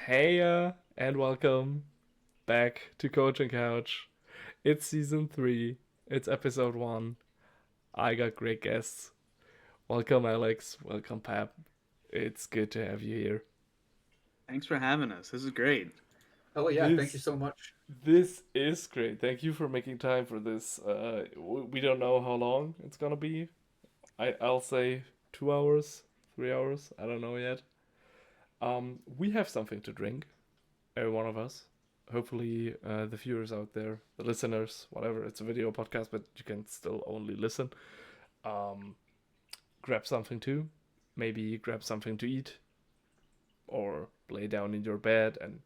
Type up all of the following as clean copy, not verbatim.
Hey, and welcome back to Coaching Couch. It's season 3, it's episode 1. I got great guests. Welcome, Alex. Welcome, Pepp. It's good to have you here. Thanks for having us. This is great. Oh yeah, thank you This so much. this is great. Thank you for making time for this. We don't know how long it's gonna be. I'll say 2 hours, 3 hours. I don't know yet. We have something to drink, every one of us. Hopefully, the viewers out there, the listeners, whatever. It's a video podcast, but you can still only listen. Um, Grab something too. Maybe grab something to eat, or lay down in your bed and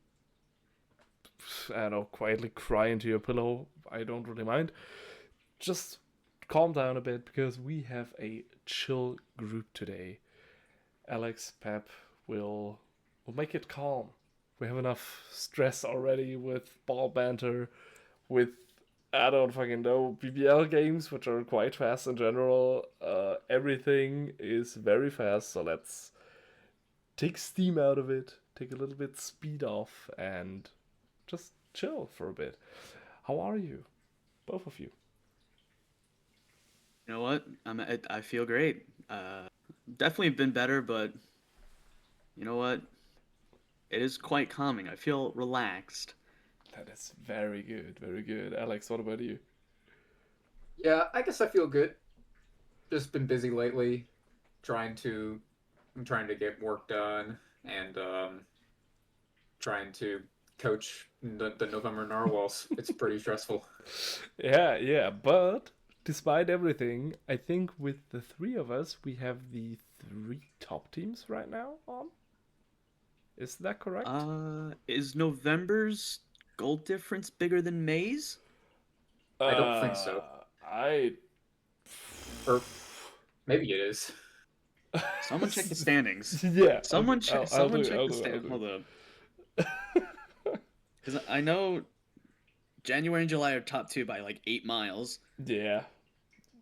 I don't know, quietly cry into your pillow. I don't really mind. Just calm down a bit because we have a chill group today. Alex, Pep will make it calm. We have enough stress already with ball banter, with I don't fucking know BBL games, which are quite fast in general. Everything is very fast, so let's take steam out of it, take a little bit speed off, and just chill for a bit. How are you, both of you? You know what? I feel great. Definitely been better, but you know what? It is quite calming. I feel relaxed. That is very good, very good. Alex, what about you? Yeah, I guess I feel good. Just been busy lately, trying to I'm trying to get work done and trying to coach the November Narwhals. It's pretty stressful. Yeah, but despite everything, I think with the three of us, we have the three top teams right now on. Is that correct? Is November's goal difference bigger than May's? I don't think so. I. Or maybe it is. Someone check the standings. Yeah, Someone check. I'll Someone do it. check I'll the do it. I'll stand. do Hold up, it. because I know January and July are top two by like 8 miles. Yeah,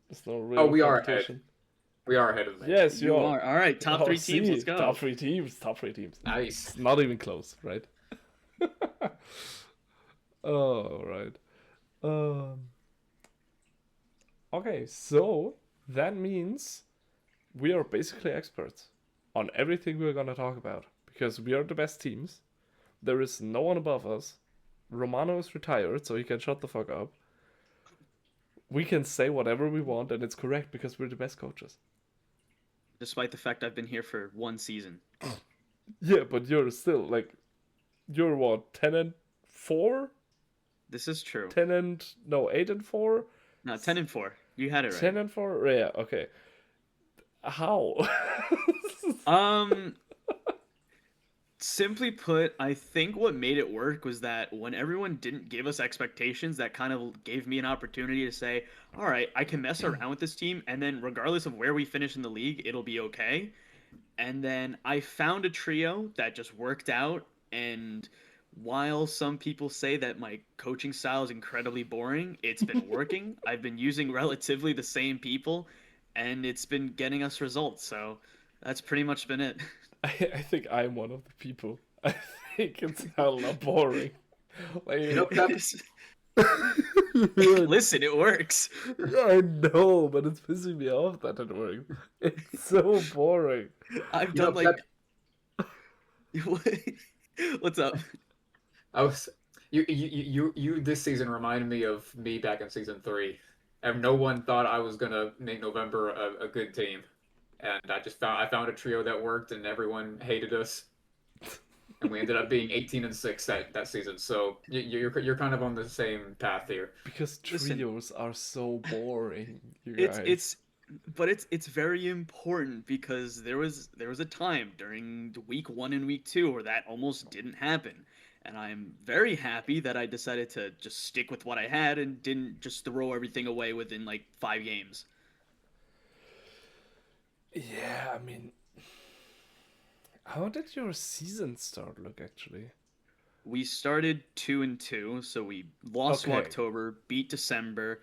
there's no Oh, real we are ahead. competition. We are ahead of May. Yes, you You are. are all right. Top Oh, three teams. see, Let's top go. three teams, top three teams. Nice. It's not even close, right? Oh, right. Um. Okay, so that means we are basically experts on everything we're gonna talk about because we are the best teams. There is no one above us. Romano is retired, so he can shut the fuck up. We can say whatever we want, and it's correct because we're the best coaches. Despite the fact I've been here for one season. Yeah, but you're still like, you're what, 10-4? This is true. 10 and no, 8-4? No, 10-4. You had it right. 10-4? Yeah, okay. How? Um, Simply put, I think what made it work was that when everyone didn't give us expectations, that kind of gave me an opportunity to say, all right, I can mess around with this team, and then regardless of where we finish in the league, it'll be okay. And then I found a trio that just worked out. And while some people say that my coaching style is incredibly boring, it's been working. I've been using relatively the same people, and it's been getting us results. So that's pretty much been it. I think I'm one of the people. I think it's hella boring. You know, Like, Pep, Listen, it works. I know, but it's pissing me off that it works. It's so boring. I've you know, done like. Pep, What's up? I was you this season reminded me of me back in season three. And no one thought I was gonna make November a good team. And I found a trio that worked and everyone hated us. And we ended up being 18-6 that season. So you're kind of on the same path here. Because Listen, trios are so boring, you it's guys. it's but it's very important because there was a time during the week 1 and week 2 where that almost didn't happen. And I'm very happy that I decided to just stick with what I had and didn't just throw everything away within like 5 games. Yeah, I mean, how did your season start look actually? We started 2-2, so we lost to Okay, October, beat December,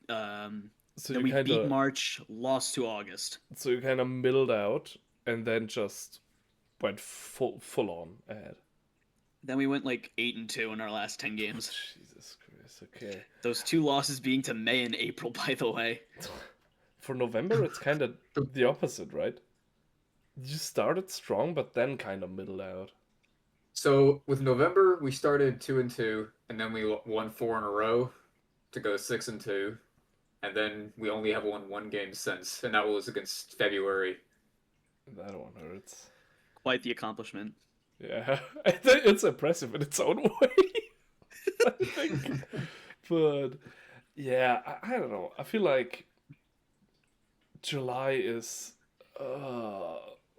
um, so then you we kind beat of March, lost to August. so you kind of milled out and then just went full on ahead. Then we went like 8-2 in our last 10 games. Jesus Christ. Okay. Those 2 losses being to May and April, by the way. For November, it's kind of the opposite, right? You started strong, but then kind of middled out. So with November, we started 2-2, and then we won 4 in a row to go 6-2, and then we only have won one game since, and that was against February. That one hurts. Quite the accomplishment. Yeah, I think it's impressive in its own way. I think, but yeah, I don't know. I feel like July is, I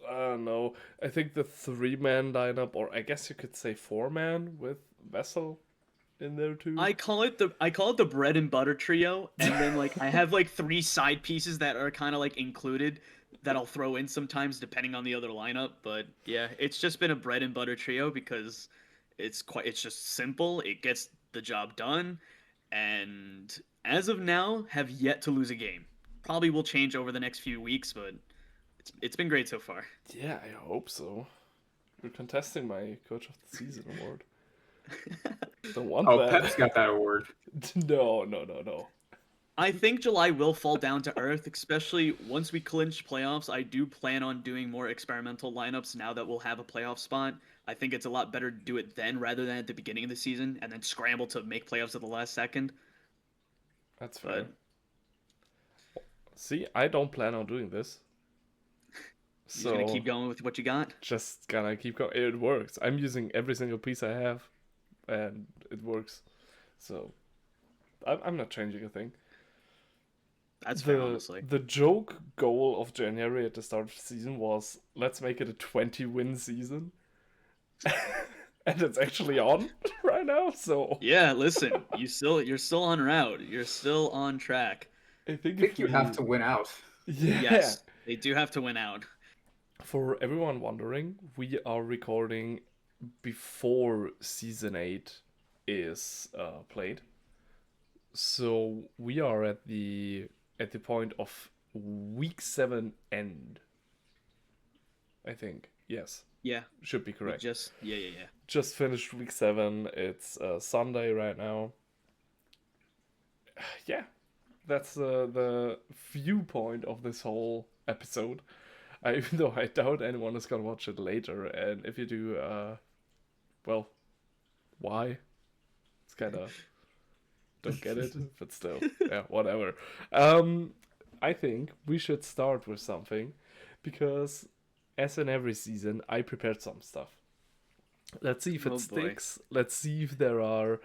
don't know. I think the three-man lineup, or I guess you could say four-man with Vessel in there too. I call it the bread and butter trio, and then like I have like 3 side pieces that are kind of like included that I'll throw in sometimes depending on the other lineup. But yeah, it's just been a bread and butter trio because it's just simple. It gets the job done, and as of now, have yet to lose a game. Probably will change over the next few weeks, but it's been great so far. Yeah, I hope so. You're contesting my Coach of the Season award. Don't want Oh, that. Pepp's got that award. No. I think July will fall down to earth, especially once we clinch playoffs. I do plan on doing more experimental lineups now that we'll have a playoff spot. I think it's a lot better to do it then rather than at the beginning of the season and then scramble to make playoffs at the last second. That's fair. But See, I don't plan on doing this. you're just gonna keep going with what you got. Just gonna keep going. It works. I'm using every single piece I have, and it works. So I'm not changing a thing. That's fair, honestly. The joke goal of January at the start of the season was let's make it a 20-win season. And it's actually on right now, so Yeah, listen, you're still on route. You're still on track. I think I think you have to win out. Yeah. Yes, they do have to win out. For everyone wondering, we are recording before season 8 is played. So we are at the point of week 7 end. I think. Yes. Yeah, Should be correct. yeah. Just finished week 7. It's Sunday right now. Yeah. That's the viewpoint of this whole episode. Even though I doubt anyone is gonna watch it later, and if you do, well, why? It's kind of don't get it, but still, yeah, whatever. I think we should start with something, because as in every season, I prepared some stuff. Let's see if it Oh, boy. sticks. Let's see if there are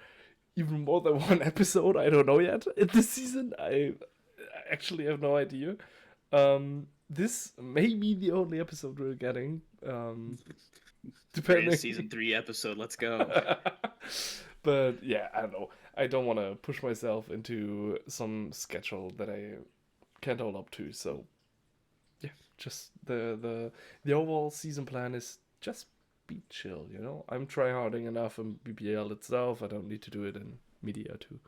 even more than one episode. I don't know yet in this season. I actually have no idea. This may be the only episode we're getting. Depending. Greatest season 3 episode. Let's go. But yeah, I don't know. I don't want to push myself into some schedule that I can't hold up to. So yeah, just the overall season plan is just be chill. You know, I'm tryharding enough in BBL itself. I don't need to do it in media too.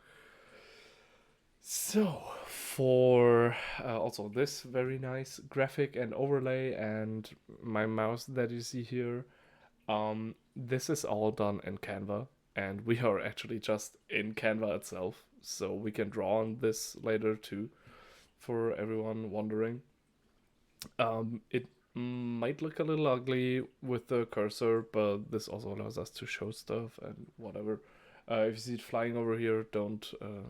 So, for also this very nice graphic and overlay and my mouse that you see here, this is all done in Canva, and we are actually just in Canva itself, so we can draw on this later too, for everyone wondering. It might look a little ugly with the cursor, but this also allows us to show stuff and whatever. If you see it flying over here, don't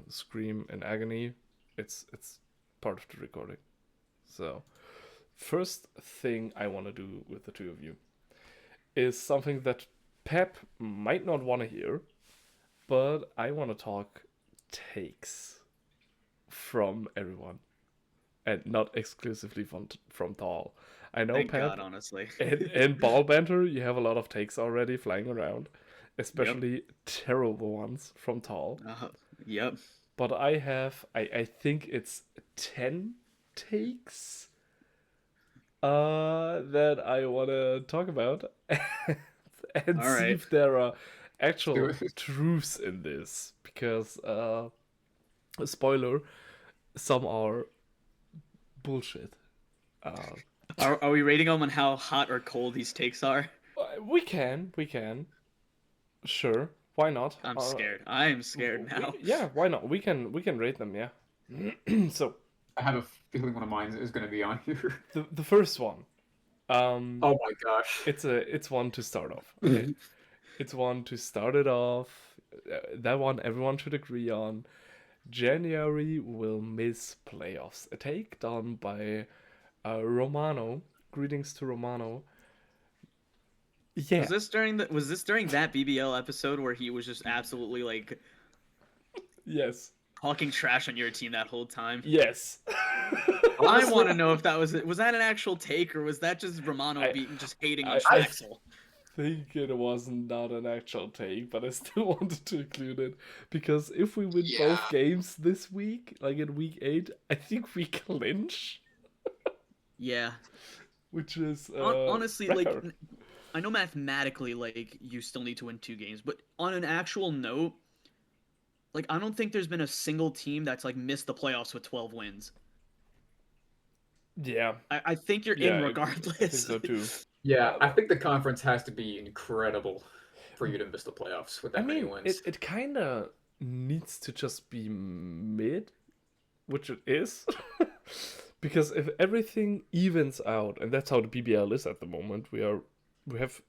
scream in agony. It's part of the recording. So, first thing I want to do with the two of you is something that Pepp might not want to hear, but I want to talk takes from everyone, and not exclusively from Tall. I know, Thank Pepp, God, honestly. in Ball Banter, you have a lot of takes already flying around, especially terrible ones from Tall. Yep. But I have, I think it's 10 takes that I want to talk about and All see right. if there are actual Do it. truths in this. Because, spoiler, some are bullshit. Are we rating them on how hot or cold these takes are? We can. Sure, why not? I'm scared. I am scared now. Yeah, why not? We can rate them. Yeah. So I have a feeling one of mine is going to be on here. the first one, um, Oh my gosh. it's one to start off. Okay, it's one to start it off. That one everyone should agree on. January will miss playoffs. A take done by Romano. Greetings to Romano. Yeah. Was this during that BBL episode where he was just absolutely like Yes. talking trash on your team that whole time? Yes. I want to know if that was that an actual take, or was that just Romano I- being just hating on I Schmaxel? think it was not an actual take, but I still wanted to include it because if we win Yeah. both games this week, like in week 8, I think we clinch, Yeah. which is Honestly, record. like I know mathematically, like you still need to win 2 games, but on an actual note, like I don't think there's been a single team that's like missed the playoffs with 12 wins. Yeah, I think you're yeah, in I think regardless. so too. Yeah, I think the conference has to be incredible for you to miss the playoffs with I that many mean, wins. it kind of needs to just be mid, which it is. Because if everything evens out, and that's how the PBL is at the moment, we have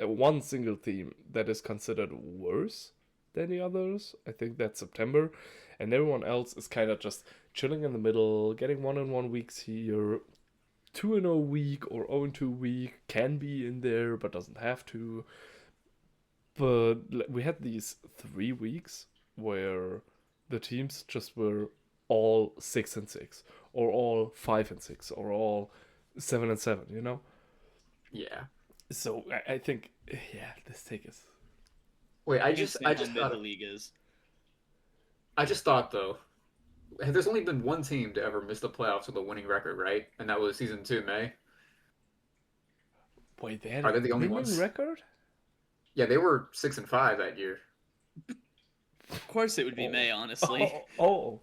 one single team that is considered worse than the others. I think that's September, and everyone else is kind of just chilling in the middle, getting 1-1 weeks here, 2-0 week or 0-2 week can be in there, but doesn't have to. But we had these 3 weeks where the teams just were all 6-6, or all 5-6, or all 7-7. You know. Yeah. So I think yeah, this take is Wait, I can't stand how mid thought the league is. I just thought though, there's only been one team to ever miss the playoffs with a winning record, right? And that was season 2, May. wait. They had Are a they the only winning ones? record. Yeah, they were 6-5 that year. Of course, it would be May. Honestly, Oh.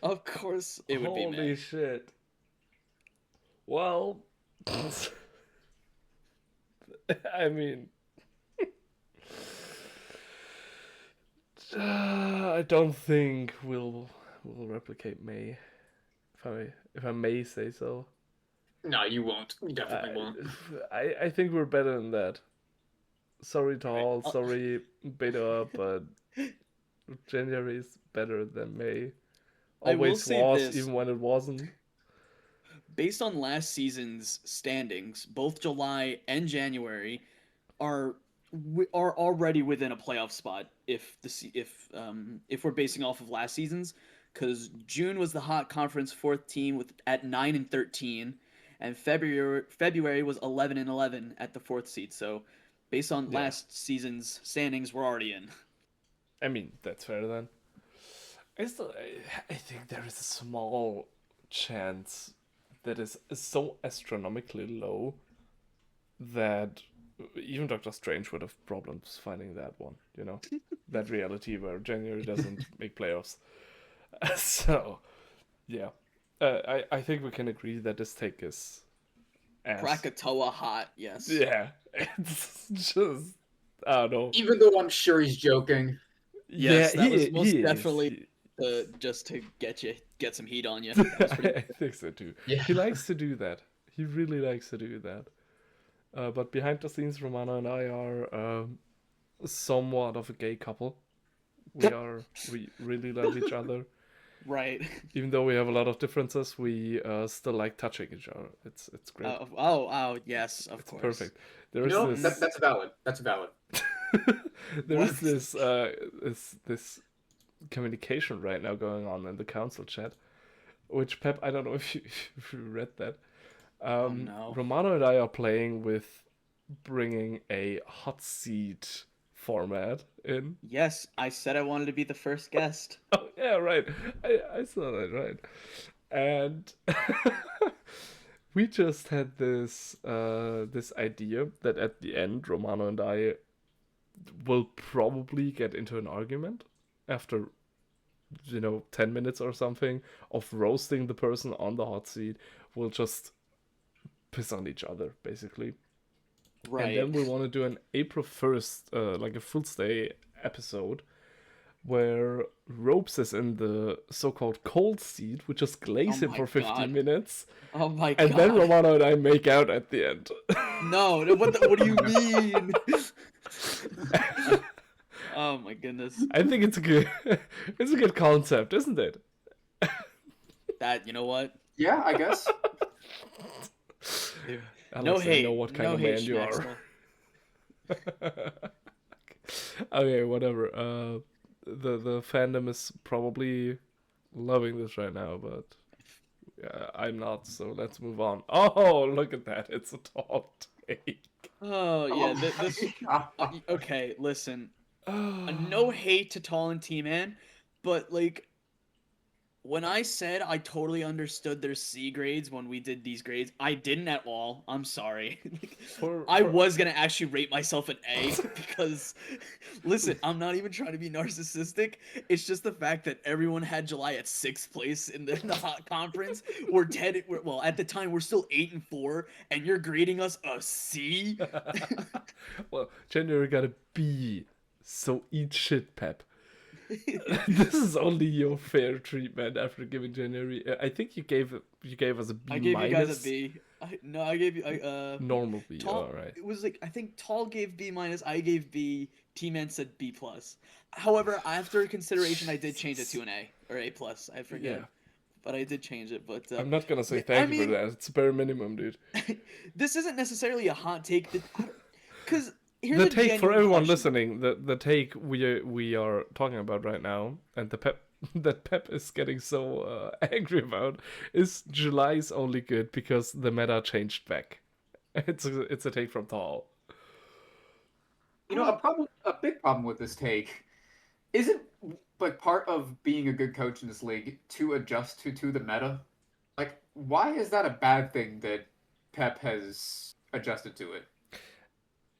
of course, it would be Holy May. shit. Well, I mean, I don't think we'll replicate May, if I may say so. No, you won't. You definitely I, won't. I think we're better than that. Sorry to Right. all, sorry Beta, but January is better than May. I will Always say was, this. even when it wasn't. Based on last season's standings, both July and January are are already within a playoff spot if we're basing off of last season's, because June was the hot conference fourth team with at 9-13, and February was 11-11 at the fourth seed. So based on Yeah. last season's standings, we're already in. I mean, that's fair then. I think there is a small chance that is so astronomically low that even Doctor Strange would have problems finding that one, you know? That reality where January doesn't make playoffs. So, yeah. I think we can agree that this take is ass. Krakatoa hot, yes. Yeah. It's just, I don't know. Even though I'm sure he's joking. Yes, yeah, that was he most is. definitely just to get some heat on you. That was pretty- I think so too. Yeah. He likes to do that. He really likes to do that. But behind the scenes, Romano and I are somewhat of a gay couple. We really love each other. Right. Even though we have a lot of differences, we still like touching each other. It's great. Oh, yes, of It's course. perfect. There is No, this. that's valid. That's valid. There is What? this communication right now going on in the council chat, which Pep, I don't know if you read that. No. Romano and I are playing with bringing a hot seat format in. Yes, I said I wanted to be the first guest. Oh yeah, right. I saw that, right. And we just had this idea that at the end Romano and I will probably get into an argument after 10 minutes or something of roasting the person on the hot seat. We'll just piss on each other basically. And Right. then we want to do an April 1st, like a full stay episode, where Ropes is in the so-called cold seat, which is Oh glaze him my for 15 god. minutes, Oh my and then god. Romano and I make out at the end. No, what do you mean? Oh my goodness. I think it's a good, it's a good concept, isn't it? That, you know what? Yeah, I guess. No Alex, I know hate. what kind No of hate, man you are. Schmaxtel. Okay, whatever. The fandom is probably loving this right now, but I'm not. So let's move on. Oh, look at that! It's a tall take. Oh yeah, this. my Okay, listen. No Oh, hate to Tall and T-Man, but like when I said I totally understood their C grades when we did these grades, I didn't at all. I'm sorry. Like, for I for was gonna actually rate myself an A because, listen, I'm not even trying to be narcissistic. It's just the fact that everyone had July at sixth place in the hot conference. Well, at the time we're still 8-4, and you're grading us a C. well, January got a B. So eat shit, Pep. This is only your fair treatment after giving January. I think you gave us a B I gave you guys a minus. B. No, I gave you Normal B. Tall. All right. It was like I think Tall gave B minus. I gave B. T-Man said B plus. However, after consideration, I did change it to an A or A plus. I forget, Yeah. but I did change it. But I'm not gonna say yeah, I thank you for mean, that. It's bare minimum, dude. this isn't necessarily a hot take. Because here's The a take for genuine everyone question. listening, the take we are talking about right now, and the Pep that Pep is getting so angry about is July's only good because the meta changed back. It's a take from Tall. You know, a big problem with this take isn't like part of being a good coach in this league to adjust to the meta. Like, why is that a bad thing that Pep has adjusted to it?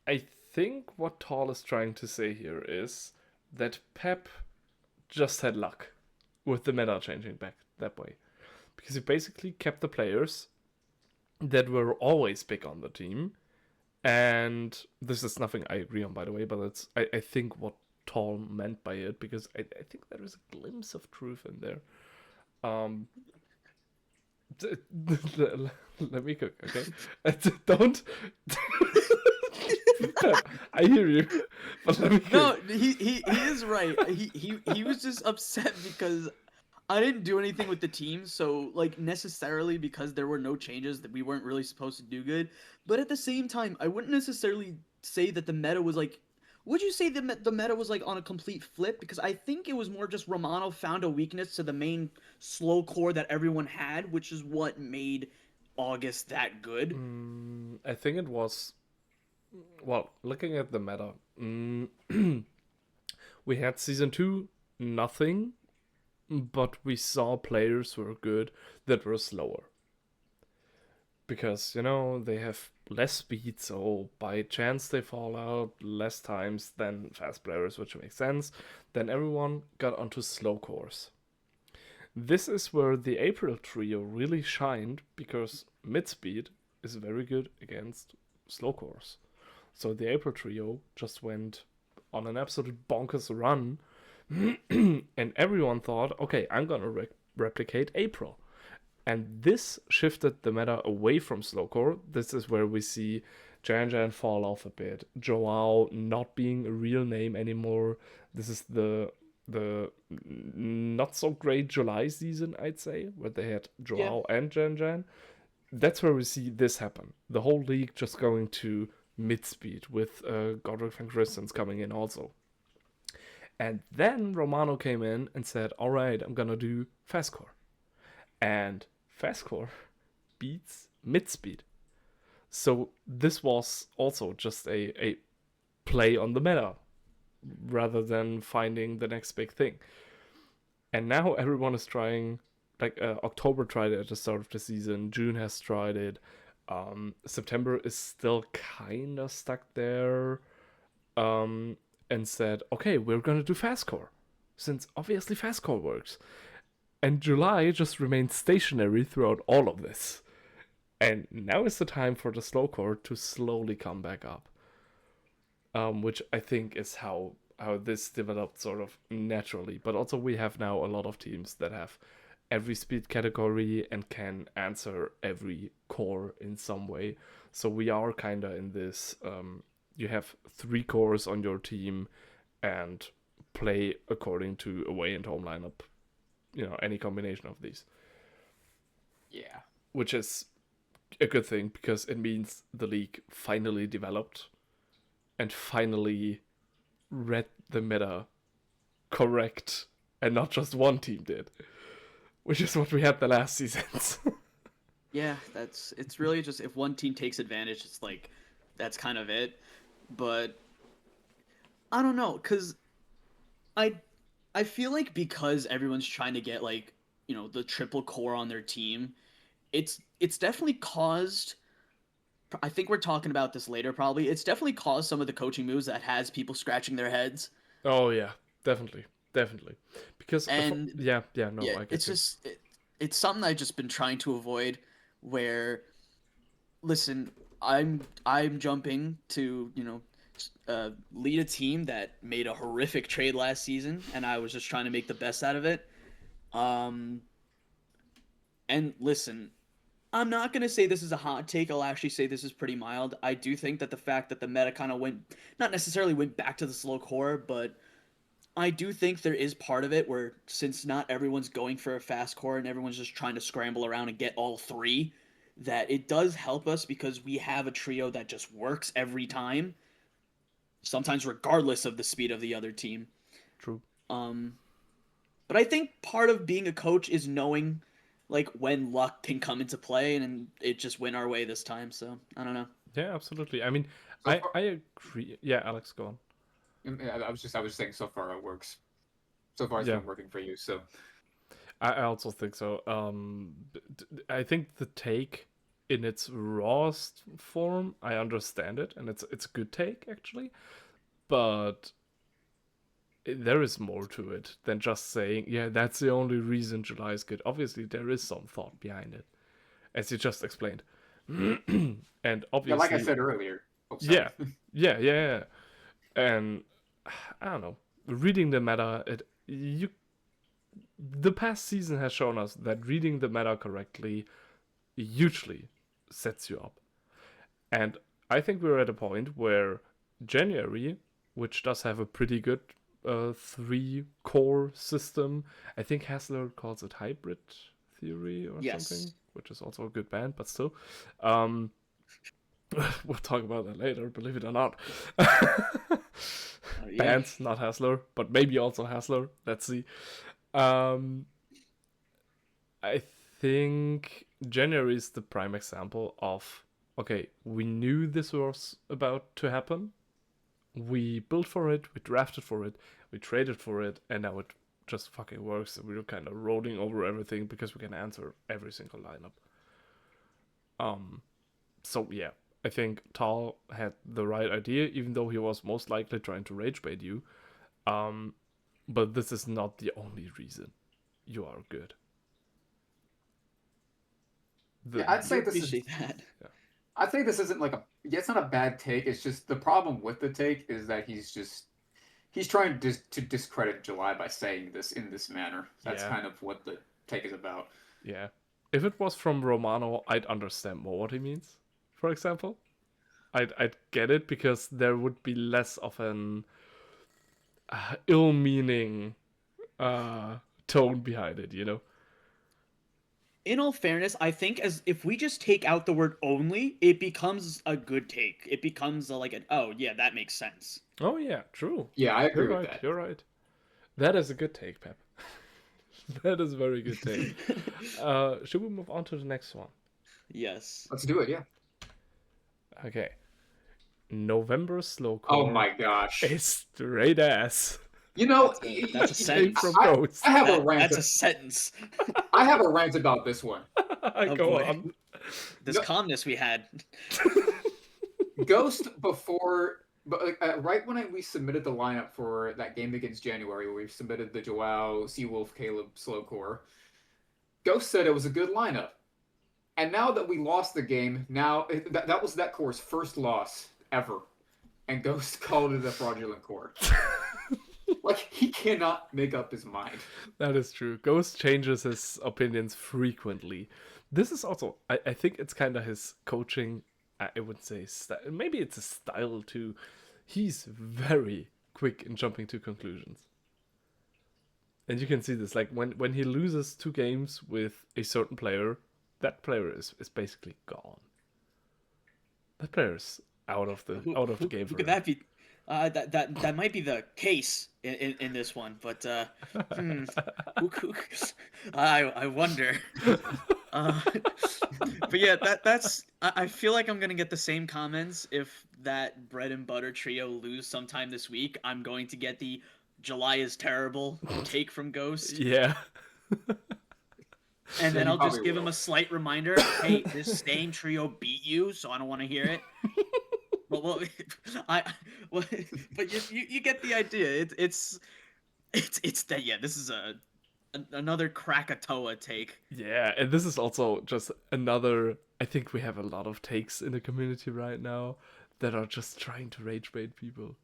I think what Tall is trying to say here is that Pep just had luck with the meta changing back that way. Because he basically kept the players that were always big on the team. And this is nothing I agree on, by the way, but I think what Tall meant by it, because I think there is a glimpse of truth in there. Um, let me cook, okay? Don't. Pep, I hear you, but let me No, cook. he is right. He was just upset because I didn't do anything with the team, so like necessarily because there were no changes that we weren't really supposed to do good. But at the same time, I wouldn't necessarily say that the meta was like. Would you say the meta was like on a complete flip? Because I think it was more just Romano found a weakness to the main slow core that everyone had, which is what made August that good. I think it was, well, looking at the meta, we had season 2, nothing, but we saw players who were good that were slower. Because, they have less speed, so by chance they fall out less times than fast players, which makes sense. Then everyone got onto slow cores. This is where the April trio really shined because mid speed is very good against slow cores. So the April trio just went on an absolute bonkers run, and everyone thought, okay, I'm gonna replicate April. And this shifted the meta away from slowcore. This is where we see Jan fall off a bit. Joao not being a real name anymore. This is the not so great July season, I'd say, where they had Yeah. Joao and Jan. That's where we see this happen. The whole league just going to mid speed with Godric Van Christens coming in also. And then Romano came in and said, all right, I'm gonna do fastcore. And fastcore beats mid speed. So this was also just a play on the meta rather than finding the next big thing. And now everyone is trying, like October tried it at the start of the season, June has tried it, September is still kind of stuck there, and said, okay, we're gonna do fastcore, since obviously fastcore works. And July just remained stationary throughout all of this. And now is the time for the slow core to slowly come back up, which I think is how this developed sort of naturally. But also we have now a lot of teams that have every speed category and can answer every core in some way. So we are kind of in this. You have three cores on your team, and play according to away and home lineup. Any combination of these, Yeah. which is a good thing because it means the league finally developed and finally read the meta correct, and not just one team did, which is what we had the last seasons. Yeah, it's really just if one team takes advantage, it's like that's kind of it. But I don't know, cause I I feel like because everyone's trying to get like the triple core on their team, it's definitely caused. I think we're talking about this later probably. It's definitely caused some of the coaching moves that has people scratching their heads. Oh yeah, definitely, definitely. Because And yeah, yeah, no, yeah, I get you. it's something I've just been trying to avoid. Where listen, I'm jumping to lead a team that made a horrific trade last season, and I was just trying to make the best out of it. Um, and listen, I'm not gonna say this is a hot take. I'll actually say this is pretty mild. I do think that the fact that the meta kind of not necessarily went back to the slow core, but I do think there is part of it where since not everyone's going for a fast core and everyone's just trying to scramble around and get all three, that it does help us because we have a trio that just works every time, sometimes regardless of the speed of the other team. True. Um, but I think part of being a coach is knowing like when luck can come into play, and it just went our way this time. So I don't know. Yeah, absolutely. I mean, So I far, I agree. Yeah, Alex, go on. I was just saying so far it works. So far it's Yeah, been working for you. So I also think so. I think the take in its rawest form, I understand it, and it's a good take actually. But there is more to it than just saying, yeah, that's the only reason July is good. Obviously, there is some thought behind it, as you just explained. And yeah, like I obviously, said earlier. Oh, sorry. yeah, yeah. And I don't know, reading the meta, the past season has shown us that reading the meta correctly hugely sets you up. And I think we're at a point where January, which does have a pretty good three core system, I think Hassler calls it hybrid theory or something, Yes. which is also a good band, but still. Um, we'll talk about that later, believe it or not. Yeah. Bands, not Hassler, but maybe also Hassler. Let's see. Um, I think January is the prime example of okay, we knew this was about to happen. We built for it, we drafted for it, we traded for it, and now it just fucking works. We're kind of rolling over everything because we can answer every single lineup. Um, so yeah, I think Tal had the right idea, even though he was most likely trying to rage bait you. Um, but this is not the only reason you are good. Yeah, The I'd I do say this is. appreciate that. yeah. I'd say this isn't like a. Yeah, it's not a bad take. It's just the problem with the take is that he's trying to discredit July by saying this in this manner. That's Yeah, kind of what the take is about. yeah. If it was from Romano, I'd understand more what he means. For example, I'd get it because there would be less of an ill-meaning uh, tone behind it. In all fairness, I think as if we just take out the word only, it becomes a good take. It becomes like an oh yeah, that makes sense. Oh yeah, true. Yeah, I You're agree with right. that. You're right. That is a good take, Pep. That is a very good take. Should we move on to the next one? Yes. Let's do it. Yeah. Okay. November Oh Slowcore my gosh. is straight ass. You know, That's a Came from sentence. Ghost. I have a rant. That's a sentence. I have a rant about this one. Oh Go boy. on. This No, calmness we had. Ghost before, but right when we submitted the lineup for that game against January, where we submitted the Joao, Seawolf, Caleb, Slowcore. Ghost said it was a good lineup. And now that we lost the game, now that was that core's first loss ever, and Ghost called it a fraudulent core. Like, he cannot make up his mind. That is true. Ghost changes his opinions frequently. This is also, I think it's kind of his coaching, I would say, maybe it's a style too. He's very quick in jumping to conclusions. And you can see this, like when he loses 2 games with a certain player, that player is basically gone. That player is out of the game Who for could him. that be? That might be the case in this one, but who, I wonder. But yeah, that's. I feel like I'm gonna get the same comments if that bread and butter trio lose sometime this week. I'm going to get the July is terrible take from Ghost, Yeah. and Yeah, then you I'll just probably give him will. a slight reminder. Hey, this same trio beat you, so I don't want to hear it. Well, I, well, but you get the idea. It's that yeah. This is another Krakatoa take. Yeah, and this is also just another. I think we have a lot of takes in the community right now that are just trying to rage bait people.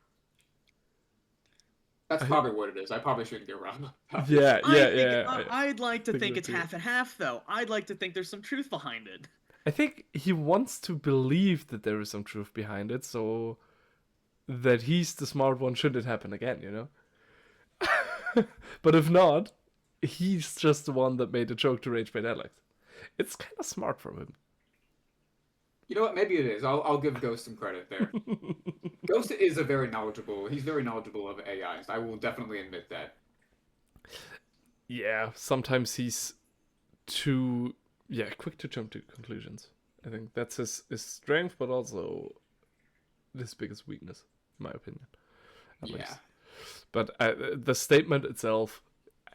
That's I, probably what it is. I probably shouldn't get wrong about this. yeah, I yeah, think yeah. I I'd like to think think that it's too. half and half, though. I'd like to think there's some truth behind it. I think he wants to believe that there is some truth behind it, so that he's the smart one should it happen again, you know? But if not, he's just the one that made the joke to rage bait Alex. It's kind of smart from him. You know what? Maybe it is. I'll give Ghost some credit there. Ghost is a very knowledgeable. He's very knowledgeable of AIs. I will definitely admit that. Yeah, sometimes he's too quick to jump to conclusions. I think that's his strength, but also his biggest weakness, in my opinion, at Yeah. least. But the statement itself,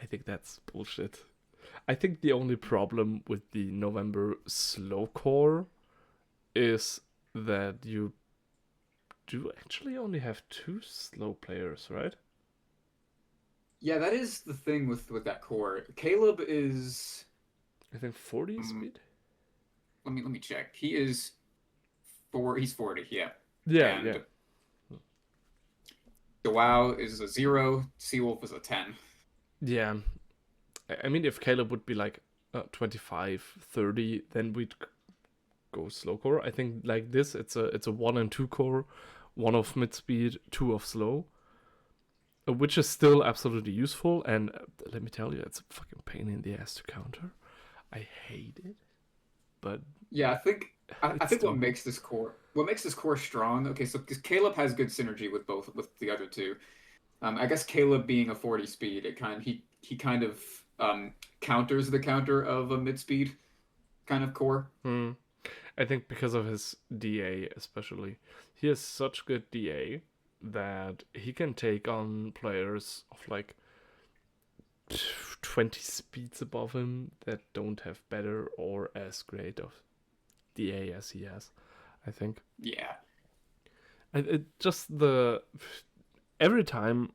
I think that's bullshit. I think the only problem with the November slow core is that you do actually only have 2 slow players, right? Yeah, that is the thing with that core. Caleb is. I think 40 Um, speed. let me check. He is four. He's 40. Yeah, Yeah, yeah, and the WoW is a 0. Seawolf is a 10. yeah. I mean, if Caleb would be like 25, 30, then we'd go slow core. I think like this, it's a 1 and 2 core, 1 of mid speed, 2 of slow, which is still absolutely useful. And let me tell you, it's a fucking pain in the ass to counter. I hate it, but Yeah, I it's think still what makes this core strong. Okay, so because Caleb has good synergy with the other two. I guess Caleb being a 40 speed, he kind of counters the counter of a mid speed kind of core. Hmm. I think because of his DA especially, he has such good DA that he can take on players of like 20 speeds above him that don't have better or as great of DA as he has, I think. Yeah. And it just the every time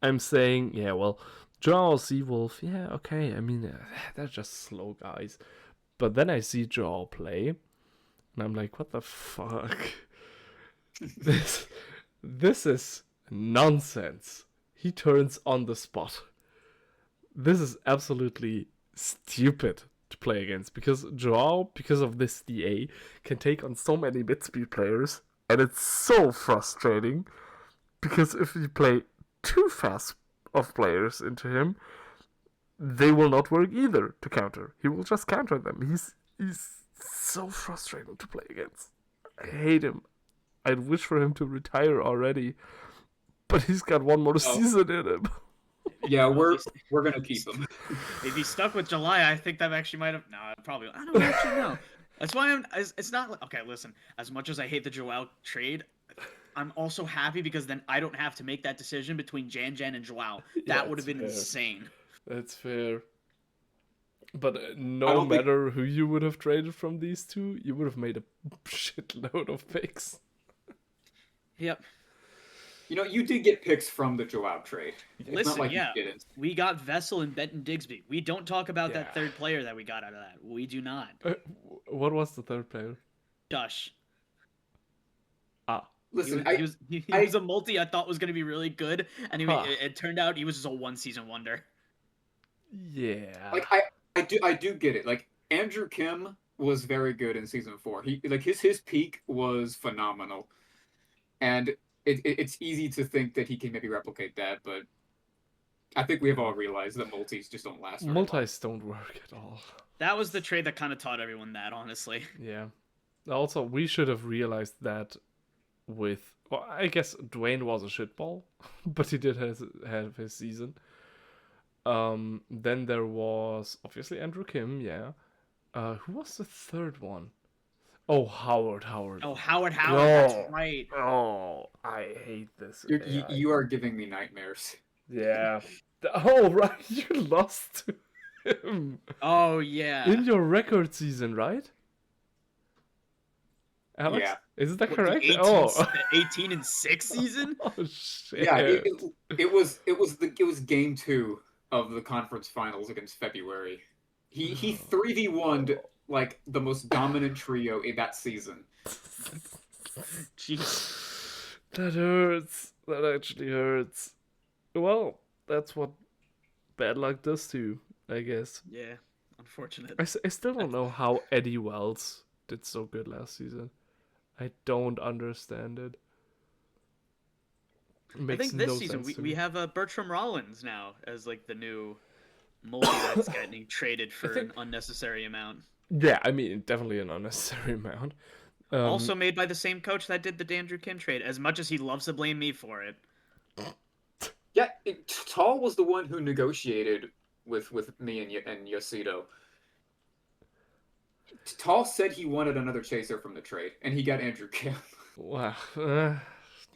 I'm saying, yeah, well, Joao Seawolf, yeah, okay. I mean, they're just slow guys. But then I see Joao play, and I'm like, what the fuck? this this is nonsense. He turns on the spot. This is absolutely stupid to play against because Joao, because of this DA, can take on so many mid speed players, and it's so frustrating because if you play too fast of players into him, they will not work either to counter. He will just counter them. He's so frustrating to play against. I hate him. I'd wish for him to retire already, but he's got one more Oh, season in him. yeah, Well, we're gonna keep him. if he's stuck with July, I think that actually might have. No, probably. I don't actually know. That's why It's not like okay. Listen, as much as I hate the Joel trade, I'm also happy because then I don't have to make that decision between Jan and Joao. Yeah, That would have it's been fair. insane. That's fair. But I no don't think matter who you would have traded from these two, you would have made a shitload of picks. Yep. you did get picks from the Joao trade. It's not Listen, like yeah, you didn't. we got Vessel and Benton Digsby. We don't talk about Yeah. that third player that we got out of that. We do not. What was the third player? Dush. Ah. Listen, He I was a multi I thought was going to be really good, and Huh. it turned out he was just a one-season wonder. Yeah. like I do get it. Like Andrew Kim was very good in season 4. He like his peak was phenomenal, and it's easy to think that he can maybe replicate that, but I think we have all realized that multis just don't last very long. Multis don't work at all. That was the trade that kind of taught everyone that, honestly. Yeah. Also, we should have realized that with. Well, I guess Dwayne was a shitball, but he did have his season. Then there was obviously Andrew Kim, yeah. Who was the third one? Oh, Howard. Oh, Howard, that's Oh. right. Oh, I hate this. You are giving me nightmares. Yeah. Oh, right. You lost to him Oh, yeah. in your record season, right? Alex? Yeah. Is that What, correct? the 18, Oh. the 18 and 6 season? Oh, shit. Yeah, it was game 2 of the conference finals against February. He 3v1'd like the most dominant trio in that season. Jeez. That hurts. That actually hurts. Well, that's what bad luck does to you, I guess. Yeah, unfortunate. I still don't know how Eddie Wells did so good last season. I don't understand it. It I makes think this no season sense to we me. have Bertram Rollins now as like the new multi that's getting traded for an unnecessary amount. Yeah, I mean, definitely an unnecessary amount. Also made by the same coach that did the Andrew Kim trade, as much as he loves to blame me for it. Yeah, Tall was the one who negotiated with me and Yosito. Tall said he wanted another chaser from the trade, and he got Andrew Kim. Wow.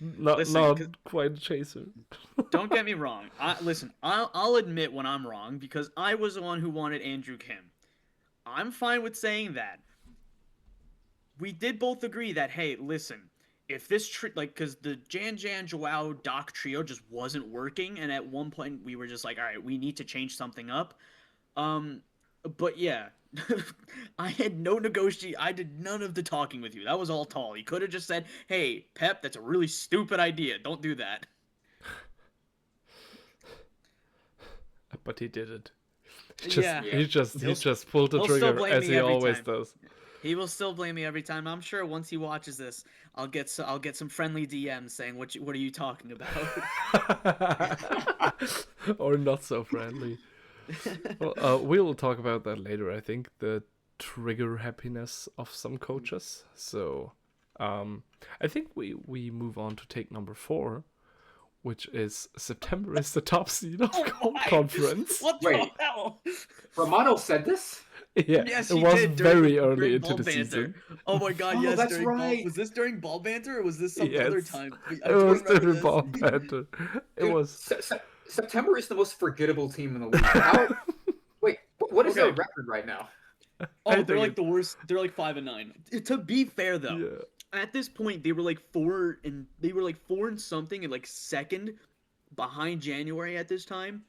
Not Listen, 'cause- quite a chaser. Don't get me wrong. I'll admit when I'm wrong because I was the one who wanted Andrew Kim. I'm fine with saying that. We did both agree that, hey, listen, if this because the Jan Joao Doc trio just wasn't working, and at one point we were just like, all right, we need to change something up. But yeah, I had no negotiation. I did none of the talking with you. That was all Tall. He could have just said, hey, Pepp, that's a really stupid idea. Don't do that. But he didn't. Yeah. He just pulled the he'll still trigger blame as me he every always time. does. He will still blame me every time. I'm sure once he watches this, I'll get some friendly DMs saying what are you talking about? Or not so friendly. Well, we'll talk about that later. I think the trigger happiness of some coaches. So, I think we move on to take number 4, which is September is the top seed of conference. What Wait. the hell? Romano said this? Yeah, Yes, it he was did very early during into Ball the Banter. season. Oh my god, Oh, yes, that's during right. was this during Ball Banter or was this some Yes. other time? I It was don't remember during this. Ball Banter. It Dude, was. September is the most forgettable team in the league. How? Wait, what is their Okay. record right now? I Oh, they're think like the worst. They're like 5-9. To be fair though, Yeah. at this point they were like 4 and something and like second behind January at this time.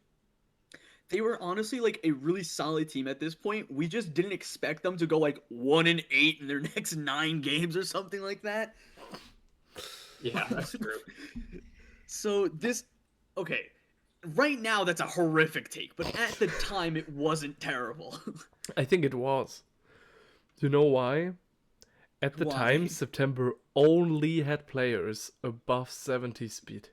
They were honestly like a really solid team at this point. We just didn't expect them to go like 1-8 in their next 9 games or something like that. Yeah, that's true. So okay, right now that's a horrific take, but at the time it wasn't terrible. I think it was. You know why? At the Why? time, September only had players above 70 speed.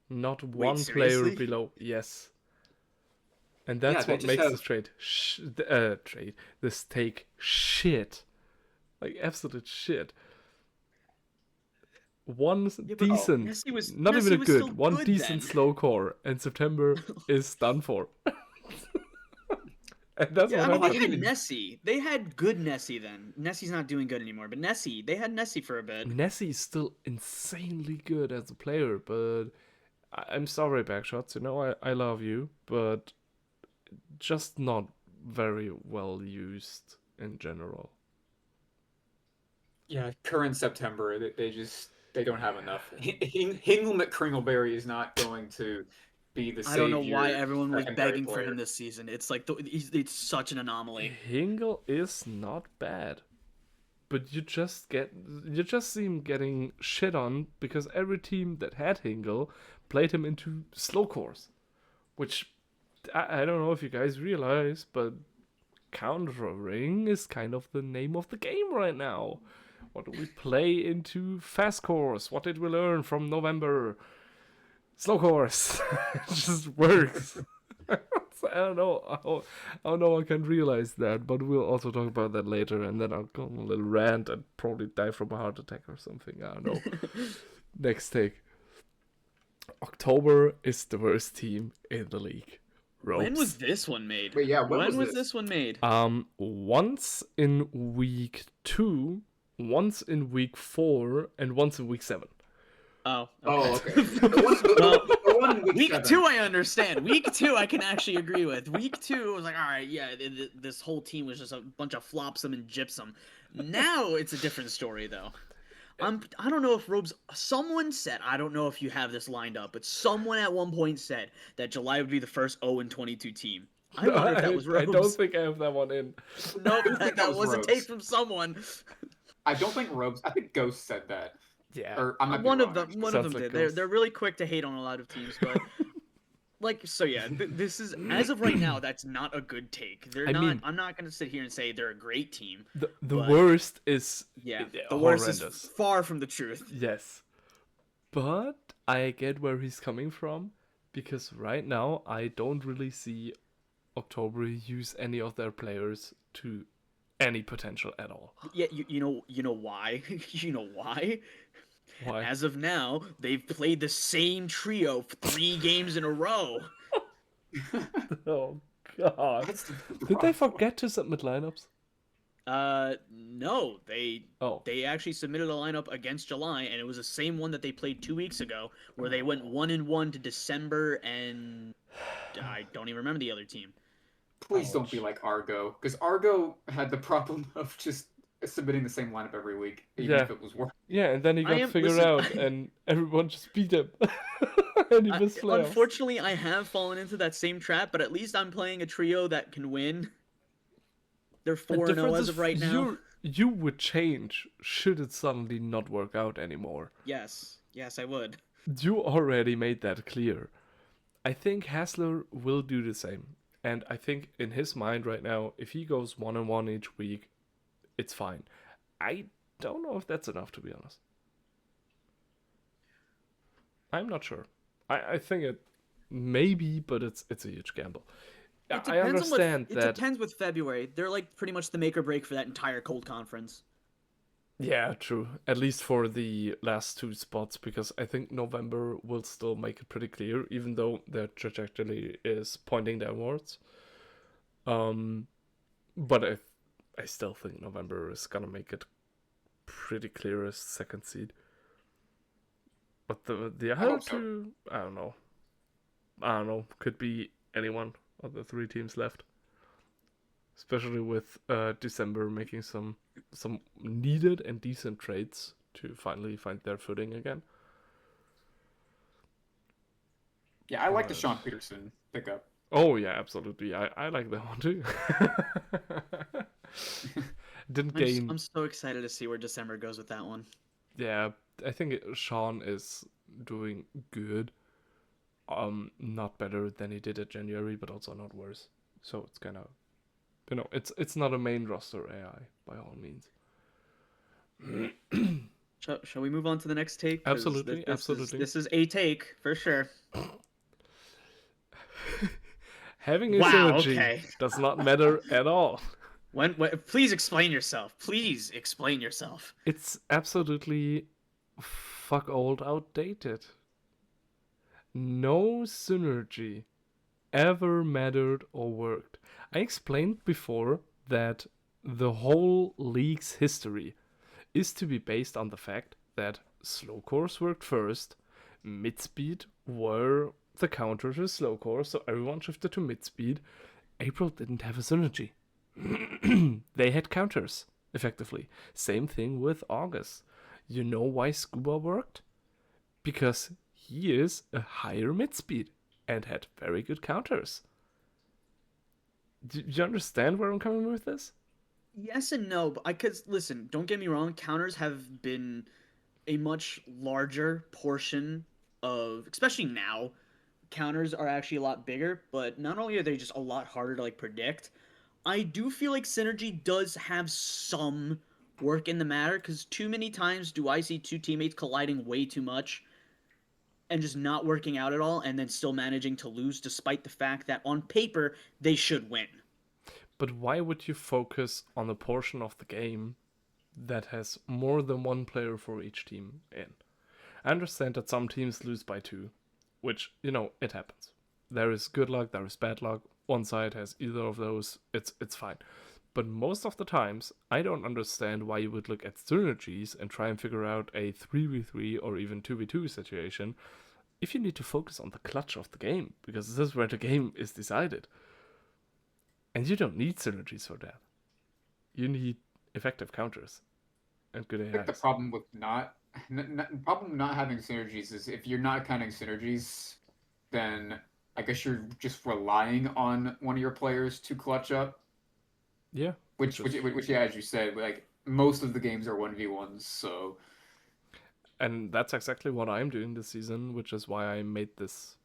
Not one player seriously? below. Yes. And that's they what just makes have- this take shit. Like absolute shit. One but- decent, Nessie was- not Nessie even a was good, still one good decent then. slow core, and September is done for. And that's Yeah, I what mean, they happened. had Nessie. They had good Nessie then. Nessie's not doing good anymore, but they had Nessie for a bit. Nessie is still insanely good as a player, but I'm sorry, Backshots. You know, I love you, but just not very well used in general. Yeah, current September, they just They don't have enough. Hingle McCringleberry is not going to be the I don't know why savior everyone was secondary begging for him player. this season. It's like it's such an anomaly. Hingle is not bad, but you just see him getting shit on because every team that had Hingle played him into slow cores, which I don't know if you guys realize, but countering is kind of the name of the game right now. What do we play into fast cores? What did we learn from November? Slow cores. It just works. I don't know I can't realize that, but we'll also talk about that later, and then I'll go on a little rant and probably die from a heart attack or something. I don't know. Next take. October is the worst team in the league. Ropes. When was this one made? Wait, yeah, when was this? this one made? Once in week 2, once in week 4, and once in week 7. Oh, okay. Well, one week 7. 2 I understand. Week 2 I can actually agree with. Week 2 I was like, all right, yeah, this whole team was just a bunch of flopsome and gypsum. Now it's a different story though. I don't know if Robes. Someone said, I don't know if you have this lined up, but someone at one point said that July would be the first 0-22 team. I wonder if that was Robes. I don't think I have that one in. Nope, that was a Robes. take from someone. I don't think Robes. I think Ghost said that. Yeah. Or I might be One wrong, of them, actually. one of Sounds them like did. Ghost. They're really quick to hate on a lot of teams, but like so yeah. This is as of right now. That's not a good take. They're I not. mean- I'm not gonna sit here and say they're a great team. The But- worst is Yeah, the horrendous. worst is far from the truth. Yes. But I get where he's coming from, because right now I don't really see October use any of their players to any potential at all. Yeah, you know why? You know why? Why? As of now, they've played the same trio for 3 games in a row. Oh god. That's the Did they problem. forget to submit lineups? No, they Oh. they actually submitted a lineup against July, and it was the same one that they played 2 weeks ago, where they went 1-1 to December, and I don't even remember the other team. Please don't be like Argo, because Argo had the problem of just submitting the same lineup every week, even Yeah. if it was working. Yeah, and then he got figured listen, out, and everyone just beat him. And he missed playoffs. Unfortunately, I have fallen into that same trap, but at least I'm playing a trio that can win. They're The 4-0 difference as is of right now. You would change should it suddenly not work out anymore. Yes, I would. You already made that clear. I think Hassler will do the same. And I think in his mind right now, if he goes 1-1 each week, it's fine. I don't know if that's enough, to be honest. I'm not sure. I think it maybe, but it's a huge gamble. I understand It that. depends with February. They're like pretty much the make or break for that entire cold conference. Yeah, true. At least for the last 2 spots, because I think November will still make it pretty clear, even though their trajectory is pointing downwards. But I still think November is gonna make it pretty clear as second seed. But the other hope so. two, I don't know. Could be anyone of the 3 teams left. Especially with December making some needed and decent trades to finally find their footing again. Yeah, I like the Sean Peterson pickup. Oh yeah, absolutely. I like that one too. Didn't gain. I'm so excited to see where December goes with that one. Yeah, I think Sean is doing good. Not better than he did at January, but also not worse. So it's kind of, it's not a main roster AI by all means. Shall we move on to the next take? 'Cause Absolutely, absolutely. This is a take for sure. Having a Wow, synergy okay. does not matter at all. When please explain yourself. Please explain yourself. It's absolutely fuck old outdated. No synergy ever mattered or worked. I explained before that the whole league's history is to be based on the fact that slow cores worked first, mid speed were the counter to slow core, so everyone shifted to mid speed. April didn't have a synergy. They had counters, effectively. Same thing with August. You know why Scuba worked? Because he is a higher mid speed and had very good counters. Do you understand where I'm coming with this? Yes and no, but because listen, don't get me wrong, counters have been a much larger portion of, especially now, counters are actually a lot bigger, but not only are they just a lot harder to like predict, I do feel like synergy does have some work in the matter because too many times do I see two teammates colliding way too much and just not working out at all and then still managing to lose despite the fact that on paper they should win. But why would you focus on a portion of the game that has more than one player for each team in? I understand that some teams lose by two, which, it happens. There is good luck, there is bad luck. One side has either of those, it's fine. But most of the times, I don't understand why you would look at synergies and try and figure out a 3v3 or even 2v2 situation if you need to focus on the clutch of the game, because this is where the game is decided. And you don't need synergies for that. You need effective counters and good I think the AIs. problem with problem not having synergies is if you're not counting synergies, then I guess you're just relying on one of your players to clutch up. Yeah, Which, yeah, as you said, like most of the games are 1v1s, so and that's exactly what I'm doing this season, which is why I made this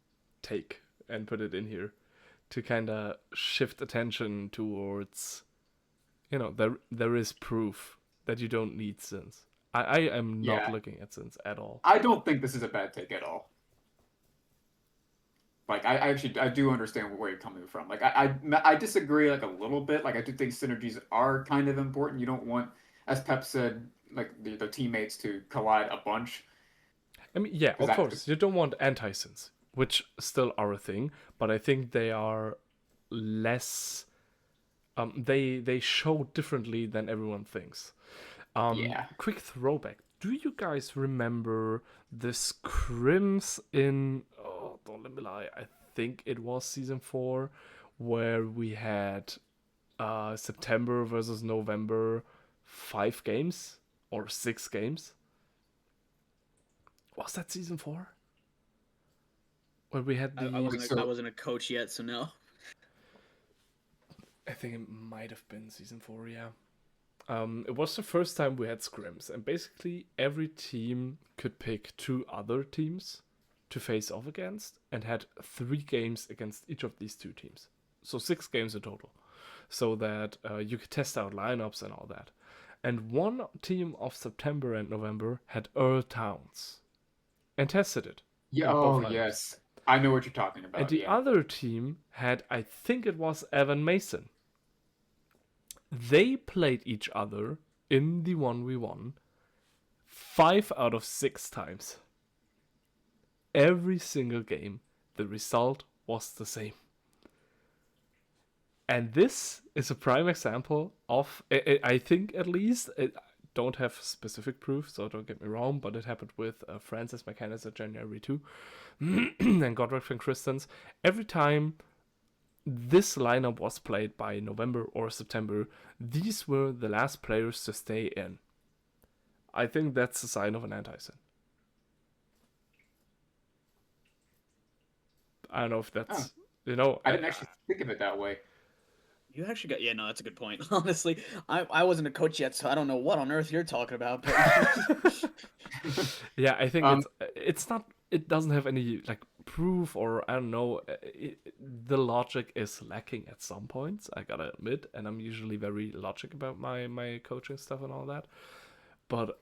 take and put it in here to kind of shift attention towards, there is proof that you don't need sins. I am not yeah, looking at sins at all. I don't think this is a bad take at all. Like I actually I do understand where you're coming from. Like I disagree like a little bit. Like I do think synergies are kind of important. You don't want, as Pep said, like the teammates to collide a bunch I mean, yeah, because of that course, you don't want anti-sins, which still are a thing, but I think they are less. They show differently than everyone thinks. yeah. Quick throwback. Do you guys remember the scrims in? Oh, don't let me lie. I think it was season 4, where we had September versus November, 5 games or 6 games. Was that season 4? Where we had I the? Wait, wasn't I so wasn't a coach yet, so no. I think it might have been season 4. Yeah. It was the first time we had scrims, and basically every team could pick 2 other teams to face off against, and had 3 games against each of these 2 teams. So 6 games in total, so that you could test out lineups and all that. And one team of September and November had Earl Towns and tested it yeah, in both oh lineups. yes, I know what you're talking And about. the Yeah, other team had, I think it was Evan Mason. They played each other in the 1v1 5 out of 6 times. Every single game, the result was the same. And this is a prime example of, I think at least, don't have specific proof, so don't get me wrong, but it happened with Francis McCannis at January 2 and Godric Van Christens. Every time this lineup was played by November or September, these were the last players to stay in. I think that's a sign of an anti-sin. I don't know if oh, that's, I didn't actually think of it that way. You actually got, yeah, no, that's a good point. Honestly, I wasn't a coach yet, so I don't know what on earth you're talking about. But yeah, I think Um, it's not, it doesn't have any like proof, or I don't know, the logic is lacking at some points, I gotta admit, and I'm usually very logic about my coaching stuff and all that, but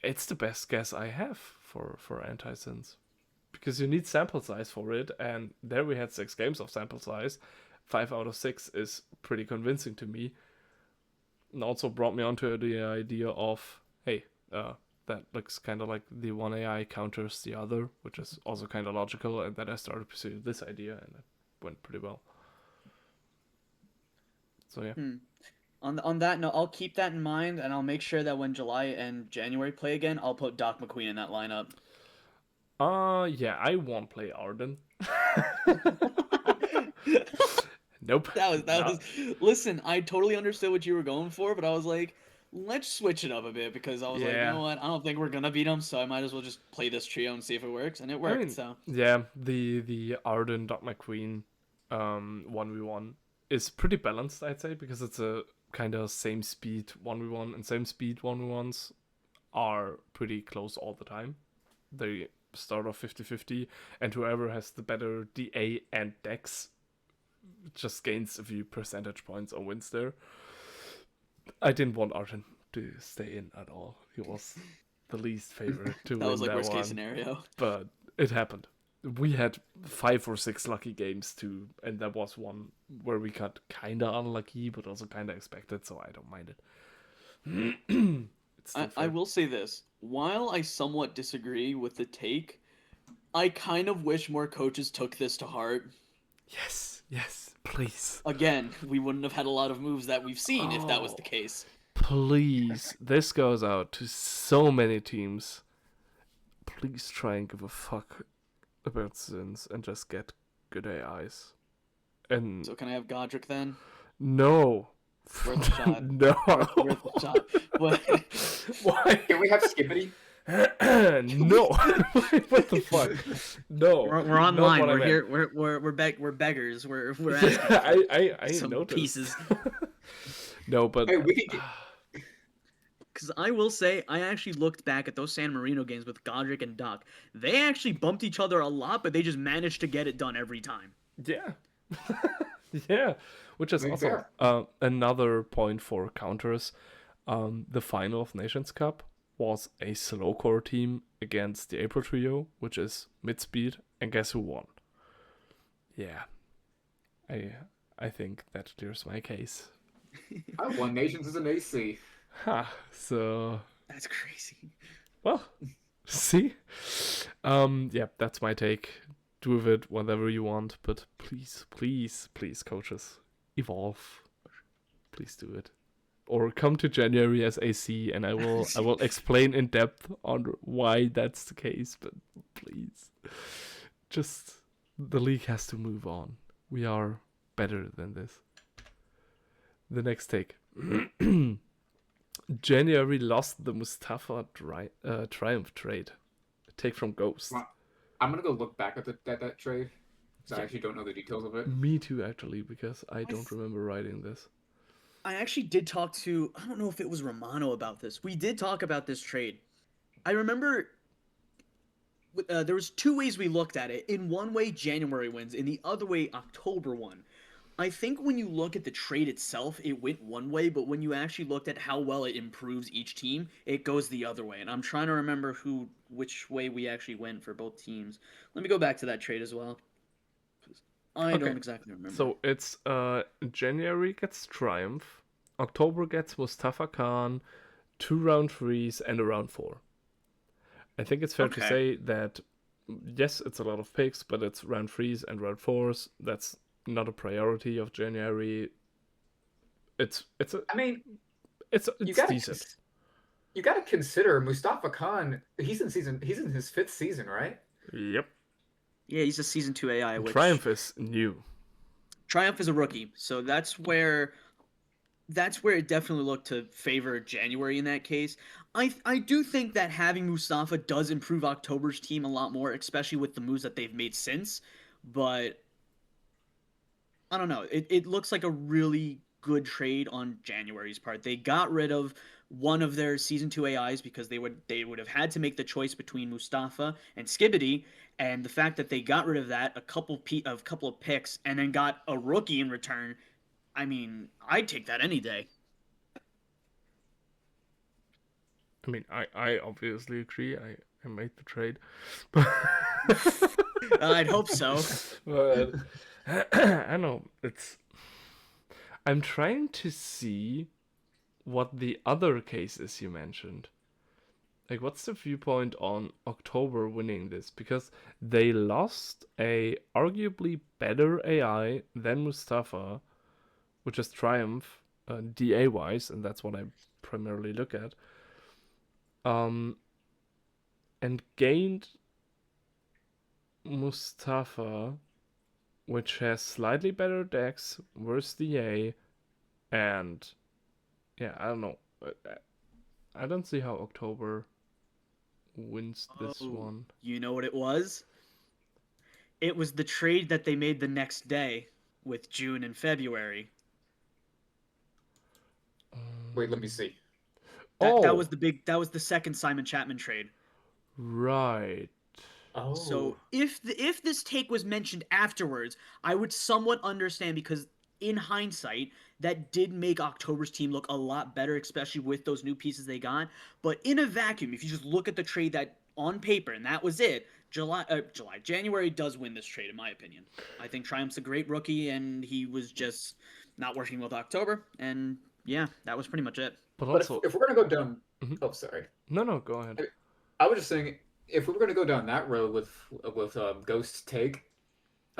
it's the best guess I have for anti-sins, because you need sample size for it, and there we had 6 games of sample size. 5 out of 6 is pretty convincing to me, and also brought me onto the idea of, hey, that looks kind of like the one AI counters the other, which is also kind of logical, and then I started pursuing this idea, and it went pretty well. So yeah. hmm. On that note, I'll keep that in mind, and I'll make sure that when July and January play again, I'll put Doc McQueen in that lineup. Yeah, I won't play Arden. Nope. That was Not. Listen, I totally understood what you were going for, but I was like, let's switch it up a bit because I was like, you Yeah. know what? I don't think we're gonna beat them, so I might as well just play this trio and see if it works, and it I worked. mean, So yeah, the Arden Doc McQueen 1v1 is pretty balanced, I'd say, because it's a kind of same speed 1v1, and same speed 1v1s are pretty close all the time. They start off 50-50, and whoever has the better DA and Dex just gains a few percentage points or wins there. I didn't want Arden to stay in at all. He was the least favorite to that was win like that worst case one, scenario. but it happened. We had 5 or 6 lucky games too, and there was one where we got kinda unlucky, but also kinda expected, so I don't mind it. It's still I fair. will say this: while I somewhat disagree with the take, I kind of wish more coaches took this to heart. Yes, please. Again, we wouldn't have had a lot of moves that we've seen if that was Oh, the case. please. This goes out to so many teams. Please try and give a fuck about Sins and just get good AIs. And So can I have Godric then? no. Worth a shot. No. Worth a shot. What? Why? Can we have Skippity? No. What the fuck? No. We're not online. what I We're meant. here. We're beggars. We're Yeah, asking I some noticed. pieces. No, but Hey, we could get, Because I will say, I actually looked back at those San Marino games with Godric and Duck. They actually bumped each other a lot, but they just managed to get it done every time. yeah. Yeah, which is Like, also fair. another point for counters. The final of Nations Cup was a slow core team against the April trio, which is mid speed, and guess who won? Yeah, I I think that clears my case. I won Nations as an AC. Ha. So That's crazy. well, see, yeah, that's my take. Do with it whatever you want, but please, coaches, evolve. Please do it. Or come to January as AC, and I will explain in depth on why that's the case. But please, just the league has to move on. We are better than this. The next take. January lost the Mustafa Triumph trade. Take from Ghost. Well, I'm gonna go look back at that trade. 'Cause I Yeah. actually don't know the details of it. Me too, actually, because I don't remember writing this. I actually did talk to, I don't know if it was Romano about this. We did talk about this trade. I remember there was two ways we looked at it. In one way, January wins. In the other way, October won. I think when you look at the trade itself, it went one way, but when you actually looked at how well it improves each team, it goes the other way. And I'm trying to remember which way we actually went for both teams. Let me go back to that trade as well. I Okay. don't exactly remember. So it's January gets Triumph, October gets Mustafa Khan, 2 round 3s and a round 4. I think it's fair to Okay. say that yes, it's a lot of picks, but it's round 3s and round 4s. That's not a priority of January. It's I mean, it's you gotta decent. you gotta consider Mustafa Khan. He's in his 5th season, right? Yep. Yeah, he's a season 2 AI, which Triumph is new. Triumph is a rookie, so that's where it definitely looked to favor January in that case. I do think that having Mustafa does improve October's team a lot more, especially with the moves that they've made since. But I don't know. It looks like a really good trade on January's part. They got rid of one of their season 2 AIs because they would have had to make the choice between Mustafa and Skibbity, and the fact that they got rid of that, a couple of picks, and then got a rookie in return. I mean, I'd take that any day. I mean, I obviously agree. I made the trade. I'd hope so. But I know it's. I'm trying to see what the other cases you mentioned. Like, what's the viewpoint on October winning this? Because they lost a arguably better AI than Mustafa, which is Triumph, DA wise, and that's what I primarily look at. And gained Mustafa, which has slightly better decks, worse DA, and yeah, I don't know. I don't see how October wins this Oh, one. you know what it was? It was the trade that they made the next day with June and February. Wait, let me see. That was Oh, the big that was the second Simon Chapman trade. right. Oh, So if this take was mentioned afterwards, I would somewhat understand because in hindsight, that did make October's team look a lot better, especially with those new pieces they got. But in a vacuum, if you just look at the trade that on paper and that was it, January does win this trade in my opinion. I think Triumph's a great rookie and he was just not working with October, and yeah, that was pretty much it. But but also, if we're gonna go down, mhm. oh sorry, No, go ahead. I was just saying if we were gonna go down that road with Ghost's take,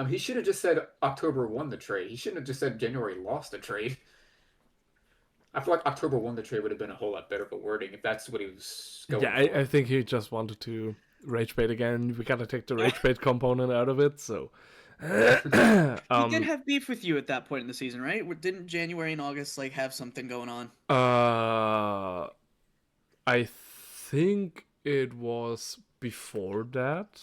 he should have just said October won the trade. He shouldn't have just said January lost the trade. I feel like October won the trade would have been a whole lot better of a wording if that's what he was Yeah, going I for. think he just wanted to rage bait again. We gotta take the rage bait component out of it. So, He did um, have beef with you at that point in the season, right? Didn't January and August like have something going on? uh, I think it was before that,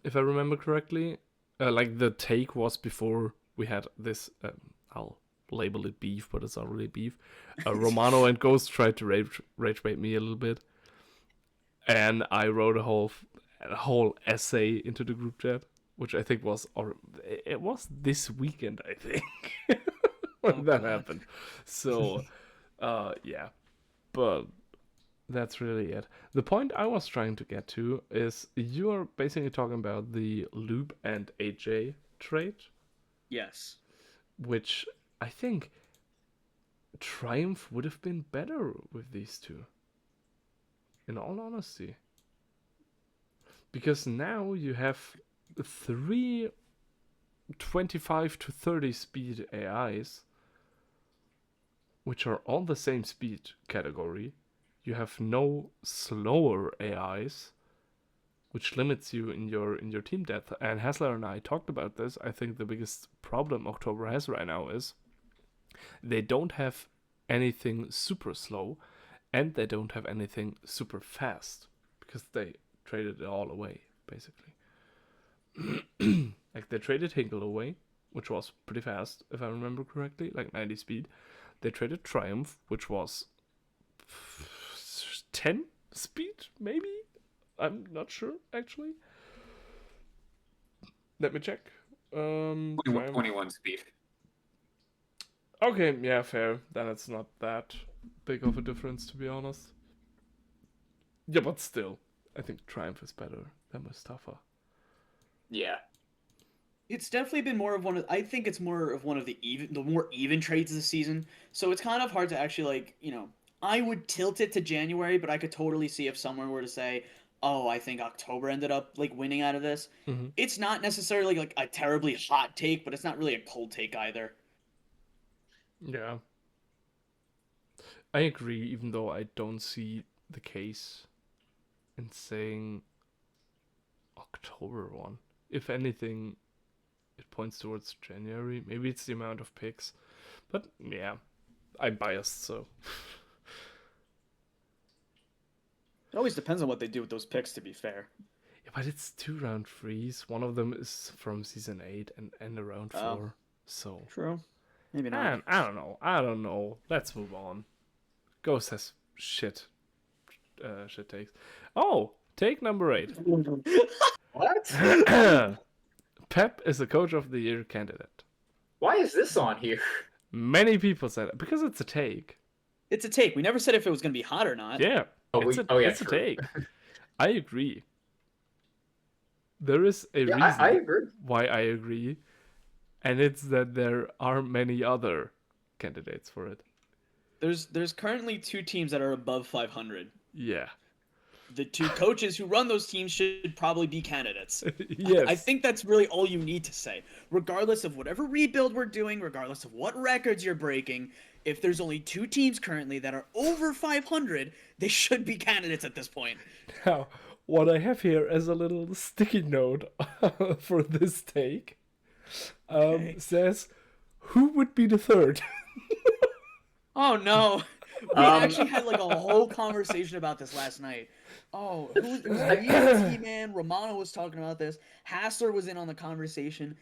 if I remember correctly. Like the take was before we had this. I'll label it beef, but it's not really beef. Romano and Ghost tried to rage bait me a little bit, and I wrote a whole essay into the group chat, which I think was, or it was this weekend, I think, when Oh that god. happened. So, yeah, but that's really it. The point I was trying to get to is you are basically talking about the Loop and AJ trade, Yes. which I think Triumph would have been better with these two, in all honesty. Because now you have three 25 to 30 speed AIs, which are all the same speed category. You have no slower AIs, which limits you in your team depth. And Hassler and I talked about this. I think the biggest problem October has right now is they don't have anything super slow, and they don't have anything super fast because they traded it all away, basically. Like they traded Hinkle away, which was pretty fast, if I remember correctly, like 90 speed. They traded Triumph, which was 10 speed, maybe? I'm not sure, actually. Let me check. 21, Triumph. 21 speed. Okay, yeah, fair. Then it's not that big of a difference, to be honest. Yeah, but still, I think Triumph is better than Mustafa. Yeah. It's definitely been more of one of I think it's more of one of the more even trades this season. So it's kind of hard to actually I would tilt it to January, but I could totally see if someone were to say, "Oh, I think October ended up like winning out of this." Mm-hmm. It's not necessarily like a terribly hot take, but it's not really a cold take either. Yeah, I agree, even though I don't see the case in saying October one. If anything, it points towards January. Maybe it's the amount of picks. But yeah, I'm biased, so. It always depends on what they do with those picks, to be fair. Yeah, but it's two round threes. One of them is from season 8 and a round Oh, 4. So. true. Maybe not. I don't know. I don't know. Let's move on. Ghost has shit takes. Oh, take number 8. What? Pepp is a coach of the year candidate. Why is this on here? Many people said it because it's a take. It's a take. We never said if it was going to be hot or not. Yeah, Oh, yeah, it's a true. take. I agree. There is a Yeah, reason I agree. why I agree, and it's that there are many other candidates for it. There's currently two teams that are above 500. Yeah. The two coaches who run those teams should probably be candidates. Yes. I think that's really all you need to say. Regardless of whatever rebuild we're doing, regardless of what records you're breaking, if there's only two teams currently that are over 500, they should be candidates at this point. Now, what I have here as a little sticky note for this take Okay. says, who would be the third? Oh no. We Um, actually had like a whole conversation about this last night. Oh, it was me and T-Man, Romano was talking about this. Hassler was in on the conversation.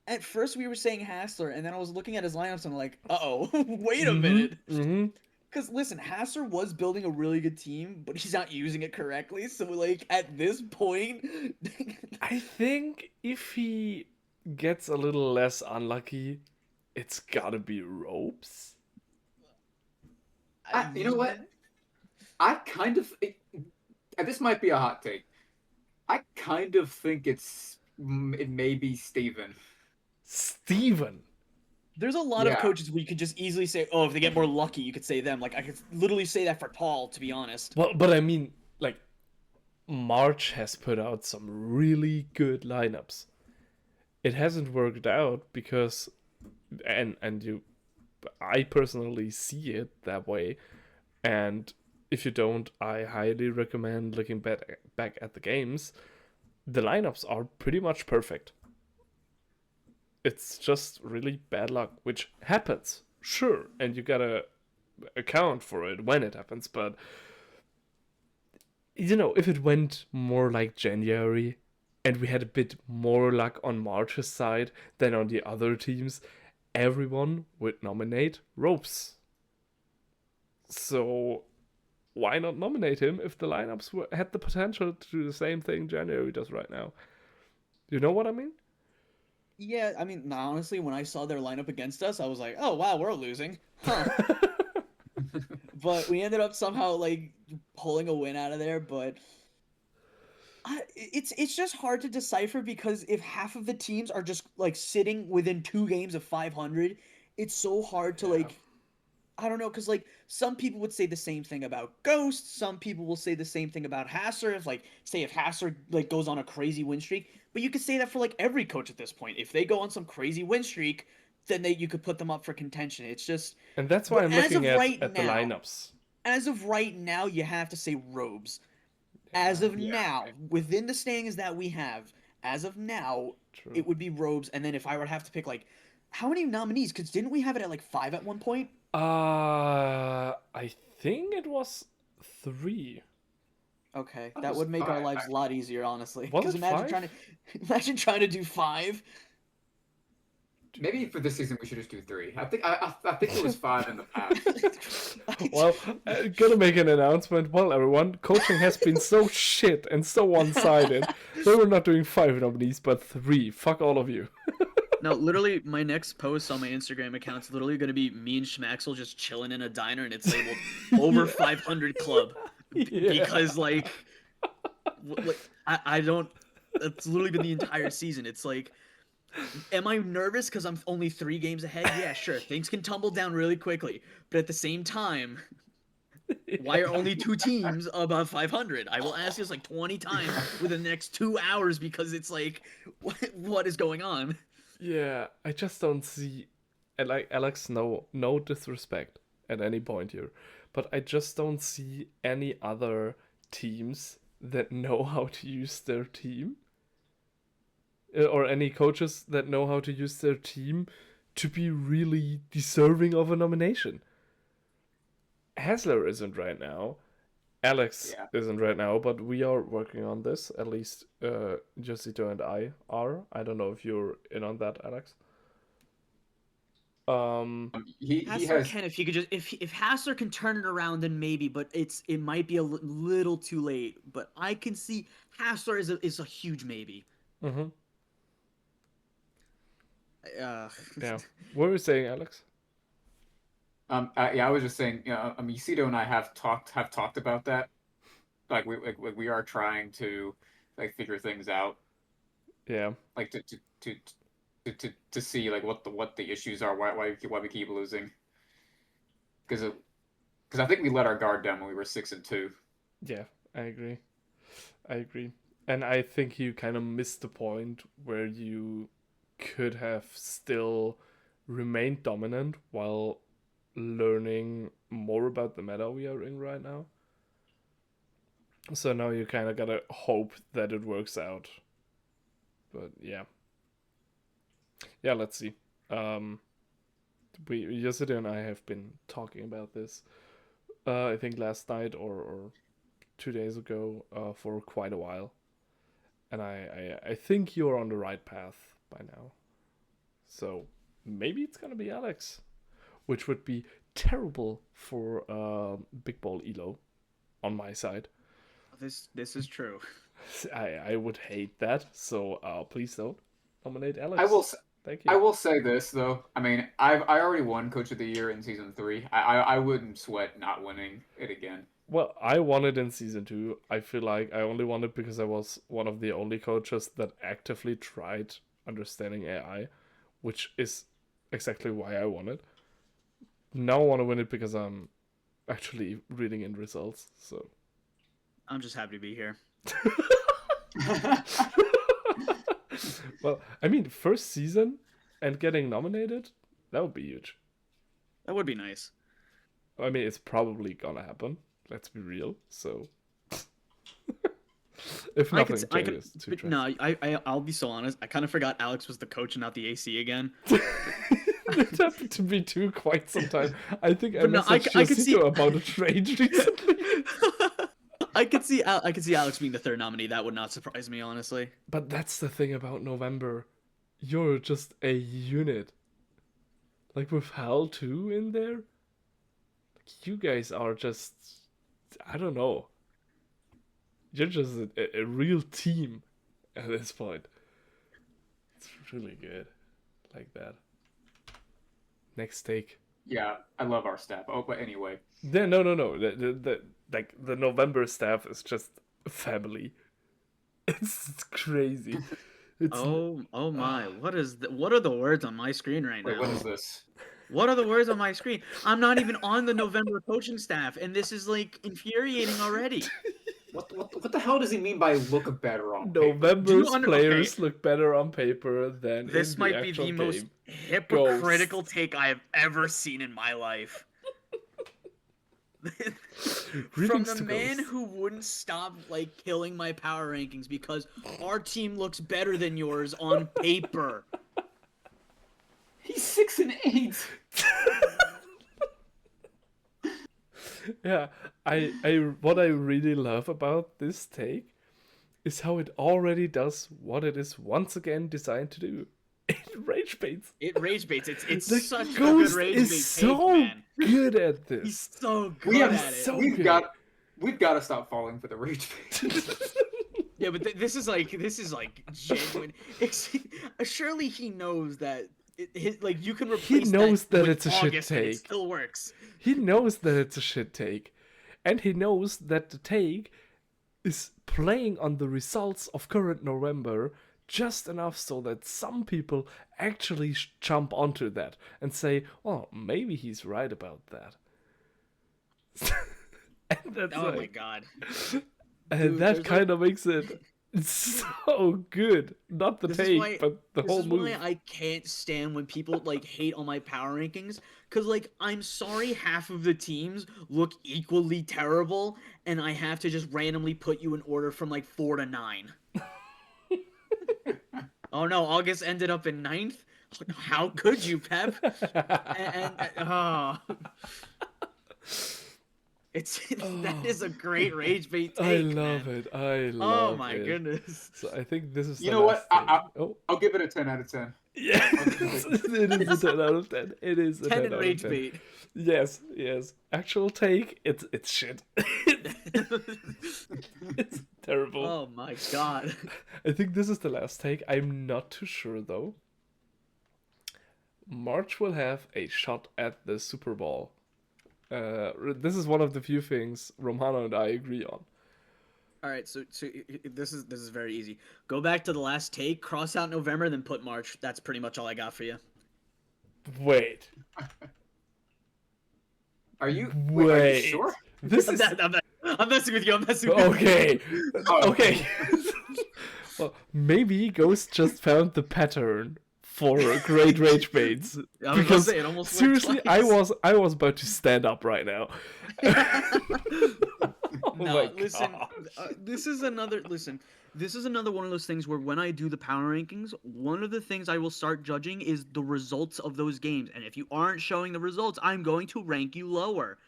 At first we were saying Hassler, and then I was looking at his lineups and I'm like, uh-oh, wait a Mm-hmm. minute. Mm-hmm. Because listen, Hassler was building a really good team, but he's not using it correctly. So like at this point, I think if he gets a little less unlucky, it's gotta be ropes. you know what? I kind of this might be a hot take. I kind of think it may be Steven. Steven. there's a lot of Yeah. coaches where you could just easily say, oh, if they get more lucky, you could say them. Like I could literally say that for Paul, to be honest. Well, but I mean, like, March has put out some really good lineups. It hasn't worked out because, and you, I personally see it that way. And if you don't, I highly recommend looking back at the games. The lineups are pretty much perfect. It's just really bad luck, which happens, sure, and you gotta account for it when it happens. But if it went more like January, and we had a bit more luck on March's side than on the other teams, everyone would nominate Ropes. So why not nominate him if the lineups had the potential to do the same thing January does right now? You know what I mean? Yeah, I mean, honestly, when I saw their lineup against us, I was like, oh wow, we're losing, huh? But we ended up somehow like pulling a win out of there. But it's just hard to decipher because if half of the teams are just like sitting within 2 games of 500, it's so hard to Yeah. like I don't know, because like some people would say the same thing about Ghost. Some people will say the same thing about Hasser. If like say if Hasser like goes on a crazy win streak, but you could say that for like every coach at this point. If they go on some crazy win streak, then you could put them up for contention. It's just, And that's why but I'm looking right at the now, lineups. as of right now, you have to say Robes. As of Yeah. now, within the standings that we have, as of now, True. it would be Robes. And then if I were to have to pick like, how many nominees? Because didn't we have it at like 5 at one point? I think it was 3. Okay, That that was would make our five. lives a lot easier, honestly. Was Because it 5? imagine trying to do 5. Maybe for this season we should just do 3. I think it was 5 in the past. Well, gonna make an announcement. Well, everyone, coaching has been so shit and so one-sided. They were not doing 5 nominees, but 3. Fuck all of you. No, literally, my next post on my Instagram account is literally going to be me and Schmaxel just chilling in a diner, and it's labeled over 500 club Yeah. because I don't. That's literally been the entire season. It's like, am I nervous because I'm only 3 games ahead? Yeah, sure. Things can tumble down really quickly, but at the same time, why are only 2 teams above 500? I will ask this like 20 times within the next 2 hours because it's like, what is going on? Yeah, I just don't see, and like Alex, no disrespect at any point here, but I just don't see any other teams that know how to use their team, or any coaches that know how to use their team to be really deserving of a nomination. Hasler isn't right now. Alex Yeah. isn't right now, but we are working on this. At least Josito and I are. I don't know if you're in on that, Alex. He Hassler has can if he could just if Hassler can turn it around then maybe, but it might be a little too late. But I can see Hassler is a huge maybe. Mm-hmm. Uh, Yeah. What were you saying, Alex? yeah, I was just saying, Yusito and I have talked about that. Like we are trying to like figure things out, Yeah. like to see like what the issues are, why we keep losing. Because I think we let our guard down when we were 6-2. Yeah, I agree. I agree. And I think you kind of missed the point where you could have still remained dominant while learning more about the meta we are in right now. So now you kind of gotta hope that it works out. But yeah. Yeah, let's see. Yosita and I have been talking about this. I think last night or 2 days ago, for quite a while, and I think you're on the right path by now. So maybe it's gonna be Alex, which would be terrible for Big Ball Elo on my side. This is true. I would hate that. So please don't nominate Alex. I will. Thank you. I will say this though. I mean, I already won Coach of the Year in season 3. I wouldn't sweat not winning it again. Well, I won it in season 2. I feel like I only won it because I was one of the only coaches that actively tried understanding AI, which is exactly why I won it. Now I want to win it because I'm actually reading in results. So I'm just happy to be here. well, I mean, first season and getting nominated, that would be huge. That would be nice. I mean, it's probably gonna happen. Let's be real. So, if nothing changes, too but no, I'll be so honest. I kind of forgot Alex was the coach and not the AC again. It happened to me too quite some time. I think I But no, messaged I could see Yosito about a trade recently. I could see Alex being the third nominee. That would not surprise me, honestly. But that's the thing about November. You're just a unit. Like with Hal too in there. Like you guys are just, I don't know. You're just a real team at this point. It's really good. Like that. Next take. Yeah, I love our staff. Oh, but anyway. No. The November staff is just family. It's crazy. It's Oh my! What are the words on my screen right Wait, now? what is this? What are the words on my screen? I'm not even on the November coaching staff, and this is like infuriating already. What the hell does he mean by look better on paper? November's Do you players look better on paper than This in might the be actual the game. most hypocritical take I have ever seen in my life. From Greetings the to man Ghost. who wouldn't stop like killing my power rankings because our team looks better than yours on paper. He's 6-8. Yeah, what I really love about this take is how it already does what it is once again designed to do. It rage baits. It rage baits. It's The such a good Ghost rage is bait so take, man. good at this. He's so good We have at it. so we've good. got to stop falling for the rage bait. Yeah, but this is like genuine. Surely he knows that like you can replace. He knows that with it's a shit August and it take. still works. He knows that it's a shit take. And he knows that the take is playing on the results of current November just enough so that some people actually jump onto that and say, well, maybe he's right about that. And that's Oh like, my god. and Dude, that there's kind of makes it so good. Not the This is take, why- but the This whole is move. why I can't stand when people like hate on my power rankings. Cause like I'm sorry, half of the teams look equally terrible, and I have to just randomly put you in order from like 4 to 9. Oh no, August ended up in 9th. How could you, Pep? That is a great rage bait take. I love man. it. I Oh love my it. goodness. So I think this is You the know what? last thing. Oh, I'll give it a 10 out of 10. yeah. It is a 10 out of 10. It is a 10 10 in out rage of 10. bait. Yes. Actual take, it's shit. It's terrible. Oh my god. I think this is the last take. I'm not too sure though. March will have a shot at the Super Bowl. This is one of the few things Romano and I agree on. All right, so this is very easy. Go back to the last take, cross out November, then put March. That's pretty much all I got for you. Wait. Are you Wait. sure? This is I'm messing with you. I'm messing with you. okay. Oh. Okay. Well, maybe Ghost just found the pattern for great rage baits. I was gonna Because say, it almost worked seriously, twice. I was about to stand up right now. my listen. gosh. This is another. Listen, this is another one of those things where when I do the power rankings, one of the things I will start judging is the results of those games, and if you aren't showing the results, I'm going to rank you lower.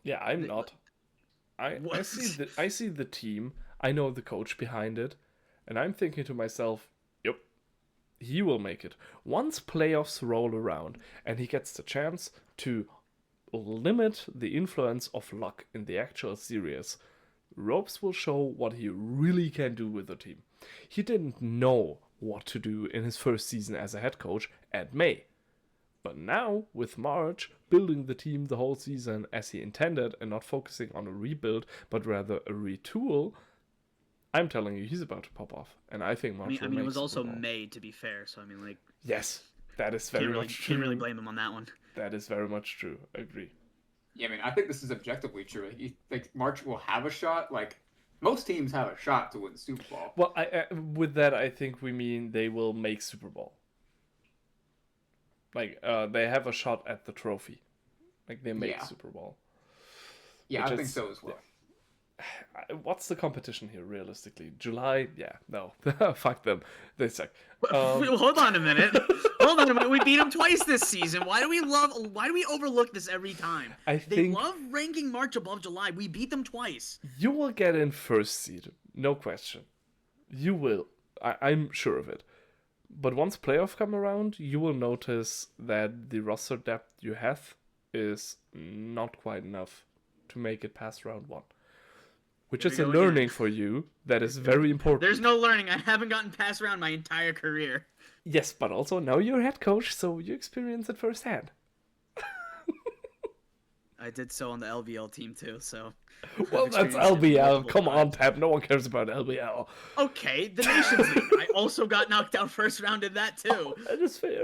Yeah, I'm Th- not. I see What? the team. I know the coach behind it, and I'm thinking to myself, yep, he will make it. Once playoffs roll around and he gets the chance to limit the influence of luck in the actual series, Ropes will show what he really can do with the team. He didn't know what to do in his first season as a head coach at May. But now, with March building the team the whole season as he intended and not focusing on a rebuild but rather a retool, I'm telling you, he's about to pop off. And I think March I will mean, it make was Super also Bowl. May, to be fair. So I mean, like, Yes, that is can't very really much true. can't really blame him on that one. That is very much true. I agree. Yeah, I mean, I think this is objectively true. Like March will have a shot. Like most teams have a shot to win the Super Bowl. Well, with that, I think we mean they will make Super Bowl. Like, they have a shot at the trophy. Like, they make Yeah. Super Bowl. Yeah, Which I think is- so as well. What's the competition here, realistically? July? Yeah, no. Fuck them. They suck. Hold on a minute. Hold on a minute. We beat them twice this season. Why do we overlook this every time? I They think love ranking March above July. We beat them twice. you will get in first seed. No question. You will. I'm sure of it. But once playoff come around, you will notice that the roster depth you have is not quite enough to make it past round one. Which Here is we a go again. learning for you that is very important. There's no learning. I haven't gotten past round my entire career. Yes, but also now you're head coach, so you experience it firsthand. I did so on the LVL team too, so. Well, I've that's experienced it LBL. multiple Come on, times. Pepp. No one cares about LBL. Okay, the Nations League. I also got knocked out first round in that too. That is fair.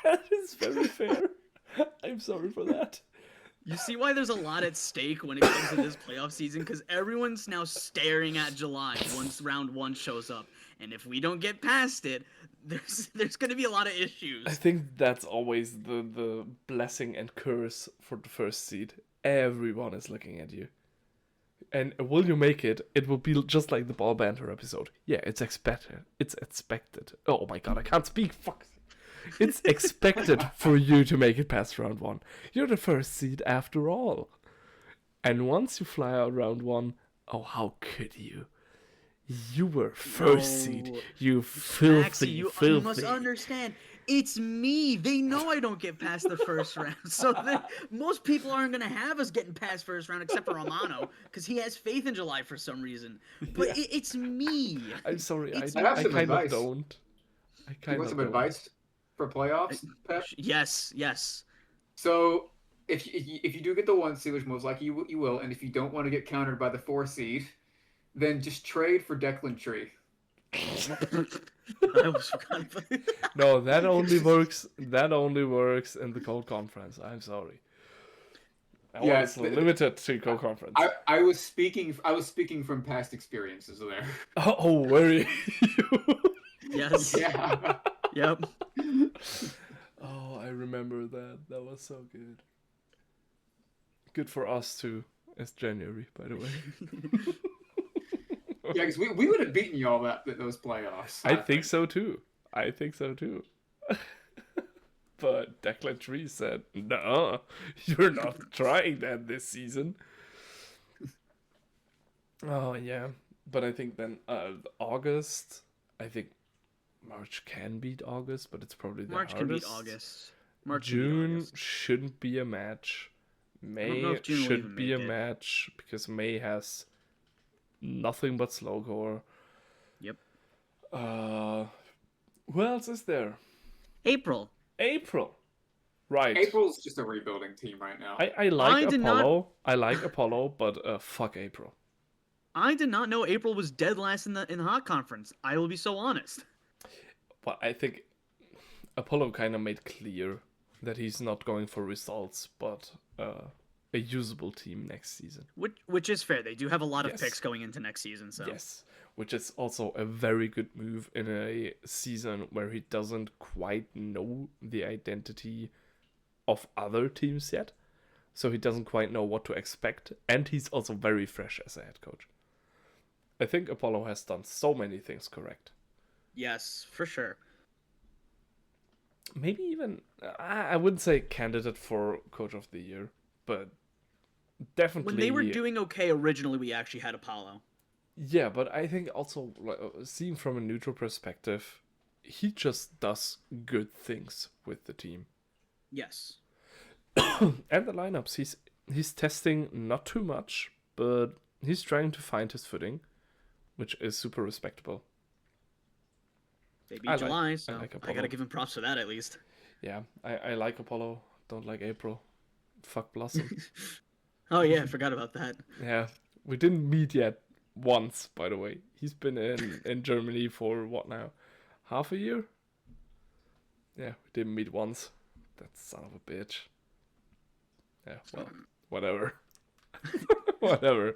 That is very fair. I'm sorry for that. You see why there's a lot at stake when it comes to this playoff season? Because everyone's now staring at July once round one shows up. And if we don't get past it, there's going to be a lot of issues. I think that's always the blessing and curse for the first seed. Everyone is looking at you. And will you make it? It will be just like the Ball Banter episode. Yeah, it's expected. It's expected. Oh my god, I can't speak. Fuck. It's expected for you to make it past round one. You're the first seed after all. And once you fly out round one, oh, how could you? You were first seed. No. You filthy, Maxie, you filthy. must understand. It's me. They know I don't get past the first round. So most people aren't going to have us getting past first round except for Romano because he has faith in July for some reason. But Yeah. it's me. I'm sorry, It's- I have I some kind of advice. don't. I You kind want of some don't. advice for playoffs, Pep? Yes. So if you do get the 1 seed, which most likely you will, and if you don't want to get countered by the 4 seed, then just trade for Declan Tree. I almost forgot about it. No, that only works. That only works in the cold conference. I'm sorry. That Yeah, one is limited to cold conference. I was speaking from past experiences there. Oh, were you? Yes. Yeah. Yep. Oh, I remember that. That was so good. Good for us too. It's January, by the way. Yeah, because we would have beaten y'all those playoffs. I think so too. I think so too. But Declan Tree said, "No, you're not trying that this season." Oh yeah, but I think then August. I think March can beat August, but it's probably the March can beat hardest. August. March can beat June August. shouldn't be a match. don't know May if June will should even be a make it. match because May has nothing but slow core. Yep. Who else is there? April. April. Right. April's just a rebuilding team right now. I like I did not- Apollo. I like Apollo, but fuck April. I did not know April was dead last in the hot conference. I will be so honest. But I think Apollo kind of made clear that he's not going for results, but a usable team next season. Which is fair. They do have a lot of Yes. picks going into next season, so Yes, which is also a very good move in a season where he doesn't quite know the identity of other teams yet. so he doesn't quite know what to expect, and he's also very fresh as a head coach. I think Apollo has done so many things correct. Yes, for sure. Maybe even, I wouldn't say candidate for Coach of the Year, but definitely. When they were doing okay originally, we actually had Apollo. Yeah, but I think also, seen from a neutral perspective, he just does good things with the team. Yes. And the lineups, he's testing not too much, but he's trying to find his footing, which is super respectable. They beat July, so like I gotta give him props for that at least. Yeah, I like Apollo. Don't like April. Fuck Blossom. Oh yeah, I forgot about that. Yeah, we didn't meet yet once, by the way. He's been in Germany for what now? Half a year? Yeah, we didn't meet once. That son of a bitch. Yeah, well, whatever. Whatever.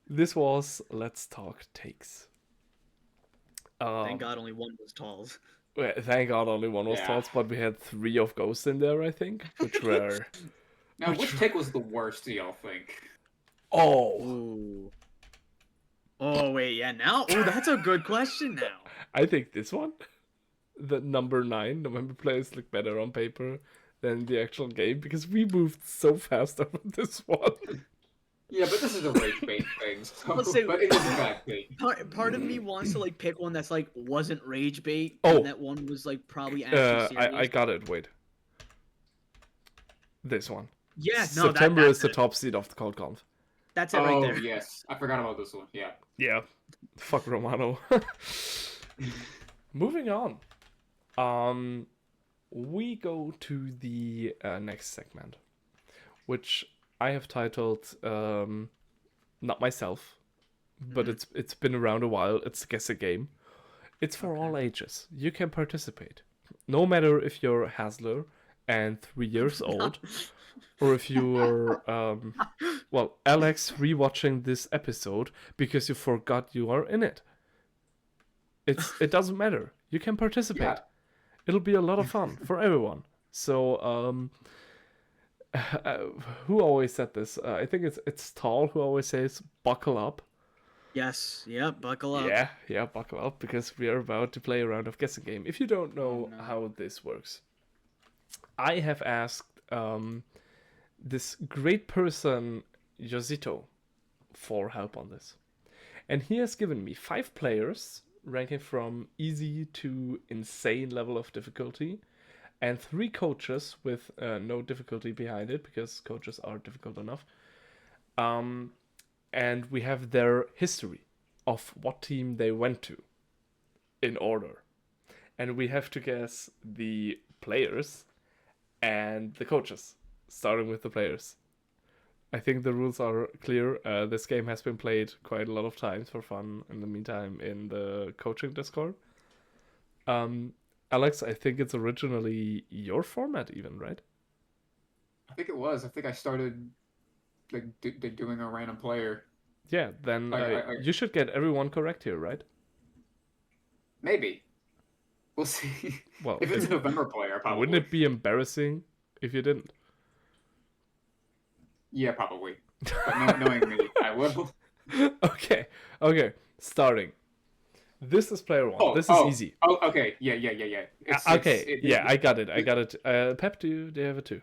This was Let's Talk Takes. Thank God only one was Talls. Well, thank God only one was Talls, but we had 3 of Ghosts in there, I think, which were... Now, which take was the worst, do y'all think? Oh! Ooh. Oh, wait, yeah, now? Oh, that's a good question now. I think this one, the number 9, November players look better on paper than the actual game, because we moved so fast over this one. Yeah, but this is a rage bait thing, so, Let's say- but it is a bad thing. Part of me wants to like pick one that's like wasn't rage bait, Oh. and that one was like probably actually serious. I got it, wait. This one. Yeah, no, September that's is the it. top seed of the Cold Conf. That's it right there. Yes, I forgot about this one, yeah. Yeah. Fuck Romano. Moving on. We go to the next segment, which I have titled not myself, but it's been around a while. It's Guess a Game. It's for all ages. You can participate. No matter if you're Hasler and 3 years old, or if you're Alex rewatching this episode because you forgot you are in it. It doesn't matter. You can participate. Yeah. It'll be a lot of fun for everyone. So who always said this? I think it's Tall who always says buckle up. Yes, yep, buckle up. Yeah, buckle up, because we are about to play a round of guessing game. If you don't know how this works, I have asked this great person, Yosito, for help on this. And he has given me 5 players, ranking from easy to insane level of difficulty, and 3 coaches with no difficulty behind it, because coaches are difficult enough. And we have their history of what team they went to in order. And we have to guess the players and the coaches, starting with the players. I think the rules are clear. This game has been played quite a lot of times for fun in the meantime in the coaching Discord. Alex, I think it's originally your format even, right? I think it was. I think I started like doing a random player. Yeah, then you should get everyone correct here, right? Maybe. We'll see. Well, if it's a November player, probably. Wouldn't it be embarrassing if you didn't? Yeah, probably. But knowing me, I will. Okay. Starting. This is player 1. This is easy. Oh, okay. Yeah. I got it. Pepp, do you have it too?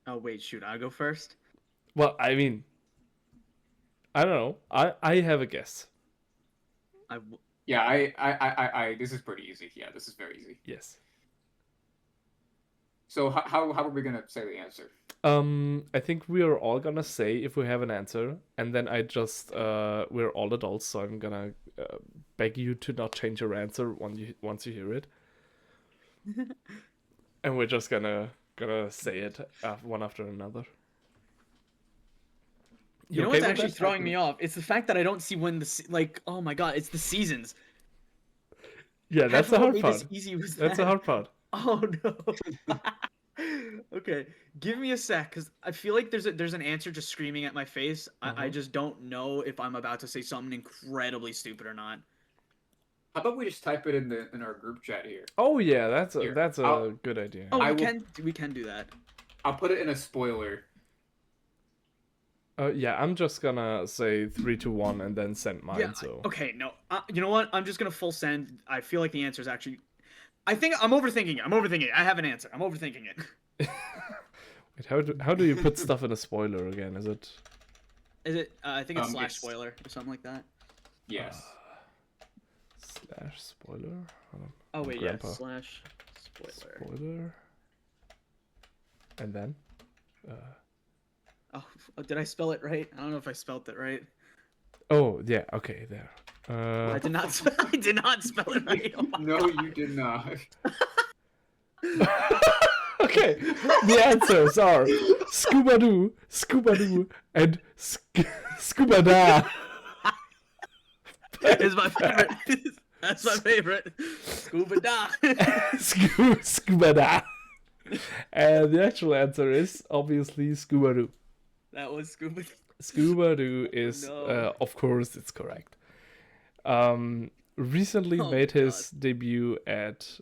Oh wait, shoot, I'll go first. Well, I mean, I don't know. I have a guess. Yeah, I this is pretty easy. Yeah, this is very easy. Yes. So how are we gonna say the answer? I think we are all gonna say if we have an answer, and then I just we're all adults, so I'm gonna beg you to not change your answer once you hear it, and we're just gonna say it one after another. You know what's actually throwing me off? It's the fact that I don't see when oh my god, it's the seasons. Yeah, that's the hard part. That's the hard part. Oh no. Okay, give me a sec, because I feel like there's an answer just screaming at my face. I just don't know if I'm about to say something incredibly stupid or not. How about we just type it in our group chat here? Oh yeah, that's a good idea. Oh, we can do that. I'll put it in a spoiler. Yeah, I'm just gonna say 3, 2, 1, and then send Yeah. mine. So Okay. No. You know what? I'm just gonna full send. I feel like the answer is actually. I think I'm overthinking it. I'm overthinking it. I have an answer. I'm overthinking it. wait, how do you put stuff in a spoiler again? Is it Is it? I think it's slash It's spoiler or something like that. yes. slash spoiler? Hold on. Oh wait, yeah. Grandpa. Slash spoiler. Spoiler. And then? Oh, did I spell it right? I don't know if I spelled it right. Oh yeah, okay, there. I did not. I did not spell it right. Oh my No, God. you did not. Okay, the answers are Scuba Doo, Scuba Doo, and Scuba Da. It's my favorite. That's my favorite. Scuba da. Scuba Da. And the actual answer is obviously Scuba Doo. That was scuba. Scuba Doo is, No. of course, it's correct. Recently Oh made my his debut at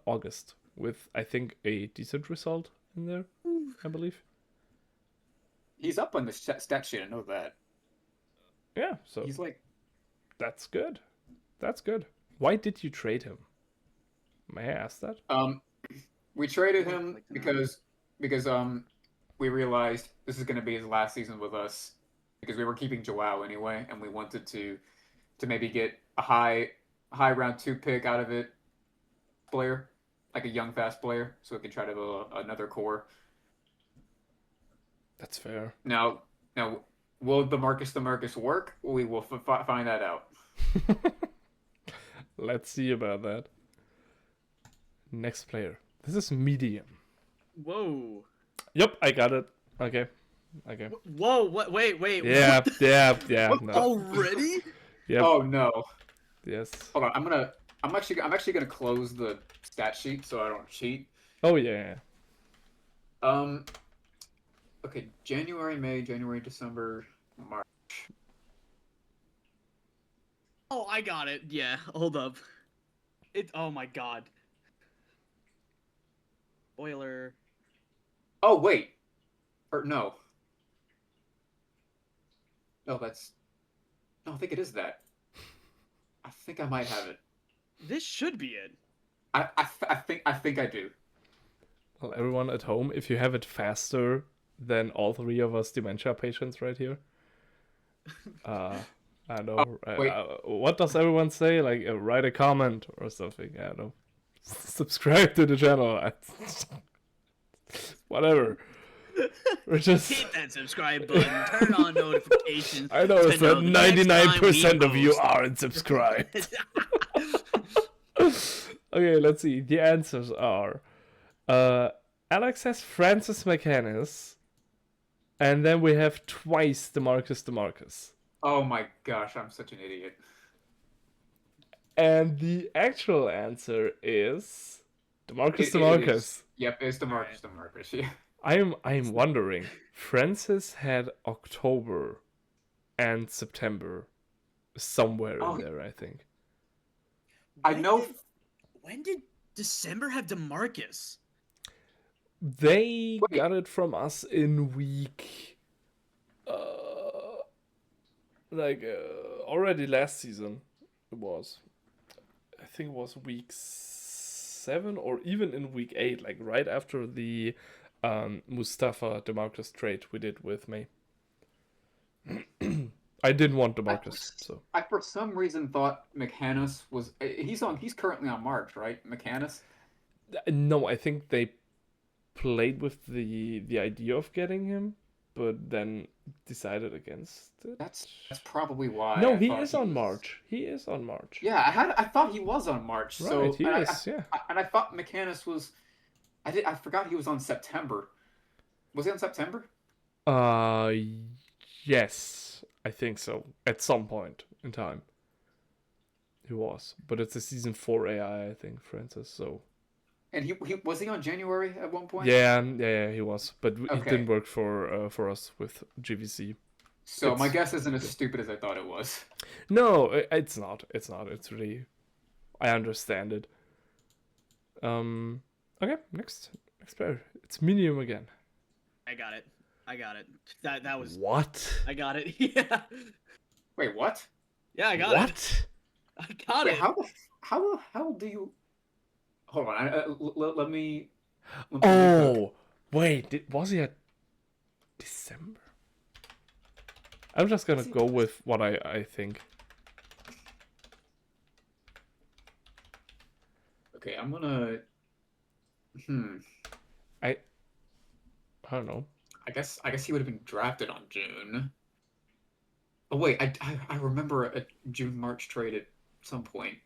August with, I think, a decent result in there, I believe. He's up on the stat sheet. I know that. Yeah, so He's like, that's good. That's good. Why did you trade him? May I ask that? we traded I'd him like to know. because we realized this is going to be his last season with us because we were keeping Joao anyway, and we wanted to maybe get a high round 2 pick out of it player, like a young fast player, so we could try to build another core. That's fair. Now, will the Marcus work? We will find that out. Let's see about that. Next player. This is medium. Whoa. Yep, I got it. Okay. Whoa. What? Wait. Yeah, What? yeah. No. Already? Yep. Oh no! Yes. Hold on, I'm actually gonna close the stat sheet so I don't cheat. Oh yeah. Okay, January, December, March. Oh, I got it. Yeah. Hold up. Oh my God. Spoiler. Oh wait, or no. No, no, I think it is that. I think I might have it. This should be it. I think I do. Well, everyone at home, if you have it faster than all 3 of us dementia patients right here, I don't know. wait. What does everyone say? Like, write a comment or something. I don't know. Subscribe to the channel. Whatever. We're just. Hit that subscribe button. Turn on notifications. I noticed to know that the next time we 99% of you post. aren't subscribed. Okay, let's see. The answers are Alex has Francis McCannis, and then we have twice DeMarcus. Oh my gosh, I'm such an idiot. And the actual answer is DeMarcus. It is. Yep, it's DeMarcus. Yeah. I'm wondering. Francis had October and September somewhere in there, I think. I know. When did December have DeMarcus? They got it from us in week, already last season. It was, I think it was week 7 or even in week 8, like right after the Mustafa DeMarcus trade we did with May. I didn't want DeMarcus, so I for some reason thought McCannis was. He's currently on March, right? McCannis. no, I think they played with the idea of getting him, but then decided against it. That's probably why. No, I he thought is on March. He is on March. Yeah, I thought he was on March. Right, So he is. Yeah. and I thought McCannis was. I forgot he was on September. Was he on September? Yes, I think so. At some point in time, he was. But it's a season 4 AI, I think, Francis. So. And he was he on January at one point? Yeah, he was. But it Okay. didn't work for us with GVC. So my guess isn't as stupid as I thought it was. No, it's not. It's not. It's really, I understand it. Okay, next player. It's medium again. I got it. I got it. That was. What? I got it. Yeah. Wait, what? Yeah, I got it. What? I got Wait, it. how the hell do you? Hold on. Let me look. Oh, wait. Was he at December? I'm just gonna Was he? go with what I think. Okay, I'm gonna. Hmm. I I don't know. I guess he would have been drafted on June. Oh wait, I remember a June March trade at some point.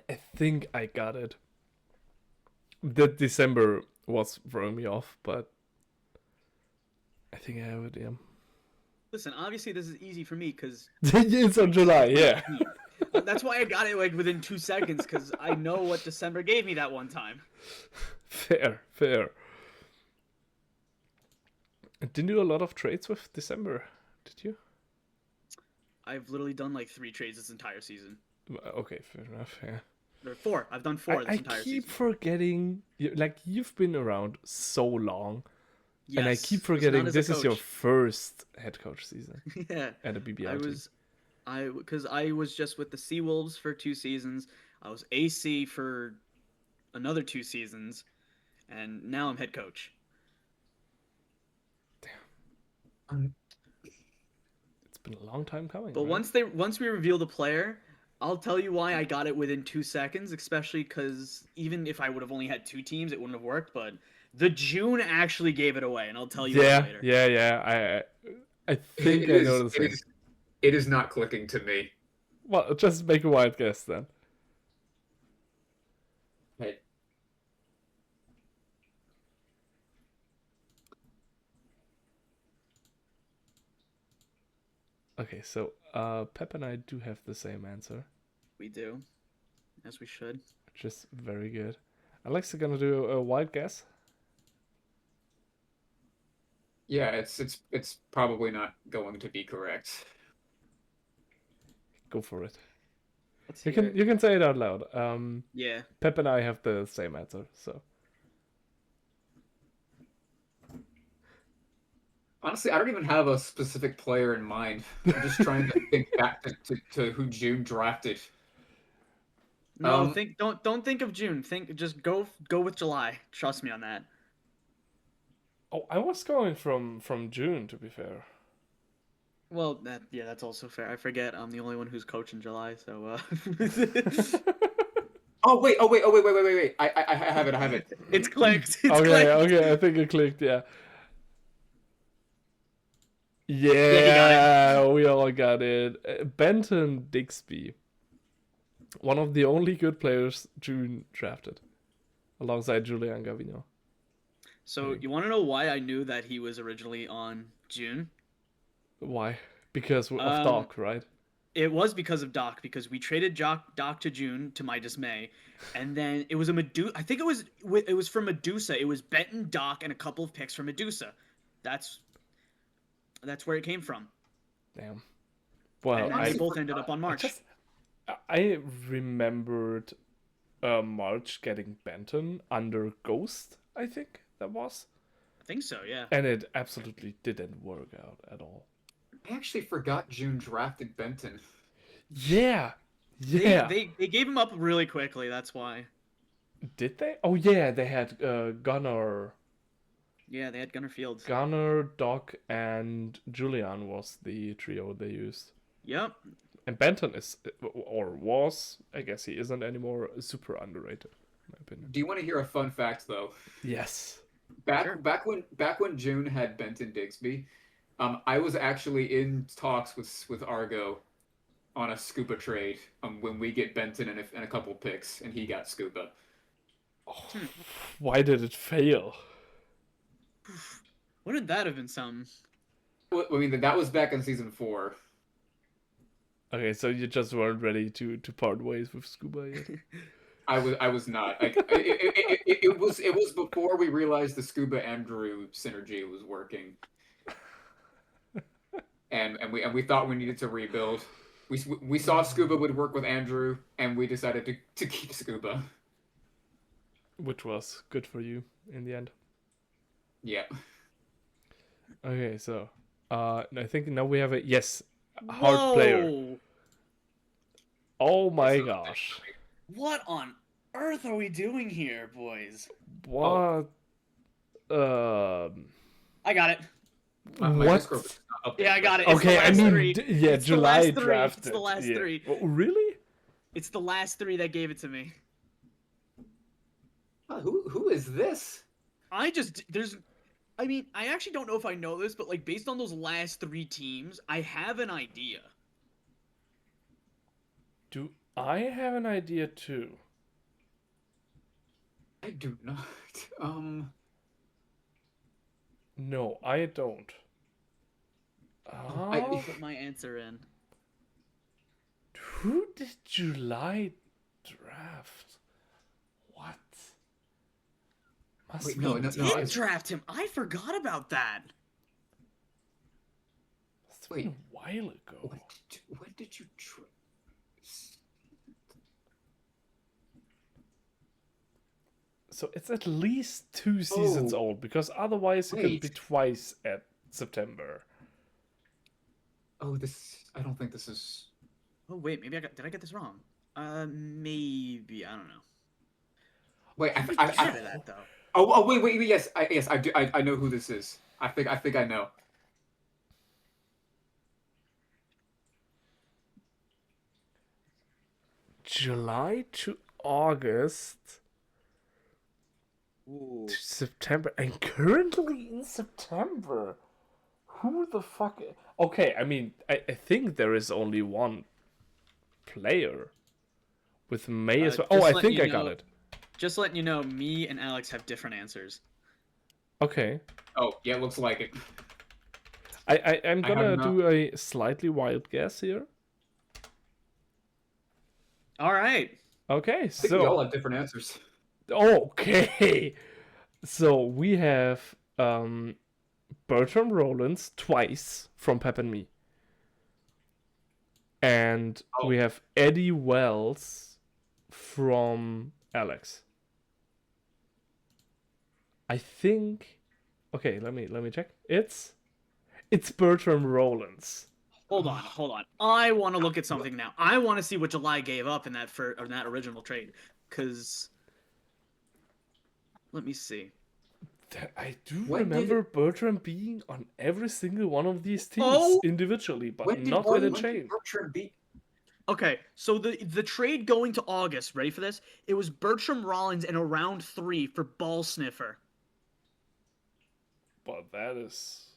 I think I got it. The December was throwing me off, but I think I have it. Yeah. Listen, obviously this is easy for me because It's on July. Yeah. that's why I got it like within 2 seconds because I know what December gave me that one time. Fair, fair. Didn't you do a lot of trades with December? Did you? I've literally done like 3 trades this entire season. Okay, fair enough. Yeah. Or 4. I've done I, 4 this I entire keep season. forgetting. Like you've been around so long, and I keep Yes, just not forgetting as a this is your coach. first head coach season Yeah, at a I BBL team. was, because I was just with the Seawolves for 2 seasons. I was AC for another 2 seasons, and now I'm head coach. Um, It's been a long time coming, But right? once we reveal the player, I'll tell you why I got it within 2 seconds. Especially because even if I would have only had 2 teams, it wouldn't have worked. But the June actually gave it away, and I'll tell you why Yeah, later. yeah, yeah. I think it I know is the it same. is it is not clicking to me. Well, just make a wild guess then. Hey, Okay, so Pep and I do have the same answer, We do, as we should. which is very good. Alexa gonna do a wild guess. yeah, it's probably not going to be correct. Go for it. Let's You hear can it. you can say it out loud. Yeah. Pep and I have the same answer, so Honestly, I don't even have a specific player in mind. I'm just trying to think back to who June drafted. No, Um, think don't think of June. Think just go with July. Trust me on that. oh, I was going from June to be fair. Well, that's also fair. I forget I'm the only one who's coach in July, so oh wait. I have it. I have it. it's clicked. It's Okay, clicked. okay, I think it clicked. Yeah, Yeah, he got it. yeah, we all got it. Benton Dixby, one of the only good players June drafted, alongside Julian Gavino. So you want to know why I knew that he was originally on June? Why? Because of Um, Doc, right? it was because of Doc because we traded Doc to June to my dismay, and then it was a Medusa. I think it was from Medusa. It was Benton, Doc, and a couple of picks from Medusa. That's that's where it came from, Damn. I Well, and they honestly both ended up forgot. on I March. just I remembered March getting Benton under Ghost. I think that was, I think so. Yeah. and it absolutely didn't work out at all. I actually forgot June drafted Benton. Yeah, They yeah. they they gave him up really quickly. That's why. Did they? Oh yeah, they had Yeah, they had Gunnar Fields. Gunnar, Doc, and Julian was the trio they used. Yep. And Benton is, or was, I guess he isn't anymore, super underrated, in my opinion. Do you want to hear a fun fact though? Yes. Sure. Back when June had Benton Digsby, I was actually in talks with Argo on a Scuba trade. When we get Benton and a couple picks, and he got Scuba. Oh, Hmm. why did it fail? Wouldn't that have been some? I mean, that was back in season 4. Okay, so you just weren't ready to part ways with Scuba yet. I was not like it was before we realized the Scuba Andrew synergy was working, and we thought we needed to rebuild. We saw Scuba would work with Andrew, and we decided to keep Scuba. which was good for you in the end. Yeah. Okay, so I think now we have a hard player. Whoa! Oh This my is a big gosh. What on earth are we doing here, boys? What? I got it. My What? Discord was not updated. Yeah, I got but- it. It's the Okay, I last mean, three. yeah, It's the July last three. drafted. It's the last yeah. three. Oh, really? It's the last three that gave it to me. Who is this? I mean, I actually don't know if I know this, but like based on those last three teams, I have an idea. Do I have an idea too? I do not. No, I don't. I- Oh, Put my answer in. who did July draft? What? Must Wait, be no, no, no, Did I- draft him. I forgot about that. must have been Wait. a while ago. When did you try? So it's at least 2 seasons Oh. old, because otherwise it could Wait. be twice at September. Oh, this. I don't think this is. Oh wait, maybe did I get this wrong? Maybe I don't know. Wait, I forgot that though. wait, yes, I do, I know who this is. I think I know. July to August Ooh. to September, and currently in September. Who the fuck? Okay, I mean, I think there is only one player with May as well. Oh, just I letting think you I got know- it. Just letting you know, me and Alex have different answers. Okay. Oh, yeah, looks like it. I'm I have gonna not- do a slightly wild guess here. All right. Okay, I think we all so have different answers. okay, so we have Bertram Rollins twice from Pep and Me, and Oh. we have Eddie Wells from Alex. I think. Okay, let me check. It's Bertram Rollins. Hold on. I want to look at something now. I want to see what July gave up in that original trade, because let me see. I do When did remember Bertram being on every single one of these teams Oh! individually, but When did, not when, with a when chain. did Bertram beat? Okay, so the trade going to August, ready for this? It was Bertram Rollins in a round 3 for Ball Sniffer. But that is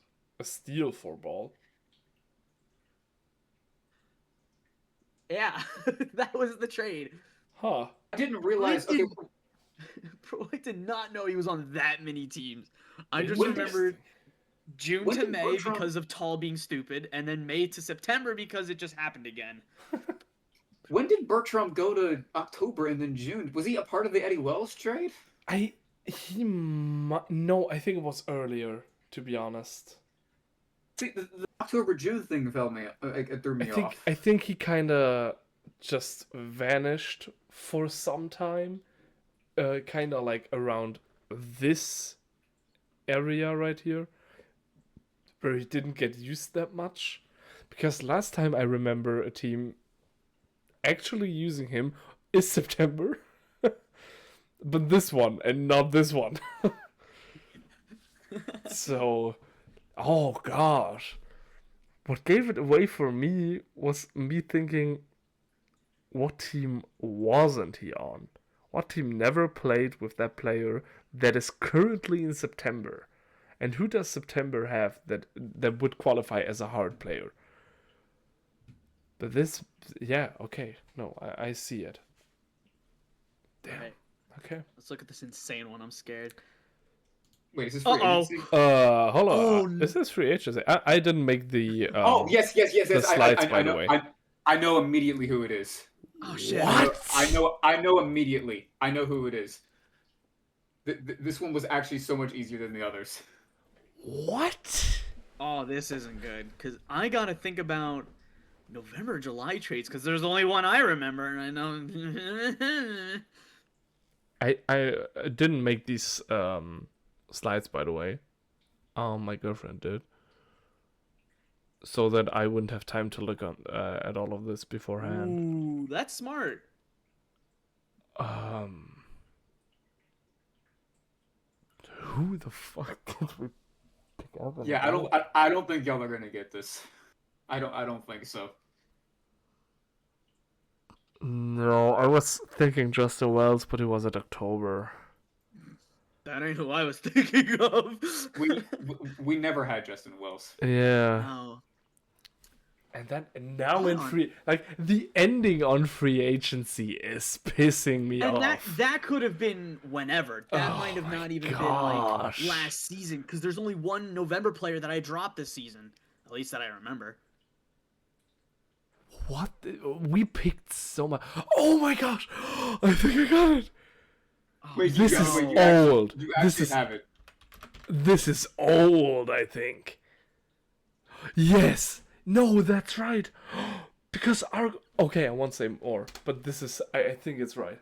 a steal for Ball. Yeah, that was the trade. Huh. I didn't realize. I Okay, did- Bro, I did not know he was on that many teams. I just When did- remembered June when to did May Bertram- because of Tall being stupid, and then May to September because it just happened again. when did Bertram go to October and then June? Was he a part of the Eddie Wells trade? No, I think it was earlier, to be honest. See, the October June thing fell me. It threw me off. I think he kind of just vanished for some time, kind of like around this area right here, where he didn't get used that much. Because last time I remember a team actually using him is September, but this one and not this one. So, oh gosh. What gave it away for me was me thinking, what team wasn't he on? What team never played with that player that is currently in September? And who does September have that would qualify as a hard player? But this, yeah, okay. No, I see it. Damn. Alright, Okay. let's look at this insane one. I'm scared. Wait, is this free Uh-oh. agency? Hold on. Oh, Is this free agency? I didn't make the. Oh yes. the slides, by I the know. way. I know immediately who it is. Oh shit. What? I know immediately. I know who it is. This one was actually so much easier than the others. What? Oh, this isn't good, because I gotta think about November, July trades, because there's only one I remember, and I know. I didn't make these slides, by the way. My girlfriend did, so that I wouldn't have time to look on at all of this beforehand. Ooh, that's smart. Um, who the fuck did we pick up? And Yeah, go? I don't think y'all are gonna get this. I don't think so. No, I was thinking Justin Wells, but he was at October. That ain't who I was thinking of. We never had Justin Wells. Yeah. No. And now Hold in on. free, like the ending on free agency is pissing me And off. that could have been whenever. That Oh might have my not even gosh. been like last season, because there's only one November player that I dropped this season, at least that I remember. What? We picked so much. Oh my gosh! I think I got it. Oh, Wait, This you is actually- old. You This actually is have it. this is old. I think. Yes. No, that's right. Because our okay, I won't say more, but this is. I think it's right.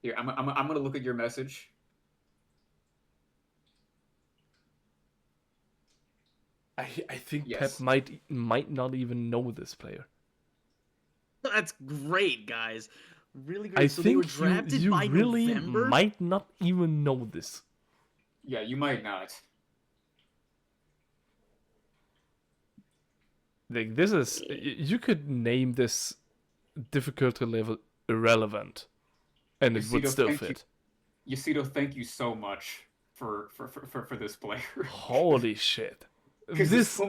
Here, I'm gonna look at your message. I think Yes. Pep might not even know this player. That's great, guys. Really great. I So they were think drafted you by really November. might not even know this. Yeah, you might not. Like this is you could name this difficulty level irrelevant, and it would Yasudo, still thank you. fit. Yasudo, thank you so much for this player. Holy shit! Because This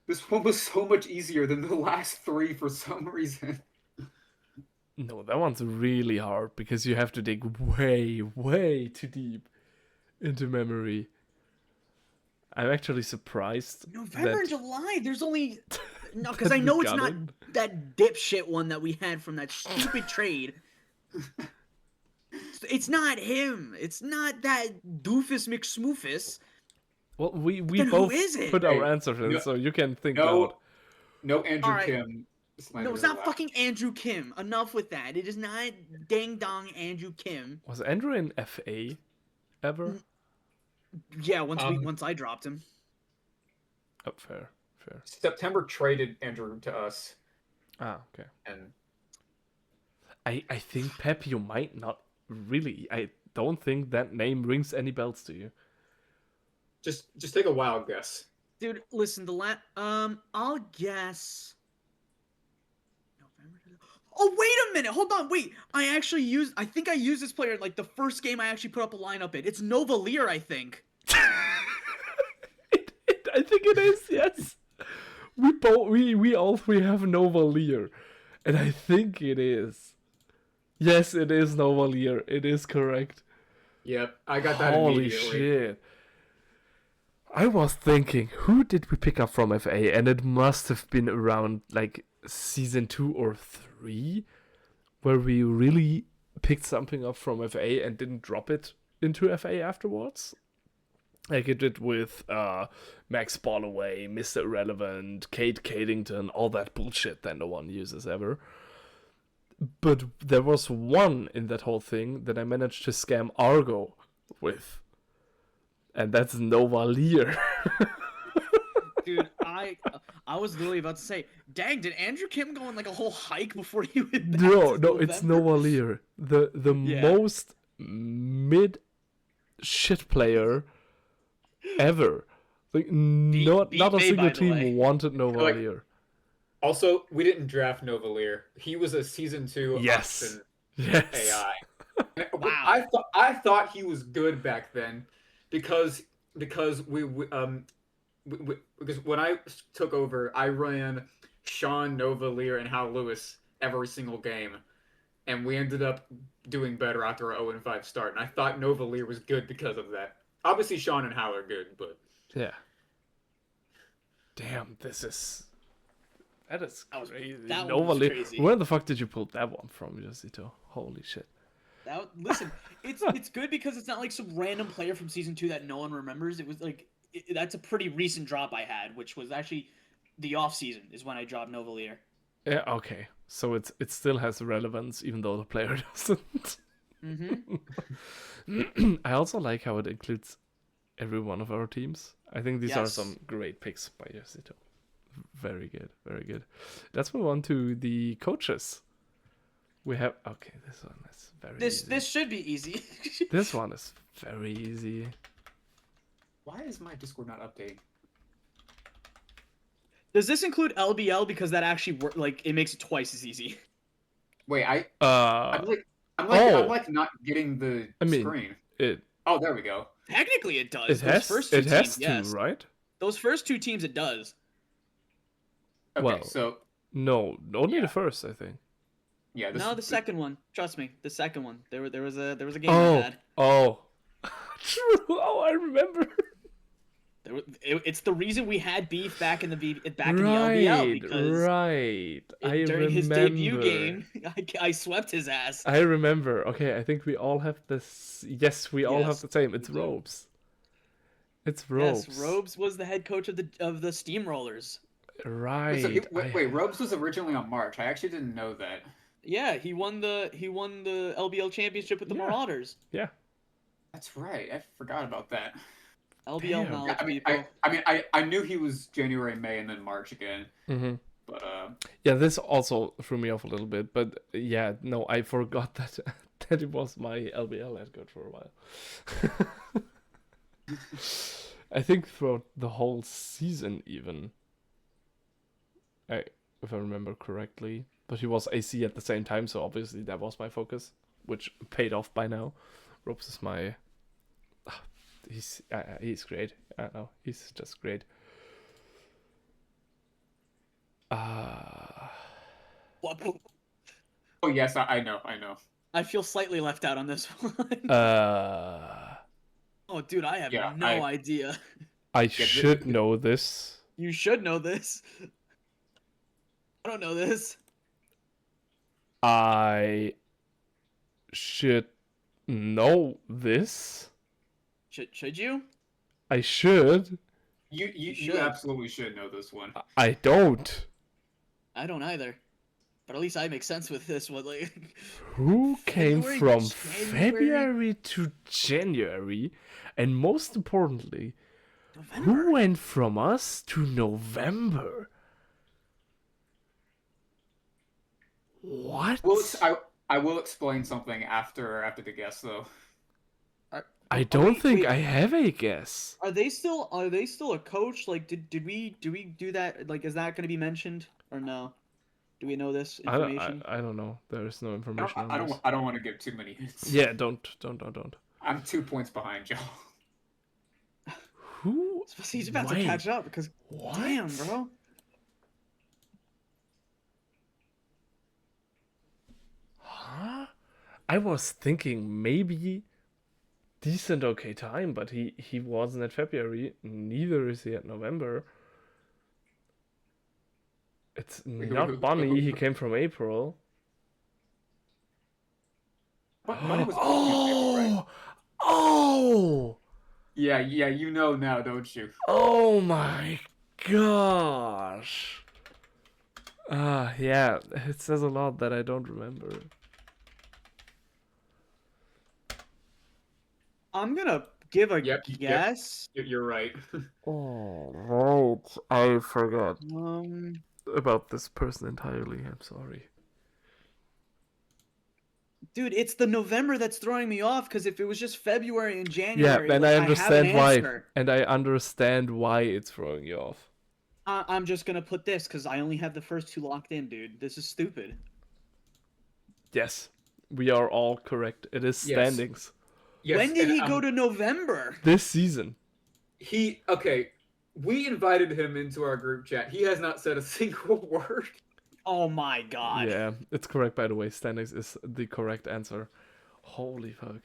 this one was so much easier than the last three for some reason. no, that one's really hard because you have to dig way too deep into memory. I'm actually surprised November that and July. There's only no, because that I we know it's got not it. that dipshit one that we had from that stupid trade. It's not him. It's not that doofus McSmoofus. Well, we then who both is it? put our Hey, answers in, no- so you can think No, out. no Andrew Alright. Kim. No, it's not fucking Andrew Kim. Enough with that. It is not dang dong Andrew Kim. Was Andrew in FA ever? Yeah, Um, once I dropped him. Oh, fair. September traded Andrew to us, Ah, okay. and I think Pep, you might not really. I don't think that name rings any bells to you. just take a wild guess. Dude, listen, I'll guess November. Oh, wait a minute. Hold on. Wait. I think I used this player in, like, the first game I actually put up a lineup in. It's Nova Lear, I think. I think it is. Yes, we all three have Nova Lear, and I think it is. Yes, it is Nova Lear. It is correct. Yep, I got that Holy immediately. shit! I was thinking, who did we pick up from FA? And it must have been around like season 2 or 3, where we really picked something up from FA and didn't drop it into FA afterwards. Like it did with Max Ballaway, Mr. Irrelevant, Kate Cadington, all that bullshit that no one uses ever. But there was one in that whole thing that I managed to scam Argo with. And that's Nova Lear. Dude, I was literally about to say, dang, did Andrew Kim go on like a whole hike before he went back No, to it's November? Nova Lear. The Yeah. most mid shit player ever. Like not beat a me, single by the way. team wanted Nova Like, Lear. Also, we didn't draft Novalier. He was a season 2 Yes. option Yes. AI. Wow. I thought he was good back then because because when I took over, I ran Sean Novalier and Hal Lewis every single game, and we ended up doing better after our 0-5 start. And I thought Novalier was good because of that. Obviously, Sean and Hal are good, but Yeah. Damn, that is That crazy. one Nova was Lear. crazy. Where the fuck did you pull that one from, Josito? Holy shit. Listen, it's good because it's not like some random player from season 2 that no one remembers. It was like that's a pretty recent drop I had, which was actually the off season is when I dropped Novalier. Yeah, okay. so it still has relevance even though the player doesn't. I also like how it includes every one of our teams. I think these are Yes. some great picks by Yosito. Very good, very good. Let's move on to the coaches. We have this one is very easy. This should be easy. This one is very easy. Why is my Discord not updating? Does this include LBL because that actually like it makes it twice as easy? Wait, I'm oh. like not getting the screen. It Oh, there we go. Technically, it does. it Those has first two it has teams, to, yes. right? Those first two teams, it does. Okay, Well, so no, only Yeah. the first, I think. yeah, No, the second one. Trust me, the second one. There was a game I Oh, had. oh, true. Oh, I remember. It's the reason we had beef back in the Right, LBL because right. I during his remember. debut game, I swept his ass. I remember. Okay, I think we all have this. Yes, we all have Yes, the same. It's we do. Robes. It's Robes. Yes, Robes was the head coach of the Steamrollers. Right. wait, Robes was originally on March. I actually didn't know that. Yeah, he won the LBL championship with the Yeah. Marauders. Yeah. That's right. I forgot about that. LBL Damn. knowledge, I mean, people. I knew he was January, May, and then March again. Mm-hmm. But Yeah, this also threw me off a little bit, but yeah, no, I forgot that that it was my LBL head coach for a while. I think throughout the whole season, even, if I remember correctly, but he was AC at the same time, so obviously that was my focus, which paid off by now. Ropes is my, he's great. I know he's just great. oh yes, I know. I feel slightly left out on this one. Oh, dude, I have Yeah, no idea. I should know this. You should know this. I don't know this. I should know this. Should you? I should. You should. absolutely should know this one. I don't. I don't either. But at least I make sense with this one. Like, Who came February from to February to January? And most importantly, November. who went from us to November? What? Well, I will explain something after the guess though. I don't wait, think wait. I have a guess. Are they still a coach? Like, did we do that? Like, is that going to be mentioned or no? Do we know this information? I don't know. There is no information I on this. don't want to give too many hints. Yeah, don't. I'm 2 points behind y'all. Who? He's about to Wait, catch up because what? damn, bro. Huh? I was thinking maybe decent okay time, but he wasn't at February. Neither is he at November. It's not Bunny. He came from April. Bunny was Oh! Oh! yeah, you know now, don't you? Oh my gosh! Yeah, it says a lot that I don't remember. I'm gonna give a Yep, guess. You're right. Oh, right. I forgot Um, about this person entirely. I'm sorry. dude, it's the November that's throwing me off. Because if it was just February and January, Yeah, and like, I have understand an why. answer. And I understand why it's throwing you off. I'm just gonna put this because I only have the first two locked in, dude. This is stupid. Yes, we are all correct. It is Yes. standings. Yes, When did and, he go to November? This season. Okay, we invited him into our group chat. He has not said a single word. Oh my god. Yeah, it's correct, by the way. Standings is the correct answer. Holy fuck.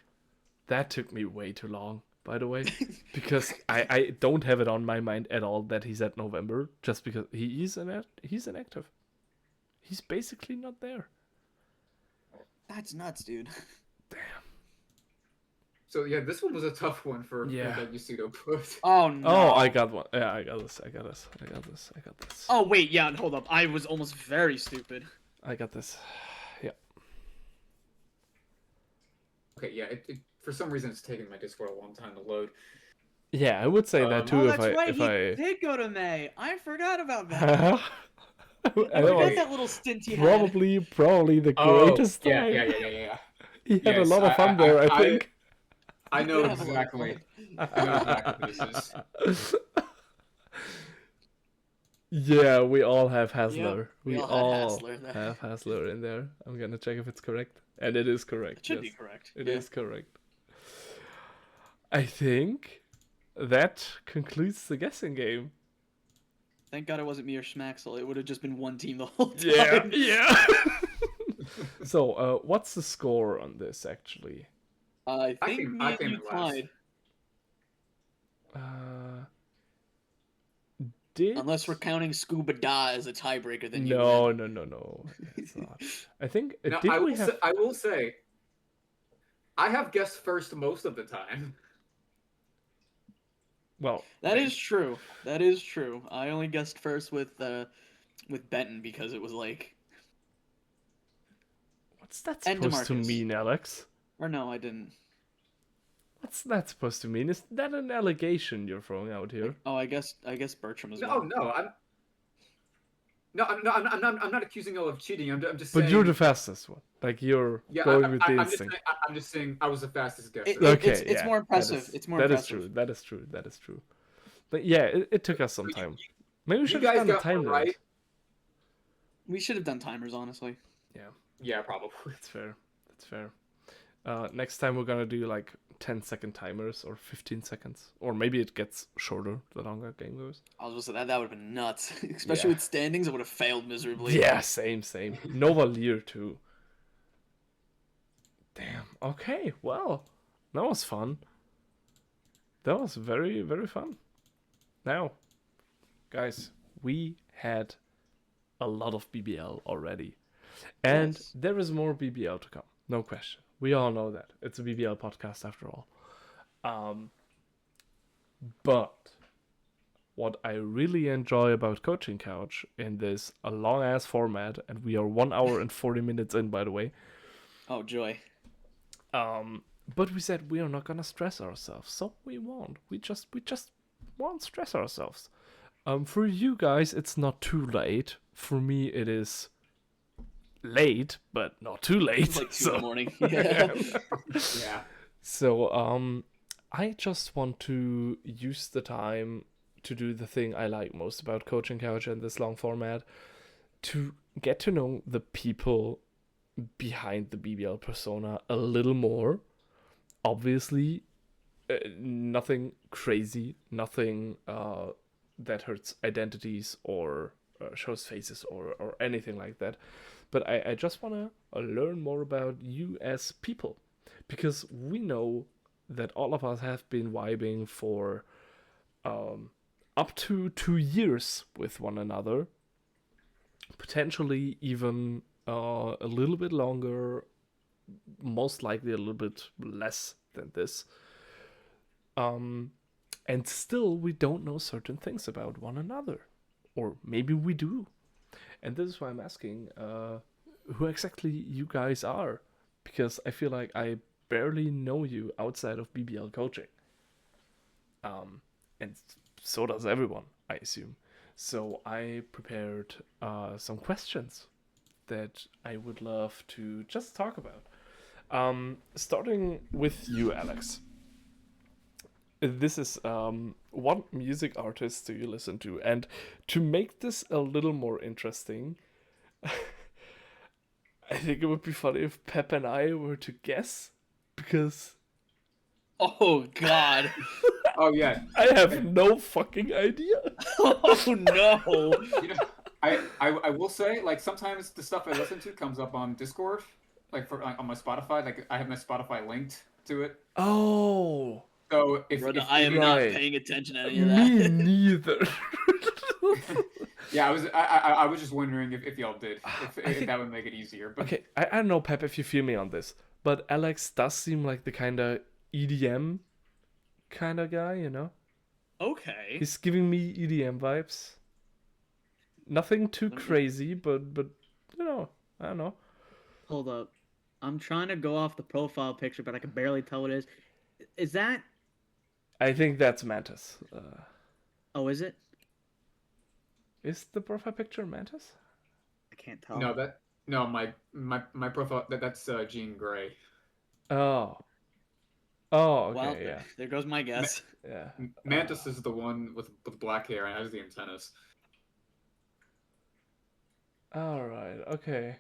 That took me way too long, by the way. Because I don't have it on my mind at all that he's at November. Just because he's inactive. He's basically not there. That's nuts, dude. Damn. So yeah, this one was a tough one for Yeah. Yasudo put. Oh no. Oh, I got one. Yeah, I got this. Oh wait, yeah, hold up. I was almost very stupid. I got this. Yeah. Okay, yeah. For some reason it's taking my Discord a long time to load. Yeah, I would say that too Oh, if that's right. if He I did go to May. I forgot about that. I I know, forgot Okay. that little stint he had. probably the Oh, greatest yeah, time. yeah, yeah, yeah, yeah. He had a Yes, lot of fun there, I think. I He know did have a lot of exactly. fun. I know exactly what this is. Yeah, we all have Yep, Hasler. we We all had all Hassler there. have Hasler in there. I'm gonna check if it's correct. And it is correct. It should Yes, be correct. it Yeah. is correct. I think that concludes the guessing game. Thank God it wasn't me or Schmaxel. It would have just been one team the whole time. Yeah, yeah. So, what's the score on this actually? I think me I and came you in last. tied. Uh, did Unless we're counting Scuba Da as a tiebreaker, then you no, win. no. It's not. I think Now, did we have? I will say, I have guessed first most of the time. Well, That is true. That is true. I only guessed first with Benton because it was like, what's that and supposed to DeMarcus. mean, Alex? Or no, I didn't. What's that supposed to mean? Is that an allegation you're throwing out here? Oh, I guess Bertram as No, well. no, I'm not accusing you of cheating. I'm just But saying. you're the fastest one. Like you're going with the instinct. I'm just saying I was the fastest guesser. Okay, It's yeah, more impressive. It's more impressive. That is true. That is true. That is true. But yeah, it took us some time. Maybe we You should have guys done the got time one limit. right. We should have done timers, honestly. Yeah, probably. That's fair. That's fair. Next time we're gonna do like 10-second timers or 15 seconds, or maybe it gets shorter the longer game goes. I was gonna say that would have been nuts, especially Yeah. with standings. It would have failed miserably. Yeah, same. Nova Lear too. Damn. Okay. Well, that was fun. That was very, very fun. Now, guys, we had a lot of BBL already. And Yes. there is more BBL to come. No question. We all know that. It's a BBL podcast after all. But what I really enjoy about Coaching Couch in this a long ass format, and we are 1 hour and 40 minutes in, by the way. Oh joy. But we said we are not gonna stress ourselves, so we won't. We just won't stress ourselves. For you guys, it's not too late. For me, it is late, but not too late. It's like 2 in the morning. Yeah. Yeah. So, I just want to use the time to do the thing I like most about Coaching Couch and this long format, to get to know the people behind the BBL persona a little more. Obviously, nothing crazy, nothing that hurts identities or shows faces or anything like that. But I just want to learn more about you as people, because we know that all of us have been vibing for up to 2 years with one another, potentially even a little bit longer, most likely a little bit less than this. And still we don't know certain things about one another, or maybe we do. And this is why I'm asking who exactly you guys are, because I feel like I barely know you outside of BBL coaching. And so does everyone, I assume. So I prepared some questions that I would love to just talk about. Starting with you, Alex. This is what music artists do you listen to? And to make this a little more interesting, I think it would be funny if Pepp and I were to guess, because Oh God. Oh yeah. I have no fucking idea. Oh no. You know, I will say, like, sometimes the stuff I listen to comes up on Discord, like on my Spotify. Like I have my Spotify linked to it. Oh, So if I am not Right. paying attention to any of me that. neither. yeah, I was just wondering if y'all did, if think- that would make it easier. But Okay, I don't know, Pep, if you feel me on this, but Alex does seem like the kind of EDM kind of guy, you know? Okay. He's giving me EDM vibes. Nothing too me- crazy, but you know, I don't know. Hold up. I'm trying to go off the profile picture, but I can barely tell what it is. Is that? I think that's Mantis. Oh, is it? Is the profile picture Mantis? I can't tell. No, that no, my profile that's Jean Grey. Oh. Oh, Well, okay, yeah. there goes my Ma- guess. Yeah. Mantis is the one with black hair and has the antennas. All right. Okay.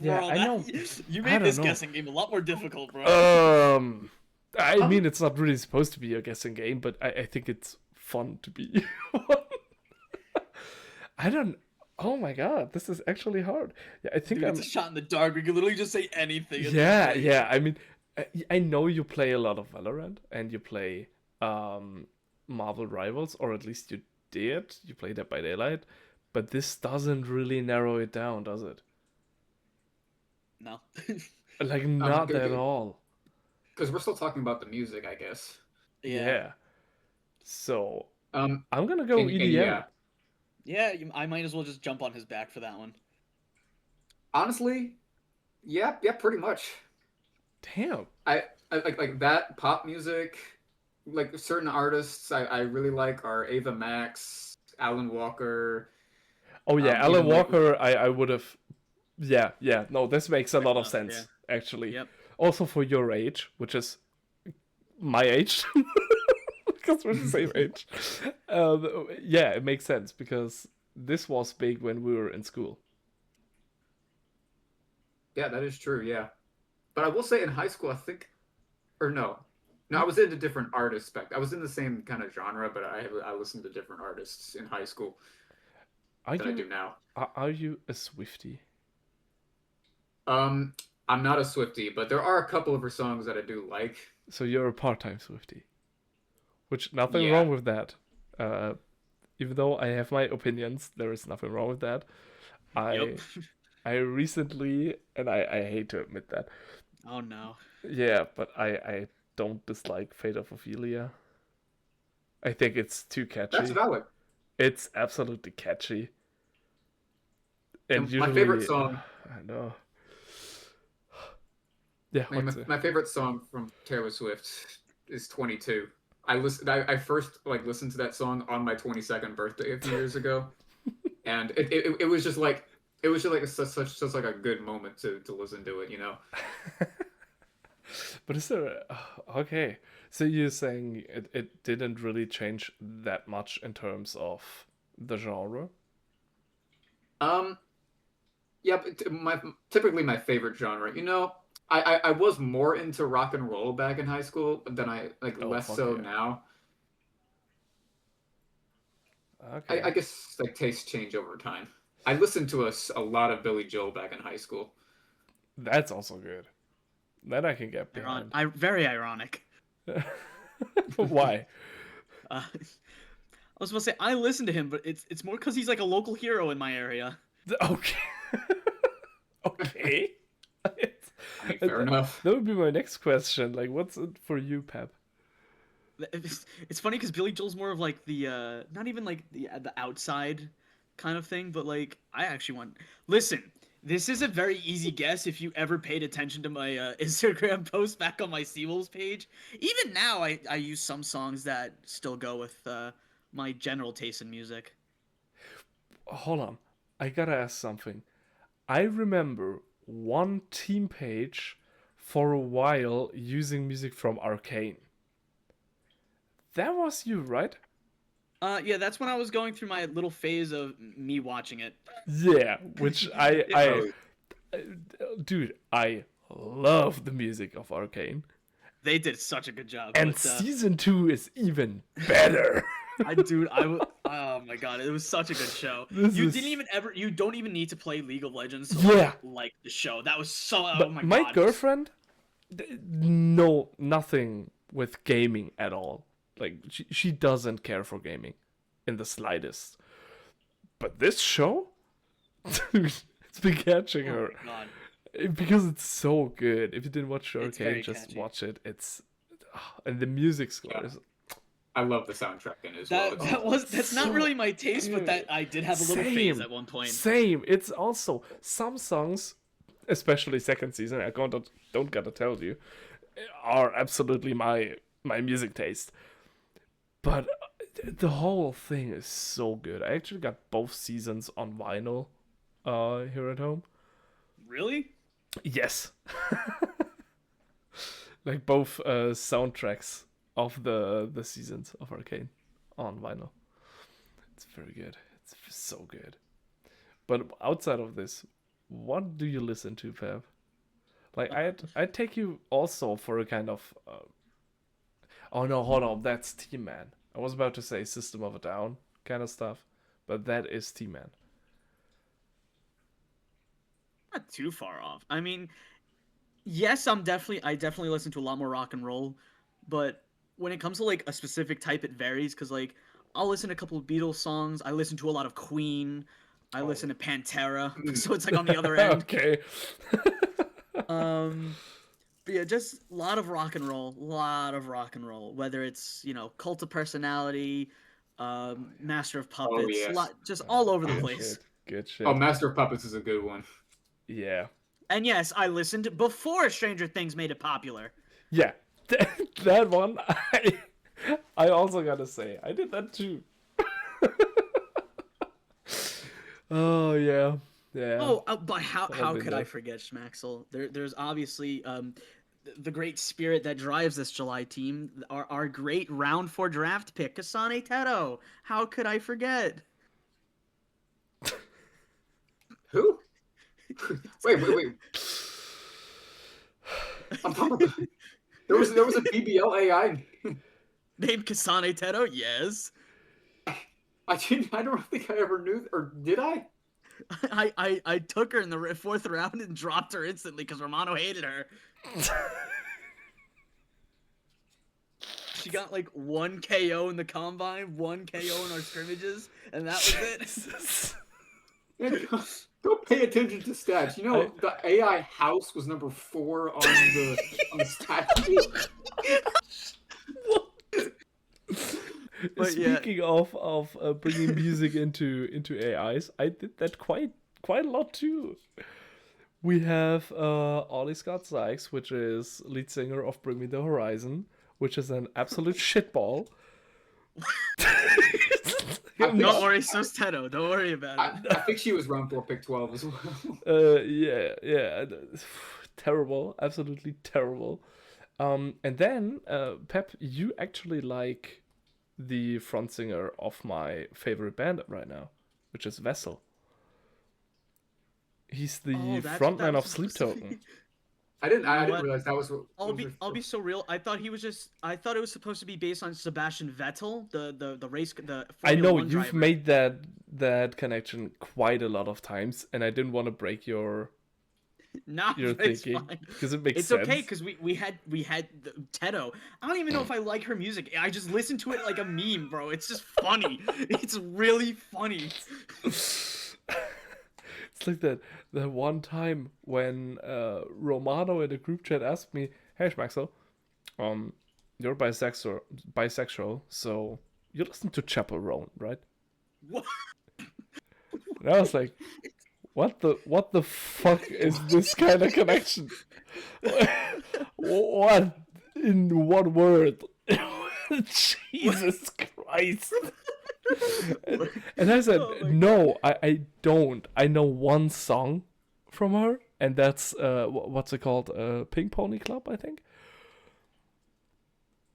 Yeah, Bro, I that know. you I made don't this know. guessing game a lot more difficult, bro. I mean, Um, it's not really supposed to be a guessing game, but I think it's fun to be one. I don't. Oh my god, this is actually hard. Yeah, I think Dude, it's a I'm. shot in the dark. We can literally just say anything at this Yeah, point. yeah. I mean, I know you play a lot of Valorant and you play Marvel Rivals, or at least you did. You play Dead by Daylight, but this doesn't really narrow it down, does it? No. Like, not at all. because we're still talking about the music, I guess. Yeah. Yeah. So Um, I'm gonna go and EDM. yeah, Yeah, I might as well just jump on his back for that one. honestly, yeah, yeah, pretty much. Damn. I like that pop music. Like certain artists I really like are Ava Max, Alan Walker, Oh yeah, Alan even like Walker. I would have. Yeah, yeah. No, this makes a Fair lot of enough, yeah. sense actually. Yep. Also for your age, which is my age, because we're the same age. Yeah, it makes sense because this was big when we were in school. yeah, that is true, yeah. But I will say in high school, I think, or no, no, I was into different artists back. I was in the same kind of genre, but I listened to different artists in high school Are than I do you now. are you a Swiftie? Um, I'm not a Swiftie, but there are a couple of her songs that I do like. So you're a part-time Swiftie, which nothing Yeah, wrong with that. Uh, even though I have my opinions, there is nothing wrong with that. Yep. I I recently, and I hate to admit that, Oh no. yeah, but I don't dislike Fate of Ophelia. I think it's too that's catchy. valid. It's absolutely catchy, and And my favorite usually, song, I know. Yeah, I mean, what's it? my favorite song from Taylor Swift is 22. I first like listened to that song on my 22nd birthday a few years ago, and it was just like such like a good moment to listen to it, you know. But is there? Okay, so you're saying it didn't really change that much in terms of the genre? Um, yeah, but my typically my favorite genre, you know. I was more into rock and roll back in high school, but then I like Oh less fuck so yeah. now. I Okay, guess like tastes change over time. I listened to a lot of Billy Joel back in high school. that's also good. That I can get behind. Very ironic. Why? I was supposed to say I listen to him, but it's more because he's like a local hero in my area. Okay. Okay. I mean, fair enough. That would be my next question. Like, what's it for you, Pep? It's funny because Billy Joel's more of like the not even like the outside kind of thing, but like I actually want. Listen, this is a very easy guess if you ever paid attention to my Instagram post back on my Seawolves page. Even now, I use some songs that still go with my general taste in music. Hold on. I gotta ask something. I remember one team page for a while using music from Arcane. That was you, right? Yeah, that's when I was going through my little phase of me watching it. Yeah, which Yeah. Oh, dude, I love the music of Arcane. They did such a good job, And but season 2 is even better. oh my god, it was such a good show. This You is didn't even ever, you don't even need to play League of Legends to Yeah. like the show. That was so, oh But my my god. girlfriend, no, nothing with gaming at all. Like she doesn't care for gaming in the slightest. But this show, it's been catching Oh her my god. because it's so good. If you didn't watch It's Arcane, very just catchy. watch it. It's and the music score yeah. is I love the soundtrack in it as well. That's not so really my taste, but that good. I did have a little phase at one point. Same. It's also some songs, especially second season. Don't gotta tell you, are absolutely my music taste. But the whole thing is so good. I actually got both seasons on vinyl, here at home. Really? Yes, like both soundtracks of the seasons of Arcane on vinyl. It's very good. It's so good. But outside of this, what do you listen to, Pepp? Like I'd take you also for a kind of. Oh no, hold on, that's Team Man. I was about to say System of a Down kind of stuff, but that is Team Man. Not too far off. I mean, yes, I definitely listen to a lot more rock and roll, but when it comes to like a specific type, it varies. Cause like I'll listen to a couple of Beatles songs. I listen to a lot of Queen. I Oh. listen to Pantera. So it's like on the other end. Okay. But yeah, just a lot of rock and roll. Lot of rock and roll. Whether it's Cult of Personality, Master of Puppets, yes. just all over the Good place. shit. Good shit. Oh, Master of Puppets is a good one. Yeah. And yes, I listened before Stranger Things made it popular. Yeah. That one, I also gotta say, I did that too. Oh yeah. Yeah. Oh, but how been could there. I forget Schmaxel? There's obviously the great spirit that drives this July team. Our great round 4 draft pick, Kasane Teto. How could I forget? Who? wait. There was a BBL AI. Named Kasane Teto? Yes. I don't think I ever knew, or did I? I took her in the 4th round and dropped her instantly because Romano hated her. She got like 1 KO in the combine, 1 KO in our scrimmages, and that was it. Man, don't pay attention to stats. The AI house was number 4 on the stat sheet. But yeah. Speaking of bringing music into AIs, I did that quite a lot too. We have Ollie Scott Sykes, which is lead singer of Bring Me the Horizon, which is an absolute shitball. Don't worry, so's Teto. Don't worry about it. I think she was round 4, pick 12 as well. Yeah. Terrible, absolutely terrible. And then Pepp, you actually like the front singer of my favorite band right now, which is Vessel. He's the frontman of Sleep Token. I didn't realize that was what. I'll be so real. I thought it was supposed to be based on Sebastian Vettel, the race the Formula I know 1 you've driver. made that connection quite a lot of times, and I didn't want to break your It's thinking fine. because it makes It's sense. okay because we had Teto. I don't even know if I like her music. I just listen to it like a meme, bro. It's just funny. It's really funny. It's like that one time when Romano in the group chat asked me, "Hey Schmaxel, you're bisexual, so you listen to Chaperone, right?" What? And I was like, what the fuck is this kind of connection? What in one word? Jesus Christ. And I said, no, I don't. I know one song from her, and that's what's it called? Pink Pony Club, I think.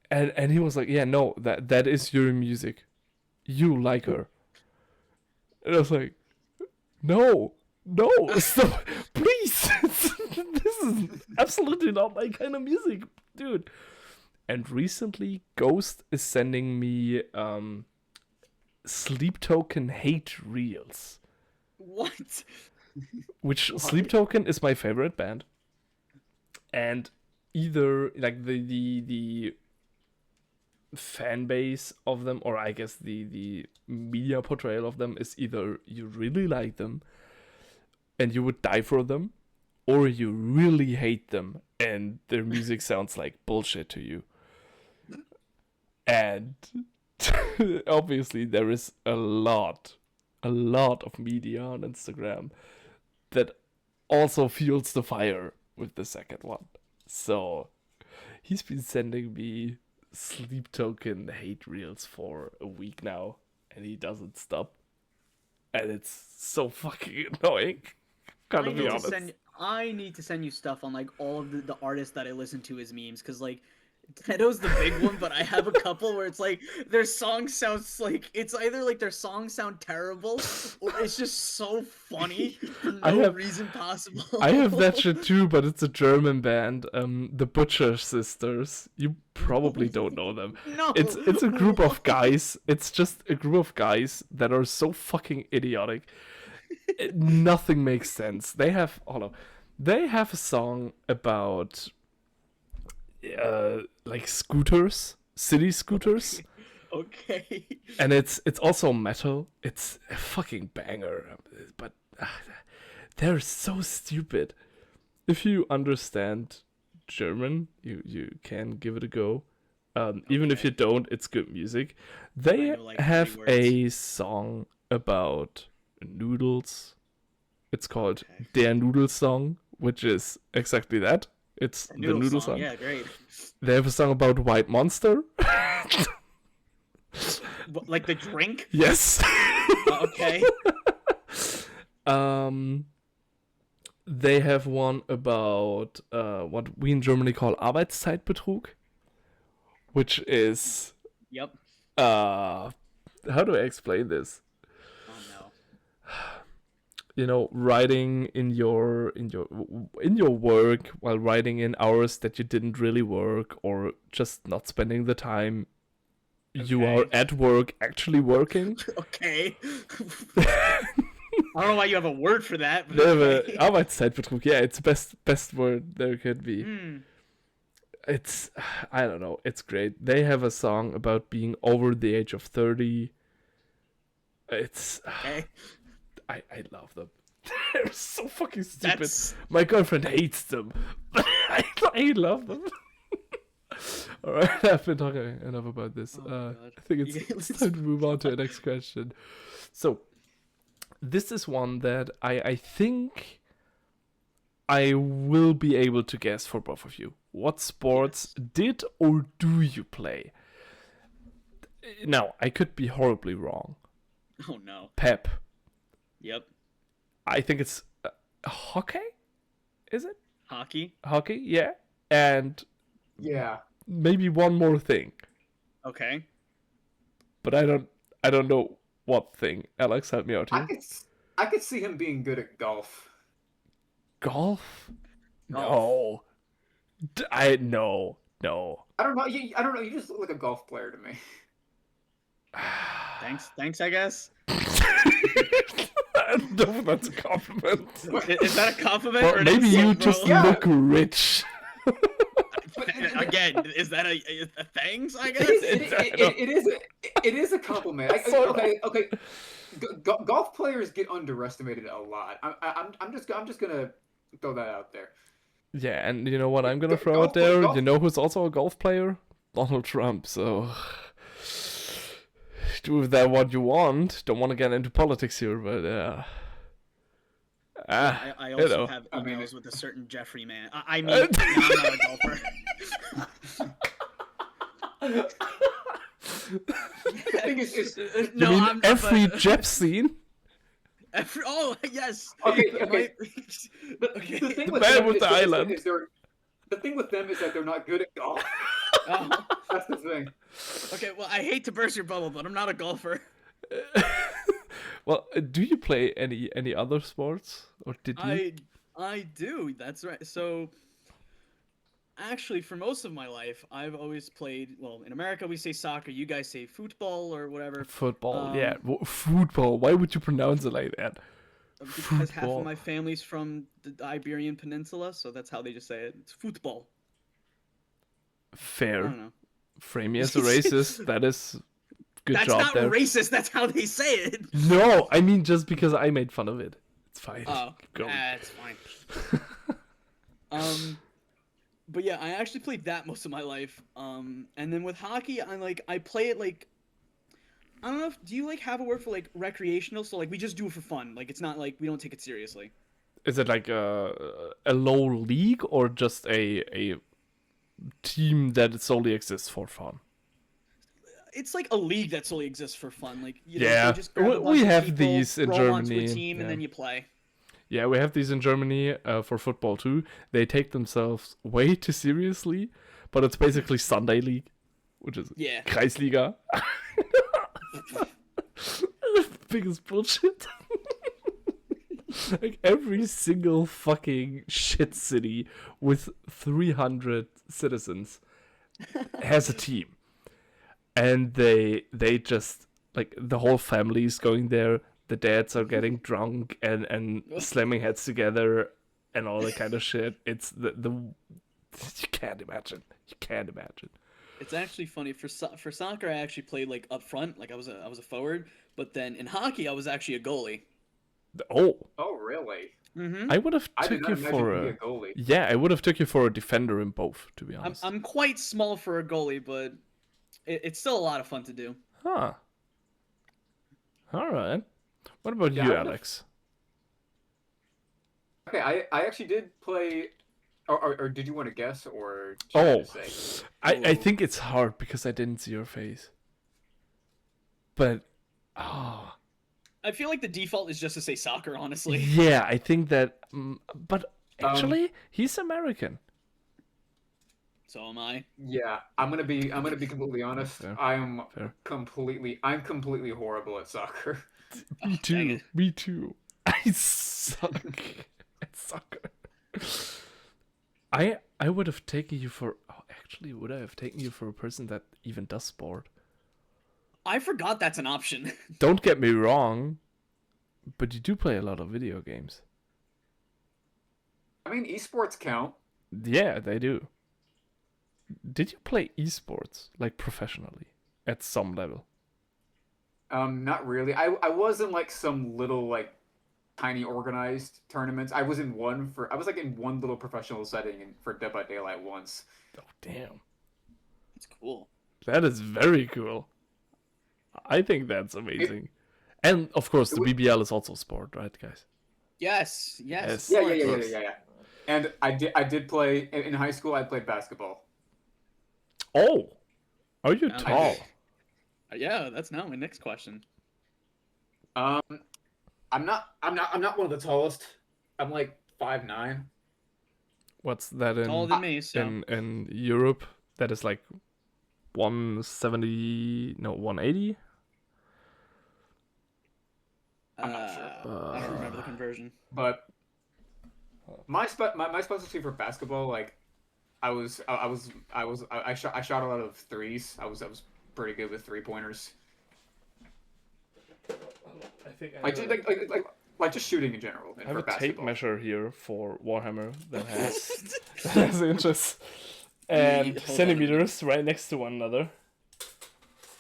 And he was like, yeah, no, that is your music. You like her. And I was like, no, stop, please. This is absolutely not my kind of music, dude. And recently, Ghost is sending me Sleep Token hate reels. What? Which Sleep Token is my favorite band, and either like the fan base of them, or I guess the media portrayal of them is either you really like them and you would die for them, or you really hate them and their music sounds like bullshit to you. And obviously there is a lot of media on Instagram that also fuels the fire with the second one. So he's been sending me sleep token hate reels for a week now, and he doesn't stop. And it's so fucking annoying. Gotta be honest. I need to send you stuff on like all of the artists that I listen to as memes, because like Tedo's the big one, but I have a couple where it's like their song sounds like it's either like their songs sound terrible or it's just so funny for no reason possible. I have that shit too, but it's a German band, the Butcher Sisters. You probably don't know them. No. It's a group of guys. It's just a group of guys that are so fucking idiotic. Nothing makes sense. They have a song about like scooters, city scooters. Okay. And it's also metal. It's a fucking banger, but they're so stupid. If you understand German, you can give it a go. Even if you don't, it's good music. They know, like, have 3 a song about noodles. It's called Der Nudelsong, which is exactly that. It's the noodle song. Yeah, great. They have a song about White Monster. Like the drink? Yes. Okay. They have one about what we in Germany call Arbeitszeitbetrug, which is Yep. how do I explain this? Oh no. You know, writing in your work while writing in hours that you didn't really work, or just not spending the time you are at work actually working. Okay. I don't know why you have a word for that. But Okay. Arbeitszeitbetrug. Yeah, it's the best word there could be. It's, I don't know, it's great. They have a song about being over the age of 30. It's okay. I love them. They're so fucking stupid. My girlfriend hates them, but I love them. All right, I've been talking enough about this. I think it's time to move on to the next question. So, this is one that I think I will be able to guess for both of you. What sports did or do you play? Now, I could be horribly wrong. Oh no. Pepp. Yep. I think it's hockey? Is it? Hockey? Hockey, yeah. And yeah, maybe one more thing. Okay. But I don't know what thing. Alex, help me out here. I could see him being good at golf. Golf? Golf. No. No. I don't know. I don't know. You just look like a golf player to me. Thanks, I guess. I don't know if that's a compliment. Is that a compliment? Well, or maybe you insult, just bro? look rich. Again, is that a thanks? I guess It is a compliment. Okay. Golf players get underestimated a lot. I'm just gonna throw that out there. Yeah, and you know what I'm gonna throw out there? You know who's also a golf player? Donald Trump. So do with that what you want. Don't want to get into politics here, but I also have emails with a certain Jeffrey man. I mean, I'm not a golfer. The thing is, you mean every Jeff scene? Oh yes. Okay. Okay. The thing The with man them with the island. The thing with them is that they're not good at golf. Oh. That's the thing. Okay, well, I hate to burst your bubble, but I'm not a golfer. Well, do you play any other sports, or did you? I do. That's right. So, actually, for most of my life, I've always played. Well, in America, we say soccer. You guys say football or whatever. Football, yeah. Football. Why would you pronounce it like that? Because half of my family's from the Iberian Peninsula, so that's how they just say it. It's football. Fair. I don't know. Frame me as a racist. That is good That's job not there. racist. That's how they say it. No, I mean just because I made fun of it. It's fine. Oh, Go. it's fine. But yeah, I actually played that most of my life. And then with hockey, I play it like I don't know if do you like have a word for like recreational? So like we just do it for fun. Like it's not like we don't take it seriously. Is it like a low league or just a team that solely exists for fun? It's like a league that solely exists for fun. Like they Yeah, just grab a we bunch of have people, these in throw them onto a Germany. team, and Yeah. then you play. Yeah, we have these in Germany for football too. They take themselves way too seriously, but it's basically Sunday League, which is Yeah. Kreisliga. Biggest bullshit. Like every single fucking shit city with 300 citizens has a team, and they just like the whole family is going there. The dads are getting drunk and slamming heads together and all that kind of shit. It's the you can't imagine. You can't imagine. It's actually funny for soccer. I actually played like up front, like I was a forward. But then in hockey, I was actually a goalie. Oh, Oh, really? Mm-hmm. I would have I did took not you imagine for you'd be a a goalie. yeah. I would have took you for a defender in both, to be I'm honest. I'm quite small for a goalie, but it's still a lot of fun to do. Huh. All right. What about Yeah, you, I would have. Alex? Okay, I actually did play. Or did you want to guess, or should I Oh, just say? I Ooh. think it's hard because I didn't see your face. But, ah, I feel like the default is just to say soccer, honestly. yeah, I think that. But Um, actually, he's American. So am I. yeah, I'm gonna be completely honest. Fair, fair. I'm completely horrible at soccer. Me Oh, dang too. it. Me too. I suck at soccer. I would have taken you for. Oh, actually, would I have taken you for a person that even does sport? I forgot that's an option. Don't get me wrong, but you do play a lot of video games. I mean, esports count. Yeah, they do. Did you play esports like professionally at some level? Not really. I was in like some little like tiny organized tournaments. I was like in one little professional setting for Dead by Daylight once. Oh, damn. That's cool. That is very cool. I think that's It, amazing. And of course, it the was, BBL is also sport, right, guys? Yes, of Yes, yeah, yeah, of yeah, course. yeah, yeah, course. yeah, yeah. And I did play in high school. I played basketball. Oh, are you Oh, I tall? did. yeah, that's now my next question. Um, I'm not one of the tallest. I'm like 5'9". What's that Taller in than me, so in Europe? That is like 170, no, 180. I'm not sure, I don't remember the Uh, conversion. but my specialty for basketball, like I shot a lot of threes. I was pretty good with 3-pointers. I think Like like just shooting in general I and have for a tape basketball. measure here for Warhammer that has that has inches and Hold on a minute. centimeters right next to one another.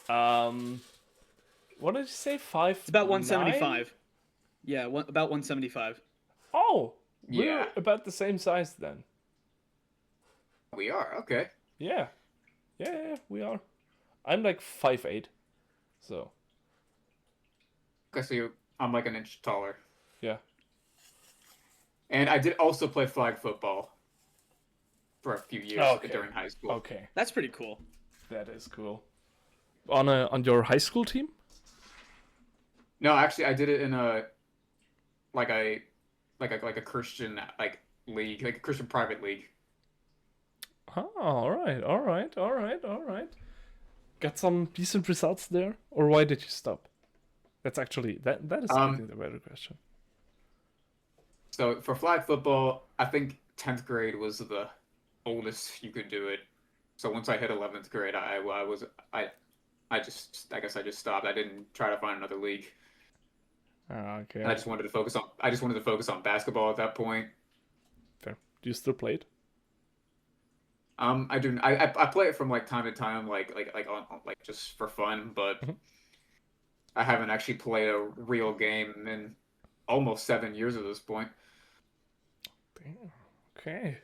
Um, what did you say? It's about 5'9"? 175. Yeah, about 175. Oh, we're Yeah, about the same size then. we are. Okay. Yeah, yeah, we are. I'm like 5'8", so Okay, so I'm like an inch taller. yeah. And I did also play flag football for a few years Okay, during high school. okay, That's pretty cool. that is cool. On your high school team? No, actually, I did it in a like a like a Christian like league, like a Christian private league. Oh, all right, all right, all right, all right. Got some decent results there, or why did you stop? That's actually that is Um, actually the better question. so for flag football, I think 10th grade was the oldest you could do it. So once I hit 11th grade, I guess I just stopped. I didn't try to find another league. And Okay, I just wanted to focus on basketball at that point. fair. Do you still play it? I do. I play it from like time to time, like just for fun, but Mhm. I haven't actually played a real game in almost 7 years at this point. Damn. Okay.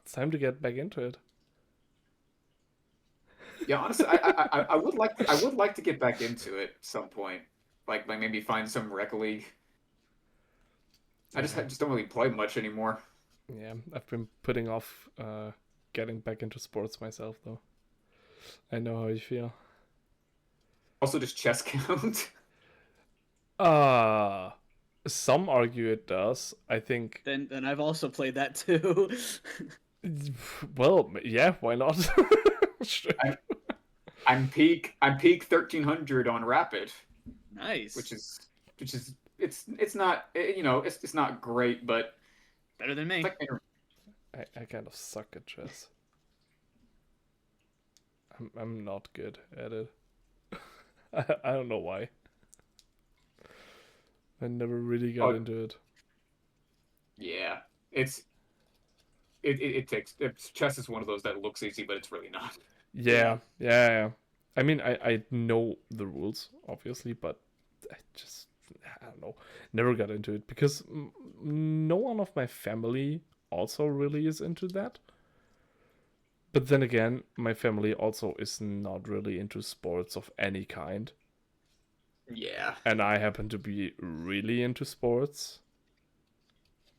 it's time to get back into it. Yeah, honestly, I would like to get back into it at some point. Like maybe find some rec league. Yeah, Just don't really play much anymore. yeah. I've been putting off getting back into sports myself, though. I know how you feel. Also, does chess count? Uh some argue it does. I think. Then I've also played that too. Well, yeah. Why not? Sure. I'm peak 1300 on Rapid, Nice. which is it's not it's not great, but Better than me. it's like I kind of suck at chess. I'm not good at it. I don't know why. I never really got into it. yeah, it takes chess is one of those that looks easy, but it's really not. Yeah. I mean, I know the rules, obviously, but I don't know. Never got into it because no one of my family also really is into that. But then again, my family also is not really into sports of any kind. Yeah. And I happen to be really into sports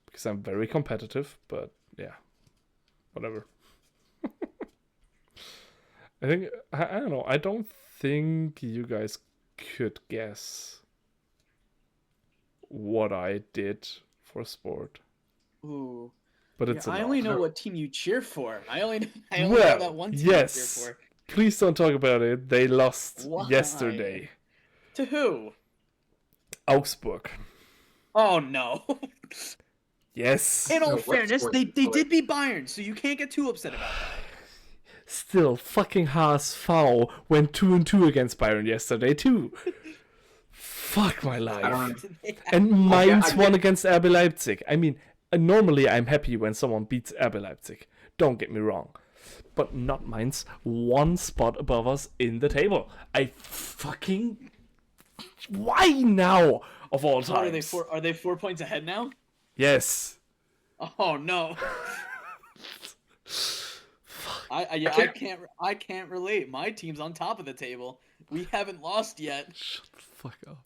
because I'm very competitive, but yeah, whatever. I don't know. I don't think you guys could guess what I did for sport, Ooh. but Yeah, it's I enough. only know what team you cheer for. I only know Well, that one team yes. you cheer Please don't talk about it. They lost Why? yesterday. for. To who? Augsburg. Oh no. Yes. In all No, what fairness, sport they do you play? did beat Bayern, so you can't get too upset about that. Still, fucking HSV went 2-2 against Bayern yesterday too. Fuck my I life. don't. And Mainz I won get- against RB Leipzig. I mean, normally I'm happy when someone beats RB Leipzig. Don't get me wrong. But not Mainz. One spot above us in the table. I fucking... Why now, of all What are they times? Are they 4 points ahead now? Yes. Oh no. I can't relate. My team's on top of the table. We haven't lost yet. Shut the fuck up.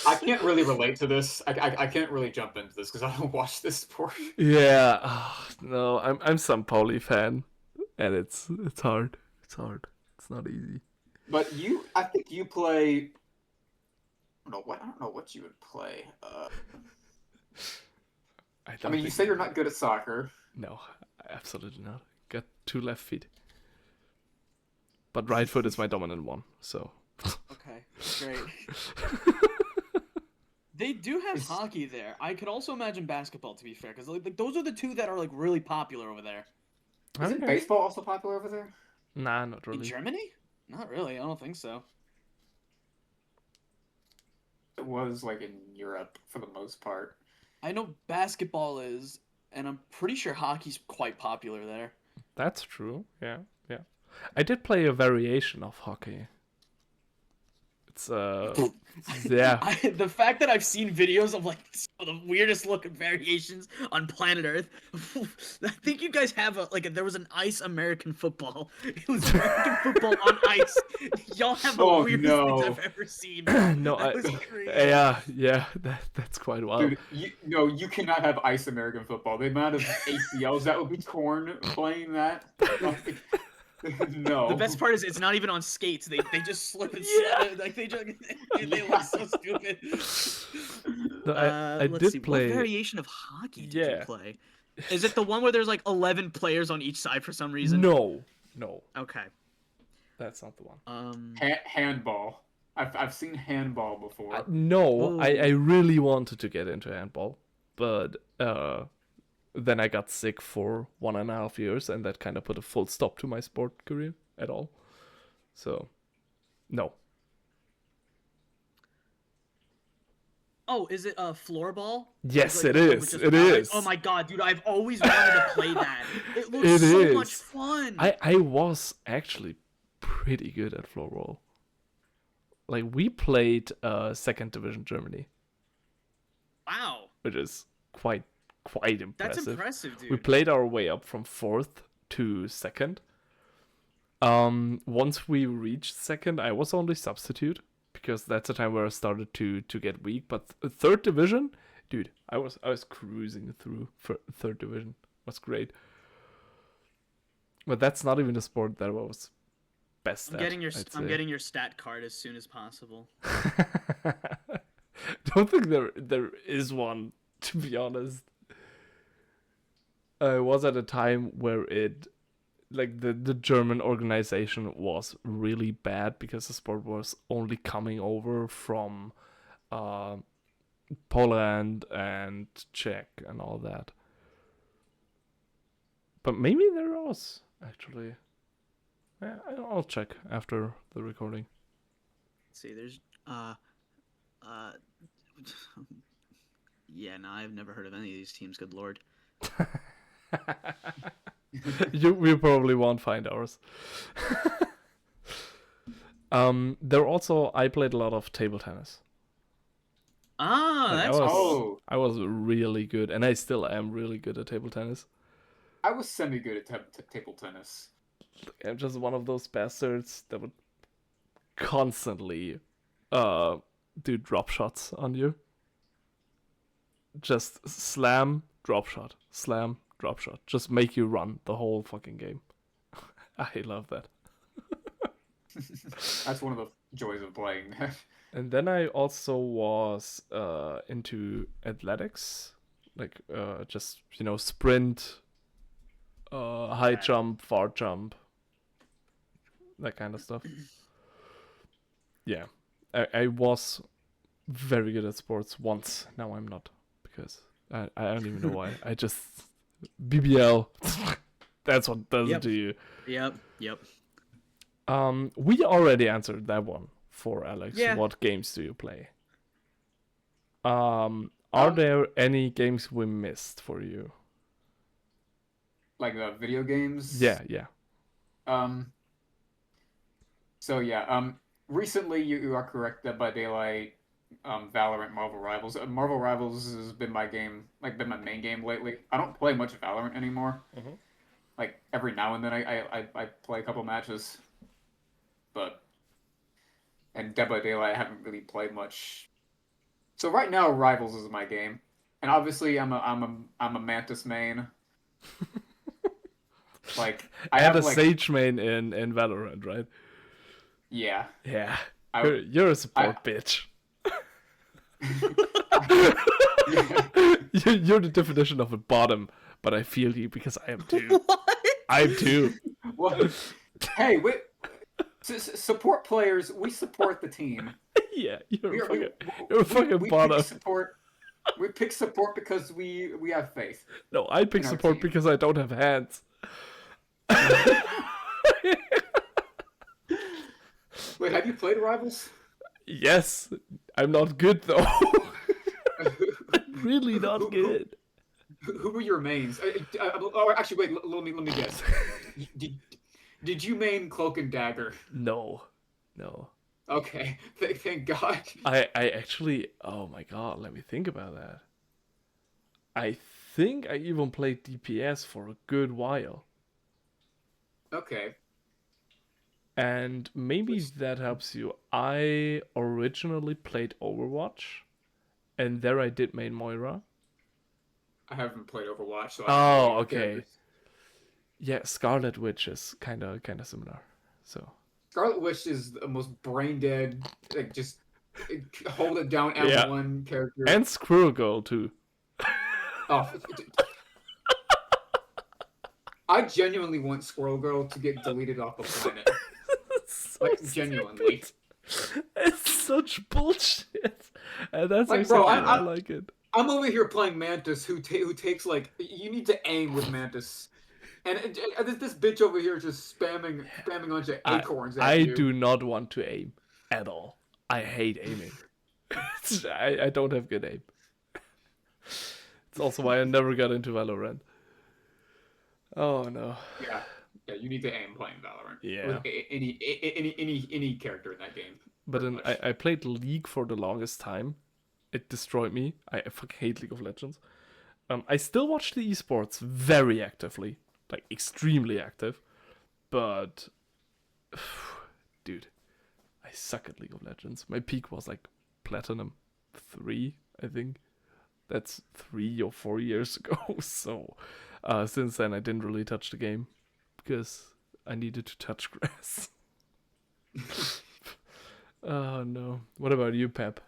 I can't really relate to this. I can't really jump into this because I don't watch this sport. Yeah, no, I'm some Pauli fan, and it's hard. It's hard. It's not easy. But I think you play. I don't know what you would play. I mean, you say you're not good at soccer. No, absolutely not. Got 2 left feet, but right foot is my dominant one. So. Okay, great. They do have hockey there. I could also imagine basketball, to be fair, because like those are the two that are like really popular over there. Isn't baseball also popular over there? Nah, not In really. Germany? Not really. I don't think so. It was like in Europe for the most part. I know basketball is, and I'm pretty sure hockey's quite popular there. That's true. Yeah. I did play a variation of hockey. It's yeah. The fact that I've seen videos of like some of the weirdest looking variations on planet Earth. I think you guys have there was an ice American football. It was American football on ice. Y'all have the weirdest things I've ever seen. No, that was crazy. yeah, that's quite wild. Dude, you cannot have ice American football. The amount of ACLs that would be torn playing that. No. The best part is it's not even on skates. They just slip and like they look so stupid. No, I let's did see. play. What variation of hockey did you Yeah. play? Is it the one where there's like 11 players on each side for some reason? No, Okay. that's not the one. Handball. I've seen handball before. No, I Ooh. really wanted to get into handball, but then I got sick for 1.5 years, and that kind of put a full stop to my sport career at all. So, no. Oh, is it floorball? Yes, Like, it with is. just It allies? is. Oh my god, dude! I've always wanted to play that. It looks It so is. much fun. I was actually pretty good at floorball. Like, we played second division Germany, Wow. which is quite quite That's impressive. impressive, dude. We played our way up from 4th to 2nd. Once we reached 2nd, I was only substitute because that's the time where I started to get weak. But 3rd division, dude, I was cruising through for 3rd division. It was great. But that's not even the sport that I was best I'm at. I'm getting your stat card as soon as possible. Don't think there is one, to be honest. I was at a time where the German organization was really bad because the sport was only coming over from Poland and Czech and all that. But maybe there was, actually. Yeah, I'll check after the recording. Let's see, there's uh yeah, no, I've never heard of any of these teams, good lord. We probably won't find ours. There also, I played a lot of table tennis. Ah, Like, that's cool. I was really good, and I still am really good at table tennis. I was semi good at table tennis. I'm just one of those bastards that would constantly do drop shots on you. Just slam, drop shot, slam, drop shot. Just make you run the whole fucking game. I love that. That's one of the joys of playing. And then I also was into athletics, like just sprint, high jump, far jump, that kind of stuff. Yeah, I was very good at sports once. Now I'm not, because I don't even know why. I just BBL. That's what does it to you. Yep. We already answered that one for Alex. Yeah. What games do you play? Are there any games we missed for you? Like video games? Yeah. So yeah, recently you are correct, Dead by Daylight, Valorant, Marvel Rivals. Marvel Rivals has been my game, been my main game lately. I don't play much Valorant anymore. Mhm. Like every now and then I play a couple matches, and Dead by Daylight I haven't really played much. So right now Rivals is my game, and obviously I'm a Mantis main. Like I And have a Sage main in Valorant, right? Yeah. Yeah. I- You're a support bitch. You're the definition of a bottom, but I feel you because I am too. What? I'm too. Well, hey, support players, we support the team. Yeah, you're We a are- fucking, we- you're a we- fucking we bottom. pick support. We pick support because we have faith. No, I pick in our support team. because I don't have hands. Wait, have you played Rivals? Yes, I'm not good though. Really not good. Who were your mains? Actually, wait. Let me guess. Did you main Cloak and Dagger? No. Okay, thank God. I actually, oh my god, let me think about that. I think I even played DPS for a good while. Okay. And maybe that helps you. I originally played Overwatch, and there I did main Moira. I haven't played Overwatch, so Oh, okay. Yeah, Scarlet Witch is kind of similar. So Scarlet Witch is the most brain dead, like just hold it down L1 character. and Squirrel Girl too. Oh, I genuinely want Squirrel Girl to get deleted off the planet. So Like genuinely. stupid. It's such bullshit, and that's Like, actually bro, why I like it. I'm over here playing Mantis, who takes like you need to aim with Mantis, and this bitch over here just spamming a bunch of acorns at I you. do not want to aim at all. I hate aiming. I don't have good aim. It's also why I never got into Valorant. Oh no. Yeah, you need to aim playing Valorant. Yeah. With any character in that game. But pretty then much. I played League for the longest time. It destroyed me. I fucking hate League of Legends. I still watch the esports very actively, like extremely active, but dude, I suck at League of Legends. My peak was like Platinum 3, I think. That's 3 or 4 years ago. So since then, I didn't really touch the game because I needed to touch grass. Oh no. What about you, Pep?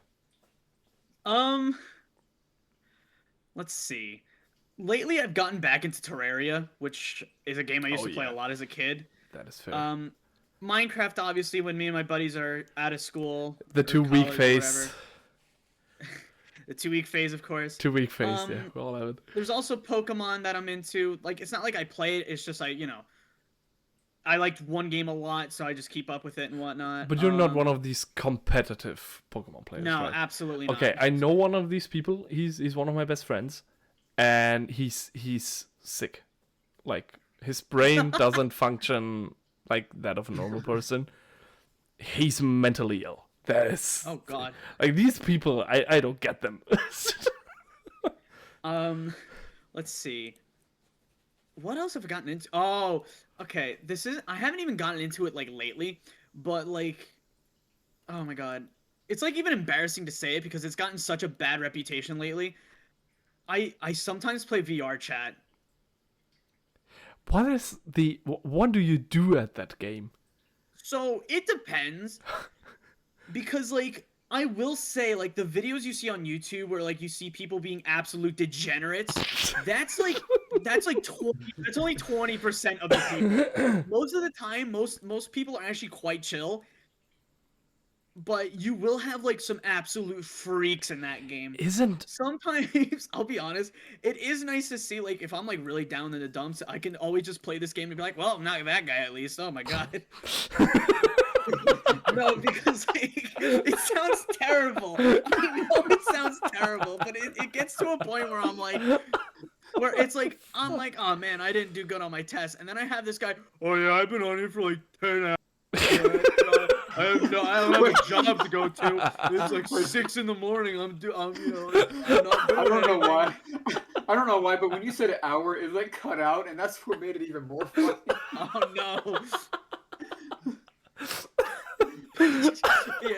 Let's see. Lately, I've gotten back into Terraria, which is a game I used Oh, to play yeah. a lot as a kid. That is fair. Minecraft, obviously, when me and my buddies are out of school, The or 2 week college or phase. whatever. The 2 week phase, of course. 2 week phase, yeah. We all have it. There's also Pokemon that I'm into. Like, it's not like I play it. It's just I liked one game a lot, so I just keep up with it and whatnot. But you're not one of these competitive Pokemon players, No, right? absolutely not. Okay, I know one of these people. He's one of my best friends, and he's sick. Like his brain doesn't function like that of a normal person. He's mentally ill. That is. Oh God. Like these people, I don't get them. Let's see. What else have I gotten into? Oh, okay. I haven't even gotten into it like lately, but like, oh my God, it's like even embarrassing to say it because it's gotten such a bad reputation lately. I sometimes play VR chat. What do you do at that game? So it depends, because like I will say like the videos you see on YouTube where like you see people being absolute degenerates, that's only 20% of the people. Most of the time, most people are actually quite chill. But you will have like some absolute freaks in that game. Sometimes, I'll be honest, it is nice to see like if I'm like really down in the dumps, I can always just play this game and be like, well, I'm not that guy at least. Oh my God. No, because like, it sounds terrible. I know it sounds terrible, but it gets to a point where I'm like, oh man, I didn't do good on my test, and then I have this guy. Oh yeah, I've been on here for like 10 hours. I don't have a job to go to. It's like 6 in the morning. I'm not doing I don't know anything. why. I don't know why, but when you said hour, it like cut out, and that's what made it even more funny. Oh no.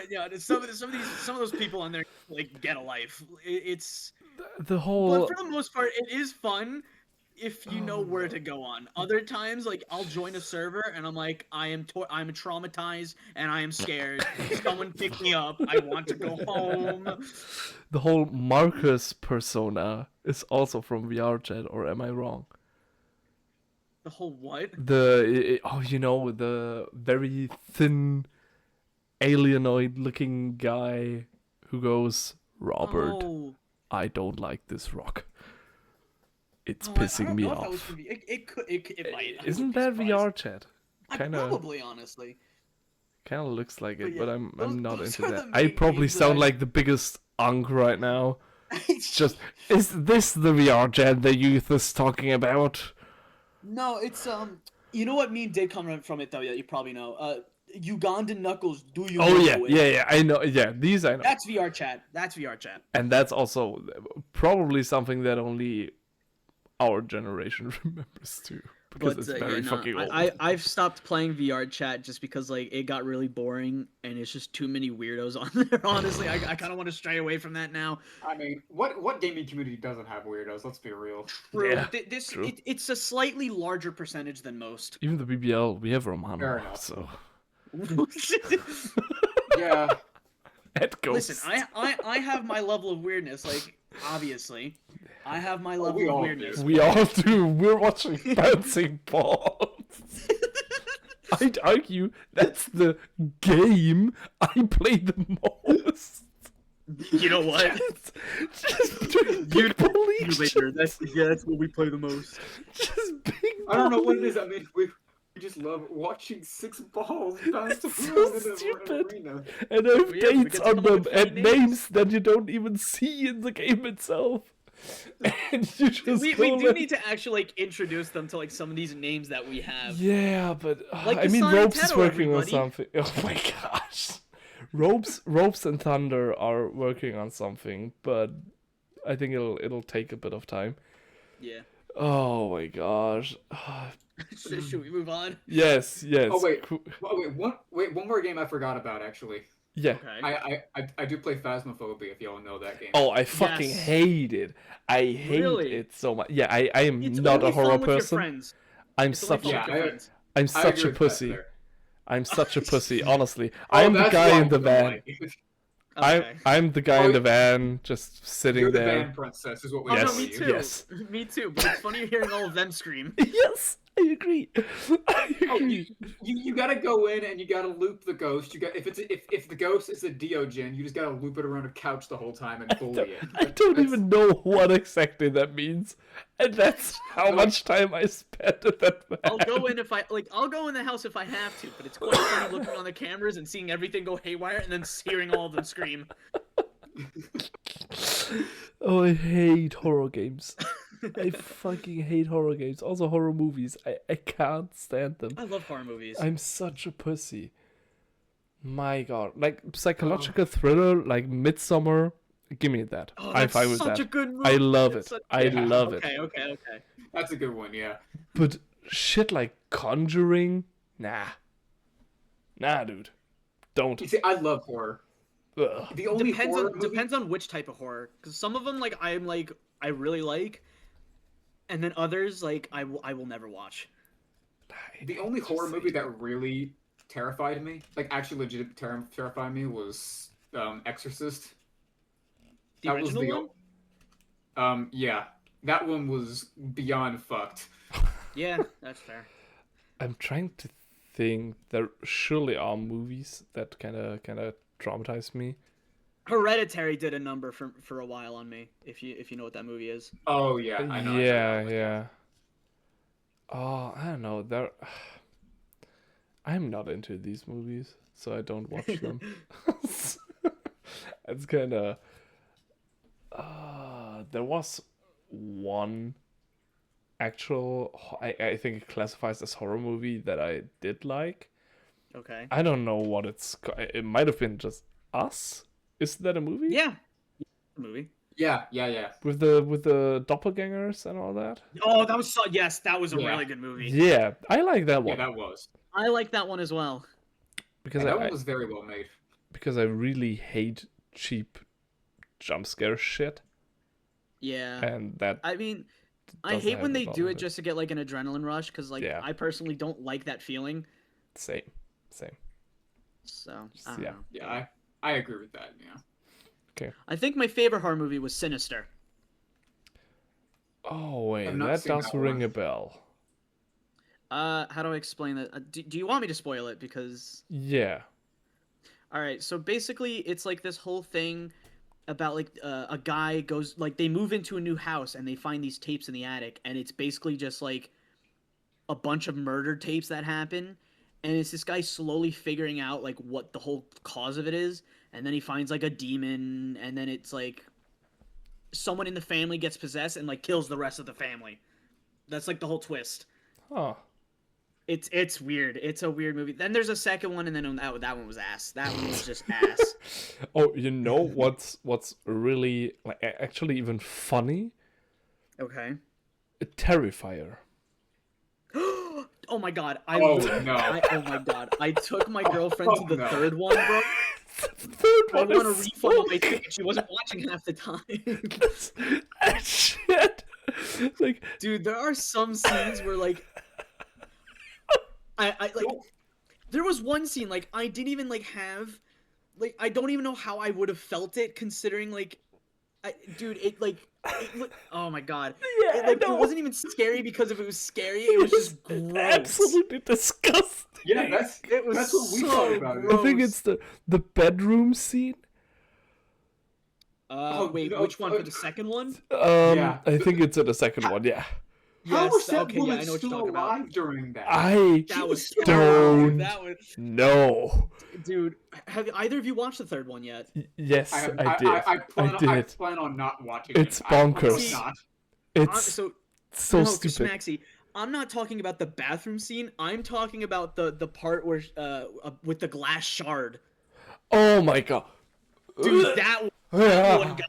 yeah. Some of those people on there like get a life. It's the whole. But for the most part, it is fun if you know where to go on. Other times, like I'll join a server and I'm like, I'm traumatized and I am scared. Someone pick me up. I want to go home. The whole Marcus persona is also from VR chat, or am I wrong? The whole what? The very thin, alienoid-looking guy who goes, Robert, Oh. I don't like this rock. It's I pissing don't me know if that off. was gonna be- It might. I Isn't wouldn't be that surprised. VR chat? Probably, honestly. Kind of looks like it, But but yeah, I'm not those into are that. the I main probably games that sound I- like the biggest unk right now. Just, is this the VR chat the youth is talking about? No, it's You know what meme did come from it though? Yeah, you probably know. Ugandan Knuckles. Do you? Oh know it? yeah, I know. Yeah, these I know. That's VR chat. And that's also probably something that only our generation remembers too, because it's very fucking old. I've stopped playing VR chat just because like it got really boring and it's just too many weirdos on there. Honestly, I kind of want to stray away from that now. I mean, what gaming community doesn't have weirdos? Let's be real. True. Yeah, True. It's a slightly larger percentage than most. Even the BBL, we have Romano, Fair enough. so Yeah. it goes. Listen, I have my level of weirdness. Like obviously, I have my we level of all do. weirdness. We all do. We're watching bouncing balls. I'd argue that's the game I play the most. You know what? Just Football League. That's what we play the most. Just big I don't know what it balls. is. I mean, we just love watching 6 balls bounce It's around so in an stupid. arena. And I have Yeah, we dates get to on come up them with funny and names. names that you don't even see in the game itself. And you just We go do like- need to actually like introduce them to like some of these names that we have. Yeah, but Like I the mean, Sonic Ropes is Tattoo, working on everybody. something. Oh my gosh, Ropes and Thunder are working on something, but I think it'll take a bit of time. Yeah. Oh my gosh. Should we move on? Yes, yes. Oh wait, one more game I forgot about actually. Yeah. Okay. I do play Phasmophobia if y'all know that game. Oh, I fucking Yes. hate it. I hate Really? it so much. Yeah, I am It's not only a horror fun with your person. friends. I'm It's only such fun Yeah, with your friends. I'm I such agree a with Pepp pussy. there. I'm such a pussy, honestly. Oh, I'm the that's guy why in the you don't van. like it. Okay. I'm the guy Oh, in the van, just sitting You're the there. van princess, is what we Oh Yes. no, call me you. too. Yes. Me too. But it's funny hearing all of them scream. Yes, I agree. I Oh, agree. you gotta go in and you gotta loop the ghost. You got if the ghost is a Diogen, you just gotta loop it around a couch the whole time and bully it. I don't That's- even know what exactly that means, and that's how No. much time I spent at that van. I'll go in if I like. I'll go in the house if I have to. But it's quite funny looking on the cameras and seeing everything go haywire and then hearing all of them scream. Oh, I hate horror games. I fucking hate horror games. Also horror movies. I can't stand them. I love horror movies. I'm such a pussy. My god. Like psychological thriller, like Midsummer. Give me that. Oh, I'm that's fine with such that. a good movie. I love it. That's I Yeah, love it. Okay. That's a good one, yeah. But shit like Conjuring, nah. Nah, dude. Don't. You see, I love horror. Ugh. The only horror movie... Depends on which type of horror. Because some of them I really like, and then others like I will never watch. The only horror movie that really terrified me, like actually legit terrified me, was Exorcist. The That was original the one. yeah, that one was beyond fucked. Yeah, that's fair. I'm trying to think. There surely are movies that kind of traumatize me. Hereditary did a number for a while on me. If you know what that movie is. Oh yeah, I know. Yeah. Oh, I don't know. I'm not into these movies, so I don't watch them. It's kind of. There was one actual. I think it classifies as horror movie that I did like. Okay. I don't know what it's. It might have been just Us. Is that a movie? Yeah. Movie. Yeah. With the doppelgangers and all that. Oh, that was yes, that was a Yeah. really good movie. Yeah, I like that Yeah, one that was. I like that one as well. because Yeah, that I one was very well made. because I really hate cheap jump scare shit, Yeah. and that I mean, I does hate have when a they lot do of it just to get like an adrenaline rush because like Yeah. I personally don't like that feeling. same. So Just- I don't yeah. know. Yeah, I agree with that. Yeah. I think my favorite horror movie was Sinister. Oh wait, I've not that seen does that ring one. a bell. How do I explain that? Do you want me to spoil it? Because Yeah. all right, so basically it's like this whole thing about like a guy goes like they move into a new house and they find these tapes in the attic and it's basically just like a bunch of murder tapes that happen and it's this guy slowly figuring out like what the whole cause of it is and then he finds like a demon and then it's like someone in the family gets possessed and like kills the rest of the family. That's like the whole twist. Huh. It's weird. It's a weird movie. Then there's a second one, and then that one was ass. That one was just ass. Oh, you know what's really like actually even funny? Okay. Terrifier. Oh my god! Oh, no. Oh my god! I took my girlfriend Oh, to the no. third one, bro. Third I one want a is refund so on my ticket. She wasn't watching half the time. shit. Like, Dude, there are some scenes where like I like there was one scene like I didn't even like have like I don't even know how I would have felt it considering like dude oh my god. yeah, It wasn't even scary because if it was scary, it was just gross. absolutely disgusting. Yeah, It was that's what we so thought about it. I think gross. it's the bedroom scene. Wait, no, which one for the second one? Yeah. I think it's in the second one. Yeah. How was that okay, woman yeah, I know what you're still talking about. alive during that? I That was Don't terrible. That was know. dude. Have either of you watched the third one yet? Yes, I, I did. I I did. plan on not watching It's it. I plan on bonkers. not. It's So so no, stupid. Maxie, I'm not talking about the bathroom scene. I'm talking about the part where with the glass shard. Oh my god. Dude, that one got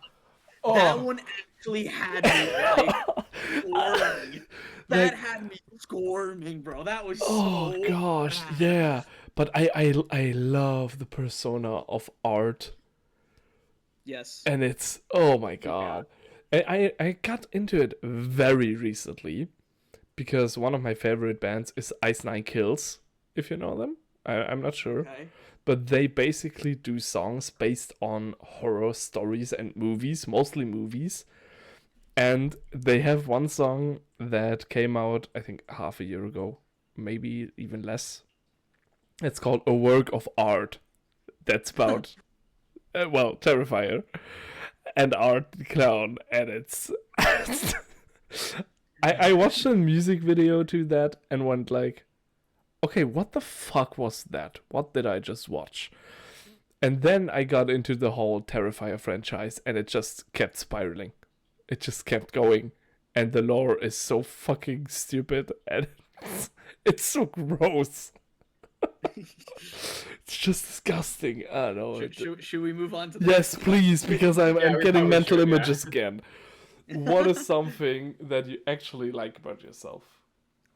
Oh. that one actually had me like squirming. That Like, had me squirming, bro. That was oh so gosh, bad. yeah. But I love the persona of art, Yes. and it's oh my Oh god. god. I got into it very recently because one of my favorite bands is Ice Nine Kills, if you know them. I'm not sure. Okay. But they basically do songs based on horror stories and movies, mostly movies. And they have one song that came out, I think, half a year ago, maybe even less. It's called A Work of Art. That's about, well, Terrifier and Art the Clown. And it's. I watched a music video to that and went like, okay, what the fuck was that? What did I just watch? And then I got into the whole Terrifier franchise and it just kept spiraling. It just kept going. And the lore is so fucking stupid and it's so gross. It's just disgusting. I don't know. Should we move on to the Yes, please, because Yeah, I'm we getting probably mental should, yeah. images again. What is something that you actually like about yourself?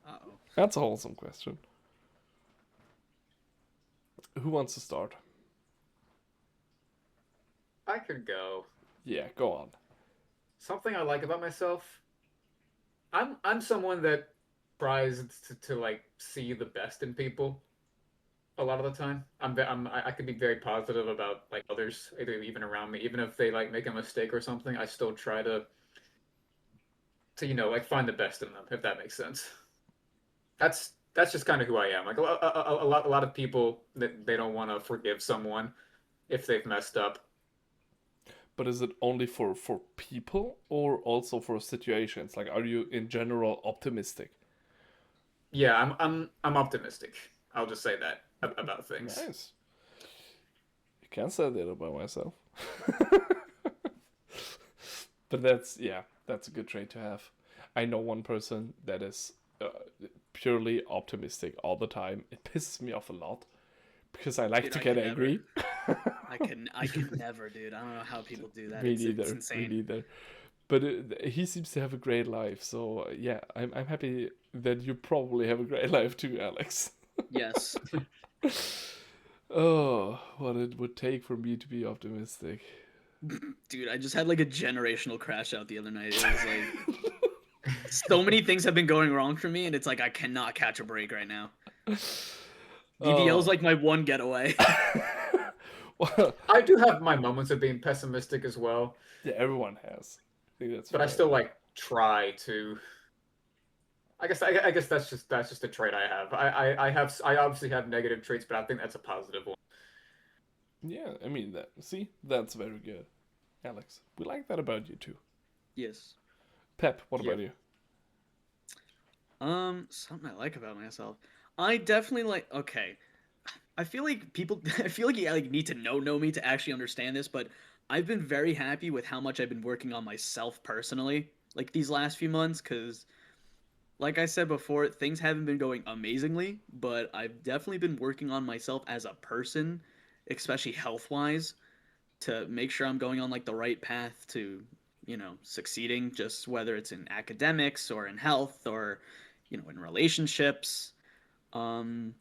Uh-oh. That's a wholesome question. Who wants to start? I could go. Yeah, go on. Something I like about myself. I'm someone that tries to like see the best in people a lot of the time. I could be very positive about like others, either even around me, even if they like make a mistake or something. I still try to like find the best in them, if that makes sense. That's just kind of who I am. Like a lot of people that they don't want to forgive someone if they've messed up. But is it only for people or also for situations? Like, are you in general optimistic? Yeah, I'm optimistic. I'll just say that about things. Nice. You can't say that about myself. But that's a good trait to have. I know one person that is purely optimistic all the time. It pisses me off a lot because I like Dude, to I get can never. angry. I can never, dude. I don't know how people do that. Me It's neither. Me insane. neither. But he seems to have a great life. So yeah, I'm happy that you probably have a great life too, Alex. Yes. Oh, what it would take for me to be optimistic. Dude, I just had like a generational crash out the other night. It was like so many things have been going wrong for me, and it's like I cannot catch a break right now. BBL's Oh. like my one getaway. Well, I do have my moments of being pessimistic as well, yeah, everyone has. I think that's but I fair. still like try to. I guess that's just a trait I have. I obviously have negative traits, but I think that's a positive one. Yeah, I mean that. See, that's very good, Alex. We like that about you too. Yes. Pep, what Yeah. about you? Something I like about myself. I definitely like. Okay, I feel like people. I feel like you like need to know me to actually understand this, but I've been very happy with how much I've been working on myself personally, like these last few months, because like I said before, things haven't been going amazingly, but I've definitely been working on myself as a person, especially health wise, to make sure I'm going on like the right path to, succeeding, just whether it's in academics or in health or, in relationships. Um,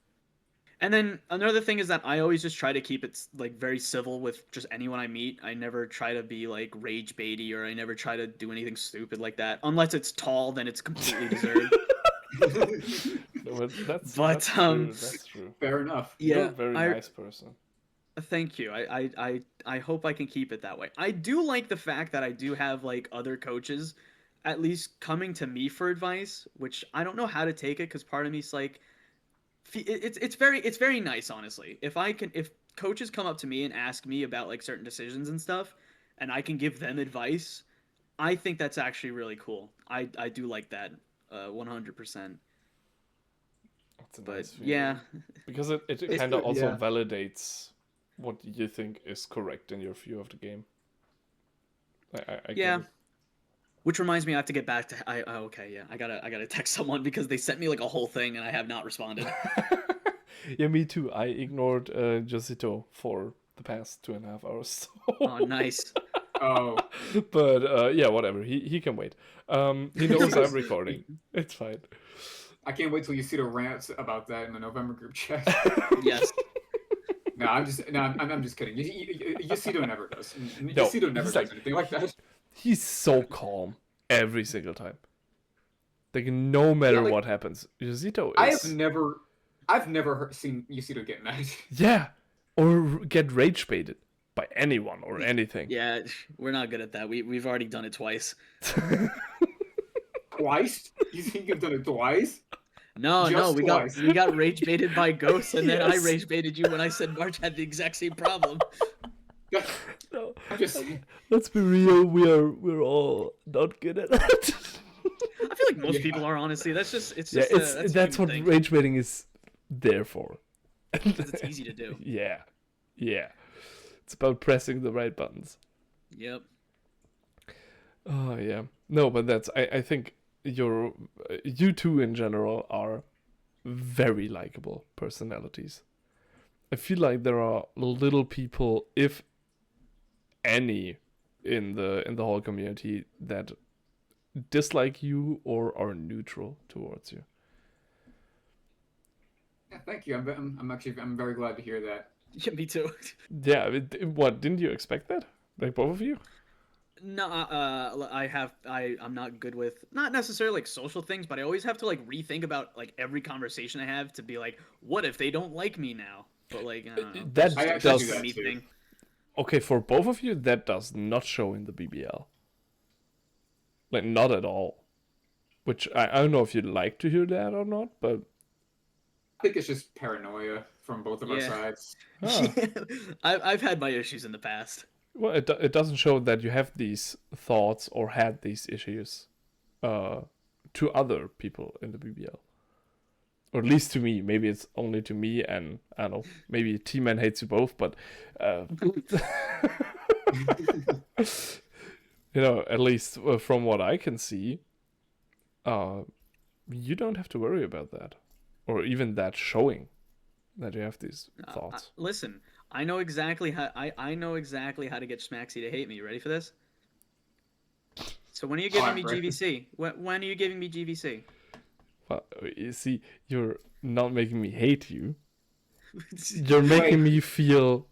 and then another thing is that I always just try to keep it like very civil with just anyone I meet. I never try to be like rage baity or I never try to do anything stupid like that. Unless it's tall, then it's completely deserved. No, but But that's true. That's true. Fair enough. You're a yeah, very I nice person. thank you. I hope I can keep it that way. I do like the fact that I do have like other coaches at least coming to me for advice, which I don't know how to take it because part of me's like it's very nice honestly. If coaches come up to me and ask me about like certain decisions and stuff and I can give them advice, I think that's actually really cool. I do like that 100%. That's a But nice feeling. yeah, Because it It's kind of good, also yeah. validates what you think is correct in your view of the game. I get yeah. it. Which reminds me, I have to get back to. Okay, yeah, I gotta text someone because they sent me like a whole thing and I have not responded. Yeah, me too. I ignored Josito for the past 2.5 hours. Oh, nice. Oh, But yeah, whatever. He can wait. He knows I'm recording. It's fine. I can't wait till you see the rants about that in the November group chat. Yes. No, I'm just kidding. Yasudo never does. No, Yasudo never he's does like anything like that. he's so calm every single time. Like no matter like, what happens, Yuzito I've is never seen Yasudo get mad. yeah, or get rage baited by anyone or anything. Yeah, we're not good at that. We've already done it twice. Twice? You think you've done it twice? No, Just we twice. got rage baited by Ghost, and then I Yes. rage baited you when I said March had the exact same problem. No, I'm just let's be real. We're all not good at that. I feel like most Yeah. people are, honestly. That's just it's Yeah, just it's a that's human what thing. rage baiting is there for. 'Cause it's easy to do. Yeah, yeah. It's about pressing the right buttons. Yep. Oh yeah. No, but that's I think you two in general are very likable personalities. I feel like there are little people, if any, in the whole community that dislike you or are neutral towards you. yeah, thank you. I'm very glad to hear that. Yeah, me too. Yeah, what didn't you expect that? Like both of you? No, I'm not good with not necessarily like social things, but I always have to like rethink about like every conversation I have to be like, what if they don't like me now? But like, I don't know. That I That's actually does do just a that me too. thing. okay for both of you. That does not show in the BBL. Like not at all. Which I don't know if you'd like to hear that or not, but I think it's just paranoia from both of our Yeah. sides. ah, I've had my issues in the past. well, it doesn't show that you have these thoughts or had these issues to other people in the BBL. Or at least to me. Maybe it's only to me, and I don't know. Maybe T-Man hates you both, but at least from what I can see, you don't have to worry about that, or even that showing that you have these thoughts. Listen, I know exactly how I know exactly how to get Schmaxy to hate me. You ready for this? So when are you giving I'm me ready. GVC? When are you giving me GVC? Well, you see, you're not making me hate you. You're making me feel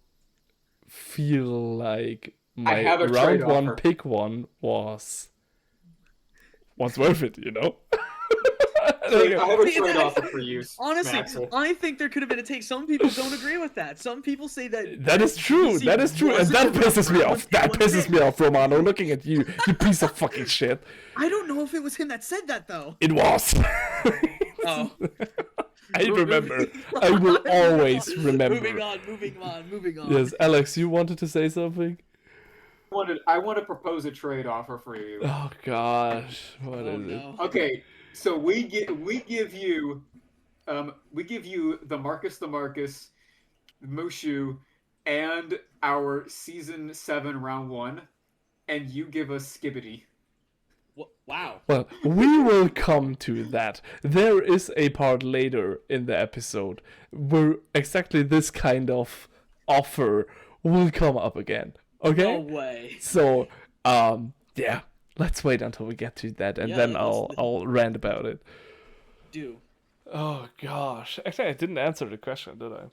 like my have a round trade one offer. pick one was worth it, you know? I have a See, trade that- offer for you, Honestly, Maxwell. I think there could have been a take. Some people don't agree with that. Some people say that That is true. GVC That is true, and wasn't that a pisses me round off. That one pisses pick. me off, Romano. Looking at you, you piece of fucking shit. I don't know if it was him that said that though. It was. Oh, I remember. I will always remember. Moving on. Yes, Alex, you wanted to say something? I want to propose a trade offer for you. Oh gosh, what Oh is it? no. Okay, so we give you the Marcus, Mushu, and our season 7 round 1, and you give us Skibbity. Wow. Well, we will come to that. There is a part later in the episode where exactly this kind of offer will come up again. Okay? No way. So, yeah, let's wait until we get to that, and Yeah, then let's- I'll rant about it. Do. Oh gosh, actually, I didn't answer the question, did I?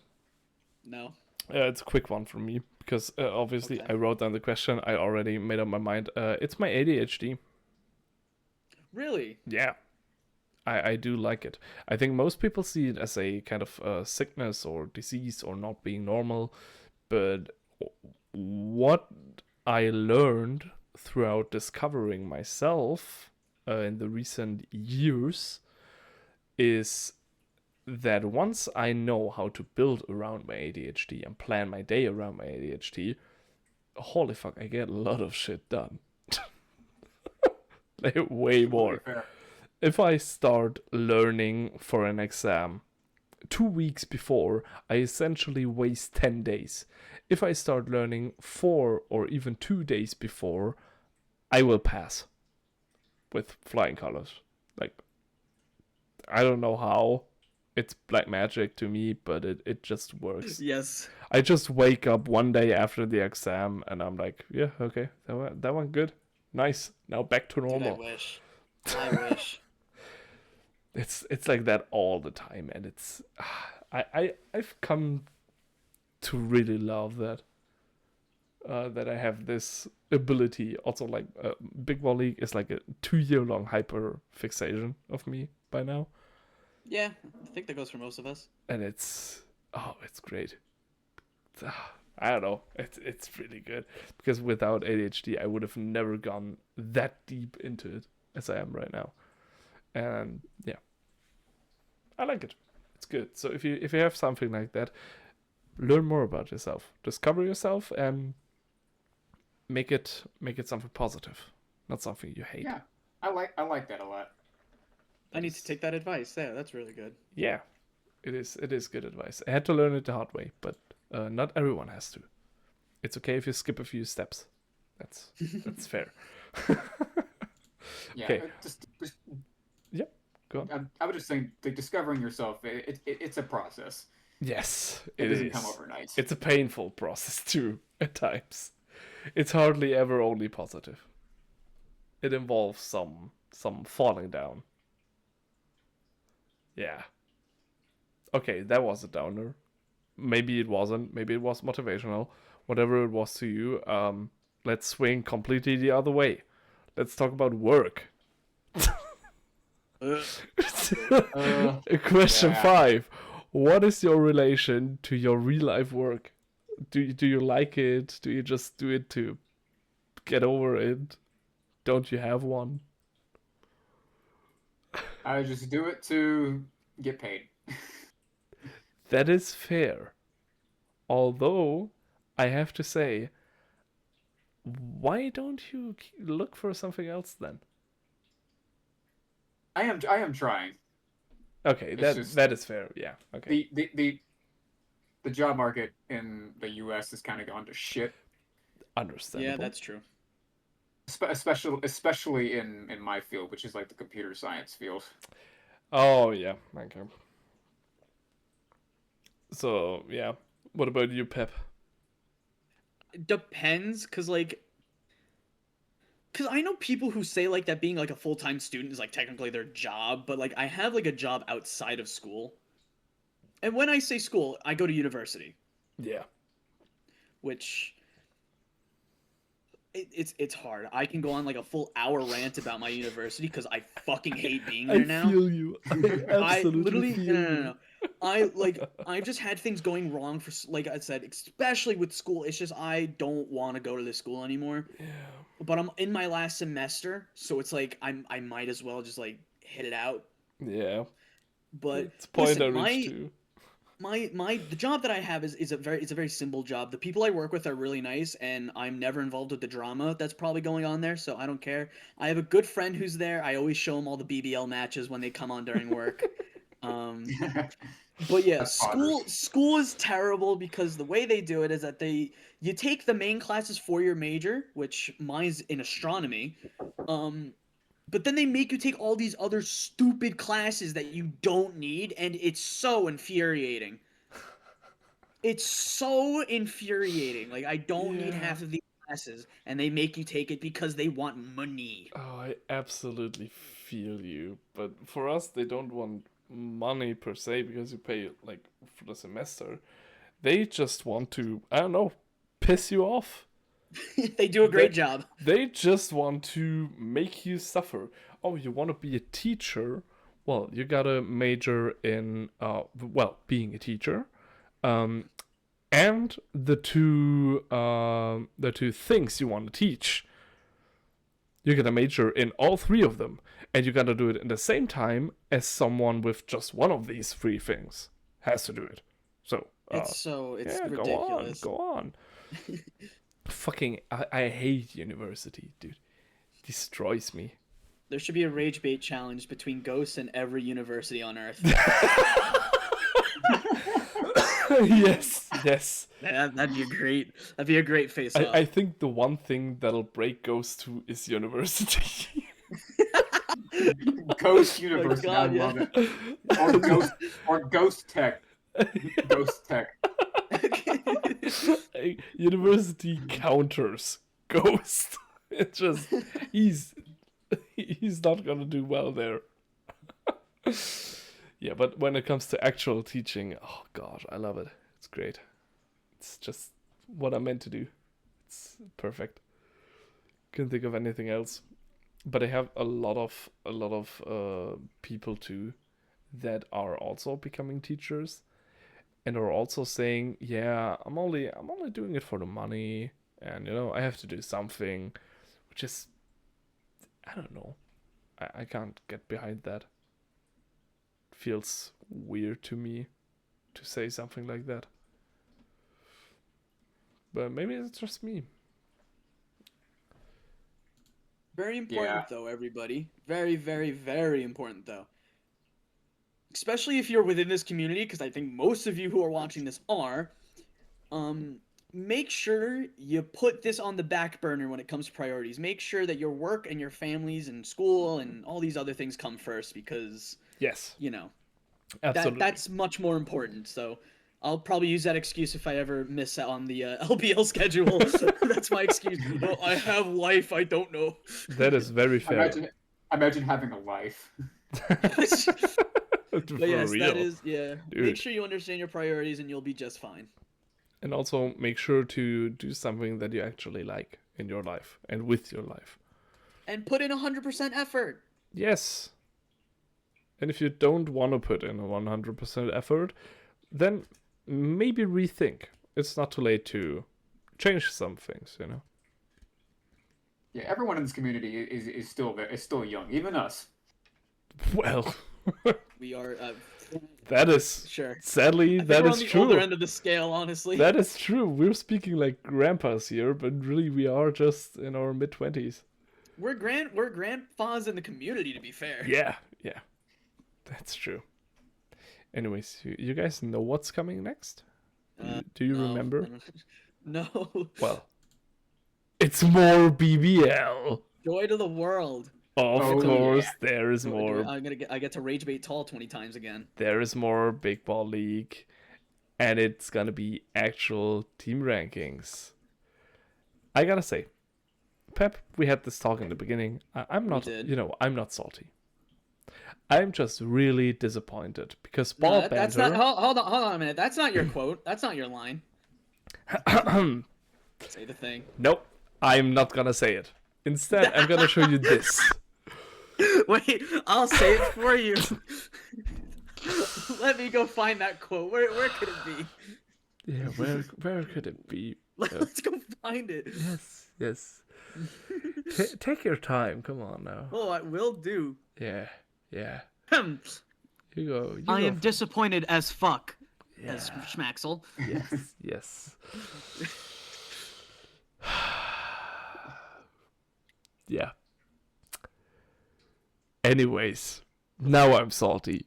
No. It's a quick one from me because obviously Okay. I wrote down the question. I already made up my mind. It's my ADHD. Really? Yeah, I do like it. I think most people see it as a kind of sickness or disease or not being normal, but what I learned throughout discovering myself in the recent years is that once I know how to build around my ADHD and plan my day around my ADHD, holy fuck, I get a lot of shit done. Like, way more. Fair. If I start learning for an exam 2 weeks before, I essentially waste 10 days. If I start learning 4 or even 2 days before, I will pass with flying colors. Like, I don't know how, it's black magic to me, but it just works. Yes. I just wake up one day after the exam and I'm like, yeah, okay, that one good, nice. Now back to Dude, I normal. wish. I wish. It's like that all the time, and it's I've come to really love that. That I have this ability. Also, like Big Ball League is like a 2 year long hyper fixation of me by now, Yeah, I think that goes for most of us. and it's great. I don't know. It's really good because without ADHD, I would have never gone that deep into it as I am right now. And yeah, I like it. It's good. So if you have something like that, learn more about yourself, discover yourself, and make it something positive, not something you hate. Yeah, I like that a lot. I need to take that advice. Yeah, that's really good. Yeah, it is good advice. I had to learn it the hard way, but not everyone has to. It's okay if you skip a few steps. That's fair. Yeah, Okay. just Yep. Go on. I was just saying, like, discovering yourself, it's a process. Yes, It it doesn't is. come overnight. It's a painful process too at times. It's hardly ever only positive. It involves some falling down. Yeah. Okay, that was a downer. Maybe it wasn't. Maybe it was motivational. Whatever it was to you, let's swing completely the other way. Let's talk about work. Uh, Question yeah. 5. What is your relation to your real life work? Do you like it? Do you just do it to get over it? Don't you have one? I just do it to get paid. That is fair. Although, I have to say, why don't you look for something else then? I am trying. Okay, It's just that is fair. Yeah. Okay. The job market in the U.S. has kind of gone to shit, Understandable. yeah, that's true. especially in my field, which is like the computer science field. Oh yeah. Okay. So yeah. What about you, Pep? Depends, cause I know people who say like that being like a full-time student is like technically their job, but like I have like a job outside of school. And when I say school, I go to university, Yeah. which it's hard. I can go on like a full hour rant about my university because I fucking hate being there now. feel you. I I absolutely literally feel no. I've just had things going wrong for like I said, especially with school. It's just I don't want to go to this school anymore. Yeah. But I'm in my last semester, so it's like I might as well just like hit it out. Yeah. But It's a point I listen, reached to. the job that I have is a very simple job. The people I work with are really nice, and I'm never involved with the drama that's probably going on there, so I don't care. I have a good friend who's there. I always show him all the BBL matches when they come on during work. But yeah, That's school is terrible because the way they do it is that you take the main classes for your major, which mine's in astronomy. But then they make you take all these other stupid classes that you don't need, and it's so infuriating. It's so infuriating. Like I don't need Yeah. half of these classes, and they make you take it because they want money. Oh, I absolutely feel you. But for us, they don't want money per se because you pay like for the semester. They just want to, I don't know, piss you off. They do a great They- job. They just want to make you suffer. Oh, you want to be a teacher? Well, you gotta major in, being a teacher. And the two things you want to teach. You're gonna major in all three of them, and you gotta do it in the same time as someone with just one of these three things has to do it. So, It's yeah, ridiculous. Go on. Fucking, I hate university, dude. Destroys me. There should be a rage bait challenge between ghosts and every university on Earth. Yes, yes. That'd be a great. That'd be a great face off. I think the one thing that'll break Ghost to is university. Ghost Oh my University. I God, yeah. love it. Or Ghost Tech. Ghost Tech. University counters Ghost. It's just he's not gonna do well there. Yeah, but when it comes to actual teaching, oh god, I love it. It's great. It's just what I'm meant to do. It's perfect. Couldn't think of anything else. But I have a lot of people too that are also becoming teachers and are also saying, yeah, I'm only doing it for the money, and I have to do something, which is, I don't know. I can't get behind that. Feels weird to me to say something like that. But maybe it's just me. Very important though, everybody. Very, very, very important though. Especially if you're within this community, because I think most of you who are watching this are. Make sure you put this on the back burner when it comes to priorities. Make sure that your work and your families and school and all these other things come first, because Yes, absolutely. that's much more important. So I'll probably use that excuse if I ever miss out on the LBL schedule. That's my excuse. Oh, I have life. I don't know. That is very fair. Imagine having a life. But yes, real. that is Dude. Make sure you understand your priorities, and you'll be just fine. And also make sure to do something that you actually like in your life and with your life. And put in 100% effort. Yes. And if you don't want to put in a 100% effort, then maybe rethink. It's not too late to change some things, Yeah, everyone in this community is still young, even us. Well, we are. That is sure. Sadly, that is true. We're on the older end of the scale, honestly. That is true. We're speaking like grandpas here, but really we are just in our mid-20s. We're grandpas in the community, to be fair. Yeah. That's true. Anyways, you guys know what's coming next? Do you remember? No. Well, it's more BBL. Joy to the world. Of course, yeah. there is more. I get to rage bait tall 20 times again. There is more Big Ball League, and it's gonna be actual team rankings. I gotta say, Pepp, we had this talk in the beginning. I'm not, I'm not salty. I'm just really disappointed because Banter. That's not. Hold on a minute. That's not your quote. That's not your line. Say the thing. Nope, I'm not gonna say it. Instead, I'm gonna show you this. Wait, I'll say it for you. Let me go find that quote. Where could it be? Yeah, where could it be? Let's go find it. Yes. Take your time. Come on now. Oh, I will do. Yeah. You go. I am disappointed as fuck. Yeah. As Schmaxel. Yes. Yeah. Anyways, now I'm salty.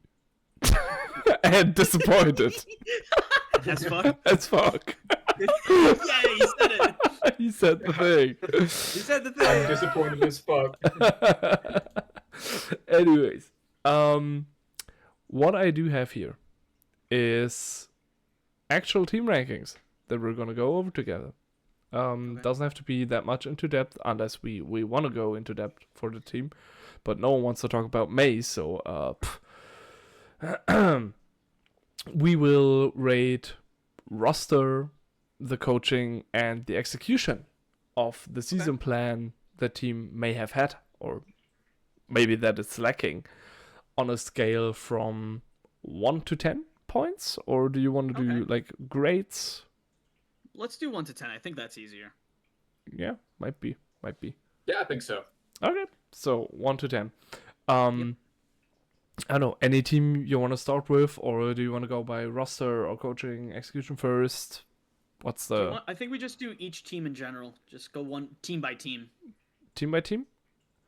And disappointed. As fuck? As fuck. Yeah, he said it. He said the thing. He said the thing. I'm disappointed as fuck. Anyways, what I do have here is actual team rankings that we're gonna go over together. Okay. Doesn't have to be that much into depth unless we want to go into depth for the team, but no one wants to talk about May, so we will rate roster, the coaching, and the execution of the season plan the team may have had, or maybe that it's lacking, on a scale from 1 to 10 points, or do you want to do like grades? Let's do 1 to 10. I think that's easier. Yeah, might be. Yeah, I think so. Okay, so 1 to 10. I don't know, any team you want to start with, or do you want to go by roster or coaching execution first? What's the... I think we just do each team in general. Just go one team by team. Team by team?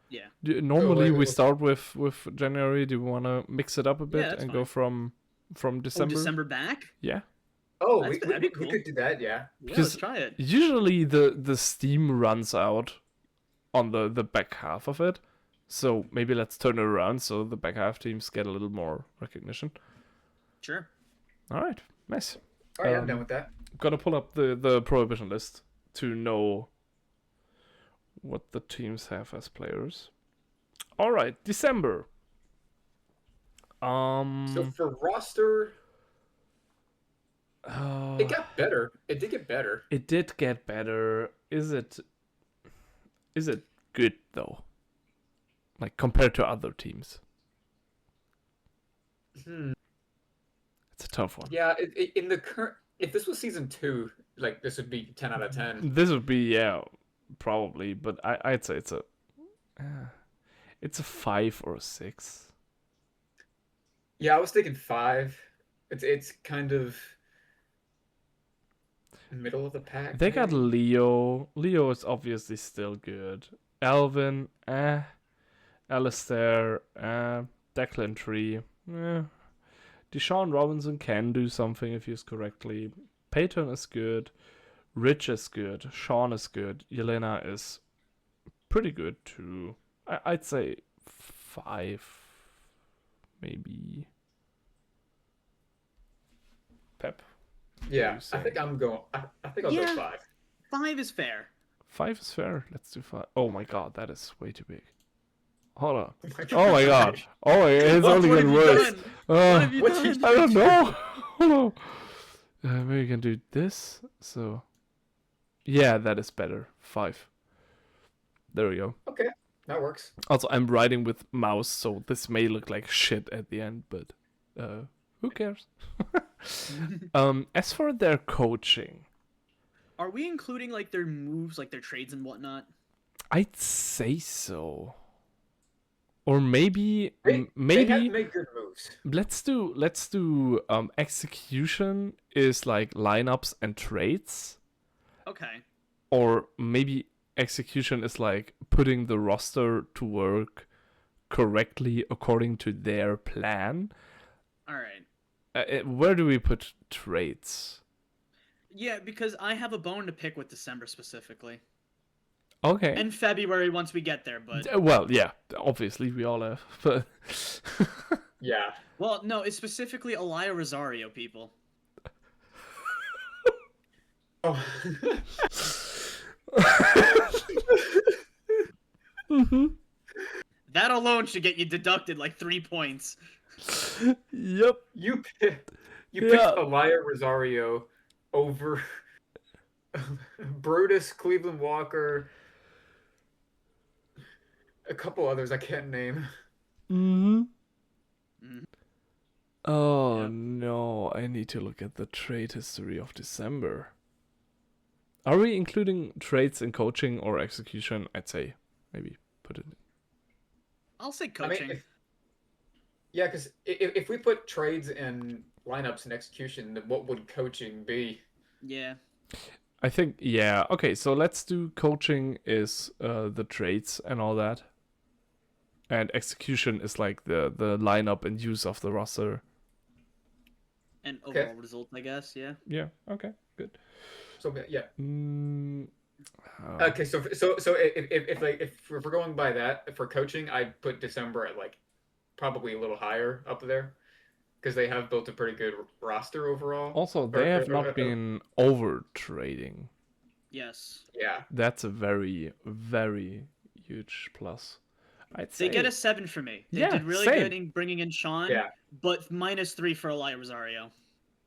Yeah. Normally we start with January. Do you want to mix it up a bit and fine. go from December? December back? Yeah. Oh, that'd be cool. We could do that, yeah. Yeah, let's try it. Usually the steam runs out on the back half of it, So maybe let's turn it around so the back half teams get a little more recognition. Sure. All right, nice. Oh yeah, I'm down with that. Gotta pull up the prohibition list to know what the teams have as players. All right, December. So for roster, it got better. It did get better. It did get better. Is it good though? Like compared to other teams? It's a tough one. Yeah, in the current, if this was season 2, like this would be 10 out of 10. This would be probably, but I'd say it's a 5 or a 6. Yeah, I was thinking 5. It's kind of middle of the pack. They got maybe? Leo. Leo is obviously still good. Alvin, Alistair, Declan Tree, Deshaun Robinson can do something if used correctly. Peyton is good. Rich is good. Sean is good. Yelena is pretty good too. I'd say 5, maybe. Pep. Yeah, say? I think I'm going. I think I'll Yeah. go 5. 5 is fair. 5 is fair. Let's do 5. Oh my god, that is way too big. Hold on. Oh my Oh my god. Oh my, it's What- only What getting have you worse. done? What have you What's he- done? I don't know. Hold on. Maybe we can do this. So, yeah, that is better. 5. There we go. Okay, that works. Also, I'm writing with mouse, so this may look like shit at the end, but who cares? As for their coaching, Are we including like their moves, like their trades and whatnot? I'd say so. Or maybe They have maybe made good moves. let's do execution is like lineups and trades, Okay. or maybe execution is like putting the roster to work correctly according to their plan. All right. Where do we put trades? Yeah, because I have a bone to pick with December specifically, Okay. and February once we get there. But Well, yeah, obviously we all have, but Yeah. well, no, it's specifically Elia Rosario, people. Oh. That alone should get you deducted like 3 points. yep. You picked Yeah. Elia Rosario over Brutus, Cleveland Walker, a couple others I can't name. Mm-hmm. Mhm. Oh Yep. no, I need to look at the trade history of December. Are we including trades in coaching or execution? I'd say maybe put it. I'll say I coaching. mean, yeah, because if we put trades in lineups and execution, then what would coaching be? Yeah. I think yeah. Okay, so let's do coaching is the trades and all that, and execution is like the lineup and use of the roster. And Okay. overall result, I guess. Yeah. Yeah. Okay. Good. So yeah. Uh, Okay, so if we're going by that for coaching, I'd put December at like probably a little higher up there because they have built a pretty good roster overall. Also, they have not been over trading. Yes. Yeah. That's a very, very huge plus. I'd say They get a 7 for me. They Yeah, did really same. good in bringing in Sean, Yeah. but -3 for Elia Rosario.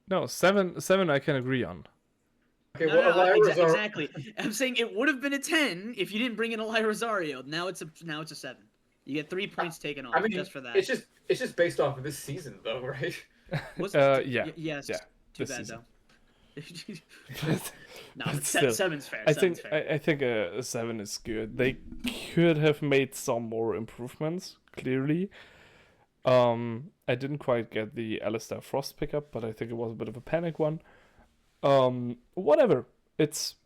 no 7. I can agree on. Okay, No, well, no, Elia Rosario. exactly. I'm saying it would have been a 10 if you didn't bring in Elia Rosario. Now it's a 7. You get 3 points taken off I mean, just for that. it's just based off of this season, though, right? Was- Yeah. Yes. yeah, Too this bad season. though. No, But but still, 7's fair. I 7's think fair. I think a 7 is good. They could have made some more improvements. Clearly, I didn't quite get the Alistair Frost pickup, but I think it was a bit of a panic one. Whatever. It's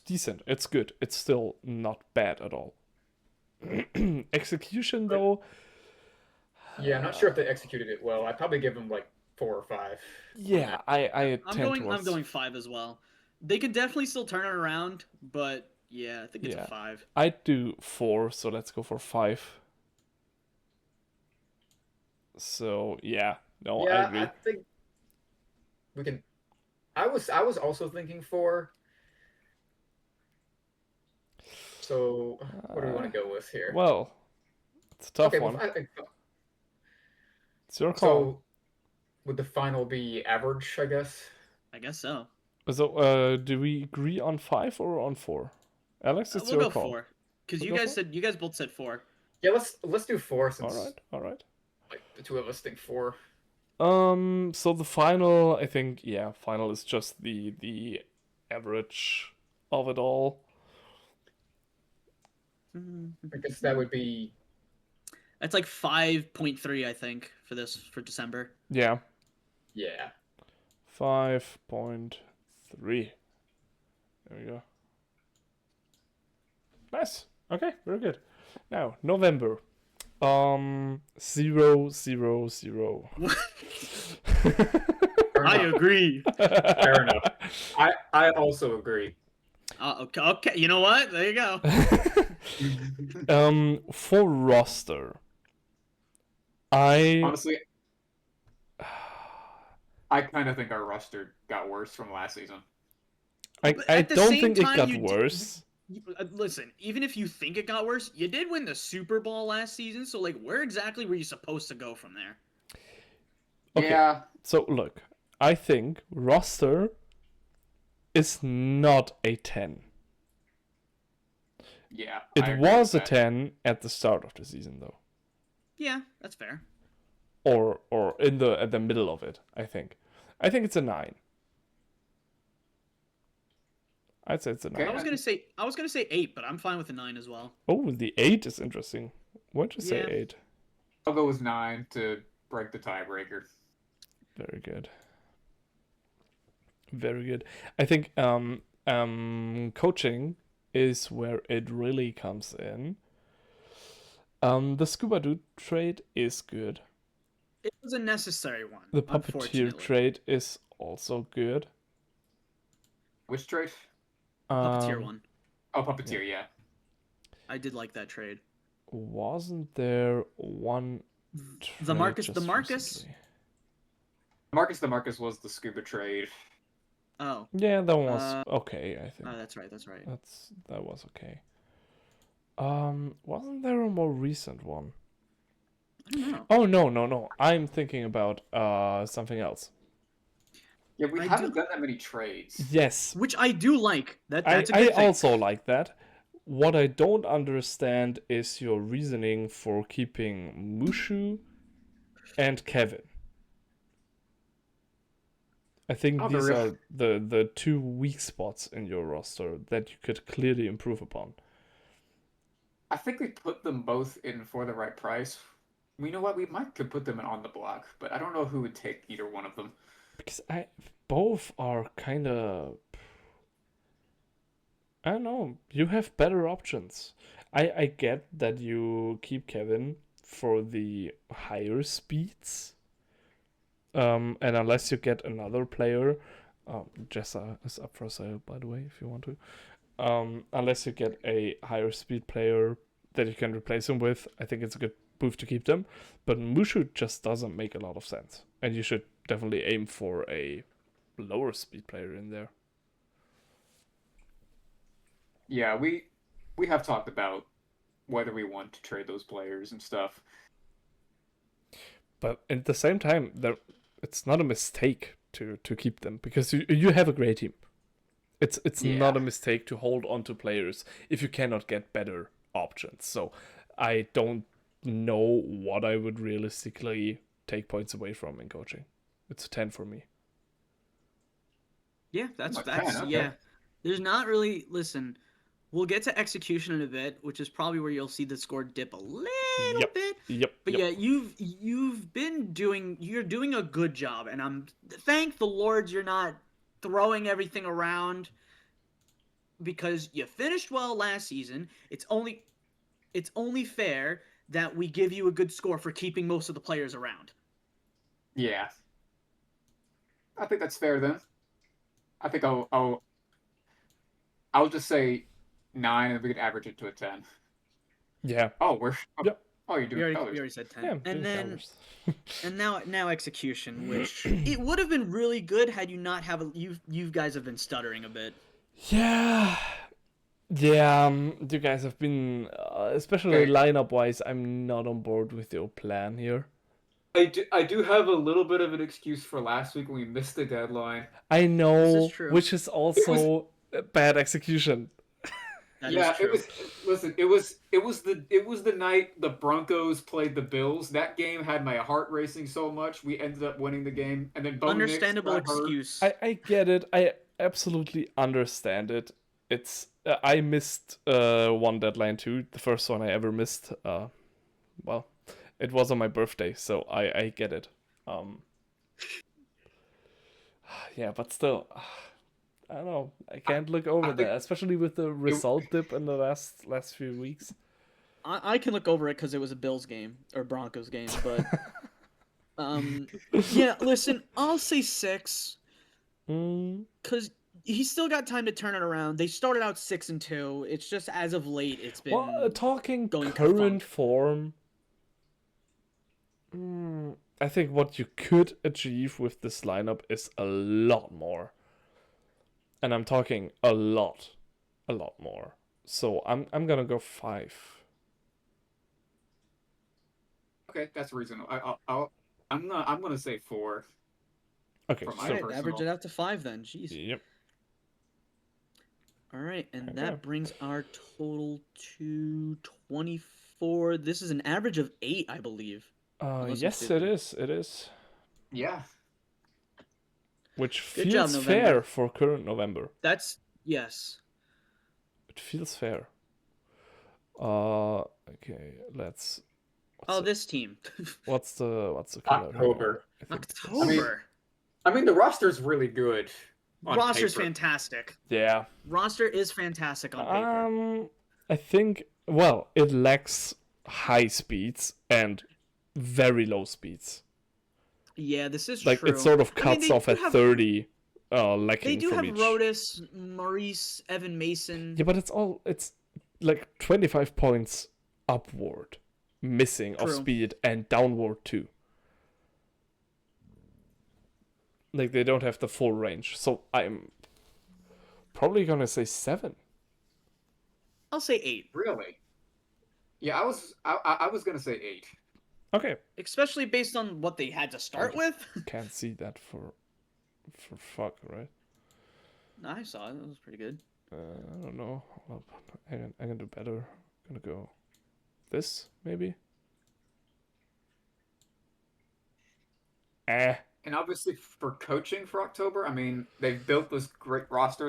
decent. It's good. It's still not bad at all. Execution though. Yeah, I'm not sure if they executed it well. I'd probably give them like 4 or 5. Yeah, I tend I'm towards. going 5 as well. They could definitely still turn it around, but yeah, I think it's Yeah. a 5. I'd do 4, so let's go for 5. So yeah, no, I Yeah, I agree. think we can. I was also thinking 4. So what do we want Uh, to go with here? well, it's a tough Okay, well, one. I think It's your call. so. Would the final be average? I guess. I guess so. So, do we agree on 5 or on 4? Alex, it's We'll your go call. 4 because We'll you go guys for it? said you guys both said 4. Yeah, let's do 4 All since right, all right. like the two of us think 4. So the final, I think, yeah, final is just the average of it all. I guess that would be That's like 5.3, I think, for December. Yeah, yeah. 5.3. There we go. Nice. Okay, very good. Now November. 0, 0, 0. Fair I enough. agree. Fair enough. I also agree. Okay, okay, you know what? There you go. For roster, I Honestly, I kind of think our roster got worse from last season. I But I at the don't same think it time, got you worse. listen. Even if you think it got worse, you did win the Super Bowl last season. So, like, where exactly were you supposed to go from there? Okay, Yeah, so look, I think roster is not a 10. yeah, It I agree with was a that. 10 at the start of the season though. Yeah, that's fair. Or in the at the middle of it, I think. I think it's a 9. I'd say it's a Okay, 9. I was gonna say 8, but I'm fine with a 9 as well. Oh, the 8 is interesting. Why'd you say Yeah. 8? I'll go with 9 to break the tiebreaker. Very good. Very good. I think coaching is where it really comes in. The scuba dude trade is good. It was a necessary one, The puppeteer unfortunately. trade is also good. Which trade? The puppeteer Um, one. Oh, yeah. Puppeteer, yeah. I did like that trade. Wasn't there one The trade Marcus, just recently? Marcus the Marcus was the scuba trade. Oh, Yeah, that one was uh, okay, I think. that's right. That's right. That was okay. Wasn't there a more recent one? I don't know. Oh no, no, no. I'm thinking about something else. Yeah, we I haven't do, done that many trades. Yes, which I do like. I That's a I good thing. also like that. What I don't understand is your reasoning for keeping Mushu and Kevin. I think Oh, these are the two weak spots in your roster that you could clearly improve upon. I think we put them both in for the right price. We know what we might could put them in on the block, but I don't know who would take either one of them. Because I both are kind of, I don't know, you have better options. I get that you keep Kevin for the higher speeds. And unless you get another player, Jessa is up for sale, by the way, if you want to. Unless you get a higher speed player that you can replace him with, I think it's a good move to keep them. But Mushu just doesn't make a lot of sense, and you should definitely aim for a lower speed player in there. Yeah, we have talked about whether we want to trade those players and stuff. But at the same time, it's not a mistake to keep them because you have a great team. It's not Yeah. a mistake to hold on to players if you cannot get better options. So I don't know what I would realistically take points away from in coaching. It's a 10 for me. Yeah, Oh, 10, okay. yeah. There's not really. Listen, we'll get to execution in a bit, which is probably where you'll see the score dip a little Yep. bit. Yep. But Yep. yeah, you're doing a good job, and I'm thank the Lord you're not throwing everything around because you finished well last season. It's only fair that we give you a good score for keeping most of the players around. Yeah. I think that's fair then. I think I'll just say 9 and we could average it to a 10. Yeah. Oh, we're Yep. Oh, you're doing We colors. already said 10. Yeah, I'm And doing then colors. and now execution, which it would have been really good had you not have you guys have been stuttering a bit. Yeah, yeah. You guys have been, especially Okay. lineup wise. I'm not on board with your plan here. I do have a little bit of an excuse for last week when we missed the deadline. I This is know, true. which is It was also bad execution. That is Yeah, it true. was. Listen, it was the night the Broncos played the Bills. That game had my heart racing so much. We ended up winning the game, and then Bo Nix Understandable got hurt. excuse. I get it. I absolutely understand it. It's I missed one deadline too. The first one I ever missed. Well, it was on my birthday, so I get it. Yeah, but still, I don't know. I can't look over I think that, especially with the it, result dip in the last few weeks. I can look over it because it was a Bills game or Broncos game, but yeah. Listen, I'll say 6 Mm, because he's still got time to turn it around. They started out 6-2. It's just as of late, it's been well, talking going current funk. form, I think what you could achieve with this lineup is a lot more. And I'm talking a lot more. So I'm gonna go 5. okay, that's reasonable. I'm gonna say 4 Okay, for my so Alright, average personal. it out to 5 then. Jeez. yep. Alright, and Okay. that brings our total to 24. This is an average of 8, I believe. Unless I'm Yes, it stupid. is. It is. Yeah, Which Good job, feels November. fair for current November. That's yes. It feels fair. Okay, let's. Oh, this team. What's the color? October. I think I mean, October. I mean the roster's really good on Roster's paper. fantastic. yeah. Roster is fantastic on paper. I think it lacks high speeds and very low speeds. Yeah, this is Like true. it sort of I mean, cuts they off do at have 30, they lacking do from have each. Rodas, Maurice, Evan Mason. Yeah, but it's like 25 points upward, missing of True. speed and downward too. Like they don't have the full range, so I'm probably gonna say 7. I'll say 8. Really? Yeah, I was gonna say 8. Okay, Especially based on what they had to start with. can't see that for fuck, right? I saw it. That was pretty good. I don't know. Hold up. I can do better. I'm gonna go this maybe. And obviously for coaching for October, I mean they've built this great roster.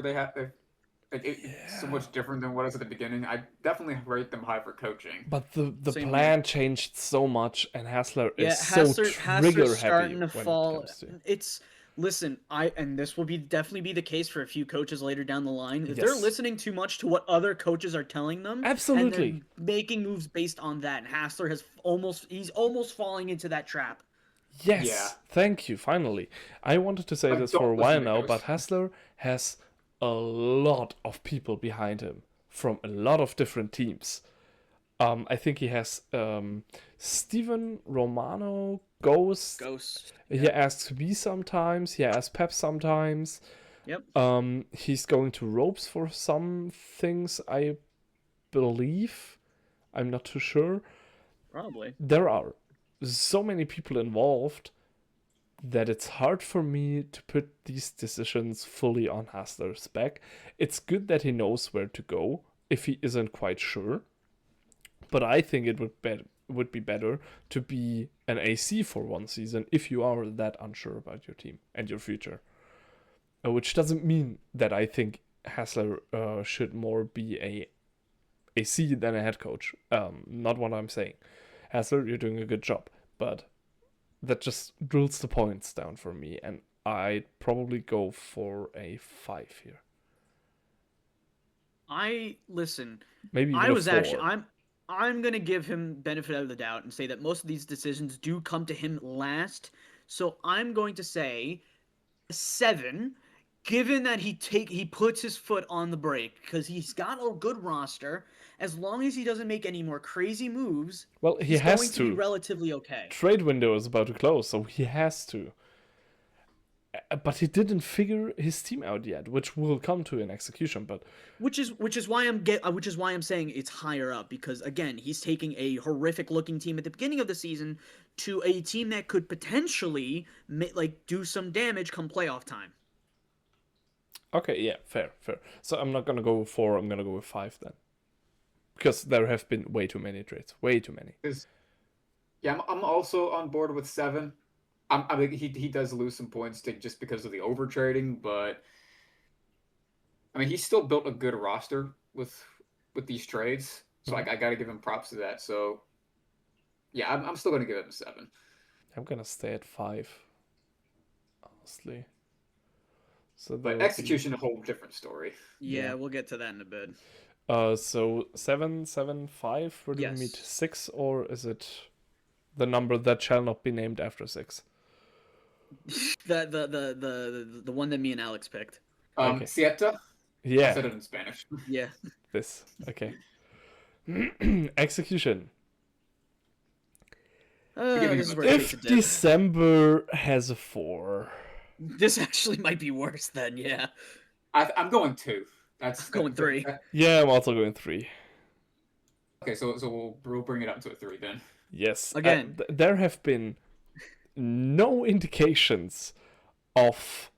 It's so much different than what it was at the beginning. I definitely rate them high for coaching. But the Same plan changed so much, and Hassler Yeah, is so trigger Hassler's happy starting to when fall. it comes to. It's listen, and this will be definitely be the case for a few coaches later down the line. If they're Yes. listening too much to what other coaches are telling them, Absolutely. and they're making moves based on that, and Hassler he's almost falling into that trap. Yes, Yeah. thank you. Finally, I wanted to say Like, this don't for a listen while to now, those. but Hassler has a lot of people behind him from a lot of different teams. I think he has Steven Romano, Ghost. Ghost. He asks me sometimes. He asks Pepp sometimes. Yep. He's going to ropes for some things, I believe. I'm not too sure. Probably. There are so many people involved that it's hard for me to put these decisions fully on Hassler's back. It's good that he knows where to go if he isn't quite sure. But I think it would be better to be an AC for one season if you are that unsure about your team and your future. Which doesn't mean that I think Hassler should more be a AC than a head coach. Not what I'm saying. Hassler, you're doing a good job, but that just drills the points down for me, and I'd probably go for a 5 here. I Maybe even was a 4. actually I'm gonna give him benefit of the doubt and say that most of these decisions do come to him last. So I'm going to say 7. given that he puts his foot on the brake because he's got a good roster, as long as he doesn't make any more crazy moves, Well, he he's has going to be to. relatively okay. Trade window is about to close, so he has to. But he didn't figure his team out yet, which we'll come to in execution. But which is why I'm saying it's higher up, because again, he's taking a horrific looking team at the beginning of the season to a team that could potentially do some damage come playoff time. okay, yeah, fair. So I'm not gonna go with 4. I'm gonna go with 5 then, because there have been way too many trades, way too many. Yeah, I'm also on board with 7. I mean, he does lose some points just because of the over trading, but I mean, he's still built a good roster with these trades, so I got to give him props to that. So yeah, I'm still gonna give him 7. I'm gonna stay at 5, honestly. So that But would execution, a whole different story. Yeah, we'll get to that in a bit. So 7, 7, 5. Where do we meet? Yes. 6, or is it the number that shall not be named after 6? The one that me and Alex picked. Okay. Siete? I Yeah, said it in Spanish. Yeah. this. Okay. Execution. This is where it takes If a dip. December has a 4. This actually might be worse then, yeah. I'm going 2. That's Going 3. Yeah, I'm also going 3. Okay, so we'll bring it up to a 3 then. Yes. Again. There have been no indications of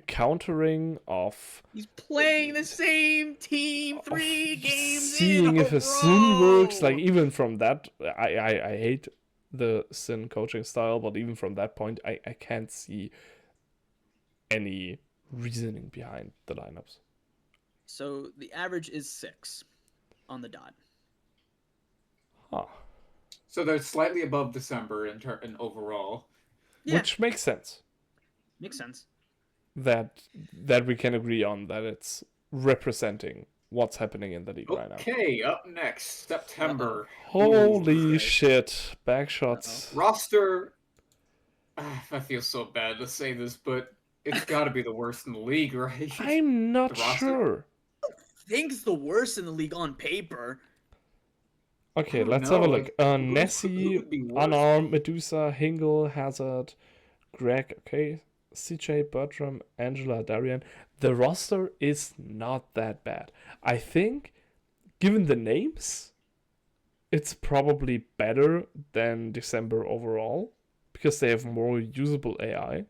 countering, of He's playing the same team 3 games seeing in if a a Sin works. row. Like, even from that, I hate the Sin coaching style, but even from that point, I can't see any reasoning behind the lineups. So the average is 6 on the dot. Huh. So they're slightly above December in overall. Yeah. Which makes sense. Makes sense. That we can agree on, that it's representing what's happening in the league right now. Okay, up next, September. Holy Ooh, shit. Back shots. roster. I feel so bad to say this, but it's got to be the worst in the league, right? I'm not The roster? sure. Think's the worst in the league on paper. Okay, don't let's know, have a look. like, who Nessie, would be worse? Unarmed, Medusa, Hingle, Hazard, Greg, okay, CJ, Bertram, Angela, Darian. The roster is not that bad. I think, given the names, it's probably better than December overall, because they have more usable AI.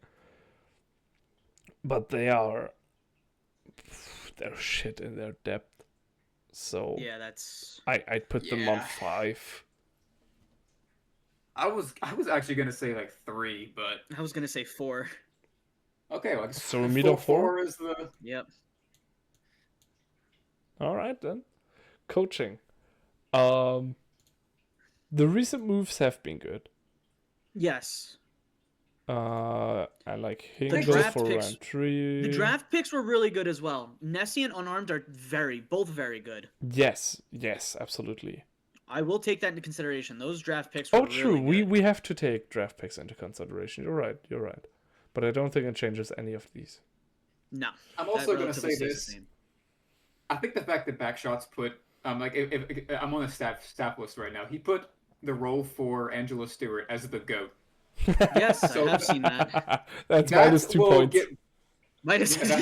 But they're shit in their depth. So Yeah, that's... I'd put them on Yeah. 5. I was actually gonna say like 3, but I was gonna say 4. okay, like So we meet on 4? is the Yep. All right then. Coaching. The recent moves have been good. Yes. I like The Hingle draft for picks- round 3. The draft picks were really good as well. Nessie and Unarmed are both very good. Yes, absolutely. I will take that into consideration. Those draft picks were Oh, true. really good. We have to take draft picks into consideration. You're right. But I don't think it changes any of these. No. I'm that also gonna relatively say stays the this. same. I think the fact that Backshots put like if I'm on a staff list right now, he put the role for Angela Stewart as the GOAT. Yes, So- I have seen that. That's That minus 2 will points. get Minus Yeah,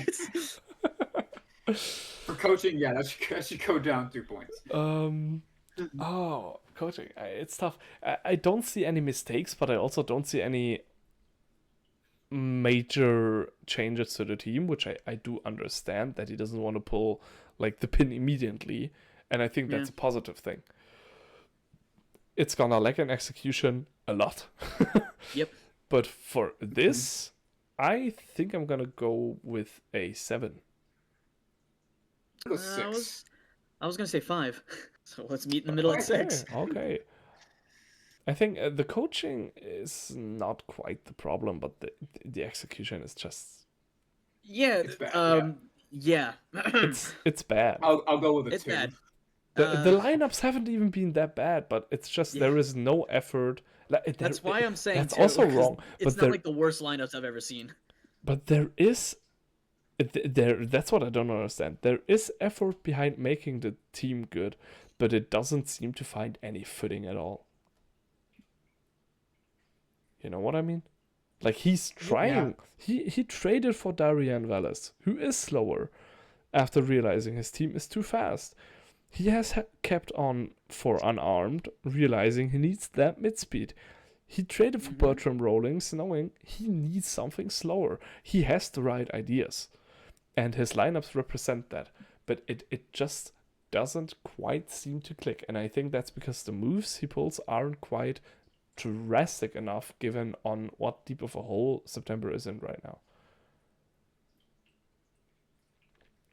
for coaching. Yeah, that should go down 2 points. Oh, coaching. It's tough. I don't see any mistakes, but I also don't see any major changes to the team, which I do understand that he doesn't want to pull like the pin immediately, and I think that's a positive thing. It's gonna lack in execution a lot. Yep. But for this, I think I'm gonna go with a 7. Go 6. I was gonna say 5. So let's meet in the middle at 6. Okay. I think the coaching is not quite the problem, but the execution is just Yeah. It's bad, Yeah. it's bad. I'll go with a It's 2. bad. The lineups haven't even been that bad, but it's just there is no effort. That's why I'm saying that's too, also because wrong. It's But not there, like the worst lineups I've ever seen. but there is That's what I don't understand. There is effort behind making the team good, but it doesn't seem to find any footing at all. You know what I mean? Like he's Yeah. trying. He traded for Darian Wallace, who is slower after realizing his team is too fast. He has kept on for unarmed, realizing he needs that mid speed. He traded for Hmm. Bertram Rawlings, knowing he needs something slower. He has the right ideas, and his lineups represent that. But it just doesn't quite seem to click. And I think that's because the moves he pulls aren't quite drastic enough given on what deep of a hole September is in right now.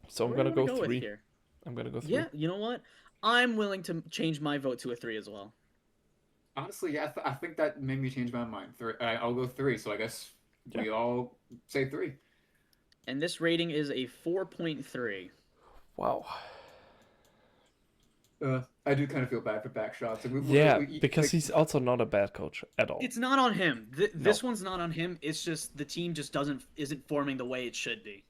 So I'm Where do gonna you want to go go with 3. here? I'm gonna go 3. Yeah, you know what? I'm willing to change my vote to a 3 as well. Honestly, yeah, I think that made me change my mind. Three, I'll go three. So I guess Yeah. we all say three. And this rating is a 4.3. Wow. I do kind of feel bad for back shots. Yeah, because he's also not a bad coach at all. It's not on him. No. This one's not on him. It's just the team just doesn't isn't forming the way it should be.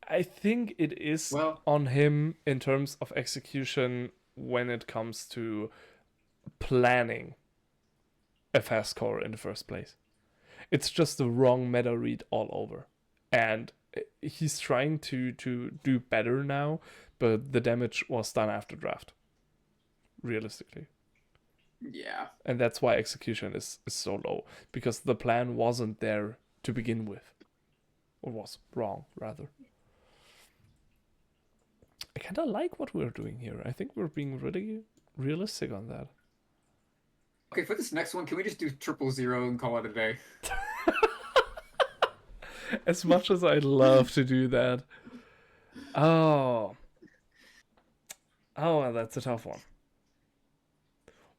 I think it is well, on him in terms of execution when it comes to planning a fast core in the first place. It's just the wrong meta read all over. And he's trying to do better now, but the damage was done after draft, realistically. yeah. And that's why execution is so low, because the plan wasn't there to begin with. Or was wrong, rather. I kind of like what we're doing here. I think we're being really realistic on that. Okay, for this next one, can we just do 000 and call it a day? As much as I'd love to do that. Oh. Oh, that's a tough one.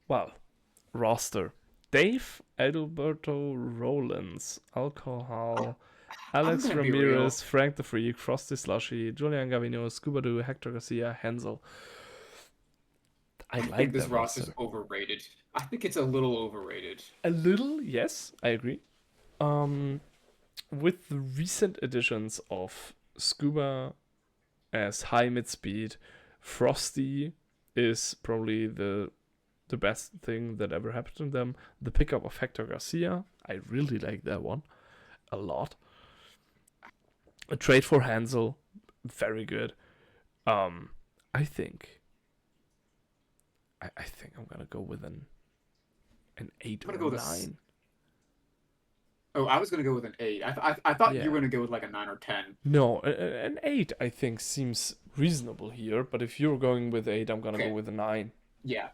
Well, roster. Dave Adalberto Rollins, Alcohol, I'm Alex gonna be real. Ramirez, Frank the Freak, Frosty Slushy, Julian Gavino, Scuba Doo, Hector Garcia, Hensel. I I think like this that roster's roster. overrated. I think it's a little overrated. A little, yes, I agree. Um, with the recent additions of Scuba as high mid speed, Frosty is probably the best thing that ever happened to them. The pickup of Hector Garcia, I really like that one a lot. A trade for Hansel, very good. Um, I think I think I'm gonna go with an eight I'm gonna or go with nine. Oh, I was gonna go with an eight. I thought you Yeah. were gonna go with like a 9 or 10. No, an eight I think seems reasonable here. But if you're going with eight, I'm gonna go Okay, with a nine. yeah,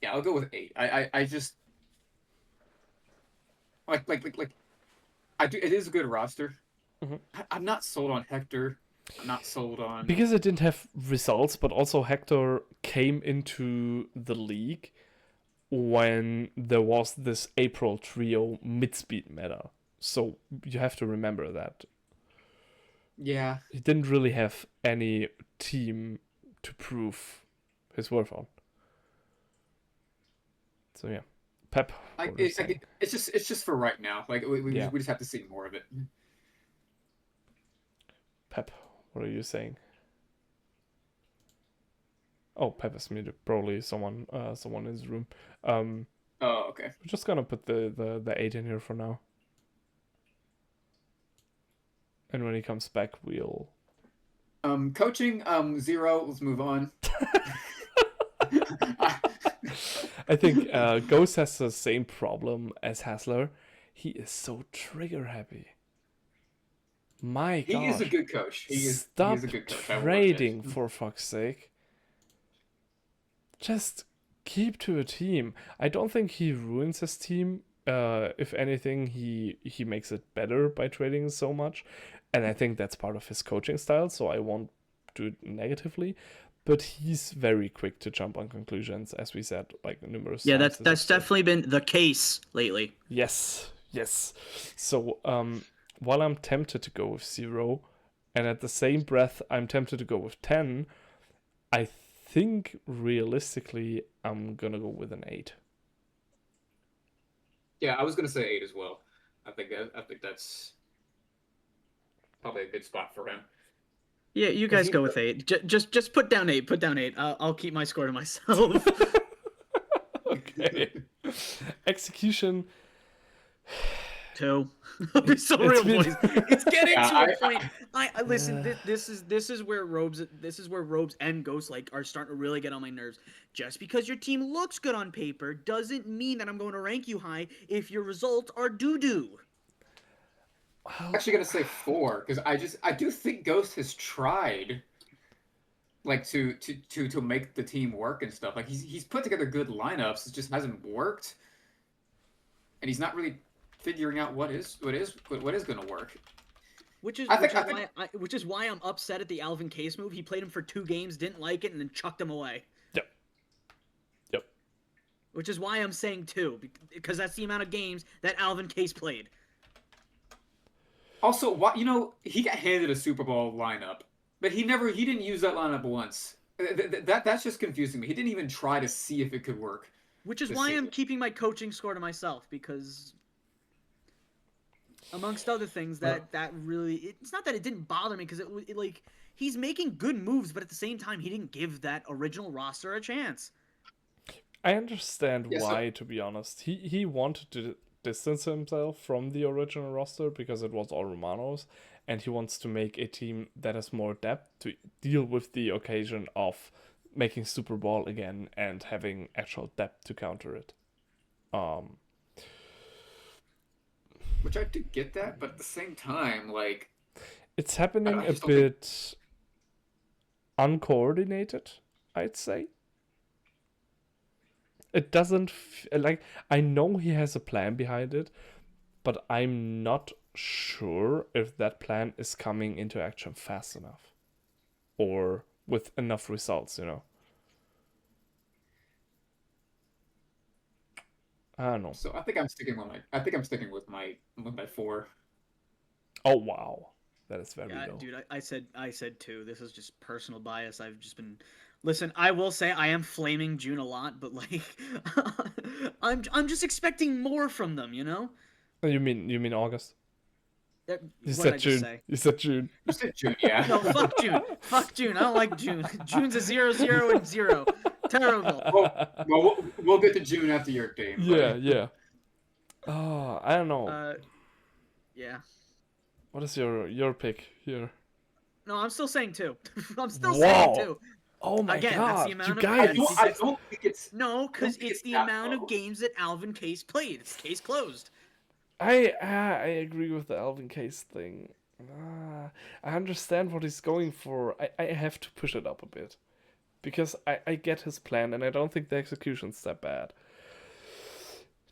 yeah, I'll go with eight. I just like I do. It is a good roster. Mhm. I'm not sold on Hector. I'm not sold on. Because it didn't have results, but also Hector came into the league when there was this April trio mid speed meta. So you have to remember that. Yeah, He didn't really have any team to prove his worth on. So yeah. Pep, what are you saying? it's just for right now. Like Yeah. we just have to see more of it. Pep, what are you saying? Oh, Pep is muted. Probably someone in his room. Um, Oh, okay. we're just gonna put the eight in here for now. And when he comes back, we'll. Coaching 0. Let's move on. I think Ghost has the same problem as Hassler. He is so trigger happy. My He is a gosh. good coach. He is Stop a good coach. I will admit. trading, for fuck's sake. Just keep to a team. I don't think he ruins his team. If anything, he makes it better by trading so much. And I think that's part of his coaching style, so I won't do it negatively. But he's very quick to jump on conclusions, as we said like numerous Yeah, times this that's episode. definitely been the case lately. Yes, yes. So while I'm tempted to go with 0, and at the same breath I'm tempted to go with 10, I think realistically I'm gonna go with an 8. Yeah, I was gonna say 8 as well. I think that's probably a good spot for him. Yeah, you Because guys go with 8. Just put down 8. Put down 8. I'll keep my score to myself. Okay. Execution. 2. I'll be so real, boys. It's getting Yeah, to a point. I listen. Yeah. This is where Robes and Ghost like are starting to really get on my nerves. Just because your team looks good on paper doesn't mean that I'm going to rank you high if your results are doo doo. I'm actually gonna say 4 because I do think Ghost has tried like to make the team work and stuff. Like he's put together good lineups. It just hasn't worked, and he's not really figuring out what is going to work. Which is I think- which is why I'm upset at the Alvin Case move. He played him for 2 games, didn't like it, and then chucked him away. Yep. Which is why I'm saying 2, because that's the amount of games that Alvin Case played. Also, why he got handed a Super Bowl lineup, but he didn't use that lineup once. That's just confusing me. He didn't even try to see if it could work. Which is this why I'm season. keeping my coaching score to myself, because amongst other things, that really, it's not that it didn't bother me, because it like he's making good moves, but at the same time he didn't give that original roster a chance. I understand Yeah, so- why, to be honest. He wanted to distance himself from the original roster because it was all Romanos, and he wants to make a team that has more depth to deal with the occasion of making Super Bowl again and having actual depth to counter it. Which I do get that, but at the same time, like It's happening I a just don't think- bit uncoordinated, I'd say. It doesn't like, I know he has a plan behind it, but I'm not sure if that plan is coming into action fast enough or with enough results. I don't know. so I think I'm sticking with my 4. Oh wow, that is very Yeah, low. dude, I said 2. This is just personal bias. I've just been listen. I will say I am flaming June a lot, but like, I'm just expecting more from them. Oh, you mean August? You What did said I just June. say? You said June. You said June, yeah. No, fuck June. Fuck June. I don't like June. June's a 0, 0, and 0. Terrible. Well, we'll get to June after your game. Yeah, buddy. yeah. Oh, I don't know. Yeah. What is your pick here? No, I'm still saying 2. I'm still Whoa. saying 2. Oh my Again, god, that's the you amount of guys! I don't think it's. No, because think it's it's the that amount low. of games that Alvin Case played. It's case closed. I agree with the Alvin Case thing. I understand what he's going for. I have to push it up a bit. Because I get his plan, and I don't think the execution's that bad.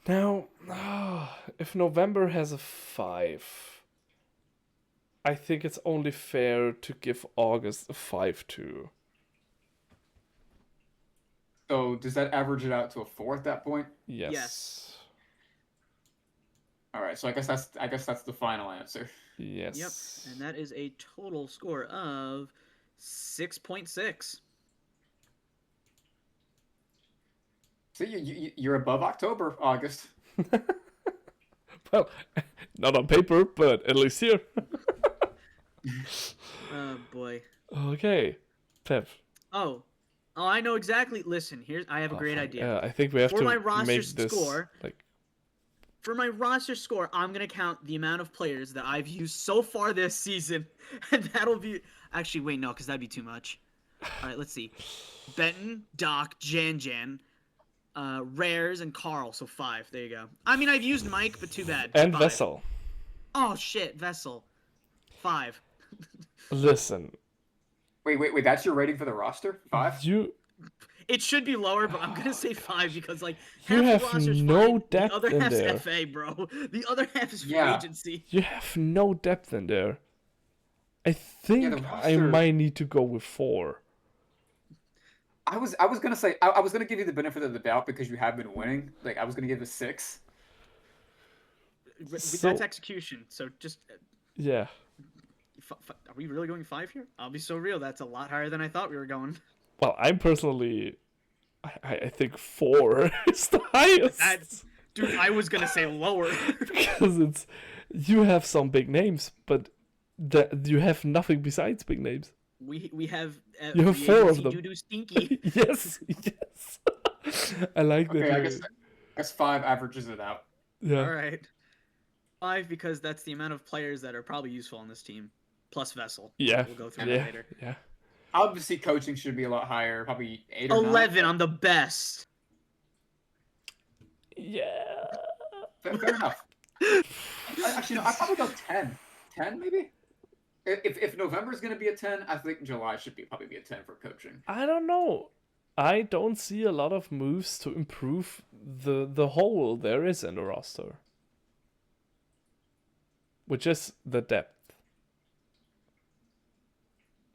Now, if November has a 5, I think it's only fair to give August a 5 too. So does that average it out to a 4 at that point? Yes. Yes. All right. So I guess that's the final answer. Yes. Yep. And that is a total score of 6.6. See, you're above October, August. Well, not on paper, but at least here. Oh boy. Okay. Pepp. Oh, I know exactly. Listen, I have a great idea. I think we have For to my roster make this score- like. For my roster score, I'm gonna count the amount of players that I've used so far this season, and that'll be. Actually, wait, no, because that'd be too much. All right, let's see. Benton, Doc, Jan, Rares, and Carl. So 5. There you go. I mean, I've used Mike, but too bad. And 5. Vessel. Oh shit, Vessel. 5. Listen, Wait. That's your rating for the roster? 5? you It should be lower, but I'm gonna say 5 because like You half the have roster's no fine, depth the other in half's there. FA, bro. The other half is free Yeah. agency. have no depth in there. I think the I roster- might need to go with 4. I was gonna say I was gonna give you the benefit of the doubt because you have been winning. Like I was gonna give it 6. So- That's execution. So just Yeah. are we really going 5 here? I'll be so real. That's a lot higher than I thought we were going. Well, I'm personally, I think 4 is the highest. Dude, I was gonna say lower. Because you have some big names, but you have nothing besides big names. We have You have free 4 of agency them. doo-doo stinky. Yes, yes. I like that. Okay, I guess 5 averages it out. Yeah. All right. 5 because that's the amount of players that are probably useful on this team, plus Vessel. Yeah. We'll go through Yeah. that later. Yeah. Obviously, coaching should be a lot higher, probably 8 or 9. 11 on the best. Yeah. Fair enough. Actually, no, I'd probably go 10. 10 maybe. If November's going to be a 10, I think July should probably be a 10 for coaching. I don't know. I don't see a lot of moves to improve the hole there is in the roster, which is the depth.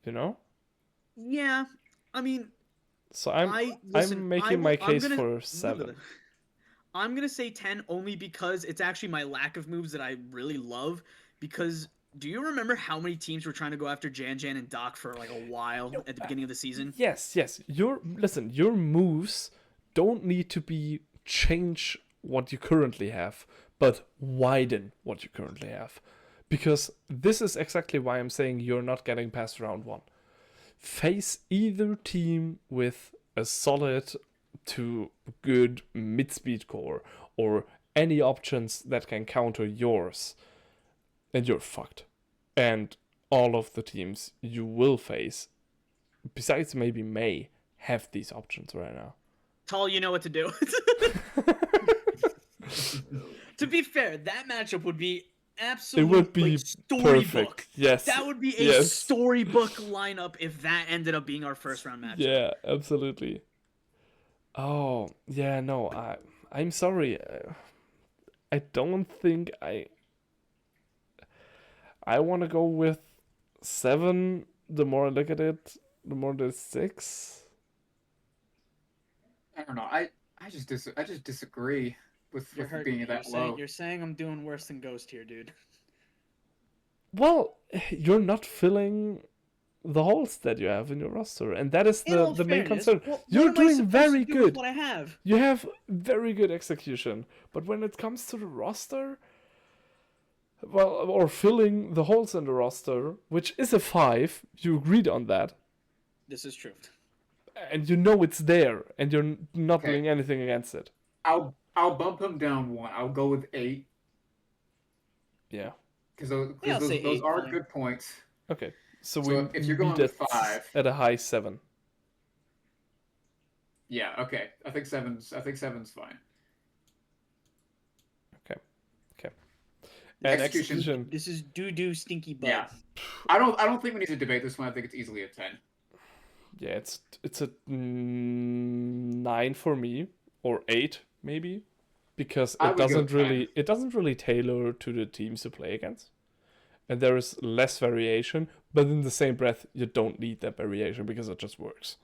You know? Yeah, I mean, So I'm making my case for 7. I'm gonna say 10 only because it's actually my lack of moves that I really love. Because do you remember how many teams were trying to go after Jan and Doc for like a while at the beginning of the season? Yes. Your moves don't need to be change what you currently have, but widen what you currently have. Because this is exactly why I'm saying you're not getting past round 1. Face either team with a solid to good mid-speed core or any options that can counter yours, and you're fucked. And all of the teams you will face, besides maybe May, have these options right now. Tall, you know what to do. To be fair, that matchup would be absolute. It would be like, storybook. perfect. Yes. That would be a storybook lineup if that ended up being our first round matchup. Yeah, absolutely. Oh, yeah, no, I'm sorry. I don't think I want to go with 7. The more I look at it, the more there's 6. I don't know. I just disagree with being that low. You're saying I'm doing worse than Ghost here, dude. Well, you're not filling the holes that you have in your roster, and that is the main concern. You're doing very good. What I have. You have very good execution, but when it comes to the roster, well, or filling the holes in the roster, which is a 5, you agreed on that. This is true. And you know it's there, and you're not doing anything against it. I'll bump him down 1. I'll go with 8. Yeah. Because those are good points. Okay. So if you're going with 5 at a high 7. Yeah. Okay. I think seven's fine. Okay. And execution. This is doo stinky butt. Yeah. I don't think we need to debate this one. I think it's easily a 10. Yeah, it's a 9 for me, or 8 maybe, because it doesn't really tailor to the teams you play against, and there is less variation. But in the same breath, you don't need that variation because it just works.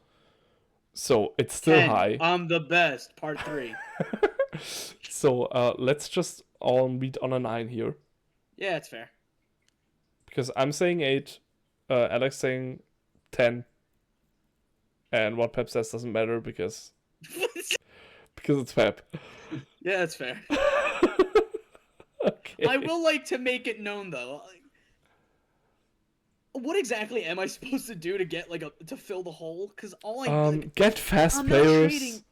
So it's still 10, high. I'm the best. Part 3. So let's just all meet on a 9 here. Yeah, it's fair. Because I'm saying 8, Alex saying 10. And what Pepp says doesn't matter because it's Pepp. Yeah, that's fair. Okay. I will like to make it known though. What exactly am I supposed to do to get to fill the hole? Because all get fast I'm players. Not trading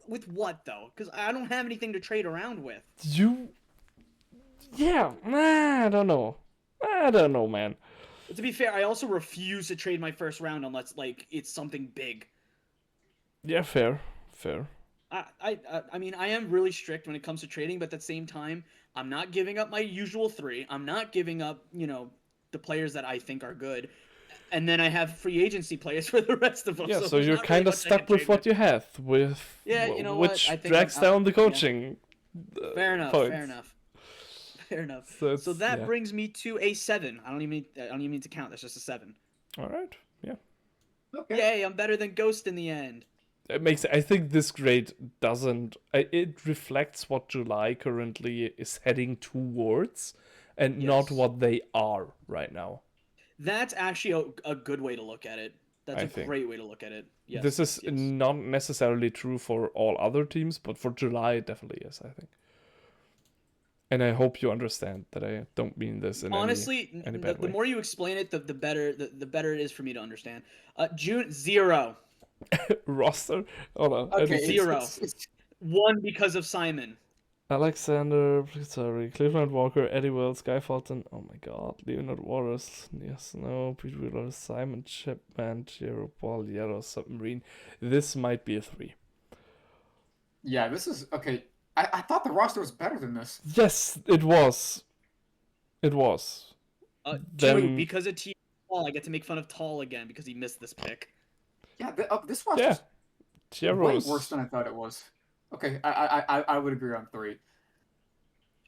with what though? Because I don't have anything to trade around with. I don't know, man. To be fair, I also refuse to trade my first round unless it's something big. Yeah, fair. I mean, I am really strict when it comes to trading, but at the same time, I'm not giving up my usual 3. I'm not giving up, the players that I think are good. And then I have free agency players for the rest of them. Yeah, so you're kind of stuck with what you have, which drags down the coaching. Yeah. Fair enough. So that brings me to a 7. I don't even need to count. That's just a 7. All right. Yeah. Okay. Yay! I'm better than Ghost in the end. I think this grade doesn't. It reflects what July currently is heading towards, and not what they are right now. That's actually a good way to look at it. That's a great way to look at it. Yes, this is not necessarily true for all other teams, but for July it definitely is, I think. And I hope you understand that I don't mean this in Honestly, any the, bad the way. more you explain it, the better the better it is for me to understand. June 0. Roster? Hold on. I Okay, need to... Zero. 1 because of Simon. Alexander, sorry, Cleveland Walker, Eddie Wells, Guy Fulton, oh my god, Leonard Waters, Nia Snow, Pete Wheeler, Simon Chapman, Jero Paul, Yellow Submarine. This might be a 3. Yeah, this is okay. I thought the roster was better than this. Yes, it was. It was. 2 Then, because of T. Tall. I get to make fun of Tall again because he missed this pick. Yeah, this yeah, roster's way worse Jero's. than I thought it was. Okay, I would agree on 3.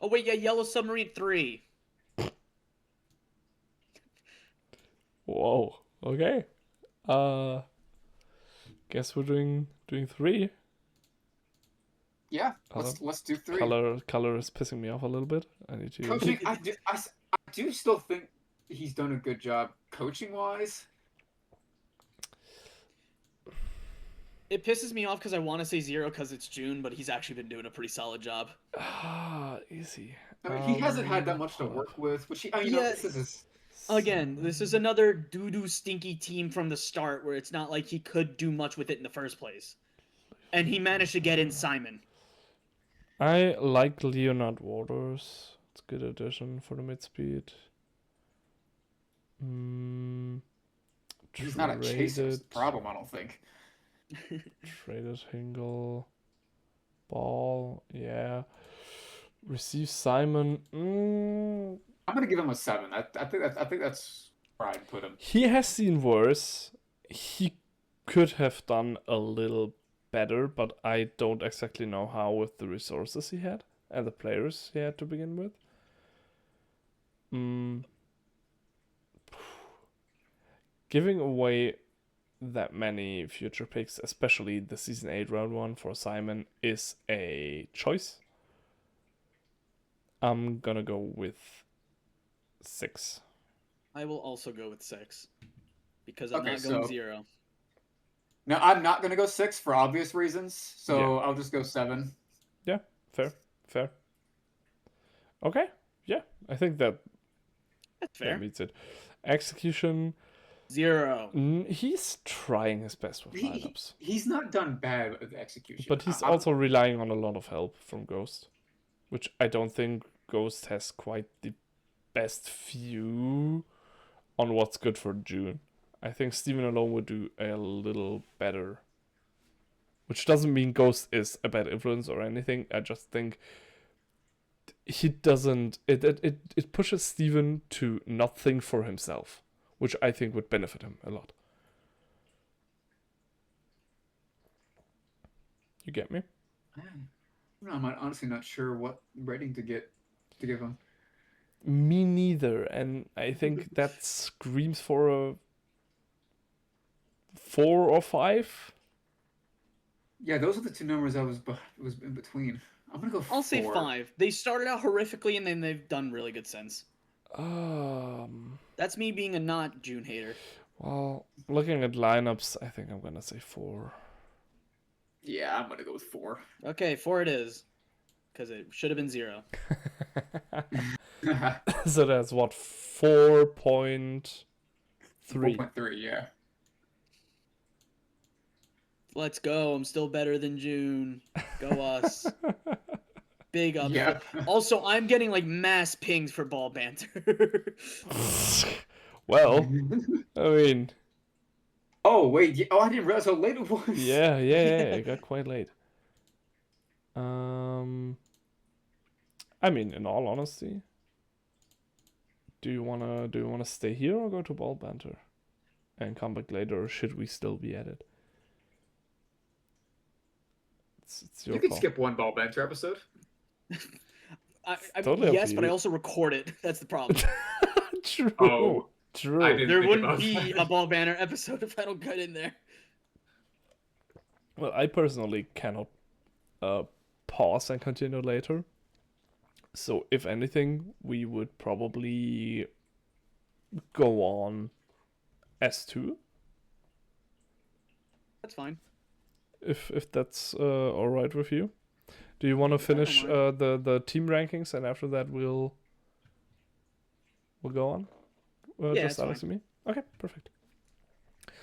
Oh wait, yeah, Yellow Submarine 3. Whoa, okay. Guess we're doing 3. Yeah, Color, let's do 3. color is pissing me off a little bit. I need to... Coaching, I do still think he's done a good job coaching wise. It pisses me off because I want to say 0 because it's June, but he's actually been doing a pretty solid job. Easy. I mean, he hasn't had that much to work with, which this is his... Again, this is another doo-doo stinky team from the start where it's not like he could do much with it in the first place. And he managed to get in Simon. I like Leonard Waters. It's a good addition for the mid-speed. He's not a chaser, it's the problem, I don't think. Traded Hingle. Ball, yeah. Receive Simon. I'm gonna give him a 7. I think that's where I'd put him. He has seen worse. He could have done a little better, but I don't exactly know how with the resources he had and the players he had to begin with. Giving away that many future picks, especially the Season 8 round 1 for Simon, is a choice. I'm gonna go with 6. I will also go with 6. Because I'm not going 0. No, I'm not gonna go 6 for obvious reasons, so I'll just go 7. Yeah, fair. Okay, yeah, I think that's fair. That meets it. Execution 0. He's trying his best with lineups. He's not done bad with execution. But he's also relying on a lot of help from Ghost, which I don't think Ghost has quite the best view on what's good for June. I think Steven alone would do a little better. Which doesn't mean Ghost is a bad influence or anything. I just think he doesn't... It pushes Steven to not think for himself, which I think would benefit him a lot. You get me? I'm honestly not sure what rating to give him. Me neither, and I think that screams for a 4 or 5. Yeah, those are the two numbers I was in between. I'm gonna go 4. I'll say 5. They started out horrifically, and then they've done really good since. That's me being a not June hater. Well, looking at lineups, I think I'm gonna say 4. Yeah, I'm gonna go with 4. Okay, 4 it is. Because it should have been 0. So that's what, 4.3? 4.3, yeah. Let's go. I'm still better than June. Go us. Big up. Yeah. Also, I'm getting like mass pings for ball banter. Well, I mean... Oh, wait. Oh, I didn't realize how late it was. Yeah, it got quite late. I mean, in all honesty, do you wanna stay here or go to ball banter and come back later, or should we still be at it? It's your You can call. skip one ball banter episode. Totally yes, up to but I you. also record it. That's the problem. True. Oh, True. I didn't There think wouldn't about be that. a ball banner episode if I don't get in there. Well, I personally cannot pause and continue later. So if anything, we would probably go on S2. That's fine. If that's all right with you. Do you want to I don't finish mind. the team rankings, and after that we'll go on? Yeah, Just it's fine. Alex and me. Okay, perfect.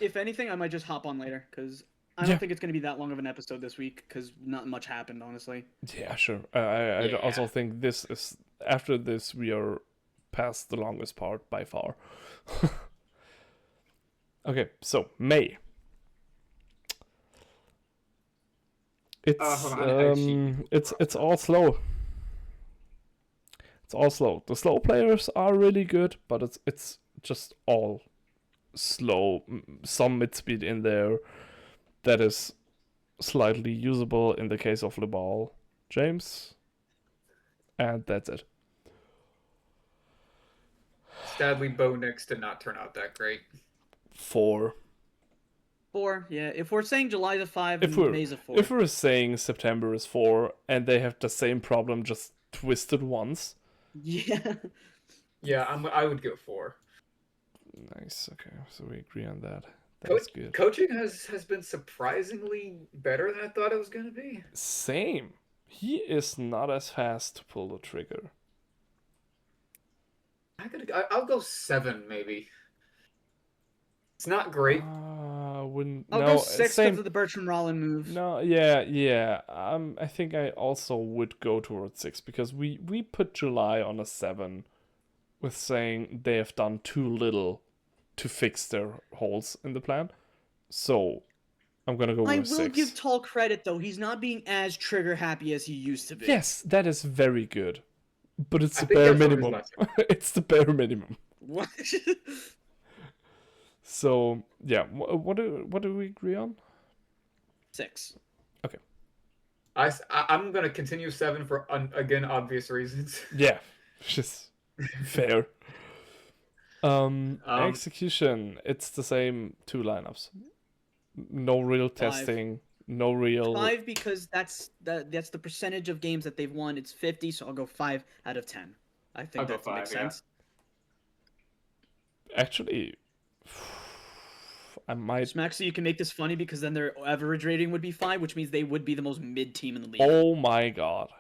If anything, I might just hop on later because I don't Yeah, think it's gonna be that long of an episode this week because not much happened, honestly. yeah, sure. I also Yeah. think this is after this we are past the longest part by far. Okay, so May. Hold on, I had a cheat before we go It's off all slow. It's all slow. The slow players are really good, but it's just all slow. Some mid speed in there that is slightly usable in the case of LeBall James, and that's it. Sadly, Bo Nix did not turn out that great. 4. 4, yeah. If we're saying July's a 5, If then we're May's a 4. if we're saying September is 4 and they have the same problem just twisted once. Yeah. Yeah, I would go 4. Nice. Okay, so we agree on that. That is Coach, good. coaching has been surprisingly better than I thought it was going to be. Same. He is not as fast to pull the trigger. I'll go 7 maybe. It's not great. Wouldn't I'll go no 6 because same. of the Bertrand Rollin move. No, yeah. I think I also would go towards 6 because we put July on a 7 with saying they have done too little to fix their holes in the plan. So I'm gonna go I with will give 6. Tall credit though; he's not being as trigger happy as he used to be. Yes, that is very good, but it's I the think bare that's learned his minimum. lesson. It's the bare minimum. What? So yeah, what do we agree on? 6. Okay. I'm gonna continue 7 for again obvious reasons. Yeah, just fair. Um, Execution. It's the same 2 lineups. No real 5. testing. No real. 5 because that's the percentage of games that they've won. It's 50, so I'll go 5 out of 10. I think I'll go that makes 5. Yeah. sense. Actually, I might. Smack, so you can make this funny because then their average rating would be 5, which means they would be the most mid team in the league. Oh my god.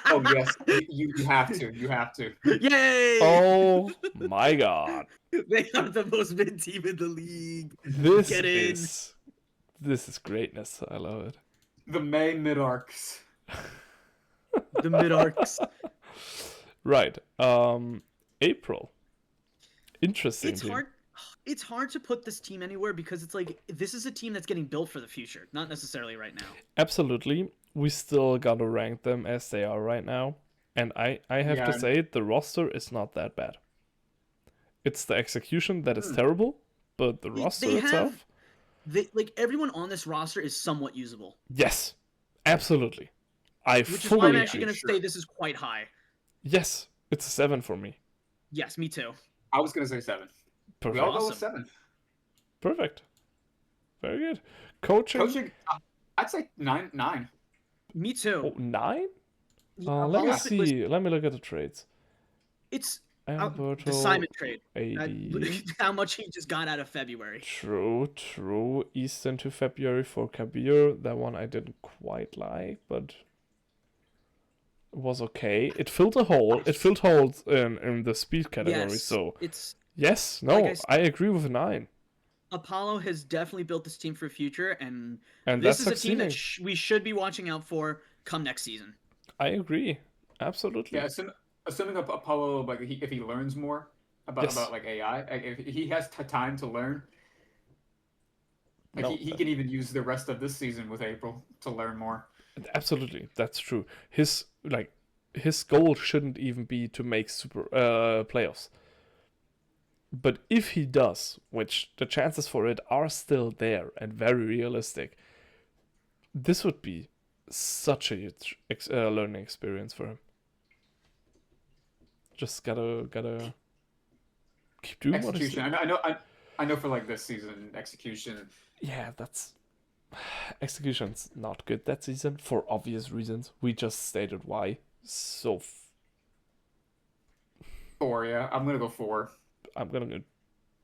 Oh yes, you have to. You have to. Yay! Oh my god. They are the most mid team in the league. This Get in. is greatness. I love it. The May mid arcs. The mid arcs. Right. April. Interesting. It's team. hard. It's hard to put this team anywhere because it's like this is a team that's getting built for the future, not necessarily right now. Absolutely. We still gotta rank them as they are right now. And I have to Yeah. say the roster is not that bad. It's the execution that is terrible, but the roster They itself. like everyone on this roster is somewhat usable, Yes. Absolutely. I which is why I'm fully actually agree. going to say this is quite high. Yes. It's a 7 for me. Yes, me too. I was gonna say 7. We Perfect. all go with Awesome. 7. Perfect. Very good. Coaching. Coaching, I'd say 9. 9. Me too. Oh, 9? Yeah, Let me honestly, listen, see. Let me look at the trades. it's Alberto, the Simon trade. 80. How much he just got out of February. True. Eastern to February for Kabir. That one I didn't quite like, but it was okay. It filled a hole. It filled holes in the speed category. Yes, So it's yes, no, like I said, I agree with 9. Apollo has definitely built this team for the future, and And this that's is a team succeeding. that we should be watching out for come next season. I agree. Absolutely. Yeah, assuming Apollo, like if he learns more Yes. about like AI, like, if he has time to learn, like No, he can even use the rest of this season with April to learn more. absolutely. That's true. His goal shouldn't even be to make super playoffs. But if he does, which the chances for it are still there and very realistic, this would be such a huge learning experience for him. Just gotta keep doing what he's Execution. doing. I know for like this season, execution. Yeah, that's execution's not good that season for obvious reasons. We just stated why. So 4, yeah. I'm gonna go 4. I'm gonna go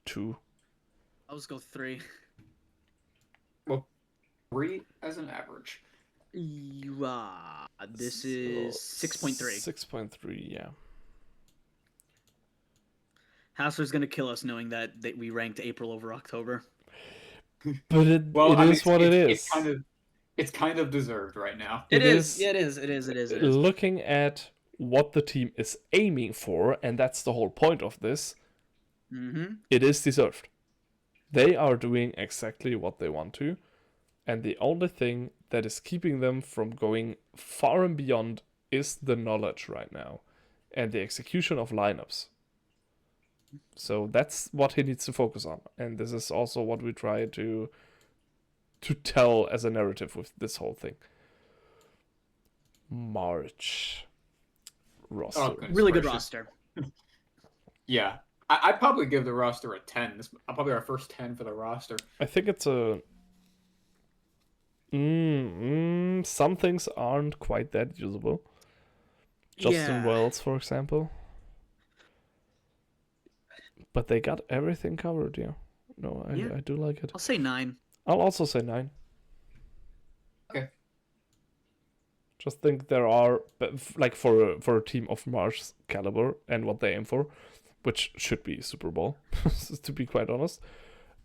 2. I'll just go 3. Well, 3 as an average. This is 6.3. 6.3, yeah. Hassler's gonna kill us knowing that we ranked April over October. But it I mean, is what it is. It's kind of deserved right now. It is. Yeah, it is. It is. It is. It is. Looking at what the team is aiming for, and that's the whole point of this, it is deserved. They are doing exactly what they want to, and the only thing that is keeping them from going far and beyond is the knowledge right now, and the execution of lineups. So that's what he needs to focus on, and this is also what we try to tell as a narrative with this whole thing. March roster. Oh, goodness Really good gracious. roster. Yeah. I'd probably give the roster a 10. This probably our first 10 for the roster. I think it's a... some things aren't quite that usable. Justin Wells, for example. But they got everything covered, yeah. No, I do like it. I'll say 9. I'll also say 9. Okay. Just think there are, like, for a team of Marsh's caliber and what they aim for, which should be Super Bowl, to be quite honest,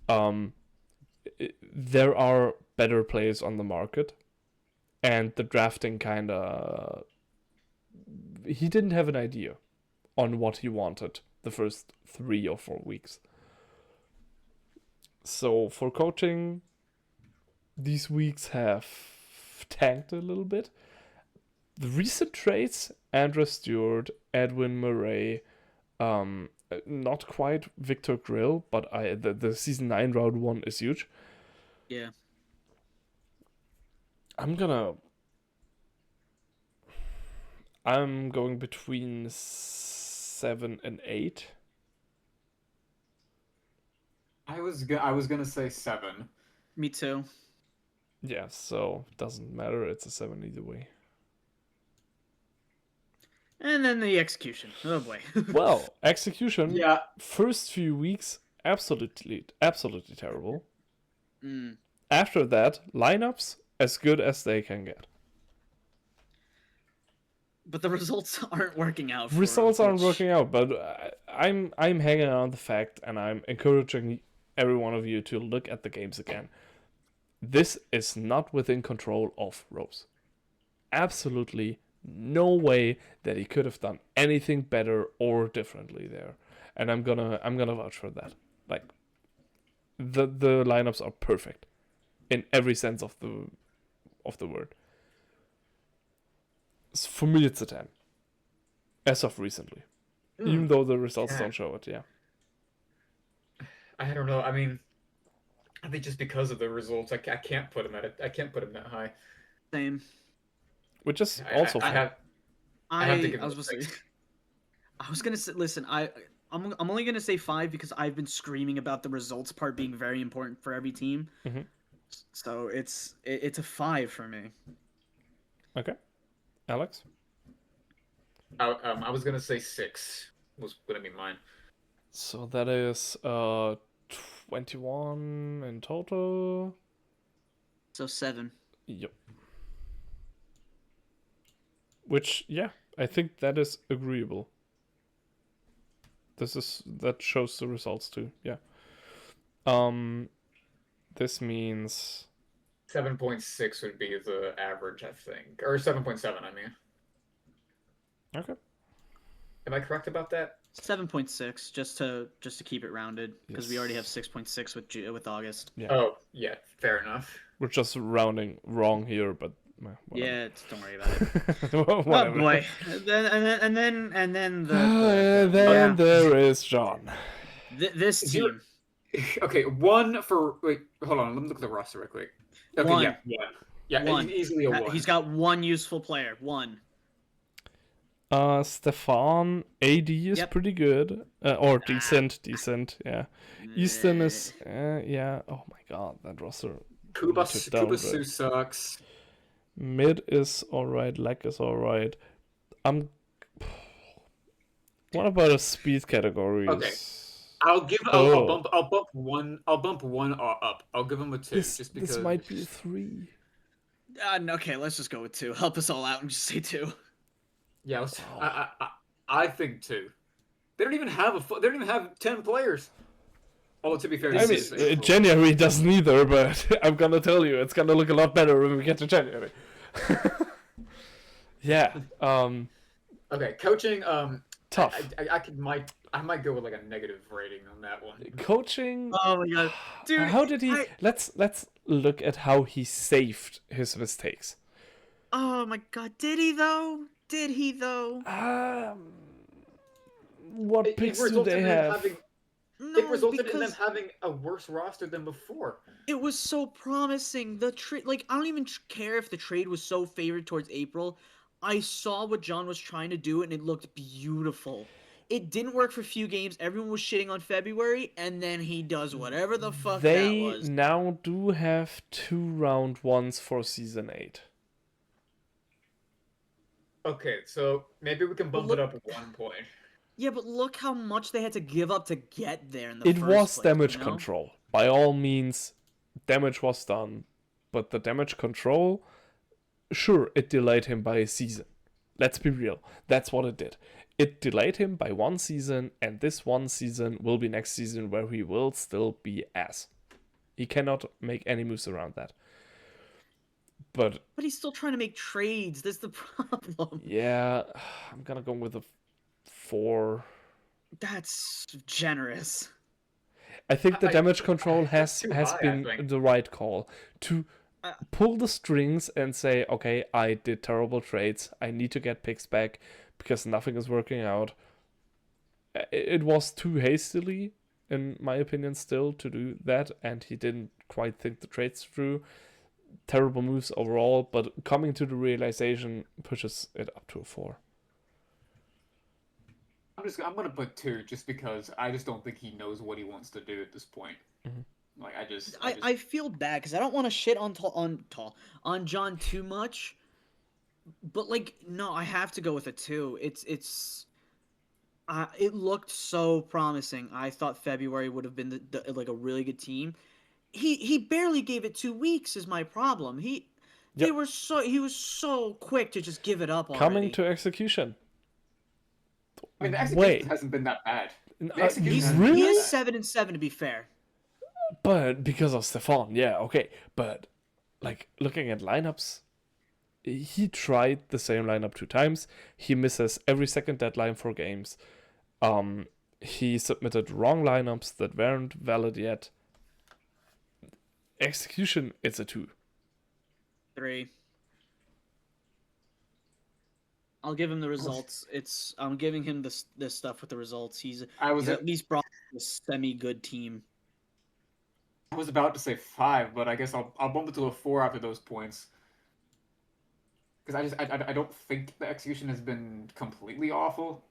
there are better players on the market, and the drafting kind of... He didn't have an idea on what he wanted the first 3 or 4 weeks. So for coaching, these weeks have tanked a little bit. The recent trades, Andrew Stewart, Edwin Murray, not quite Victor Grill, but the season 9 round 1 is huge. Yeah. I'm going between 7 and 8. I was gonna say 7. Me too. Yeah, so doesn't matter. It's a 7 either way. And then the execution. Oh boy. Well, execution. Yeah. First few weeks, absolutely terrible. Mm. After that, lineups as good as they can get. But the results aren't working out. Results aren't working out, but I'm hanging on the fact, and I'm encouraging every one of you to look at the games again. This is not within control of Rose. Absolutely no way that he could have done anything better or differently there, and I'm gonna vouch for that. Like, the lineups are perfect in every sense of the word. For me, it's a 10. As of recently. Even though the results don't show it, yeah. I don't know. I mean, I think just because of the results, I can't put him I can't put him that high. Same. Which is also fair. I have to give I was him a gonna say. 6. I was gonna say. Listen, I'm only gonna say 5 because I've been screaming about the results part being very important for every team. Mm-hmm. So it's a 5 for me. Okay. Alex? I was gonna say 6 was gonna be mine. So that is 21 in total. So 7. Yep. Which, yeah, I think that is agreeable. That shows the results too, yeah. This means 7.6 would be the average, I think, or 7.7. I mean. Okay. Am I correct about that? 7.6, just to keep it rounded, because we already have 6.6 with August. Yeah. Oh, yeah, fair enough. We're just rounding wrong here, but yeah, don't worry about it. Whatever. Oh boy, and then there is John. This team. Okay, one for wait. Hold on, let me look at the roster real quick. Okay, One. yeah, One. easily a 1. He's got one useful player. One. Stefan AD is pretty good, or decent, yeah. Easton is, yeah. Oh my god, that roster. Kubasu sucks. Mid is alright. Leg is alright. What about a speed categories? Okay. I'll bump one up. I'll give him a 2 just because this might be a 3. Okay, let's just go with 2. Help us all out and just say 2. Yeah, Oh. I think 2. They don't even have they don't even have 10 players. Although to be fair, I This this mean, is is April. January doesn't either, but I'm gonna tell you, it's gonna look a lot better when we get to January. Yeah, Okay, coaching. tough. I might go with like a negative rating on that one. Coaching. Oh my god, dude! How did he? Let's look at how he saved his mistakes. Oh my god, did he though? Did he though? What It picks do they have? it No, resulted in them because having a worse roster than before. it was so promising. The trade, like, I don't even care if the trade was so favored towards April. I saw what John was trying to do, and it looked beautiful. It didn't work for a few games. Everyone was shitting on February, and then he does whatever the fuck that They was. now do have 2 round 1s for season 8. Okay, so maybe we can But bump it look, up 1 point. yeah, but look how much they had to give up to get there in the It first was place. damage You know? control. By all means, damage was done. But the damage control, sure, it delayed him by a season. Let's be real. That's what it did. It delayed him by 1 season, and this 1 season will be next season where he will still be ass. He cannot make any moves around that. But But he's still trying to make trades. That's the problem. yeah, I'm gonna go with a 4. That's generous. I think the I- damage control that's has too has high, I been think. the right call to Uh, pull the strings and say, okay, I did terrible trades. I need to get picks back because nothing is working out. It was too hastily, in my opinion, still to do that, and he didn't quite think the trades through. Terrible moves overall, but coming to the realization pushes it up to a 4. I'm gonna put 2 just because I just don't think he knows what he wants to do at this point. Mhm. Like I feel bad because I don't want to shit on John too much, but like no, I have to go with a 2. It looked so promising. I thought February would have been like a really good team. He barely gave it 2 weeks is my problem. Yep. He was so quick to just give it up already. Coming to execution. I mean, the execution Wait. hasn't been that bad. The Uh, execution He's, hasn't been he that is bad. 7-7 to be fair. But because of Stefan, yeah, okay. But like looking at lineups, he tried the same lineup 2 times. He misses every second deadline for games. He submitted wrong lineups that weren't valid yet. Execution, it's a 2. 3. I'll give him the results. I'm giving him this stuff with the results. He's at least brought a semi good team. I was about to say 5, but I guess I'll bump it to a 4 after those points. Because I don't think the execution has been completely awful.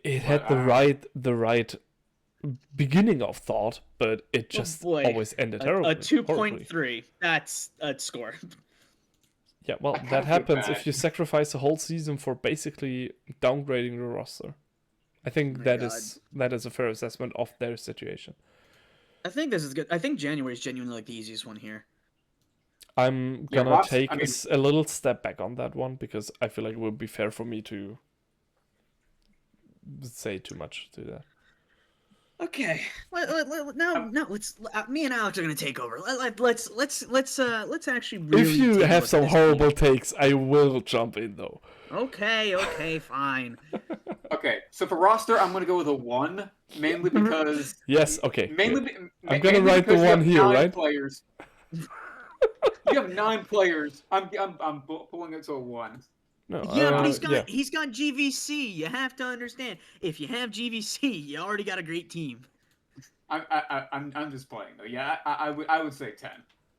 It had the right beginning of thought, but it just boy. always ended terribly. A 2.3. That's a score. Yeah, well, I kinda that feel happens bad. if you sacrifice a whole season for basically downgrading the roster. I think my that God. is a fair assessment of their situation. I think this is good. I think January is genuinely like the easiest one here. I'm Yeah, gonna Ross, take I mean- a little step back on that one because I feel like it would be fair for me to say too much to that. Okay. Now let's. Me and Alex are gonna take over. Let's actually really. If you take a have look at some this horrible team. takes, I will jump in though. Okay, fine. Okay, so for roster, I'm gonna go with a 1, mainly because Yes, okay. mainly good. be- I'm gonna mainly write the because you one have here, 9 right? Players. You have 9 players. I'm pulling it to a 1. No, Yeah, but yeah. he's got GVC. You have to understand. If you have GVC, you already got a great team. I'm just playing though. Yeah, I would say 10.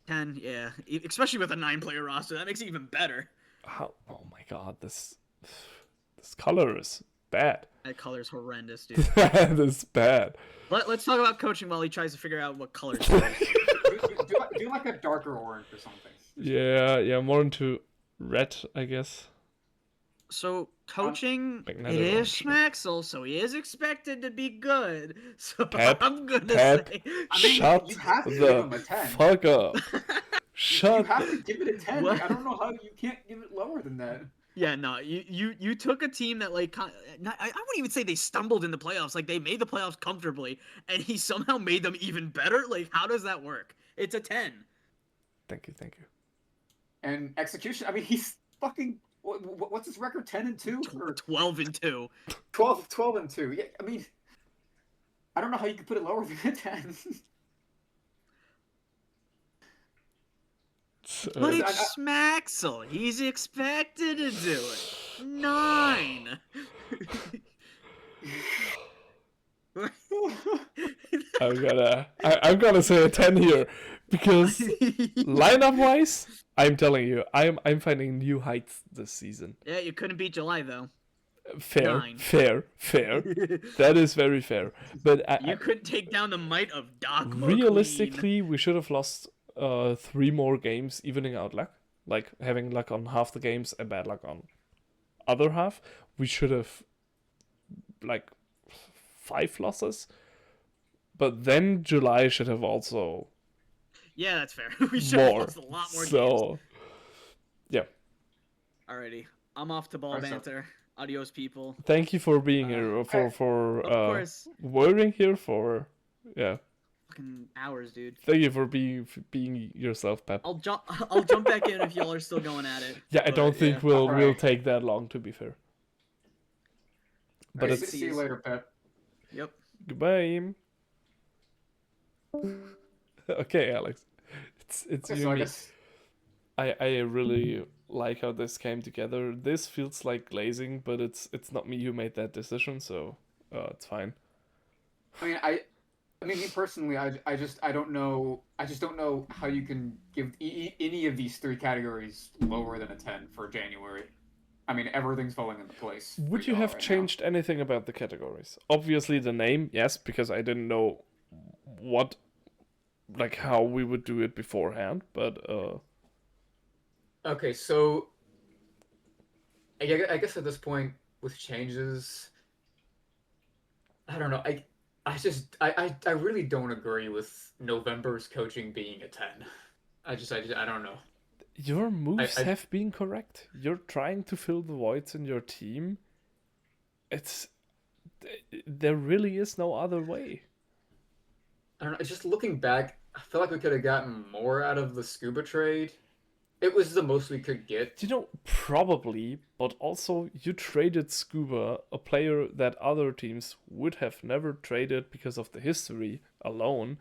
10, yeah. Especially with a 9-player roster, that makes it even better. Oh my god, this color is bad. That color's horrendous, dude. That is bad. Let's talk about coaching while he tries to figure out what color to use. Do like a darker orange or something. Yeah, more into red, I guess. So coaching, Magneto it is orange. Schmaxel, so he is expected to be good. So Pepp, I'm gonna Pepp, say, I mean, Shut you have to give him the a 10. fuck up. Shut. have to give it a 10. What? Like, I don't know how you can't give it lower than that. Yeah, no, you took a team that like I wouldn't even say they stumbled in the playoffs. Like they made the playoffs comfortably, and he somehow made them even better. Like how does that work? It's a 10. Thank you, thank you. And execution, I mean, he's fucking. What's his record? 10-2 or 12-2. 12-2? Yeah, I mean, I don't know how you could put it lower than a 10. Like I- Schmaxel, he's expected to do it. 9. I'm gonna say a 10 here because lineup wise, I'm telling you, I'm finding new heights this season. Yeah, you couldn't beat July though. Fair, 9. fair. That is very fair. But You couldn't take down the might of Doc McQueen. realistically, we should have lost 3 more games, evening out luck. Like having luck on half the games and bad luck on other half. We should have like 5 losses. But then July should have also Yeah, that's fair. We should have more. lost a lot more games. So yeah. Alrighty, I'm off to ball Alright, so- banter. Adios, people. Thank you for being here, Of for course. wording here, for yeah. Fucking hours, dude. Thank you for being yourself, Pepp. I'll jump back in if y'all are still going at it. Yeah, I But, don't think yeah. we'll Alright. take that long, to be fair. But Alright, it's see you later, Pep. Yep. goodbye. Okay, Alex, it's Okay, you so I and me. guess I really like how this came together. This feels like glazing, but it's not me who made that decision, so it's fine. I mean, me personally, I just don't know. I just don't know how you can give any of these 3 categories lower than a 10 for January. I mean, everything's falling into place. Would pretty you well have right now. changed anything about the categories? Obviously, the name, yes, because I didn't know what, like, how we would do it beforehand. But Okay, so I guess at this point with changes, I don't know. I really don't agree with November's coaching being a 10. I don't know. your moves I- have been correct. You're trying to fill the voids in your team. There really is no other way. I don't know. Just looking back, I feel like we could have gotten more out of the Scuba trade. It was the most we could get. You know, probably, but also you traded Scuba, a player that other teams would have never traded because of the history alone,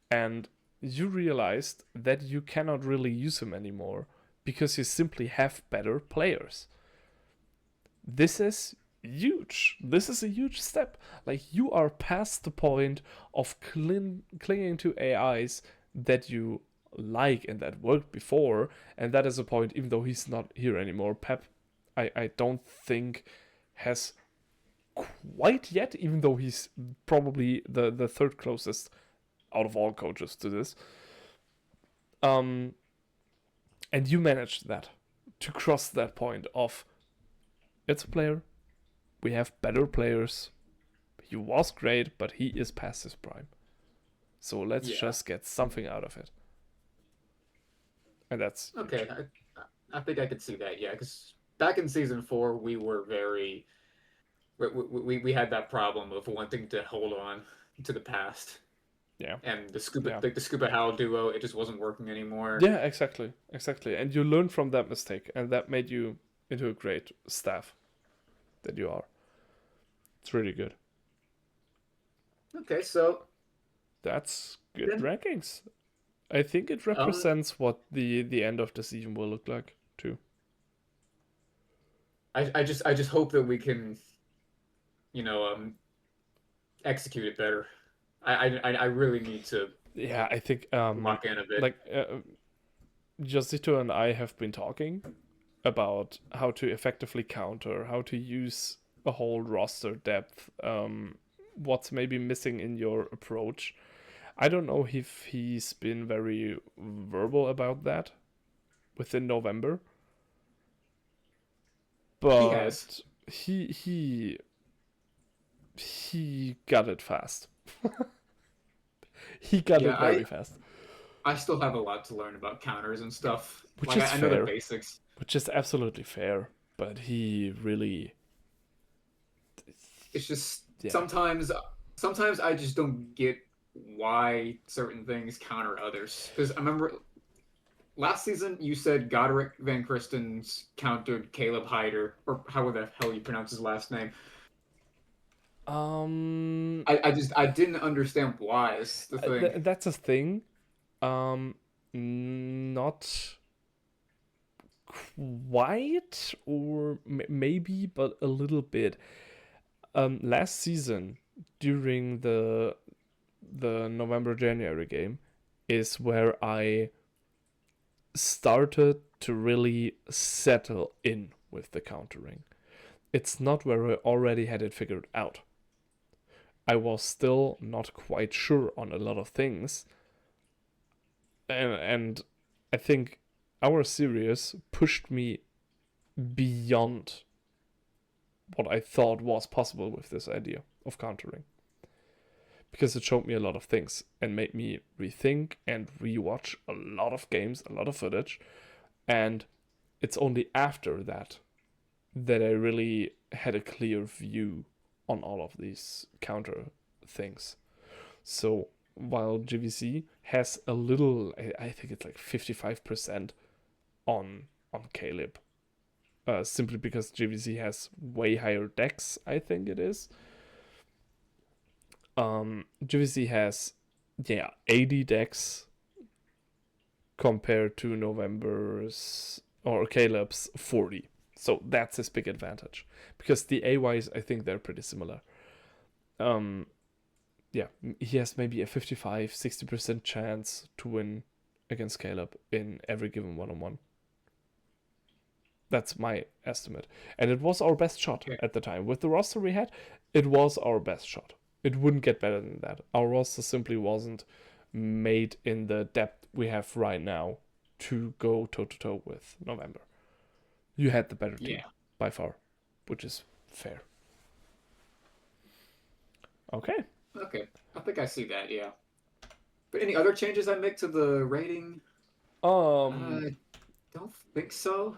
and you realized that you cannot really use him anymore because you simply have better players. This is huge. This is a huge step. Like, you are past the point of clinging to AIs that you like and that worked before, and that is a point, even though he's not here anymore. Pepp, I don't think has quite yet, even though he's probably the third closest out of all coaches to this. And you managed that, to cross that point of, it's a player, we have better players, he was great, but he is past his prime. So let's Yeah. just get something out of it. And that's Okay, I think I could see that. Yeah, because back in season 4, we were very we had that problem of wanting to hold on to the past. Yeah. And the Scuba Yeah. the Scuba Howl duo, it just wasn't working anymore. Yeah, exactly. And you learned from that mistake, and that made you into a great staff that you are. It's really good. Okay, so That's good Then- rankings. I think it represents what the end of the season will look like too. I just hope that we can, execute it better. I really need to Yeah, I think lock in a bit. like Josito and I have been talking about how to effectively counter, how to use a whole roster depth, what's maybe missing in your approach. I don't know if he's been very verbal about that within November, but has. he got it fast. He got Yeah, it very fast. I still have a lot to learn about counters and stuff. which Like is I know the fair, basics. which is absolutely fair. But he really, It's just yeah. sometimes I just don't get why certain things counter others. Because I remember last season you said Godric Van Christen's countered Caleb Hyder, or however the hell you pronounce his last name. Um, I didn't understand why. Is the thing. that's a thing. Not quite, or maybe, but a little bit. Last season, during the November January game, is where I started to really settle in with the countering. It's not where I already had it figured out. I was still not quite sure on a lot of things, and I think our series pushed me beyond what I thought was possible with this idea of countering. Because it showed me a lot of things and made me rethink and rewatch a lot of games, a lot of footage. And it's only after that that I really had a clear view on all of these counter things. So while GVC has a little, I think it's like 55% on Caleb, simply because GVC has way higher decks, I think it is. GVC has, 80 decks compared to November's or Caleb's 40. So that's his big advantage. Because the AYs, I think they're pretty similar. Um, yeah, he has maybe a 55-60% chance to win against Caleb in every given one-on-one. That's my estimate. And it was our best shot Yeah. at the time. With the roster we had, it was our best shot. It wouldn't get better than that. Our roster simply wasn't made in the depth we have right now to go toe to toe with November. You had the better team Yeah. by far, which is fair. Okay. Okay. I think I see that. Yeah. But any other changes I make to the rating? Um, I don't think so.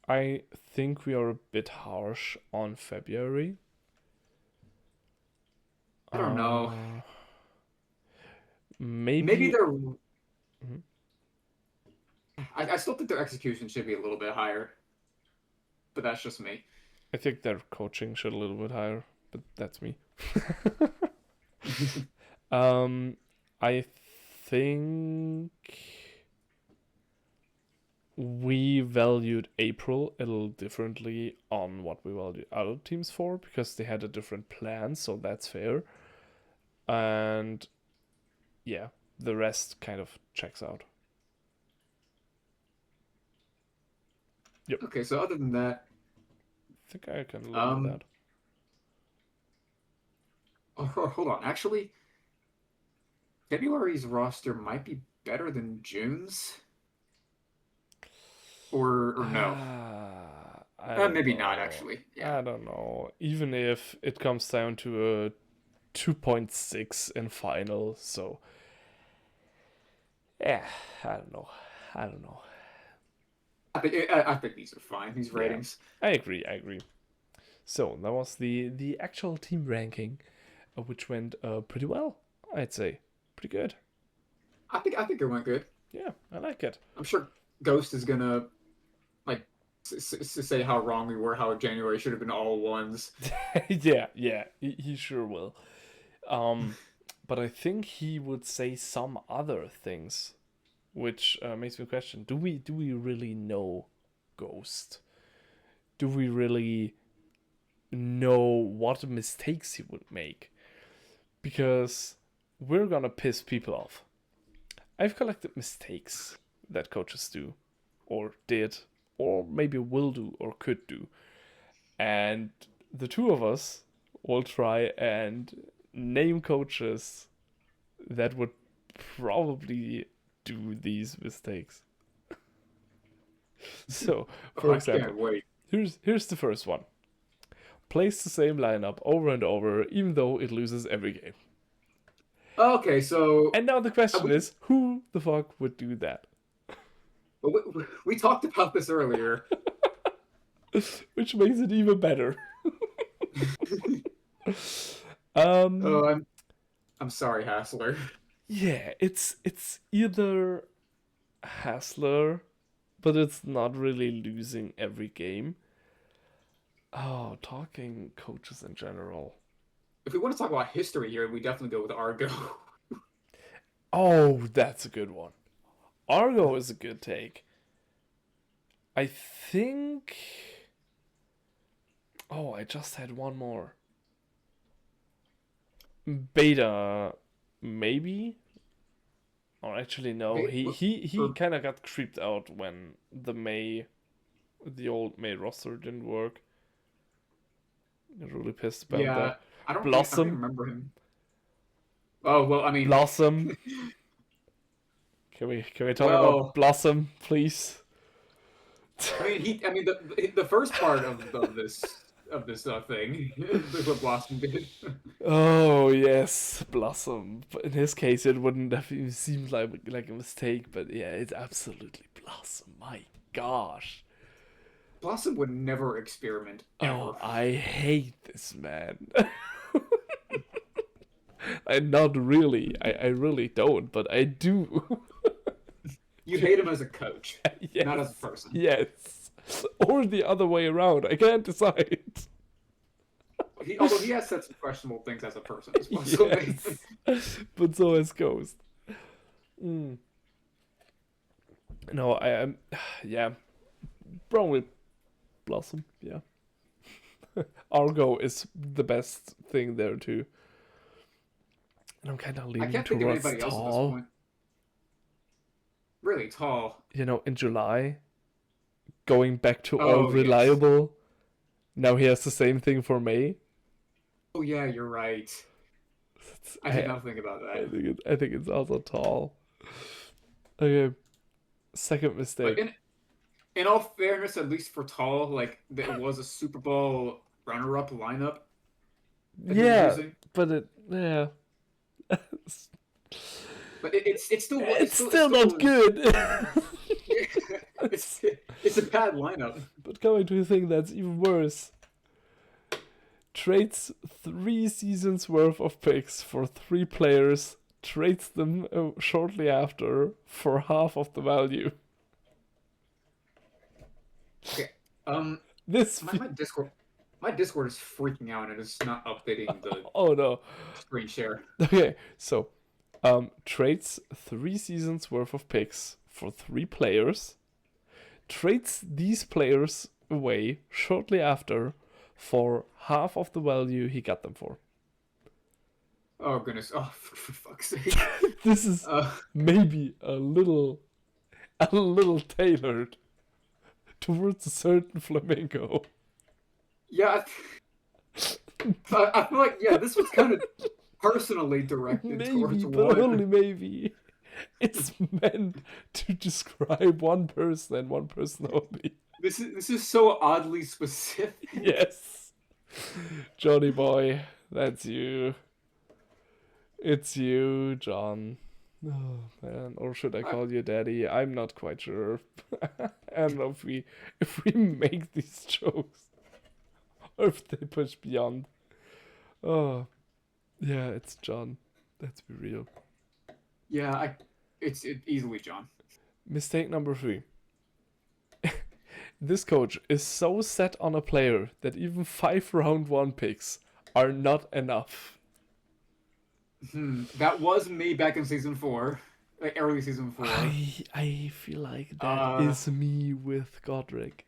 I think we are a bit harsh on February. I don't know. Maybe Maybe. they're. Mhm. I still think their execution should be a little bit higher, but that's just me. I think their coaching should a little bit higher, but that's me. um, I think we valued April a little differently on what we valued other teams for because they had a different plan, so that's fair. And yeah, the rest kind of checks out. Yep, Okay, so other than that, I think I can live with um, that. hold on. Actually, February's roster might be better than June's, or no. I don't Maybe not know. actually. Yeah. I don't know. Even if it comes down to a 2.6 in final, so yeah, I don't know. I don't know. I think these are fine. These Yeah, ratings. I agree. I agree. So that was the actual team ranking, which went pretty well. I'd say pretty good. I think it went good. Yeah, I like it. I'm sure Ghost is gonna like say how wrong we were, how January should have been all ones. Yeah, yeah, he sure will. Um, but I think he would say some other things, which makes me question: do we really know Ghost? Do we really know what mistakes he would make? Because we're gonna piss people off. I've collected mistakes that coaches do, or did, or maybe will do, or could do, and the two of us will try and name coaches that would probably do these mistakes. So, Oh, for I example, can't wait. here's the first one. Plays the same lineup over and over, even though it loses every game. Okay, so And now the question we, is, who the fuck would do that? we talked about this earlier. Which makes it even better. um, Oh, I'm sorry, Hassler. yeah, it's either Hassler, but it's not really losing every game. Oh, talking coaches in general. If we want to talk about history here, we definitely go with Argo. Oh, that's a good one. Argo is a good take. I think. Oh, I just had one more. Beta, maybe? Or actually, no. Wait, He or kind of got creeped out when the old May roster didn't work. Got really pissed about yeah, that. I don't even Blossom, remember him. Oh well, I mean, Blossom. Can we talk about well, Blossom, please? I mean, the first part of this thing, is what Blossom did. Oh yes, Blossom. But in his case, it wouldn't have even seemed like a mistake. But yeah, it's absolutely Blossom. My gosh. Blossom would never experiment ever. Oh, I hate this man. I not really. I really don't, but I do. You hate him as a coach, not as a Yes. person. Yes. Or the other way around. I can't decide. Although he has said some questionable things as a person as well. So Yes. But so has Ghost. Mm. No, I am. Yeah. Probably Blossom. Yeah. Argo is the best thing there too. And I'm kind of I leaning can't think of towards anybody else at this Tall. point. Really tall. You know, in July, going back to all Oh yes. reliable. Now he has the same thing for May. Oh yeah, you're right. I did I, not think about I that. think I think it's also Tall. Okay, second But mistake. in all fairness, at least for tall, like it was a Super Bowl runner-up lineup that he was Yeah, using. but yeah, But it's it still still not was. good. it's it's a bad lineup. But coming to a thing that's even worse, trades 3 seasons worth of picks for 3 players, trades them shortly after for half of the value. Okay. This. My Discord is freaking out and it's not updating the Oh no. screen share. Okay, so trades 3 seasons worth of picks for 3 players, trades these players away shortly after for half of the value he got them for. Oh goodness! Oh, for fuck's sake! This is Uh, maybe a little tailored towards a certain flamingo. yeah, I feel like yeah, this was kind of personally directed Maybe, towards but one. only maybe. It's meant to describe one person and one person only. This is so oddly specific. Yes. Johnny boy, that's you. It's you, John. Oh man, or should I I, call you daddy? I'm not quite sure. I don't know if we make these jokes or if they push beyond. Oh, yeah, it's John. Let's be real. yeah, it's easily John. Mistake number 3. This coach is so set on a player that even 5 round 1 picks are not enough. That was me back in season 4, like early season 4. I feel like that Uh, is me with Godric.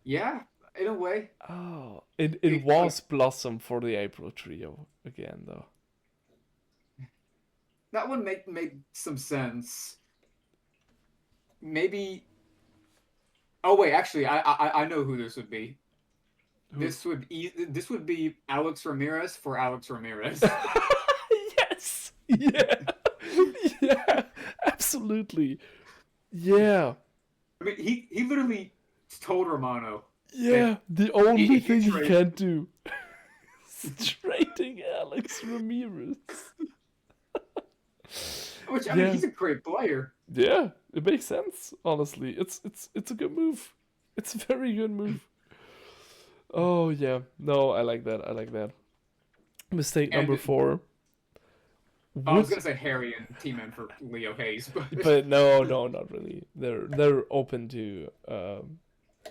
yeah, in a way. Oh, it was Blossom for the April trio again though. That would make some sense. Maybe. Oh wait, actually, I know who this would be. Who? This would be Alex Ramirez for Alex Ramirez. Yes. Yeah. Yeah. Absolutely. Yeah. I mean, he literally told Romano, Yeah. The only if you thing he trade, can't do. Trading Alex Ramirez. Which I mean, Yeah. he's a great player. Yeah, it makes sense. Honestly, it's a good move. It's a very good move. Oh yeah, no, I like that. I like that. Mistake number And 4. I was Would gonna say Harry and T-Man for Leo Hayes, but but no, not really. They're open to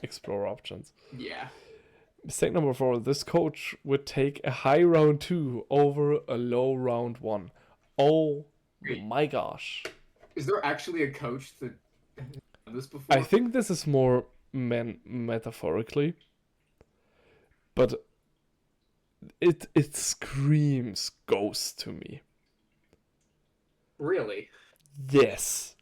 explore options. yeah, Mistake number 4. This coach would take a high round 2 over a low round 1. Oh Wait, my gosh. is there actually a coach that has done this I before? think this is more metaphorically, but it screams ghost to me. Really? Yes.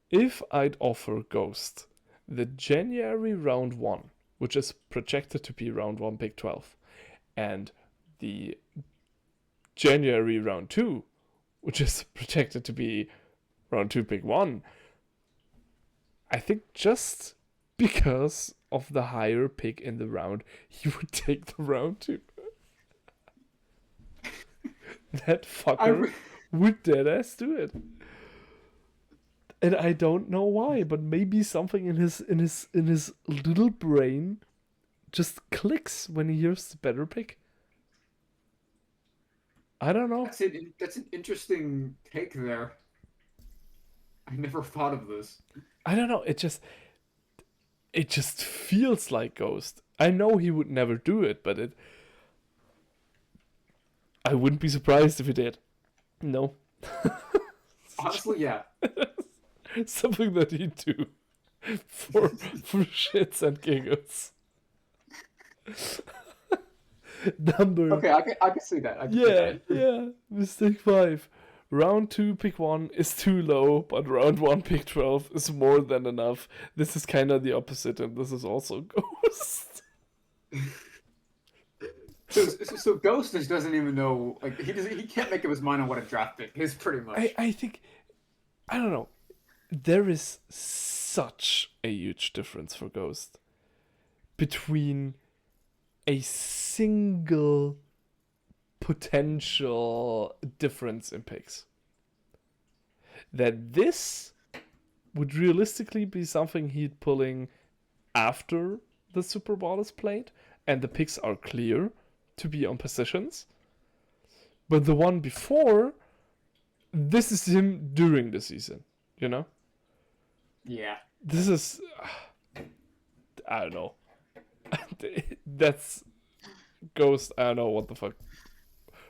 If I'd offer Ghost the January round 1, which is projected to be round 1 pick 12, and the January round 2, which is projected to be round 2 pick 1, I think just because of the higher pick in the round, he would take the round 2. That I fucker re- would deadass do it. And I don't know why, but maybe something in his little brain just clicks when he hears the better pick. I don't know. That's an interesting take there. I never thought of this. I don't know. It just feels like Ghost. I know he would never do it, but I wouldn't be surprised if he did. No. Honestly, yeah. Something that he'd do for shits and giggles. Number Okay, I can see that. I can see Yeah, that. yeah. Mistake 5. Round 2 pick 1 is too low, but round 1 pick 12 is more than enough. This is kind of the opposite, and this is also Ghost. So Ghost just doesn't even know. Like he can't make up his mind on what a draft pick is. Pretty much. I think, I don't know. There is such a huge difference for Ghost between a single potential difference in picks. That this would realistically be something he'd pulling after the Super Bowl is played and the picks are clear to be on positions. But the one before, this is him during the season, you know? Yeah. This is, I don't know. That's Ghost. I don't know what the fuck.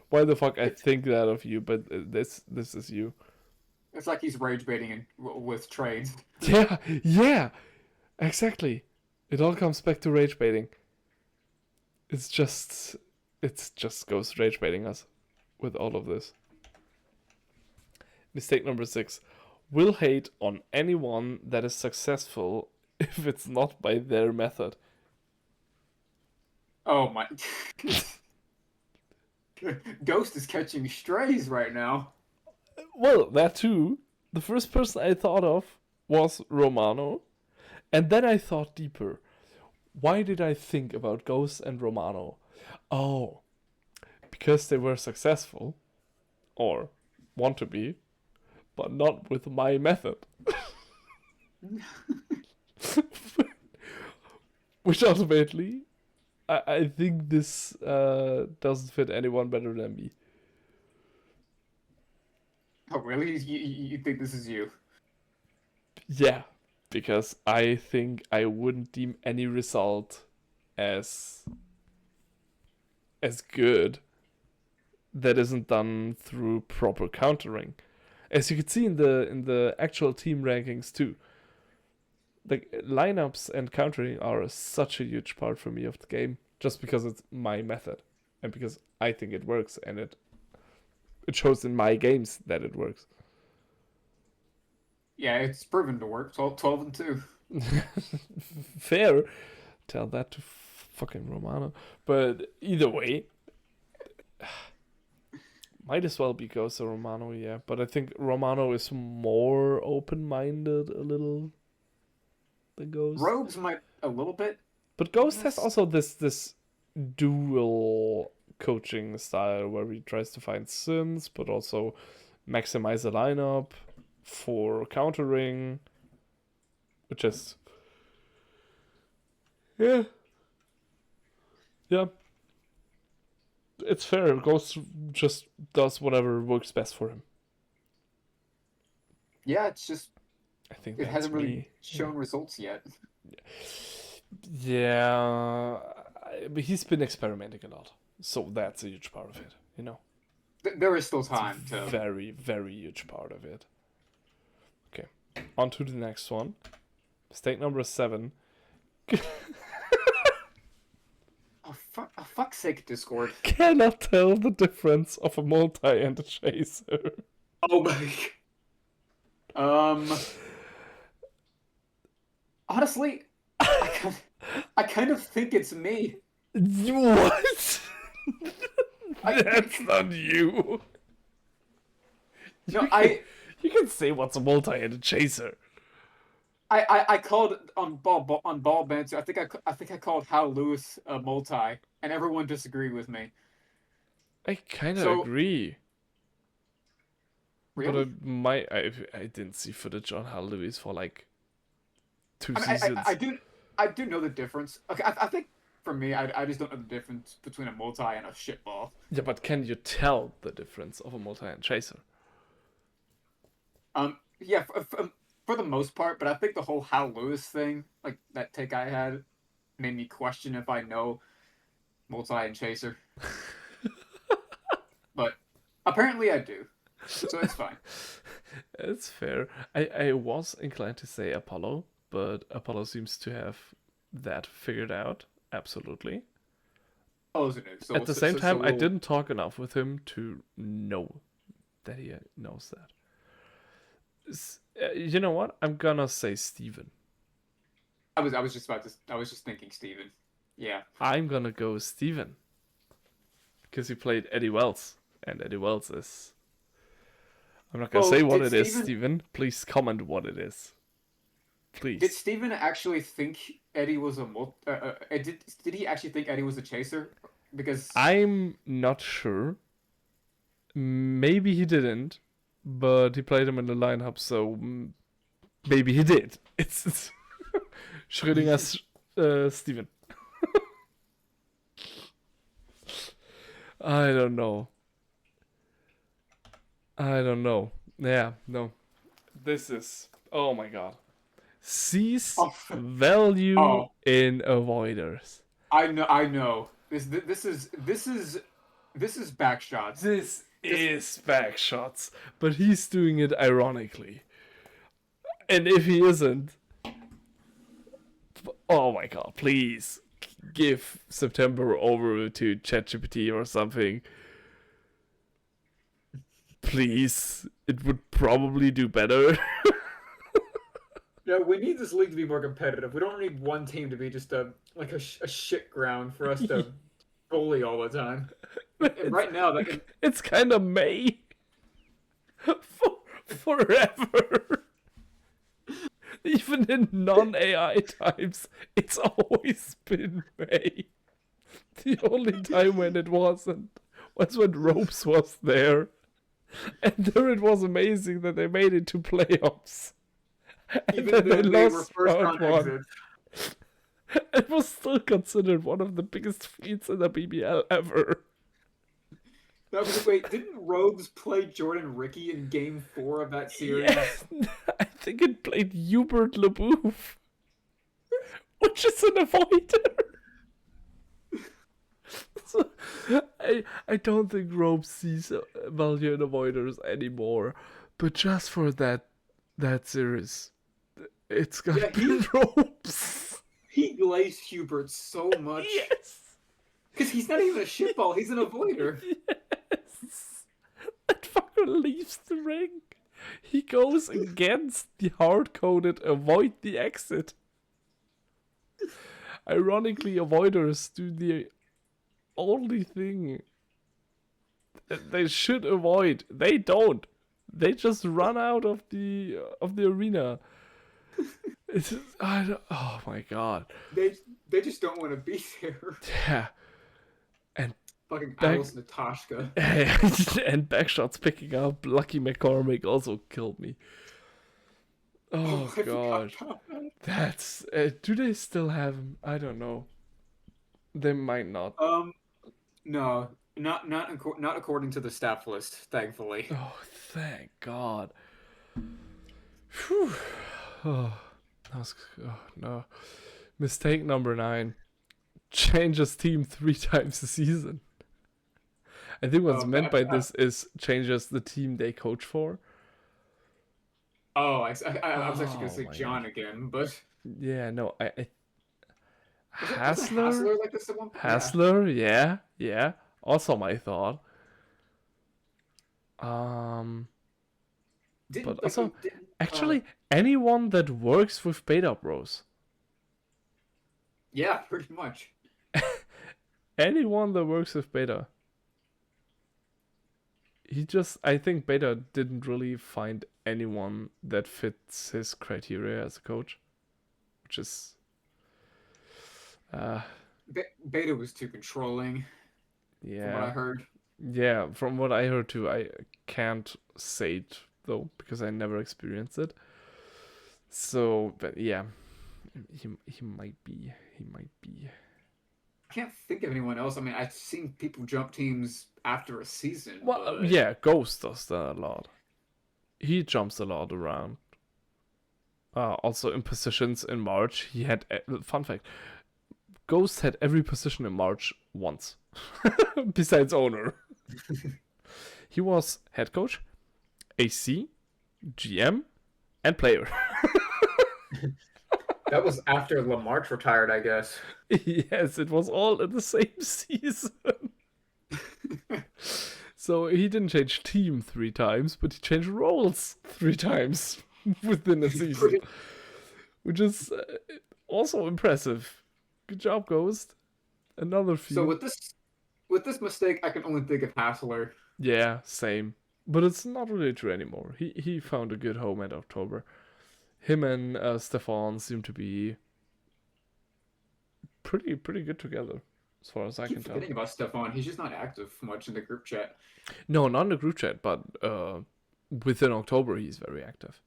Why the fuck I think that of you? But this is you. It's like he's rage baiting with trades. Yeah, yeah, exactly. It all comes back to rage baiting. It's just Ghost rage baiting us with all of this. Mistake number 6. Will hate on anyone that is successful if it's not by their method. Oh my. Ghost is catching strays right now. Well, that too. The first person I thought of was Romano. And then I thought deeper. Why did I think about Ghost and Romano? Oh, because they were successful. Or want to be. But not with my method. Which ultimately, I think this doesn't fit anyone better than me. Oh really? You think this is you? Yeah, because I think I wouldn't deem any result as good that isn't done through proper countering. As you can see in the actual team rankings too. Like lineups and countering are such a huge part for me of the game, just because it's my method and because I think it works and it shows in my games that it works. Yeah, it's proven to work. 12 and 2. Fair. Tell that to fucking Romano. But either way, might as well be Ghost or Romano, yeah. But I think Romano is more open-minded a little than Ghost. Rogues might a little bit. But Ghost has also this dual coaching style where he tries to find synths, but also maximize the lineup for countering. Which is, yeah, yeah, it's fair. Ghost just does whatever works best for him. Yeah, it's just I think it that's hasn't really me. shown results yet. Yeah, but he's been experimenting a lot, so that's a huge part of it. You know, There is still it's time a to. very, very huge part of it. Okay, on to the next one. Mistake number 7. Oh, fuck's sake, Discord. Cannot tell the difference of a multi and a chaser. Oh my. Honestly, I kind of think it's me. What? I- That's not you. No, You can say what's a multi and a chaser. I called on ball banter. I think I called Hal Lewis a multi, and everyone disagreed with me. I kind of So agree. But really, I didn't see footage on Hal Lewis for like 2 I mean, seasons. I do know the difference. Okay, I think for me, I just don't know the difference between a multi and a shitball. Yeah, but can you tell the difference of a multi and chaser? Yeah, for the most part, but I think the whole Hal Lewis thing, like that take I had, made me question if I know multi and chaser. But apparently I do, so it's fine. It's fair. I was inclined to say Apollo, but Apollo seems to have that figured out. Absolutely. Oh, is it new? So At the same time, I we'll- didn't talk enough with him to know that he knows that. You know what? I'm gonna say Steven. I was just about to. I was just thinking Steven. Yeah. I'm gonna go Steven. Because he played Eddie Wells. And Eddie Wells is. I'm not gonna Well, say what did it is, Steven- Steven. Please comment what it is. Please. Did Steven actually think Eddie was a did he actually think Eddie was a chaser? Because I'm not sure. Maybe he didn't, but he played him in the lineup, so maybe he did. It's Schrödinger's Steven. I don't know. Yeah, no. This is. Oh my god. Sees Oh. value Oh. in avoiders. I know. This is back shots. This is back shots, but he's doing it ironically. And if he isn't, oh my god, please give September over to ChatGPT or something. Please, it would probably do better. Yeah, we need this league to be more competitive. We don't need one team to be just a shit ground for us to bully all the time. And right now, It's kind of May. Forever. Even in non-AI times, it's always been May. The only time when it wasn't was when Ropes was there. And there it was amazing that they made it to playoffs. And even then though they they were lost first round round one. exits. It was still considered one of the biggest feats in the BBL ever. No, but wait, didn't Rogues play Jordan Ricky in Game 4 of that series? Yeah, I think it played Hubert LeBouf, which is an avoider. So, I don't think Rope sees value in avoiders anymore, but just for that series, it's gonna Yeah, be Ropes. He glazed Hubert so much. Yes. Because he's not even a shitball, he's an avoider. Yes. That fucker leaves the ring. He goes against the hard-coded avoid the exit. Ironically, avoiders do the only thing that they should avoid. They don't. They just run out of the arena. It's just, oh my god. They just don't want to be there. Yeah. And Fucking Back Alice Natashka. and backshots picking up. Lucky McCormick also killed me. Oh, Oh I forgot gosh, about that. that's. Do they still have him? I don't know. They might not. No, not according to the staff list, thankfully. Oh, thank God. Phew. Oh, that was. Oh no. Mistake number 9. Changes team 3 times a season. I think what's meant by this is changes the team they coach for. Oh, I was actually gonna Oh say my John gosh. again, but Yeah, no, I wasn't Hassler? Hassler like this at one point? Yeah. Hassler, yeah, yeah. Also my thought. But Didn't like also didn't actually anyone that works with Beta Bros. yeah, pretty much. Anyone that works with Beta. I think Beta didn't really find anyone that fits his criteria as a coach, which is uh Beta was too controlling, from what I yeah. heard. Yeah, from what I heard too, I can't say it though because I never experienced it. So, but yeah, he might be. I can't think of anyone else. I mean, I've seen people jump teams after a season, Well, but yeah, Ghost does that a lot. He jumps a lot around. Also in positions in March, he had fun fact. Ghost had every position in March once, besides owner. He was head coach, AC, GM, and player. that was after Lamarche retired, I guess. Yes, it was all in the same season. So he didn't change team 3 times, but he changed roles 3 times within a season, which is also impressive. Good job, Ghost. Another So few. with this mistake, I can only think of Hassler. Yeah, same. But it's not really true anymore. He found a good home at October. Him and Stefan seem to be pretty good together, as far as I I keep can tell. forgetting about Stefan. He's just not active much in the group chat. No, not in the group chat, but within October he's very active.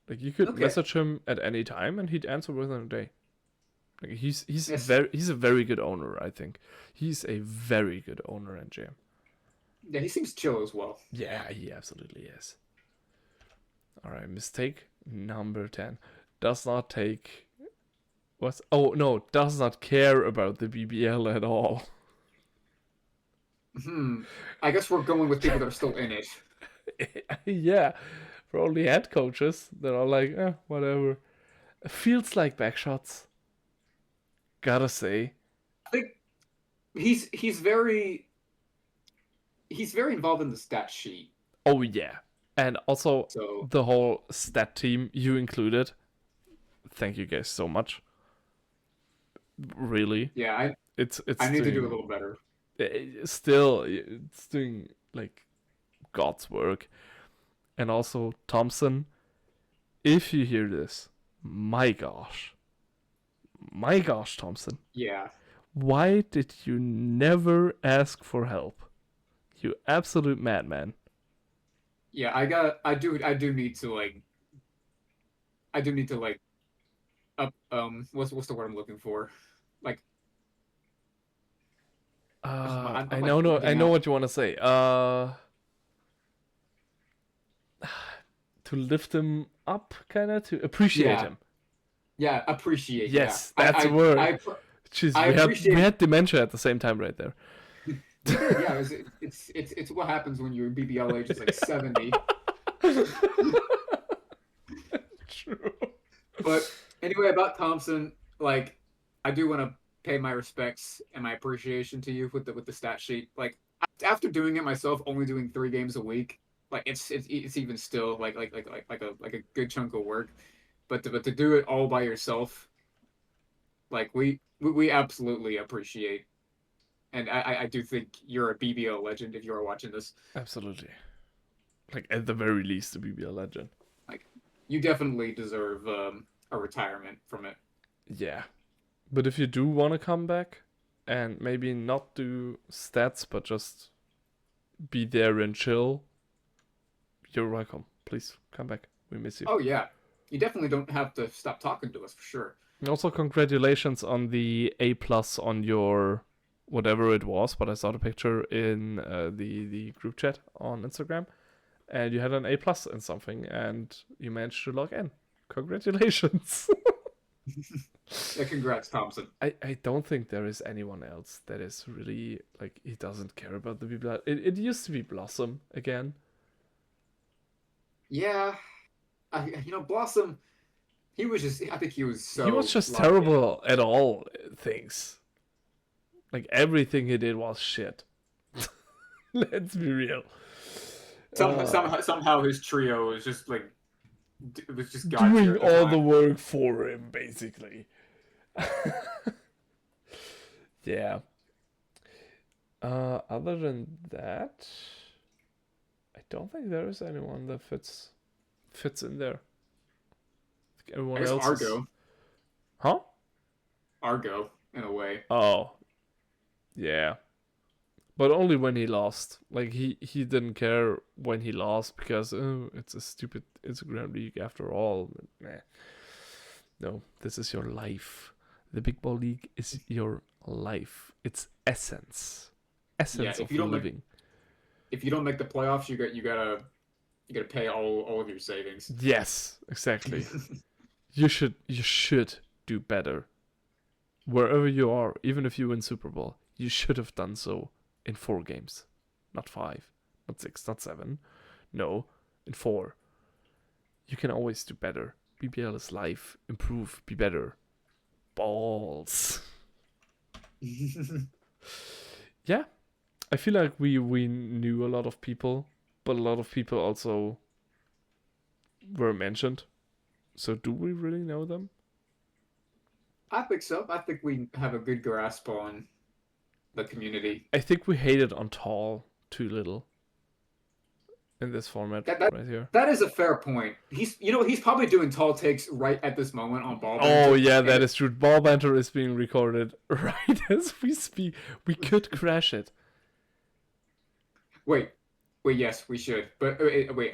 Like you could Okay. message him at any time and he'd answer within a day. Like he's Yes. he's a very good owner, I think. He's a very good owner and GM. Yeah, he seems chill as well. Yeah, he absolutely is. All right, mistake number 10. Does not take what's oh no, does not care about the BBL at all. I guess we're going with people that are still in it. Yeah, for only head coaches that are like, whatever. Feels like backshots. Gotta say. I think he's very involved in the stat sheet. Oh yeah. And also So the whole stat team you included. Thank you guys so much. Really. yeah, I It's need to do a doing little better. still it's doing like God's work. And also Thompson, if you hear this, my gosh. My gosh, Thompson. Yeah. Why did you never ask for help? You absolute madman. Yeah, I do need to like up what's the word I'm looking for? Like I I'm like know no I blanking know out. what you want to say. To lift him up, kind of to appreciate Yeah. him. Yeah, appreciate. Yeah. Yes, that's a word. Jeez, I we appreciate had dementia at the same time right there. we did, yeah. It's what happens when your BBL age is like 70. True. But anyway, about Thompson, like I do want to pay my respects and my appreciation to you with the stat sheet. Like after doing it myself, only doing 3 games a week, like it's even still like a good chunk of work. But to do it all by yourself, like we absolutely appreciate. And I do think you're a BBL legend if you are watching this. Absolutely. Like at the very least, a BBL legend. Like you definitely deserve a retirement from it. Yeah, but if you do want to come back, and maybe not do stats, but just be there and chill, you're welcome. Please come back. We miss you. Oh yeah, you definitely don't have to stop talking to us for sure. And also, congratulations on the A plus on your whatever it was, but I saw the picture in the group chat on Instagram, and you had an A plus in something, and you managed to log in. Congratulations. Yeah, congrats, Thompson. I don't think there is anyone else that is really like he doesn't care about the people. It used to be Blossom again. Yeah, Blossom. He was just. I think he was so. He was just locked in. terrible at all things. Like everything he did was shit. Let's be real. Somehow his trio was just like. It was just Doing all the work for him, basically. Yeah. Other than that, I don't think there is anyone that fits in there. I think everyone I guess else Argo. is... Huh? Argo, in a way. Oh. Yeah. But only when he lost. Like, he didn't care when he lost because, oh, it's a stupid Instagram league after all. Nah. No, this is your life. The Big Ball League is your life. It's essence. Essence of living. If you don't make the playoffs, you gotta pay all of your savings. Yes, exactly. You should do better. Wherever you are, even if you win Super Bowl, you should have done so in 4 games. Not 5, not 6, not 7. No, in 4. You can always do better. BBL is life. Improve. Be better. Balls. Yeah. I feel like we knew a lot of people, but a lot of people also were mentioned. So do we really know them? I think so. I think we have a good grasp on the community. I think we hated on Tall too little in this format right here. That is a fair point. He's probably doing tall takes right at this moment on Ball Oh Banter. yeah, that is true. Ball Banter is being recorded right as we speak. We could crash it. Wait, yes, we should. But wait, we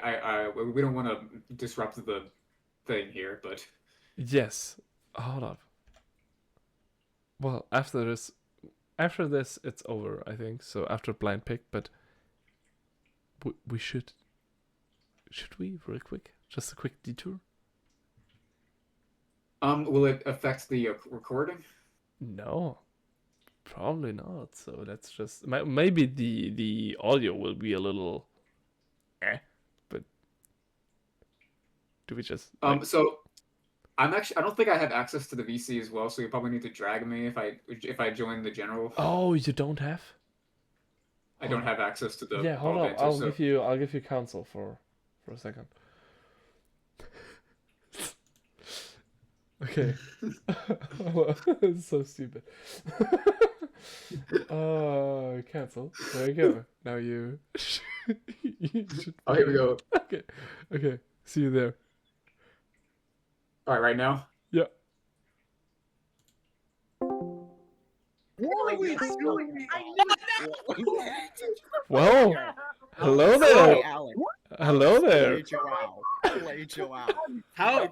don't want to disrupt the thing here, but Yes. Hold up. Well, after this, it's over, I think. So after blind pick, but we should we real quick, just a quick detour? Will it affect the recording? No, probably not. So that's just maybe the audio will be a little, but do we just So I don't think I have access to the VC as well, so you probably need to drag me if I join the general. Oh, you don't have? I don't have access to the. Yeah, hold Ball on. Banter, I'll give you counsel for a second. Okay. It's so stupid. Cancel. There you go. Now you should... Oh, here we go. Okay. See you there. All right now. Yeah. What are we doing? Well, hello there. Sorry, Alex. Hello there. Play Joao. How?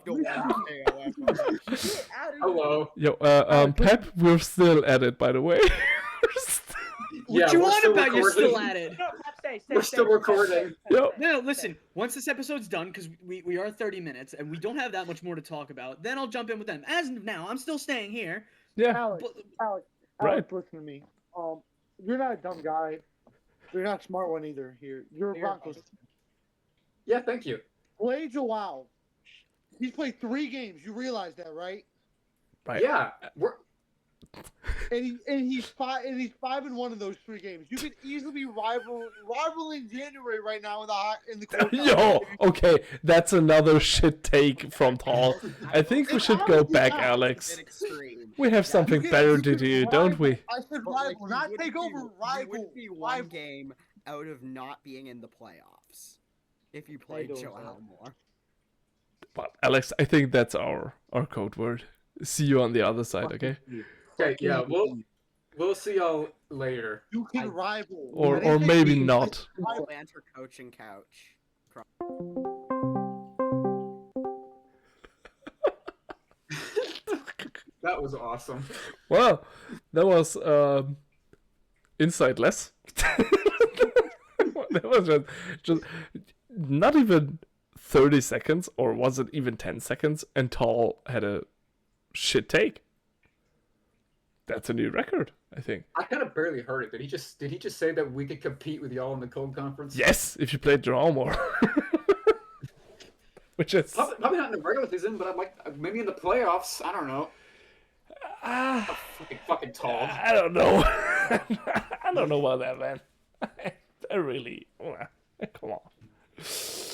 Hello. Yo, Pep, we're still at it, by the way. What you want about? You're still recording. at it. We're still recording. Yo. No, listen. Once this episode's done, because we are 30 minutes and we don't have that much more to talk about, then I'll jump in with them. As of now, I'm still staying here. Yeah. Alex, But, Right. listen to me. You're not a dumb guy. You're not a smart one either. You're a Broncos. Yeah, thank you. Play Joao. He's played 3 games. You realize that, right? Right. Yeah, And he's 5-1 in those 3 games. You could easily be rivaling January right now in the quarter. Yo, okay, that's another shit take from Tall. I think we should go back, Alex. We have something better to do, don't we? I said rival, not take over. Rival. You would be one game out of not being in the playoffs if you played Joao more. But Alex, I think that's our code word. See you on the other side, okay? Okay, yeah, We'll see y'all later. You can rival. Or I didn't say maybe you can not. rival. Banter coaching couch. That was awesome. Well, that was insightless. That was just not even 30 seconds, or was it even 10 seconds, and Tall had a shit take. That's a new record, I think. I kind of barely heard it. Did he just say that we could compete with y'all in the cold conference? Yes, if you played draw more. Which is Probably not in the regular season, but I'm like maybe in the playoffs. I don't know. Fucking Tall. I don't know. I don't know about that, man. I really come on.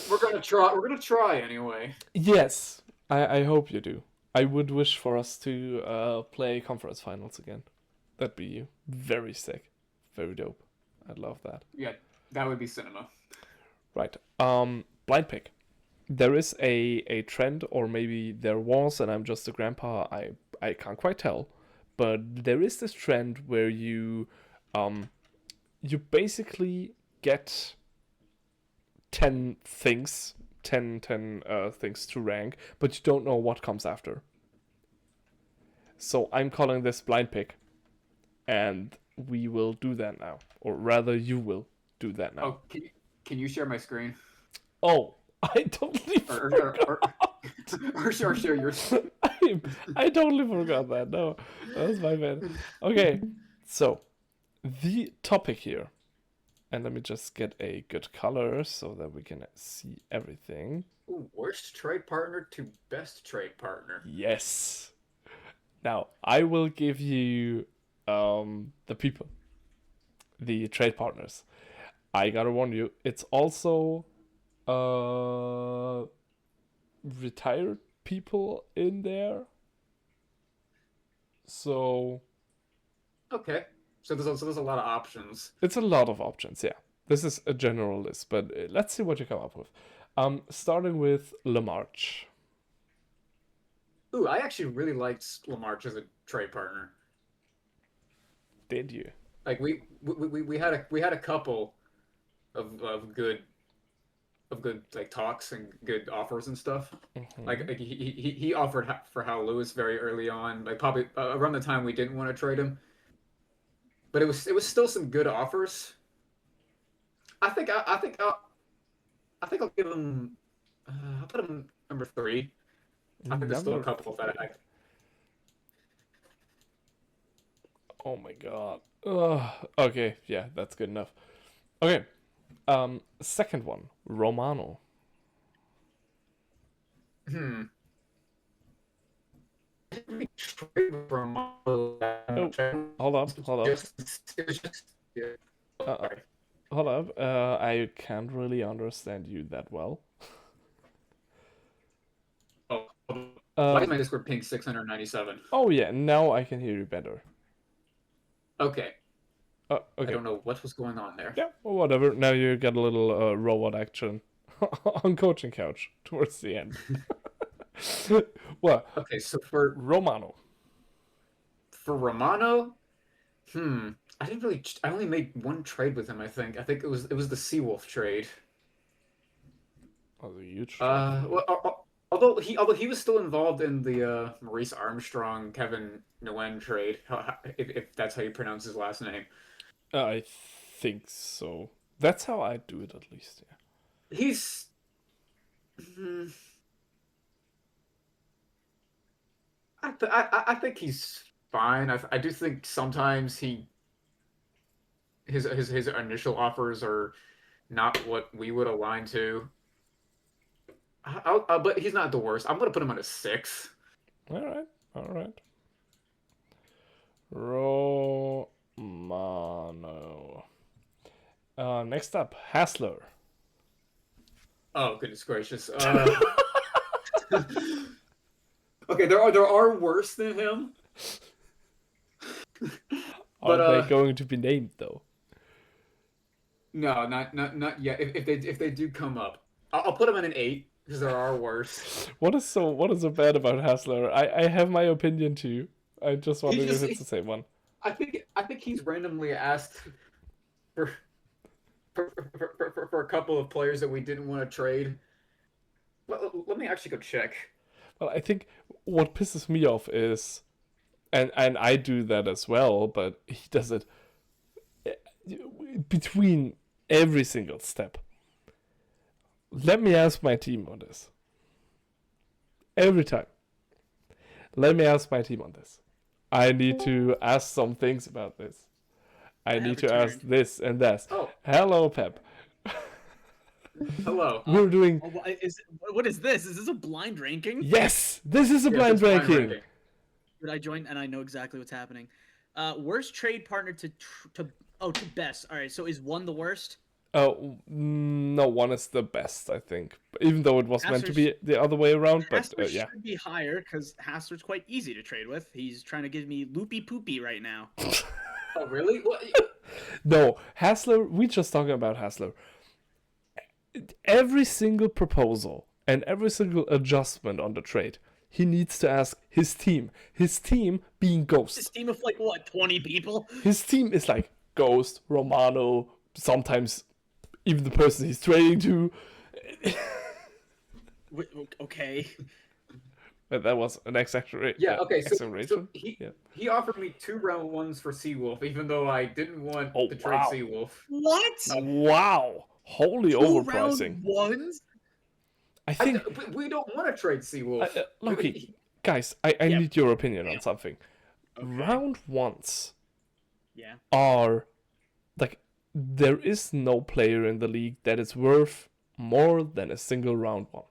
We're gonna try. We're gonna try anyway. Yes, I hope you do. I would wish for us to play conference finals again. That'd be very sick, very dope. I'd love that. Yeah, that would be cinema. Right. Blind pick. There is a trend, or maybe there was, and I'm just a grandpa. I can't quite tell, but there is this trend where you basically get 10 things, 10 things to rank, but you don't know what comes after. So I'm calling this blind pick, and we will do that now, or rather, you will do that now. Oh, can you share my screen? Oh, I totally forgot. Or share yours. I totally forgot that. No, that was my bad. Okay, so the topic here, and let me just get a good color so that we can see everything. Ooh, worst trade partner to best trade partner. Yes. Now I will give you the people, the trade partners. I gotta warn you, it's also retired people in there. So Okay, so there's a lot of options. it's a lot of options, yeah. This is a general list, but let's see what you come up with. Starting with Lamarche. Ooh, I actually really liked Lamarche as a trade partner. Did you? Like we had a couple of good like talks and good offers and stuff. Mhm. Like he offered for Hal Lewis very early on, like probably around the time we didn't want to trade him. But it was still some good offers. I think I'll give him. I'll put him number 3. I think there's still a Number couple that I. Oh my god. Ugh. Okay, yeah, that's good enough. Okay. Second one, Romano. Hmm. Oh, Hold up. Yeah. Uh, hold up. I can't really understand you that well. Oh, why is my Um, Discord ping 697? oh yeah, now I can hear you better. Okay. I Okay. don't know what was going on there. Yeah, well, whatever. Now you get a little robot action on coaching couch towards the end. Well, Okay, so for Romano. Romano, I didn't really. I only made one trade with him. I think it was the Seawolf trade. Oh, the huge. Although he was still involved in the Maurice Armstrong Kevin Nguyen trade, if that's how you pronounce his last name. I think so. That's how I do it, at least. Yeah. He's. hmm, I think he's fine. I do think sometimes his initial offers are not what we would align to. But he's not the worst. I'm gonna put him on a 6. All right. All right. Romano. Next up, Hassler. Oh goodness gracious. Okay, there are worse than him. Are But, they going to be named though? No, not yet. If they do come up, I'll put him in an 8 because there are worse. What is so bad about Hassler? I have my opinion too. I just wondering if just- it's the same one. I think he's randomly asked for for a couple of players that we didn't want to trade. Let me actually go check. Well, I think what pisses me off is, and I do that as well, but he does it between every single step. Let me ask my team on this. Every time. Let me ask my team on this. I need to ask some things about this. I need to ask returned. this and that. Oh, Hello, Pepp. hello. We're doing. Oh, what is this? Is this a blind ranking? Yes! This is a Yes, blind it's blind ranking. ranking. Did I join? And I know exactly what's happening. Worst trade partner to best. All right, so is one the worst? Oh, no, one is the best, I think. Even though it was meant to Hassler's- be the other way around, but Hassler yeah. should be higher because Hassler's quite easy to trade with. He's trying to give me loopy poopy right now. Oh, really? No, Hassler, we just talking about Hassler. Every single proposal and every single adjustment on the trade, he needs to ask his team. His team being This Ghost. team of like what, 20 people? His team is like Ghost, Romano, sometimes even the person he's trading to. Okay. But that was an exaggeration. Yeah. Okay. So exaggeration. he Yeah. he offered me 2 round 1s for Seawolf, even though I didn't want Oh, to trade wow. Seawolf. What? Wow. Holy 2 overpricing. round ones? I think. We don't want to trade Seawolf. Loki, guys, I Yeah. need your opinion on Yeah. something. Okay. Round ones Yeah. are like there is no player in the league that is worth more than a single round one.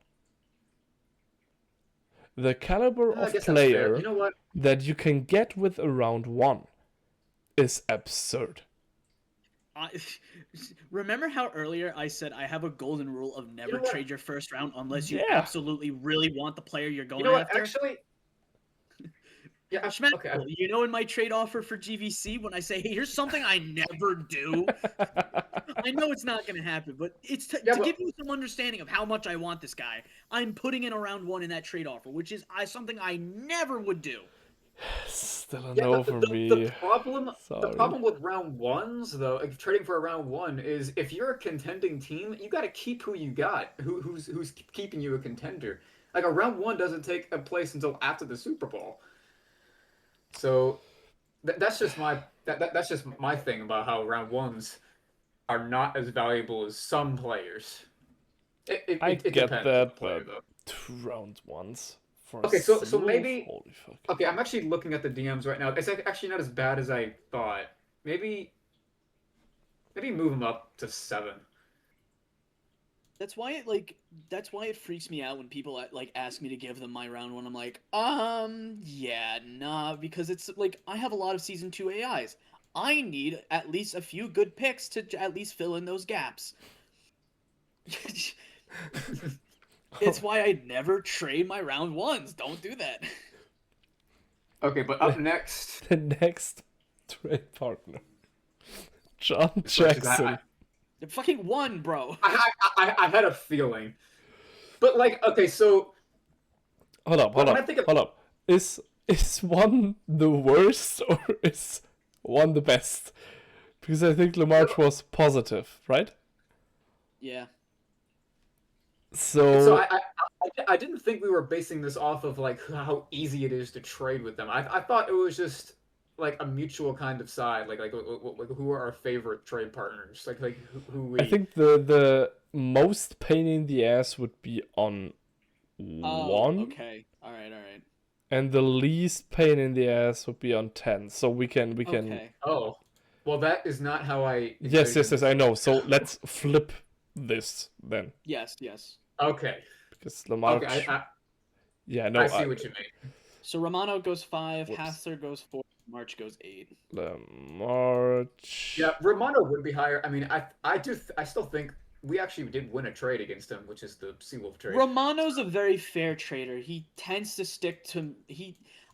The caliber I of guess that's fair. player You know what? that you can get with a round one is absurd. I, remember how earlier I said I have a golden rule of never know what? trade your first round unless you Yeah. absolutely really want the player you're going You know what? after? Actually, yeah. Schmeck, Okay. you know in my trade offer for GVC when I say, hey, here's something I never do. I know it's not going to happen, but it's to Yeah, but- give you some understanding of how much I want this guy. I'm putting in a round one in that trade offer, which is something I never would do. Still a Yeah, no but for the me. problem Sorry. the problem with round 1s though, like trading for a round 1 is if you're a contending team, you got to keep who you got. Who's keeping you a contender? Like a round 1 doesn't take a place until after the Super Bowl. So that's just that's just my thing about how round 1s are not as valuable as some players. It I it get depends on that, the player, but though. 2 round ones for Okay, so Seawolf? maybe- Holy fuck. Okay, I'm actually looking at the DMs right now. It's actually not as bad as I thought. Maybe move them up to 7. That's why it freaks me out when people ask me to give them my round one. I'm like, yeah, nah, because it's like I have a lot of season 2 AIs. I need at least a few good picks to at least fill in those gaps. It's why I never trade my round ones. Don't do that. Okay, but up next, The next trade partner. John It's like, Jackson. The fucking one, bro. I had a feeling, but like, okay, so Hold up. when I think of- Hold up. Is one the worst or is one the best? Because I think Lamarche was positive, right? Yeah. so I didn't think we were basing this off of like how easy it is to trade with them. I thought it was just like a mutual kind of side, like who are our favorite trade partners, like who we. I think the most pain in the ass would be on one, Okay. All right. and the least pain in the ass would be on 10. So we can. Okay. Oh, well, that is not how I. Yes, envisioned I it. know. So let's flip this then, Yes. Okay. because Lamarche. Okay. Yeah, no. I see what you mean. So Romano goes 5, Whoops. Hassler goes 4, March goes 8. Lamarche. Yeah, Romano would be higher. I mean, I still think we actually did win a trade against him, which is the Seawolf trade. Romano's a very fair trader. He tends to stick to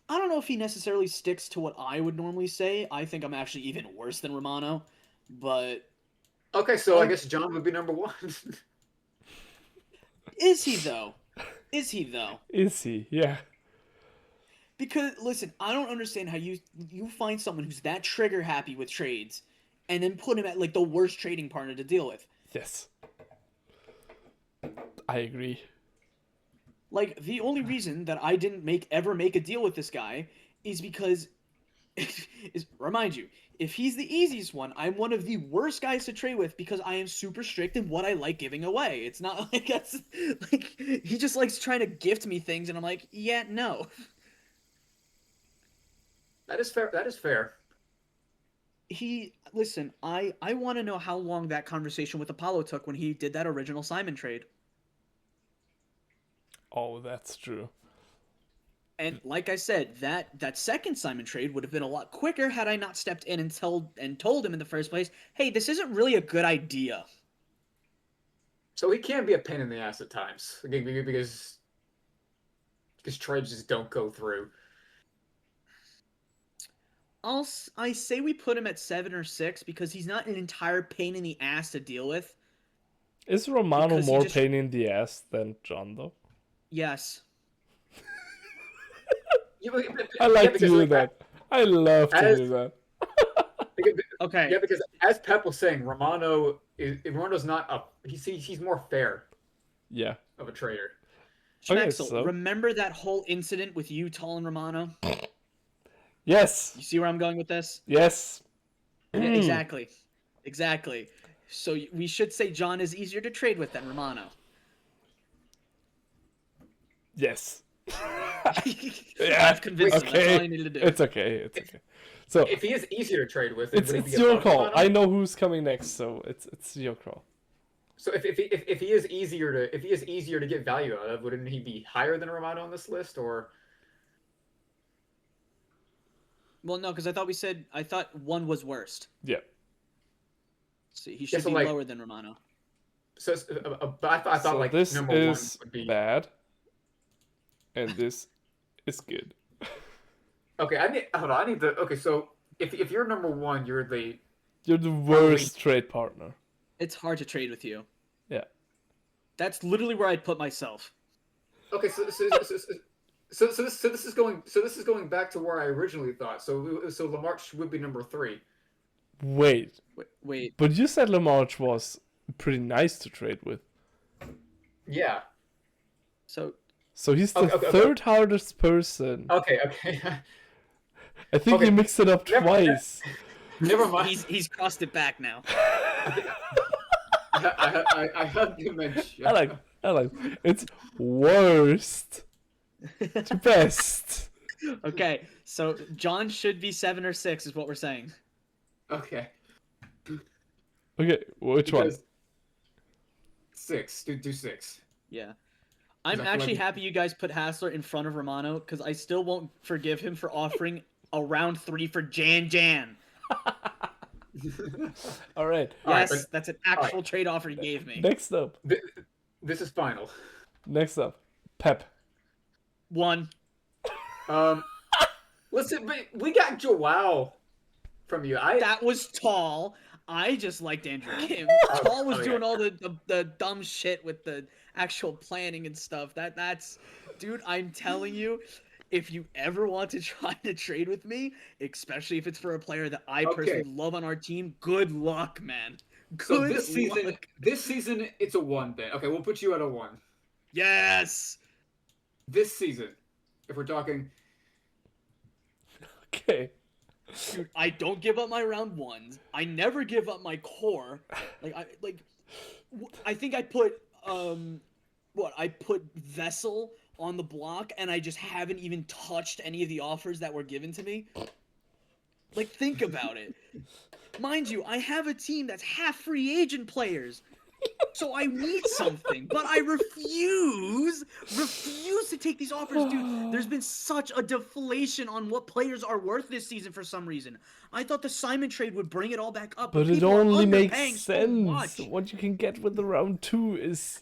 I don't know if he necessarily sticks to what I would normally say. I think I'm actually even worse than Romano, but Okay, so I guess John would be number 1. is he though? Is he though? Is he? Yeah. Because listen, I don't understand how you find someone who's that trigger happy with trades, and then put him at like the worst trading partner to deal with. Yes. I agree. Like the only reason that I didn't ever make a deal with this guy is because remind you, if he's the easiest one, I'm one of the worst guys to trade with because I am super strict in what I like giving away. It's not like that's like he just likes trying to gift me things, and I'm like, yeah, no. That is fair. That is fair. Listen, I want to know how long that conversation with Apollo took when he did that original Simon trade. Oh, that's true. And like I said, that second Simon trade would have been a lot quicker had I not stepped in and told him in the first place, hey, this isn't really a good idea. So he can be a pain in the ass at times because trades just don't go through. I say we put him at 7 or 6 because he's not an entire pain in the ass to deal with. Is Romano Because he more just- pain in the ass than John, though? Yes. I like to because, do that. I love to as- do that. Okay. Yeah, because as Pepp was saying, Romano's not he's more fair Yeah. of a trader. Okay, Schmaxel, so- remember that whole incident with you, Tall, and Romano? Yes. You see where I'm going with this? Yes. Yeah, exactly. Exactly. So we should say John is easier to trade with than Romano. Yes. I've convinced him. That's okay. all I needed to do. It's okay. It's okay. So If he is easier to trade with, would he it's be your above call. Romano? I know who's coming next, so it's your call. So if he is easier to get value out of, wouldn't he be higher than Romano on this list? Or Well, no, because I thought one was worst. Yeah. So he should so, be like- lower than Romano. so, but I thought So like this number is one would be bad, and this is good. okay. I need to. Okay, so if you're number one, you're the You're the worst trade partner. It's hard to trade with you. Yeah. That's literally where I'd put myself. okay. So this is going back to where I originally thought. So Lamarche would be number 3. Wait, Wait. but you said Lamarche was pretty nice to trade with. Yeah. So So he's the Okay. third hardest person. Okay. I think okay. you mixed it up Never- twice. Never mind. he's crossed it back now. I have to mention. I like. It's worst to best. Okay, so John should be 7 or 6 is what we're saying. Okay. Okay, which one? Because 6. Do 6. Yeah. I'm I feel actually like- happy you guys put Hassler in front of Romano because I still won't forgive him for offering a round 3 for Jan. All right. All right, Yes, but- that's an actual trade offer he gave me. Next up. This is final. Next up. Pepp. 1. Listen, but we got Joao from you. That was Tall. I just liked Andrew Kim. Tall was oh, yeah. doing all the dumb shit with the actual planning and stuff. That's dude, I'm telling you, if you ever want to try to trade with me, especially if it's for a player that I Okay. personally love on our team, good luck, man. So Good this season, it's a 1 then. Okay, we'll put you at a 1. Yes. This season, if we're talking, Okay. Dude, I don't give up my round 1s. I never give up my core. I think I put I put Vessel on the block and I just haven't even touched any of the offers that were given to me. Like, think about it. Mind you, I have a team that's half free agent players. So I need something, but I refuse to take these offers, dude. There's been such a deflation on what players are worth this season for some reason. I thought the Simon trade would bring it all back up, But it people are only underpaying makes so sense. much. What you can get with the round 2 is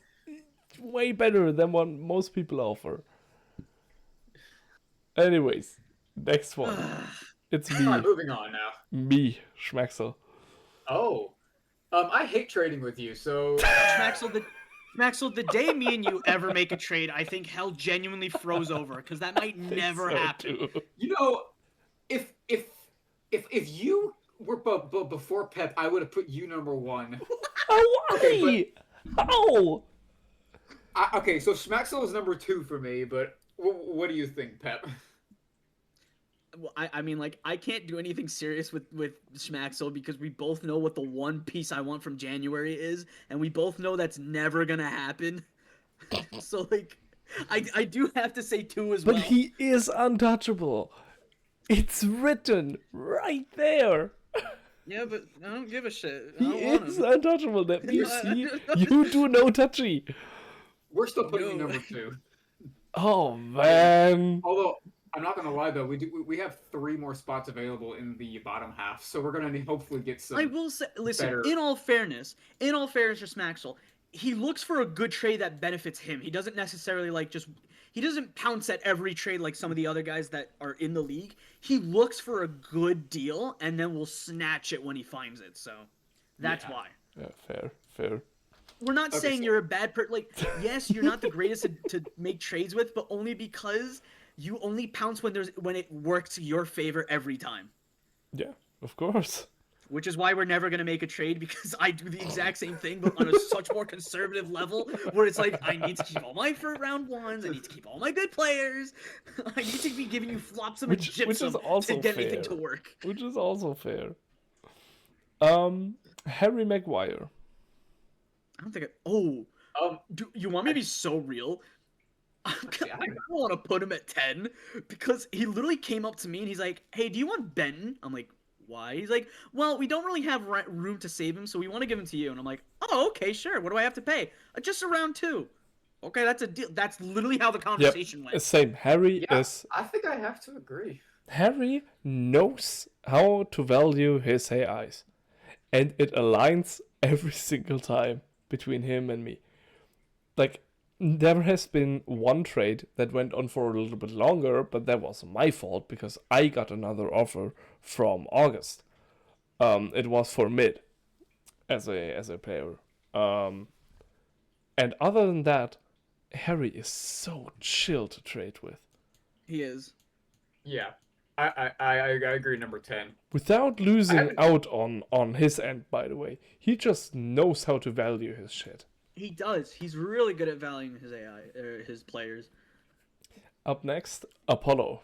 way better than what most people offer. Anyways, next one. It's all right, me. moving on now. Me, Schmaxel. Oh, I hate trading with you. So Schmaxel, Maxwell, the day me and you ever make a trade, I think hell genuinely froze over because that might Think never so, happen. too. You know, if you were before Pep, I would have put you number one. Oh, why? Okay, How? Okay, so Schmaxel is number 2 for me, but what do you think, Pep? Well, I mean, like, I can't do anything serious with Schmaxel because we both know what the one piece I want from January is, and we both know that's never gonna happen. So, like, I do have to say 2 as But well. he is untouchable. It's written right there. Yeah, but I don't give a shit. I He don't want is him. untouchable. That you see, you do no touchy. We're still putting you No. number 2. Oh man. Although I'm not gonna lie though, we have 3 more spots available in the bottom half, so we're gonna hopefully get some. I will say, listen, better- in all fairness, for Smaxel, he looks for a good trade that benefits him. He doesn't necessarily he doesn't pounce at every trade like some of the other guys that are in the league. He looks for a good deal and then will snatch it when he finds it. So that's Yeah. why. Yeah, fair. We're not Okay, saying so- you're a bad person. Like, yes, you're not the greatest to make trades with, but only because you only pounce when it works to your favor every time. Yeah, of course. Which is why we're never gonna make a trade because I do the exact same thing, but on a such more conservative level, where it's like I need to keep all my round ones, I need to keep all my good players, I need to be giving you flopsum and Which is gypsum also to get anything to fair. work. Which is also fair. Harry Maguire. I don't think. Do you want me to be so real? I don't want to put him at 10 because he literally came up to me and he's like, "Hey, do you want Benton?" I'm like, "Why?" He's like, "Well, we don't really have room to save him, so we want to give him to you." And I'm like, "Oh, okay, sure. What do I have to pay?" Just a round 2. Okay, that's a deal. That's literally how the conversation went. Same. Harry Yeah, is. I think I have to agree. Harry knows how to value his AIs, and it aligns every single time between him and me. Like, there has been one trade that went on for a little bit longer, but that was my fault because I got another offer from August. It was for mid as a player. And other than that, Harry is so chill to trade with. He is. Yeah, I agree. Number 10. Without losing haven't- out on his end, by the way. He just knows how to value his shit. He does. He's really good at valuing his AI, his players. Up next, Apollo.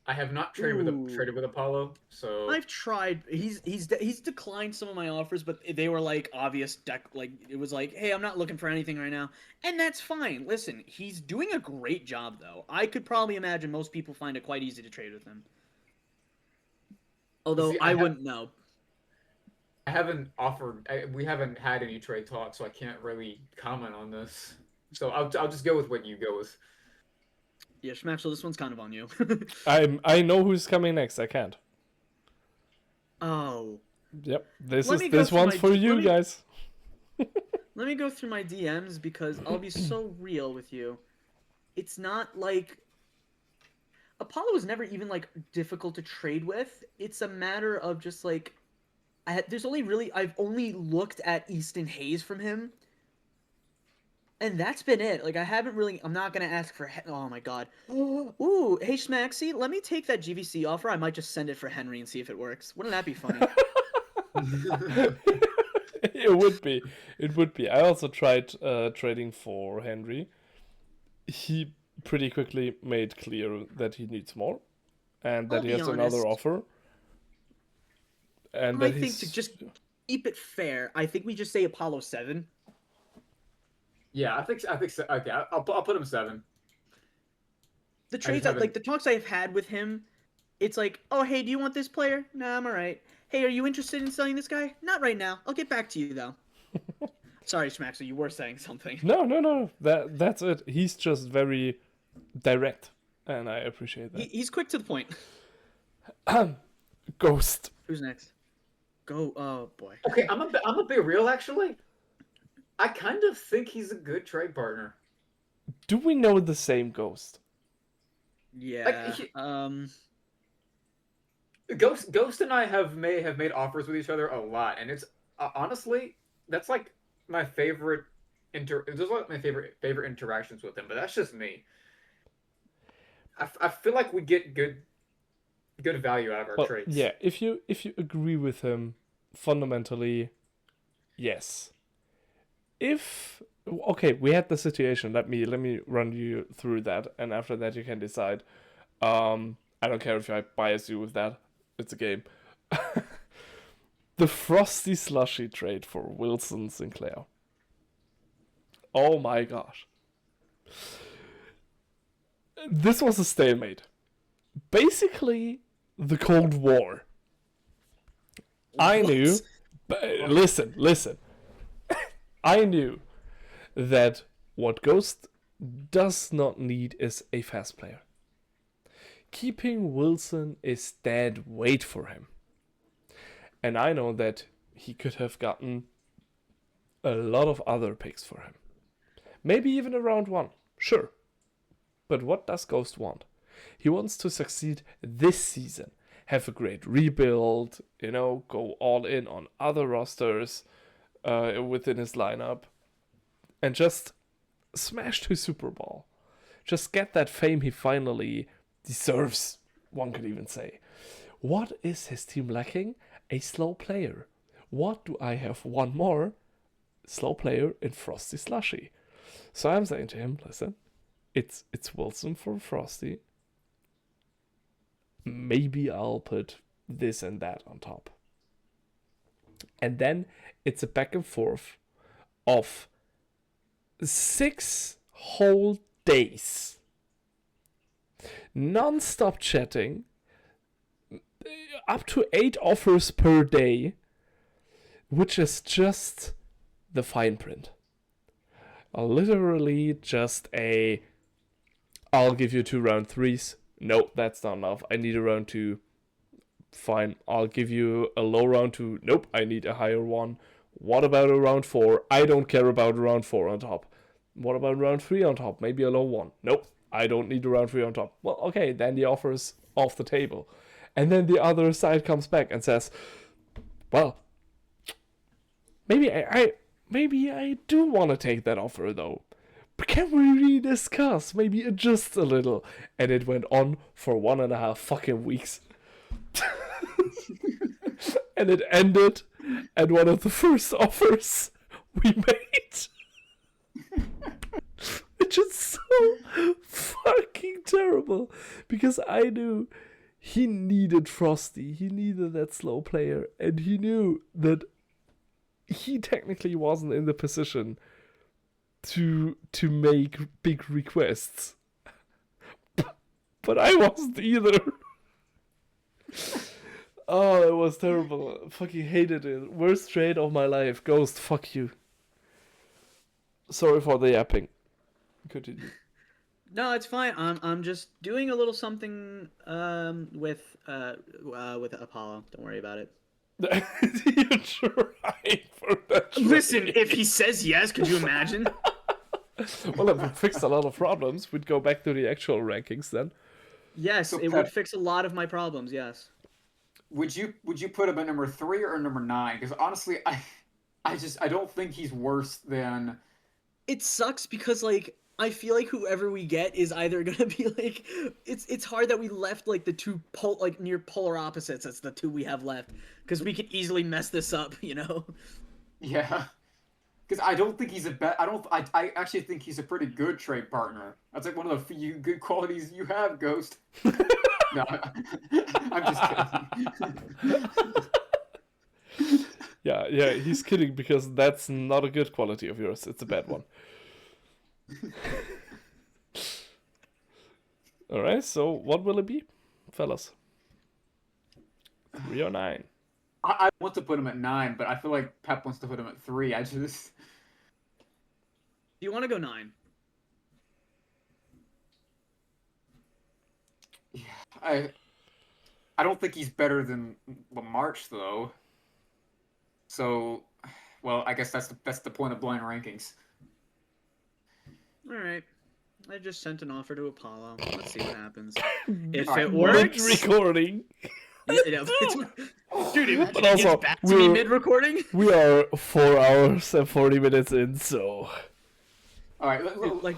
I have not traded Ooh. with Apollo, so I've tried. He's declined some of my offers, but they were like obvious. Like it was like, hey, I'm not looking for anything right now, and that's fine. Listen, he's doing a great job though. I could probably imagine most people find it quite easy to trade with him. Although See, I wouldn't know. I haven't we haven't had any trade talks, so I can't really comment on this. So I'll just go with what you go with. Yeah, Schmatzel, this one's kind of on you. I know who's coming next. I can't. Oh. Yep. This Let is me go this through one's my- for you let me- guys. Let me go through my DMs because I'll be so real with you. It's not like Apollo was never even like difficult to trade with. It's a matter of just like I've only looked at Easton Hayes from him. And that's been it. Like I'm not gonna ask for. Oh my god. Ooh, hey Schmaxy, let me take that GVC offer. I might just send it for Henry and see if it works. Wouldn't that be funny? It would be. It would be. I also tried trading for Henry. He pretty quickly made clear that he needs more, and that I'll he be has another honest. offer. And I that think he's to just keep it fair, I think we just say Apollo 7. Yeah, I think so. Okay, I'll put him 7. The trades haven't- like the talks I've had with him, it's like, oh hey, do you want this player? Nah, I'm alright. Hey, are you interested in selling this guy? Not right now. I'll get back to you though. Sorry, Schmaxer, you were saying something. no. That's it. He's just very direct, and I appreciate that. He's quick to the point. Ghost. Who's next? Go. Oh boy. Okay, I'm a bit real actually. I kind of think he's a good trade partner. Do we know the same Ghost? Yeah. he- Ghost and I may have made offers with each other a lot, and it's honestly that's like my favorite those are like my favorite interactions with him, but that's just me. I feel like we get good value out of our Well, traits. yeah, if you agree with him fundamentally, yes. If okay, we had the situation. Let me run you through that, and after that you can decide. I don't care if I bias you with that. It's a game. The Frosty Slushy trade for Wilson Sinclair. Oh my gosh. This was a stalemate. Basically, the Cold War. I knew. Listen. I knew that what Ghost does not need is a fast player. Keeping Wilson is dead weight for him. And I know that he could have gotten a lot of other picks for him. Maybe even a round one, sure. But what does Ghost want? He wants to succeed this season, have a great rebuild, go all in on other rosters within his lineup, and just smash to Super Bowl. Just get that fame he finally deserves, one could even say. What is his team lacking? A slow player. What do I have? One more slow player in Frosty Slushy. So I'm saying to him, listen, it's Wilson for Frosty. Maybe I'll put this and that on top. And then it's a back and forth of 6 whole days. Non-stop chatting. Up to 8 offers per day. Which is just the fine print. Literally just I'll give you 2 round 3s. Nope, that's not enough. I need a round 2. Fine, I'll give you a low round 2. Nope, I need a higher one. What about a round 4? I don't care about a round 4 on top. What about round 3 on top? Maybe a low 1. Nope, I don't need a round 3 on top. Well, okay, then the offer is off the table. And then the other side comes back and says, well, maybe I do want to take that offer though. But can we rediscuss? Maybe adjust a little. And it went on for 1.5 fucking weeks. And it ended at one of the first offers we made. Which is so fucking terrible. Because I knew he needed Frosty. He needed that slow player. And he knew that he technically wasn't in the position to make big requests. But I wasn't either. Oh, it was terrible. I fucking hated it. Worst trade of my life. Ghost, fuck you. Sorry for the yapping. Continue. No, it's fine. I'm just doing a little something with Apollo. Don't worry about it. You're trying for that trade. Listen, if he says yes, could you imagine? Well, if we fixed a lot of problems, we'd go back to the actual rankings then. Yes, So, it Pepp, would fix a lot of my problems. Yes. Would you put him at number 3 or number 9? Because honestly, I don't think he's worse than. It sucks because I feel like whoever we get is either gonna be it's hard that we left the two near polar opposites. That's the 2 we have left because we could easily mess this up, Yeah. Because I don't think he's I actually think he's a pretty good trade partner. That's one of the few good qualities you have, Ghost. No, I'm just kidding. Yeah, he's kidding because that's not a good quality of yours. It's a bad one. Alright, so what will it be, fellas? 3 or 9? I want to put him at 9, but I feel like Pepp wants to put him at 3. Do you want to go 9? Yeah, I don't think he's better than Lamarche though. So, well, I guess that's the point of blind rankings. All right. I just sent an offer to Apollo. Let's see what happens. If Alright, it Mid works, recording. dude, imagine But he also, gets back to me mid-recording. We are 4 hours and 40 minutes in, so All right, Like-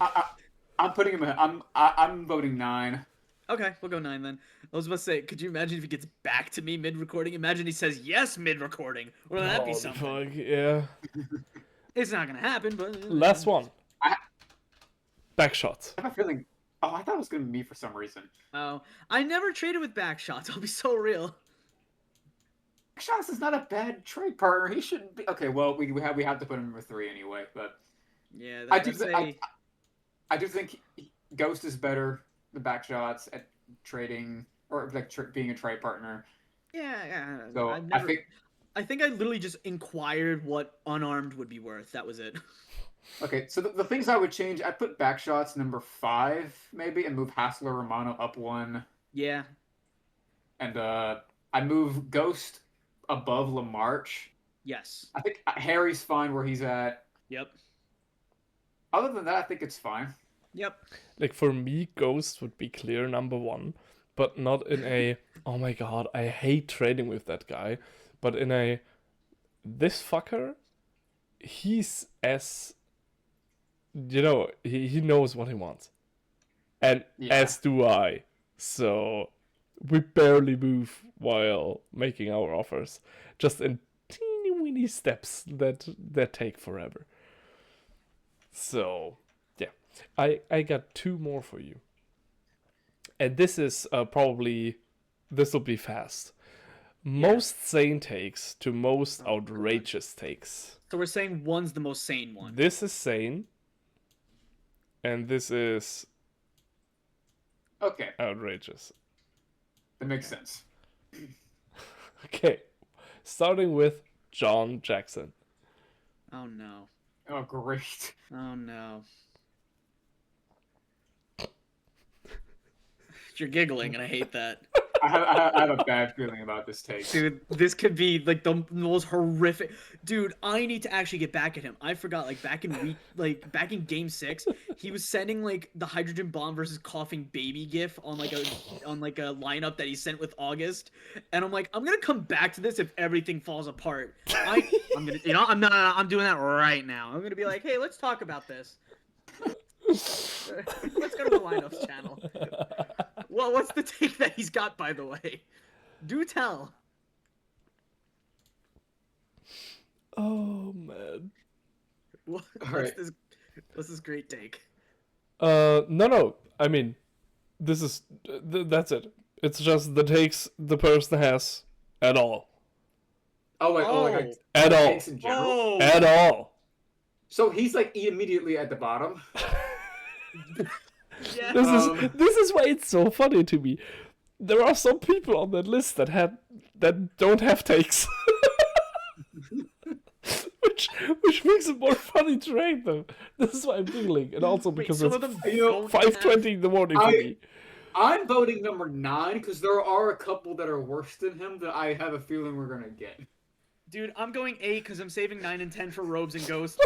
I'm putting him. I'm voting 9. Okay, we'll go 9 then. I was about to say, could you imagine if he gets back to me mid-recording? Imagine he says yes mid-recording. Wouldn't that be Oh, something? fuck, yeah. It's not gonna happen, but Last one. I- Back shots. I have a feeling. Oh, I thought it was gonna be me for some reason. Oh, I never traded with back shots. I'll be so real. Shots is not a bad trade partner. He shouldn't be. Okay, well, we have to put him number 3 anyway. But Yeah, I that, do that's th- a... I do think Ghost is better. The back shots at trading or like being a trade partner. Yeah. So I've never... I think I think I literally just inquired what unarmed would be worth. That was it. okay. So the things I would change, I put back shots number 5 maybe, and move Hassler Romano up 1, Yeah. and I move Ghost above Lamarche. Yes. I think Harry's fine where he's at. Yep. Other than that, I think it's fine. Yep. Like for me, Ghost would be clear number 1, but not in a oh my god, I hate trading with that guy, but in a this fucker, he's as he knows what he wants, and Yeah. as do I. So we barely move while making our offers, just in teeny weeny steps that take forever. So yeah, I got 2 more for you, and this is probably this will be fast. Most sane takes to most outrageous takes. So we're saying one's the most sane one. This is sane, and this is Okay, outrageous. that makes sense. Okay, starting with John Jackson. Oh no. Oh, great. Oh no. You're giggling, and I hate that. I have a bad feeling about this take. Dude, this could be like the most horrific. Dude, I need to actually get back at him. I forgot, back in Game 6, he was sending the hydrogen bomb versus coughing baby gif on a lineup that he sent with August, and I'm like, I'm gonna come back to this if everything falls apart. I'm doing that right now. I'm gonna be like, hey, let's talk about this. Let's go to the lineups channel. Well, what's the take that he's got, by the way? Do tell. Oh man. What's right. this great take? No. I mean, this is that's it. It's just the takes the person has at all. Like At all. takes in general. At all. So he's immediately at the bottom. Yeah. This is why it's so funny to me. There are some people on that list that don't have takes. which makes it more funny to rate them. This is why I'm giggling, and also because some it's of them 5:20 in the morning for me. I'm voting number 9 because there are a couple that are worse than him that I have a feeling we're gonna get. Dude, I'm going 8 because I'm saving 9 and 10 for Robes and Ghost.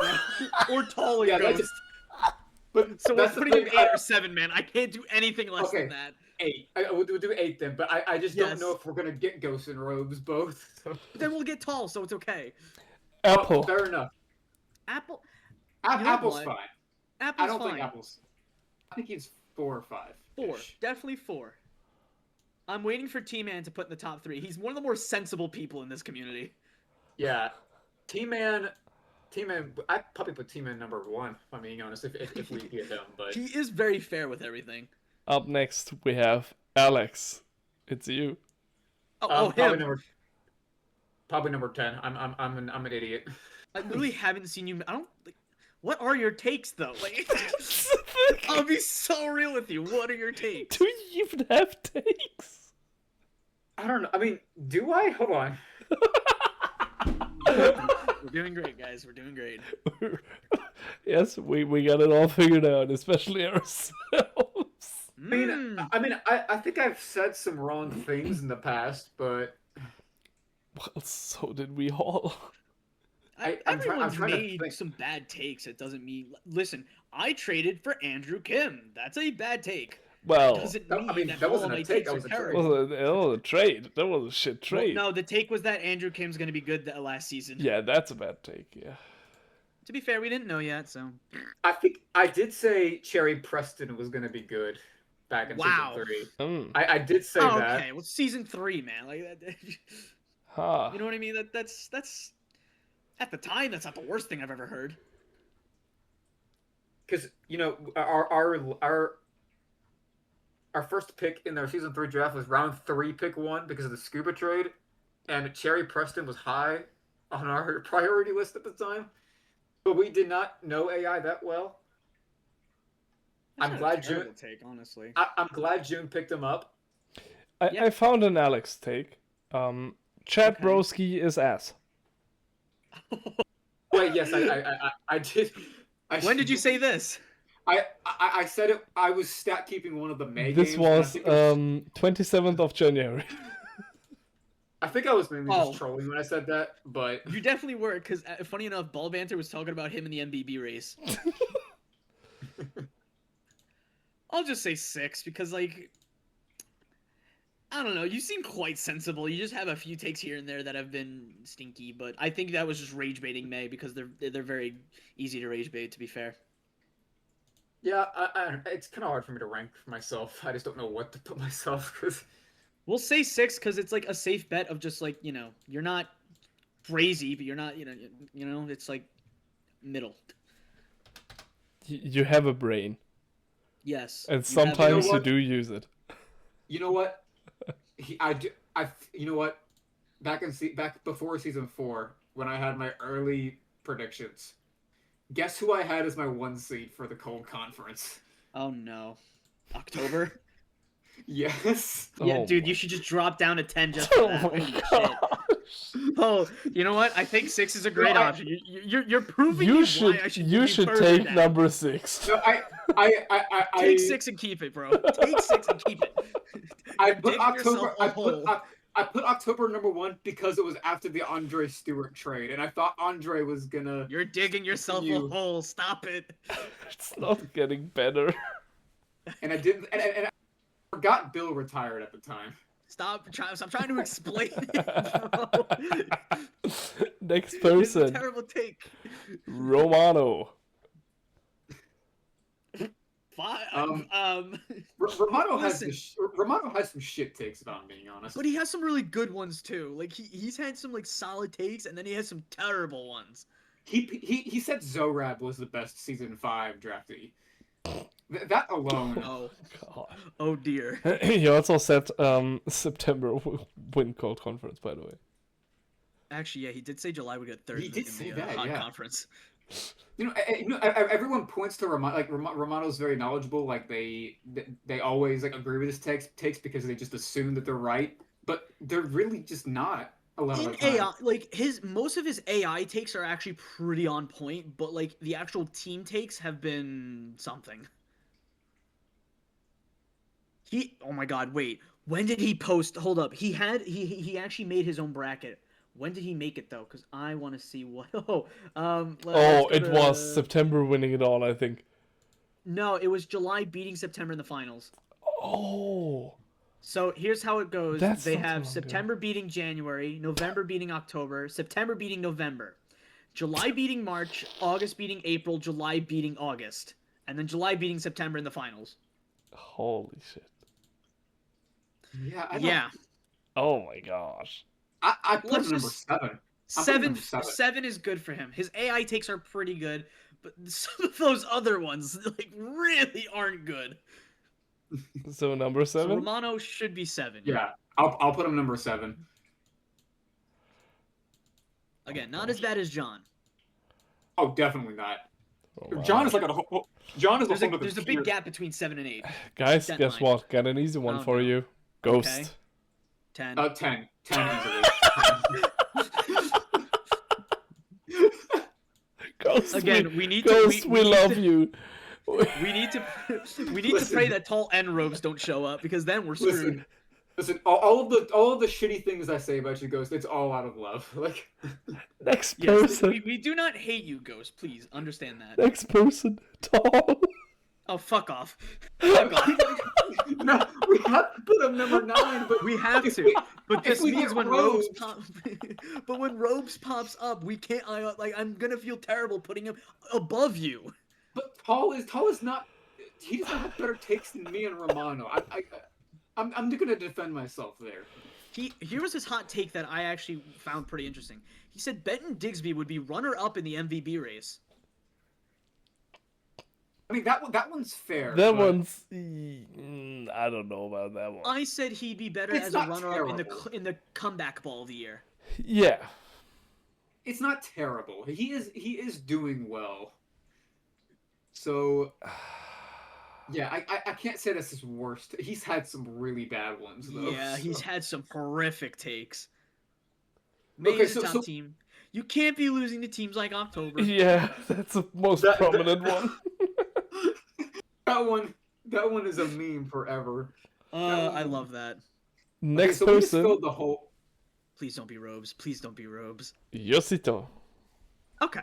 Or Taller Yeah, Ghost. that's But So we're that's the putting him thing, 8 or 7, man. I can't do anything less Okay. than that. 8. We'll do 8 then, but I just Yes. don't know if we're gonna get Ghosts and Robes both. So. But then we'll get Tall, so it's okay. Apple. Fair enough. Apple. You know Apple's what? fine. Apple's I don't fine. think Apple's. I think he's 4 or 5. 4. Definitely 4. I'm waiting for T-Man to put in the top 3. He's one of the more sensible people in this community. Yeah, T-Man. I'd probably put T-Man number 1. If I'm being honest, if we get him, but He is very fair with everything. Up next we have Alex. It's you. Oh, probably him. number 10. I'm an idiot. I really haven't seen you. I don't. What are your takes though? I'll be so real with you. What are your takes? Do you even have takes? I don't know. I mean, do I? Hold on. We're doing great, guys. We're doing great. Yes, we got it all figured out, especially ourselves. I think I've said some wrong things in the past, but Well, so did we all. Everyone's trying to made think. some bad takes. It doesn't mean. Listen, I traded for Andrew Kim. That's a bad take. Well, Doesn't that- mean I mean, that that all wasn't my a take, takes that are was a trade. terrible. that was a trade. That was a shit trade. No, the take was that Andrew Kim's going to be good last season. Yeah, that's a bad take. Yeah. To be fair, we didn't know yet, so. I think I did say Cherry Preston was gonna be good back in Wow. season 3. Mm. I did say Oh, that. okay. Well, season 3, man. Like that. Ha. You know what I mean? That's at the time that's not the worst thing I've ever heard. Because our first pick in our season 3 draft was round 3, pick 1 because of the Scuba trade, and Cherry Preston was high on our priority list at the time, but we did not know AI that well. That's I'm not glad a terrible take, honestly. I'm glad June picked him up. I found an Alex take. Chad Okay. Broski is ass. Wait, yes, I did. When did you say this? I said it. I was stat keeping one of the May This games. And was 27th of January. I think I was mainly Oh. just trolling when I said that, but You definitely were, because funny enough, Ball Banter was talking about him in the MBB race. I'll just say 6 because, like, I don't know. You seem quite sensible. You just have a few takes here and there that have been stinky, but I think that was just rage baiting May because they're very easy to rage bait. To be fair. yeah, it's kind of hard for me to rank myself. I just don't know what to put myself because We'll say 6 because it's like a safe bet of just like you're not crazy, but you're not it's like middle. You have a brain, Yes. and you have- sometimes you what? do use it. you know what, you know what, back before season 4 when I had my early predictions, guess who I had as my 1 seed for the cold conference? Oh no, October. Yes. Yeah, Oh dude, my- you should just drop down to 10 just for Oh that. my Holy shit. gosh. Oh, you know what? I think 6 is a great No, option. You're proving You me should why I should you give should further take down. number 6. No, I Take 6 and keep it, bro. Take 6 and keep it. I You're put digging October. yourself a hole. I put October number 1 because it was after the Andre Stewart trade, and I thought Andre was gonna. You're digging yourself a You. hole. Stop it. It's not getting better. And I didn't. And I forgot Bill retired at the time. Stop trying to explain it, bro. Next It's a person, terrible take. Romano. Fine. Romano has Listen. Romano has some shit takes, if I'm being honest. But he has some really good ones too. Like he's had some like solid takes, and then he has some terrible ones. He said Zorab was the best season 5 draftee. That alone. Oh, God. oh dear. He also said September win cold conference, by the way. Actually, yeah, he did say July would get third He in did the say that, hot yeah. conference. Everyone points to Romano. Like Romano's very knowledgeable. Like they always like agree with his takes because they just assume that they're right, but they're really just not. A lot In of the time. AI, like most of his AI takes are actually pretty on point, but like the actual team takes have been something. Oh my god, wait. When did he post? Hold up. He actually made his own bracket. When did he make it though? Because I want to see what. It was September winning it all, I think. No, it was July beating September in the finals. Oh. So here's how it goes. That's They not so have long September beating January, November beating October, September beating November, July beating March, August beating April, July beating August, and then July beating September in the finals. Holy shit. Yeah. Yeah. Oh my gosh. I put Let's him number just- 7. Seven is good for him. His AI takes are pretty good, but some of those other ones like really aren't good. So number So 7? Romano should be 7. Yeah. I'll put him number 7. Again, not as bad as John. Oh, definitely not. Oh, wow. John is like John is There's a a big gap between 7 and 8. Guys, that guess line. what? Got an easy one Oh, for no. you. Ghost. Okay. 10. 10 easily. Ghost, Again, we need to Ghost, we need love to- you. We need to Listen. pray that tall end robes don't show up because then we're screwed. Listen, all of the shitty things I say about you, Ghost, it's all out of love. Like, Next Yes, person. we do not hate you, Ghost. Please understand that. Next person. Tall. Oh, fuck off. Fuck off. no, we have to put him number 9, but We have if to. we- But if this we means get when Robes Robes- pop, but when Robes pops up, we can't. I'm gonna feel terrible putting him above you. But Tall is not. He does not have better takes than me and Romano. I'm gonna defend myself there. Here was his hot take that I actually found pretty interesting. He said Benton Digsby would be runner-up in the MVP race. I mean that one's fair. That but one's. I don't know about that one. I said he'd be better It's as a not runner-up terrible. in the comeback ball of the year. Yeah. It's not terrible. He is doing well. So yeah, I can't say that's his worst. He's had some really bad ones though. Yeah, he's so. had some horrific takes. Okay, Maybe the so- top so- team. You can't be losing to teams like October. Yeah, that's the most That- prominent one. That one is a meme forever. I love that. Next so we just person, filled the whole. Please don't be Robes. Please don't be Robes. Yosito. Okay.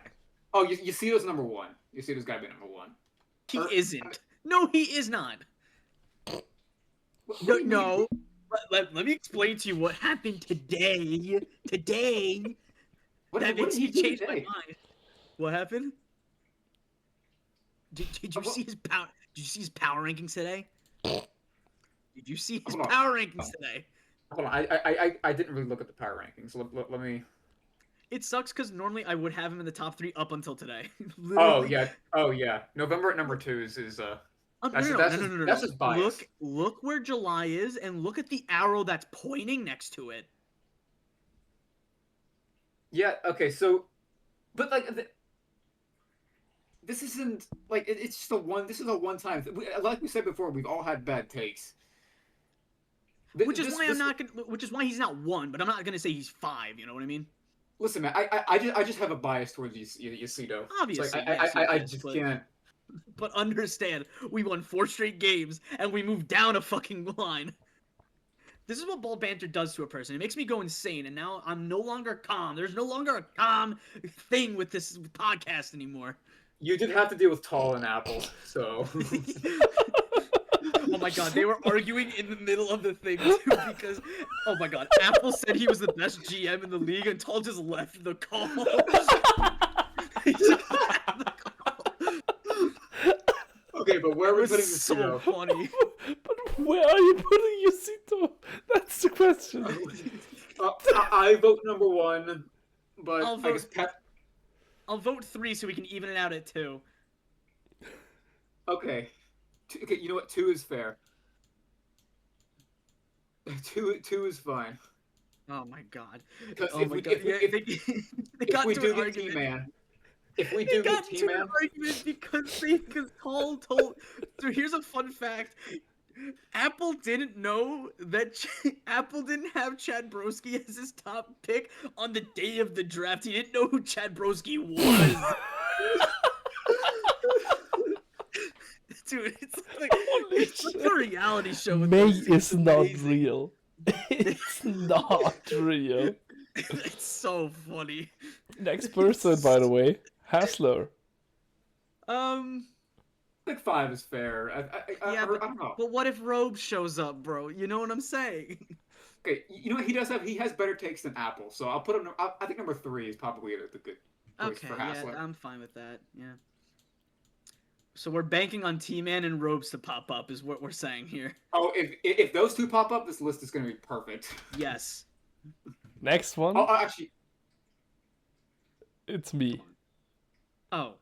Oh, you see those number 1. You see those gotta be number 1. He Or- isn't. No, he is not. What do No, you mean? no. Let me explain to you what happened today. Today. What, That what makes did he me do change my today? mind. What happened? Did you What- see his power? Did you see his power rankings today? Did you see his Hold on. power rankings today? Hold on, I didn't really look at the power rankings. Let me. It sucks because normally I would have him in the top 3 up until today. Oh Literally. yeah. November at number 2 is No, That's- no, that's no, just- no, no, that's no. just bias. Look where July is, and look at the arrow that's pointing next to it. Yeah, okay, so, but like, this isn't like it's just this is a one-time. Like we said before, we've all had bad takes. Which is why I'm not gonna. Which is why he's not 1, but I'm not gonna say he's 5. You know what I mean? Listen, man, I just have a bias towards Yasudo. Obviously, like, yes, I yes, just but- can't. But understand, we won 4 straight games, and we moved down a fucking line. This is what ball banter does to a person. It makes me go insane, and now I'm no longer calm. There's no longer a calm thing with this podcast anymore. You did have to deal with Tall and Apple, so. Oh my god, they were arguing in the middle of the thing too because, oh my god, Apple said he was the best GM in the league and Tall just left the call. He just left the call. Okay, but where It are we was putting so Yasudo? funny. But where are you putting Yosito? That's the question. I vote number 1, but I'll I guess vote- Pep. I'll vote 3 so we can even it out at 2. Okay. Okay, you know what? 2 is fair. 2 is fine. Oh my god. Because Oh if my we god. if, Yeah, if, they if got we into do an get argument. T-Man, if we They do got get into an T-Man, argument because Tall told. So here's a fun fact: Apple didn't know that Apple didn't have Chad Broski as his top pick on the day of the draft. He didn't know who Chad Broski was. Dude, it's like Holy it's like shit. a reality show. With May those two. It's is not amazing. real. It's not real. It's so funny. Next person, by the way, Hassler. I think 5 is fair. Yeah, I don't know. But what if Robe shows up, bro? You know what I'm saying? Okay, you know what he has better takes than Apple, so I'll put him. I think number 3 is probably the good choice Okay, for yeah, Hassler. I'm fine with that. Yeah. So we're banking on T-Man and Robes to pop up, is what we're saying here. Oh, if those 2 pop up, this list is going to be perfect. Yes. Next one, Oh, actually, it's me. Oh.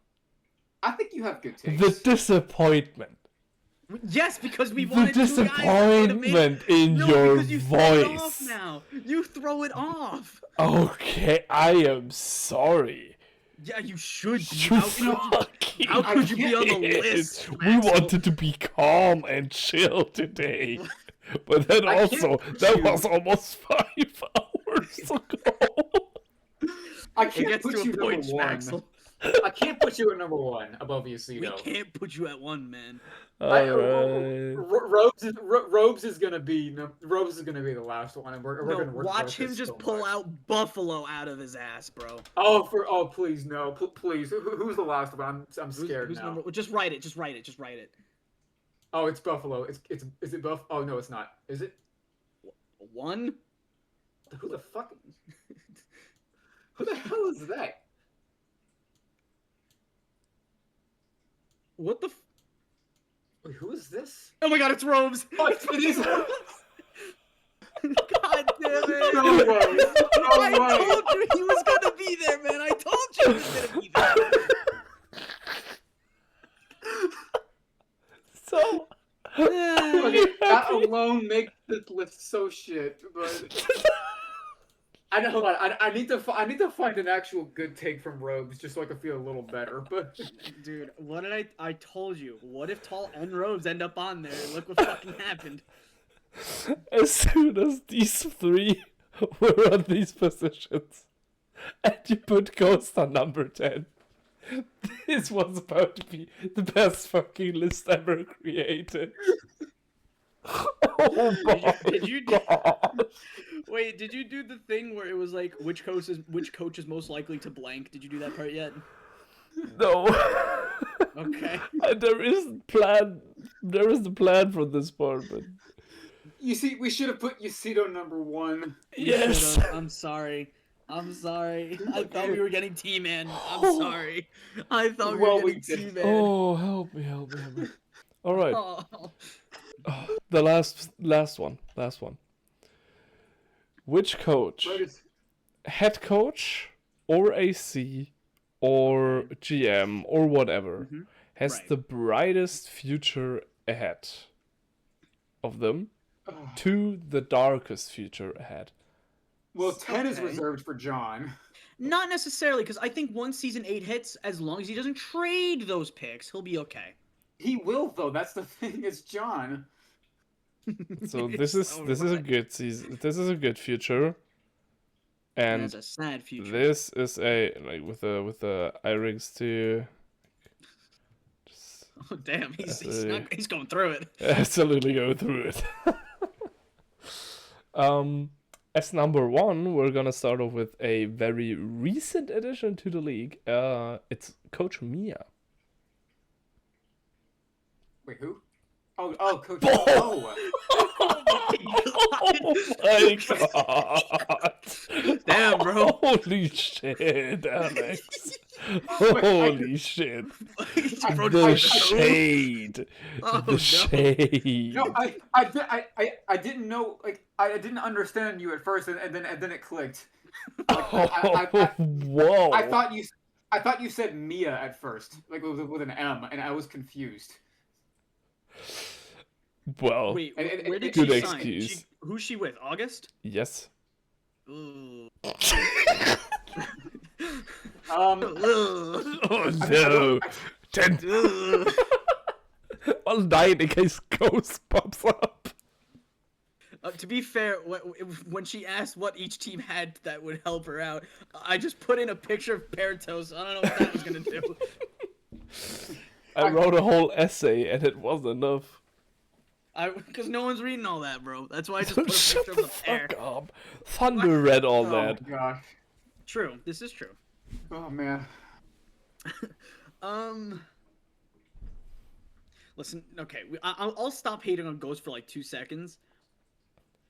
I think you have good takes. The disappointment. Yes, because we The wanted 2 guys that would've made- disappointment in No, your because you throw it off voice. now. You throw it off. Okay, I am sorry. Yeah, you should. Be. You fucking how could you be on the did. list, We Maxwell? wanted to be calm and chill today. But then I can't also, put that you- was almost 5 hours ago. I It can't gets put to you a point, number 1. Maxwell. I can't put you at number 1 above We Yasudo. can't put you at 1, man. Alright. Robes is gonna be the last one, and we're No, gonna work watch him this just so pull much. out Buffalo out of his ass, bro. Oh please no, please. Who's the last one? I'm Who's- scared who's now. Just write it. Just write it. Just write it. Oh, it's Buffalo. Is it Buff? Oh no, it's not. Is it? 1? Who the fuck? Who the hell is that? What the? Wait, who is this? Oh my God! It's Robes. Oh, it is. God damn it! No way. No I way. told you he was gonna be there, man. I told you he was gonna be there. So Okay, that alone makes this list so shit. But I know. Hold on. I need to find an actual good take from Robes just so I can feel a little better. But Dude, what did I told you. What if Tall and Robes end up on there? Look what fucking happened. as soon as these three were on these positions, and you put Ghost on number 10, this was about to be the best fucking list ever created. Oh my Did you do- god. Wait, did you do the thing where it was like which coach is most likely to blank? Did you do that part yet? No. Okay. There is the plan for this part, but you see, we should have put Yasido number 1. yes. I'm sorry. I'm sorry. I thought we were getting T-Man. I'm sorry. I thought we were getting T-Man. Oh, help me. All right. Oh. The last one. Which coach, head coach or AC or GM or whatever, has Right. the brightest future ahead of them to the darkest future ahead? Well, 10 is Okay. reserved for John. Not necessarily, because I think once Season 8 hits, as long as he doesn't trade those picks, he'll be okay. He will though. That's the thing. It's John. So this is a good season. This is a good future. And That's a sad future. this is a like with the iRigs too. Just Oh damn, he's a- he's going through it. absolutely go through it. As number 1, we're gonna start off with a very recent addition to the league. It's Coach Mia. Wait, who? Oh, Coach. Oh. Oh my god! Damn, bro. Holy shit, Alex! Holy shit! The shade. Oh, The no. shade. No, I didn't know. Like, I didn't understand you at first, and then it clicked. Whoa! I thought you said Mia at first, like with an M, and I was confused. Well, Wait, And- where did good she sign? excuse. Who's she with? August? yes. Ooh. Um, Oh no! 10. Well, 9 in case Ghost pops up. To be fair, when she asked what each team had that would help her out, I just put in a picture of Paratos. I don't know what that was gonna do. I wrote a whole essay and it wasn't enough. Because no one's reading all that, bro. That's why I just put a Shut picture the of the pair. fuck up. Thunder read all oh that. my gosh. True. This is true. Oh man. Listen. Okay. I'll stop hating on Ghost for like 2 seconds.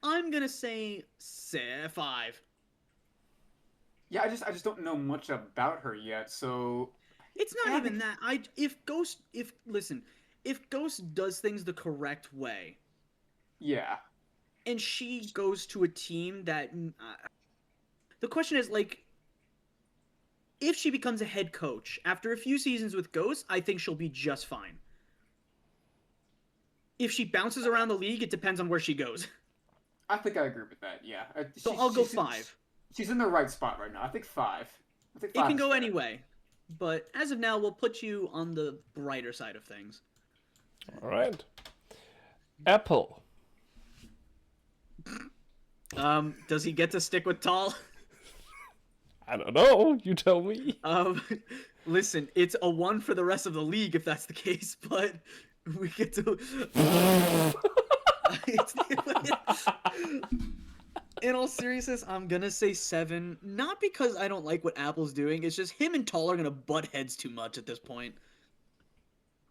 I'm gonna say 5. Yeah, I just don't know much about her yet, so It's not Yeah, even that. If Ghost does things the correct way, yeah. and she goes to a team that the question is like, if she becomes a head coach after a few seasons with Ghost, I think she'll be just fine. If she bounces around the league, it depends on where she goes. I think I agree with that. Yeah. So I'll go 5. She's in the right spot right now. I think 5. I think It 5 can is go fair. anyway, but as of now, we'll put you on the brighter side of things. Alright. Apple. Does he get to stick with Tall? I don't know. You tell me. Listen, it's a 1 for the rest of the league if that's the case, but we get to. In all seriousness, I'm gonna say 7. Not because I don't like what Apple's doing. It's just him and Tall are gonna butt heads too much at this point.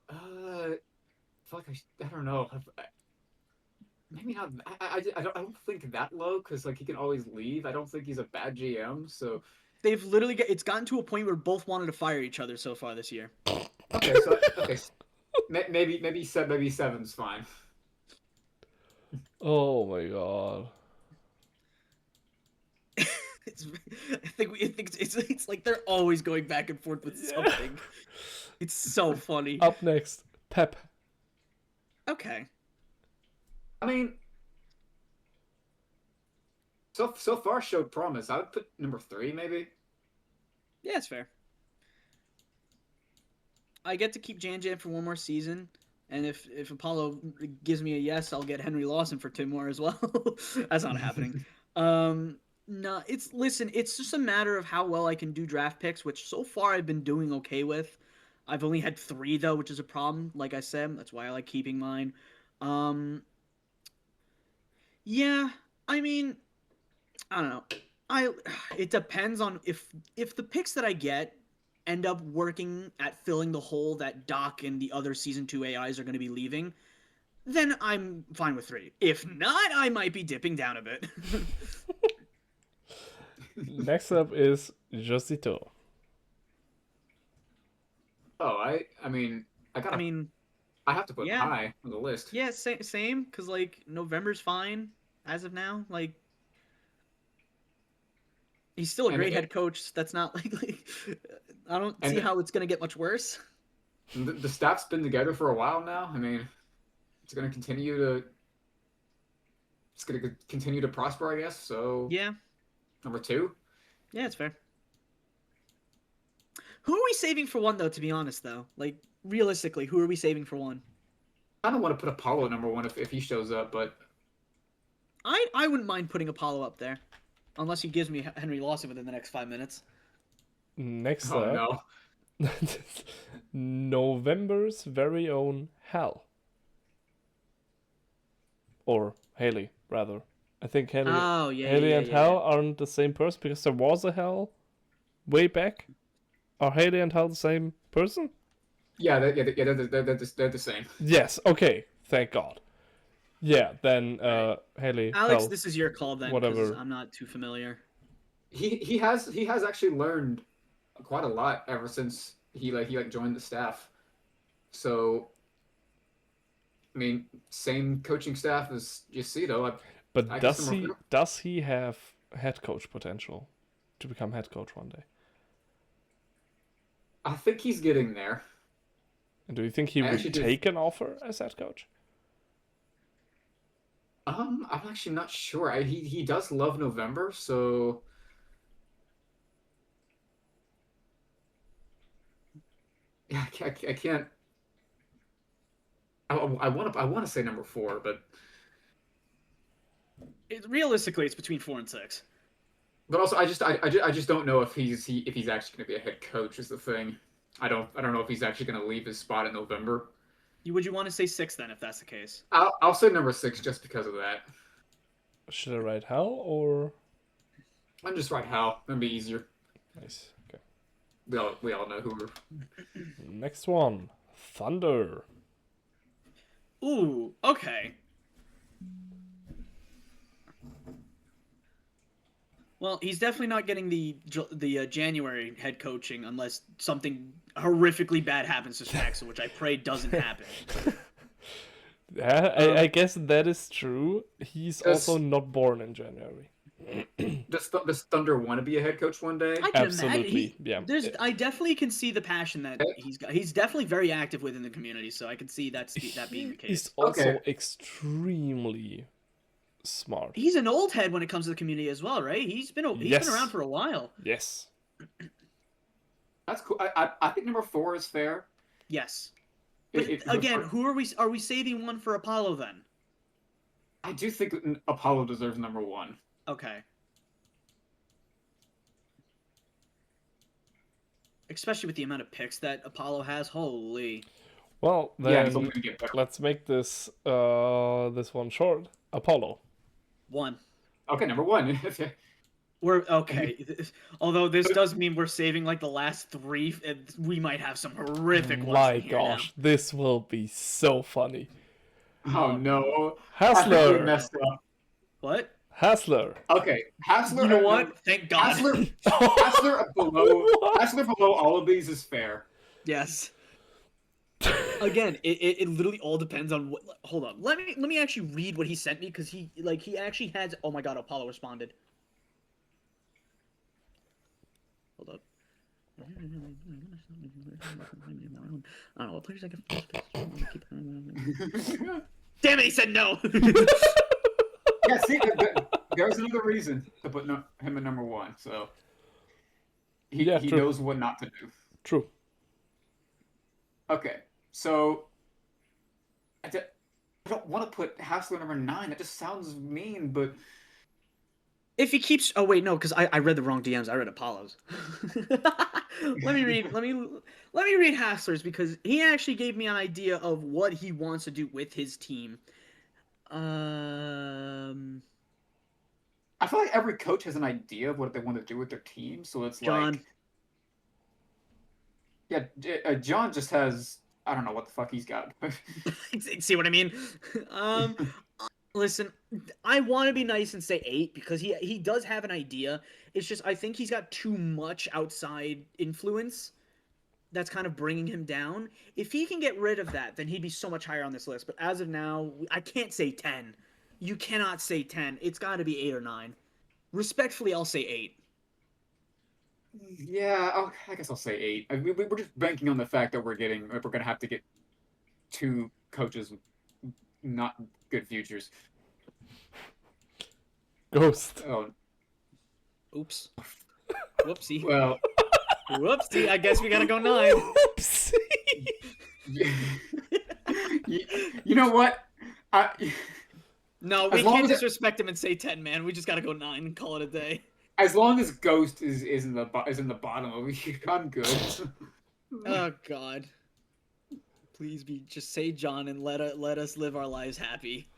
Fuck, I don't know. maybe not. I don't think that low because like he can always leave. I don't think he's a bad GM. So They've literally it's gotten to a point where both wanted to fire each other so far this year. okay, maybe seven's fine. Oh my god. It's, I think it's like they're always going back and forth with something. It's so funny. Up next, Pepp. Okay. I mean, so far showed promise. I would put number 3 maybe. Yeah, it's fair. I get to keep Jan for one more season, and if Apollo gives me a yes, I'll get Henry Lawson for 2 more as well. That's not happening. No, it's just a matter of how well I can do draft picks, which so far I've been doing okay with. I've only had 3 though, which is a problem. Like I said, that's why I like keeping mine. Yeah, I mean, I don't know. It depends on if the picks that I get end up working at filling the hole that Doc and the other season 2 AIs are going to be leaving, then I'm fine with 3. If not, I might be dipping down a bit. Next up is Josito. Oh, I mean, I mean, I have to put yeah. high on the list. yeah, same, because like November's fine as of now. Like he's still a And great head coach. That's not like I don't see how it's gonna get much worse. The staff's been together for a while now. I mean, it's gonna continue to prosper, I guess. So Yeah, number 2. yeah, it's fair. Who are we saving for 1 though? To be honest, though, like realistically, who are we saving for 1? I don't want to put Apollo number 1 if he shows up, but I wouldn't mind putting Apollo up there, unless he gives me Henry Lawson within the next 5 minutes. Next oh up, no. November's very own Hal. Or Haley, rather. I think Haley, Oh yeah, Haley yeah, and yeah. Hal aren't the same person because there was a Hal way back. Are Haley and Hal the same person? Yeah, they're the same. Yes. Okay. Thank God. Yeah. Then Haley. Alex, Hal, this is your call then, whatever. because I'm not too familiar. He has actually learned quite a lot ever since he joined the staff. So I mean, same coaching staff as Yacito. But I does he have head coach potential to become head coach one day? I think he's getting there. And do you think he would take an offer as head coach? I'm actually not sure. He does love November, so yeah, I can't. I want to say number 4, but Realistically, it's between 4 and 6. also I just don't know if he's actually going to be a head coach is the thing. I don't know if he's actually going to leave his spot in November. Would you want to say 6 then, if that's the case? I'll say number 6 just because of that. Should I write Hal or? I'm just right Hal. That'd be easier. Nice. Okay. We all know who we're. Next one, Thunder. Ooh, okay. Well, he's definitely not getting the January head coaching unless something horrifically bad happens to Spaxa, which I pray doesn't happen. I guess that is true. He's also not born in January. Does Thunder want to be a head coach one day? I can Absolutely, imagine. yeah. I definitely can see the passion that he's got. He's definitely very active within the community, so I can see that being the case. He's also extremely smart. He's an old head when it comes to the community as well, right? He's been around for a while. Yes. That's cool. I think number 4 is fair. Yes. But again, who are we? Are we saving 1 for Apollo then? I do think Apollo deserves number 1. Okay. Especially with the amount of picks that Apollo has, holy. Well, then Yeah, he's only gonna get better. let's make this this one short. Apollo. 1. Okay, number 1. We're okay. Although this does mean we're saving like the last 3. We might have some horrific ones. My in here gosh, this will be so funny. Oh no, I think we Hassler. messed up. What? Hassler. Okay, Hassler. You know no, what? Thank God. Hassler. Hassler below. What? Hassler below all of these is fair. Yes. Again, it literally all depends on what. Hold on. Let me actually read what he sent me because he actually has. Oh my God, Apollo responded. Hold up. I don't know. What players I can keep. Damn it! He said no. Yeah, see, there's another reason to put him at number one. So he true. knows what not to do. True. Okay, so I don't want to put Hassler number 9. That just sounds mean, but If he keeps, oh wait, no, because I read the wrong DMs. I read Apollo's. let me read Hassler's because he actually gave me an idea of what he wants to do with his team. I feel like every coach has an idea of what they want to do with their team. So it's John. like, yeah, John just has, I don't know what the fuck he's got. See what I mean? Listen, I want to be nice and say 8 because he does have an idea. It's just I think he's got too much outside influence that's kind of bringing him down. If he can get rid of that, then he'd be so much higher on this list. But as of now, I can't say 10. You cannot say 10. It's got to be 8 or 9. Respectfully, I'll say 8. Yeah, I guess I'll say 8. We're just banking on the fact that we're going to have to get 2 coaches with not good futures. Ghost. Oh, Oops. Whoopsie. well, Whoopsie. I guess we gotta go 9. Oops. you know what? No, we As long can't as it- disrespect him and say 10, man. We just gotta go 9 and call it a day. As long as Ghost is in the bottom of it, I'm good. Oh God. Please just say John and let us live our lives happy.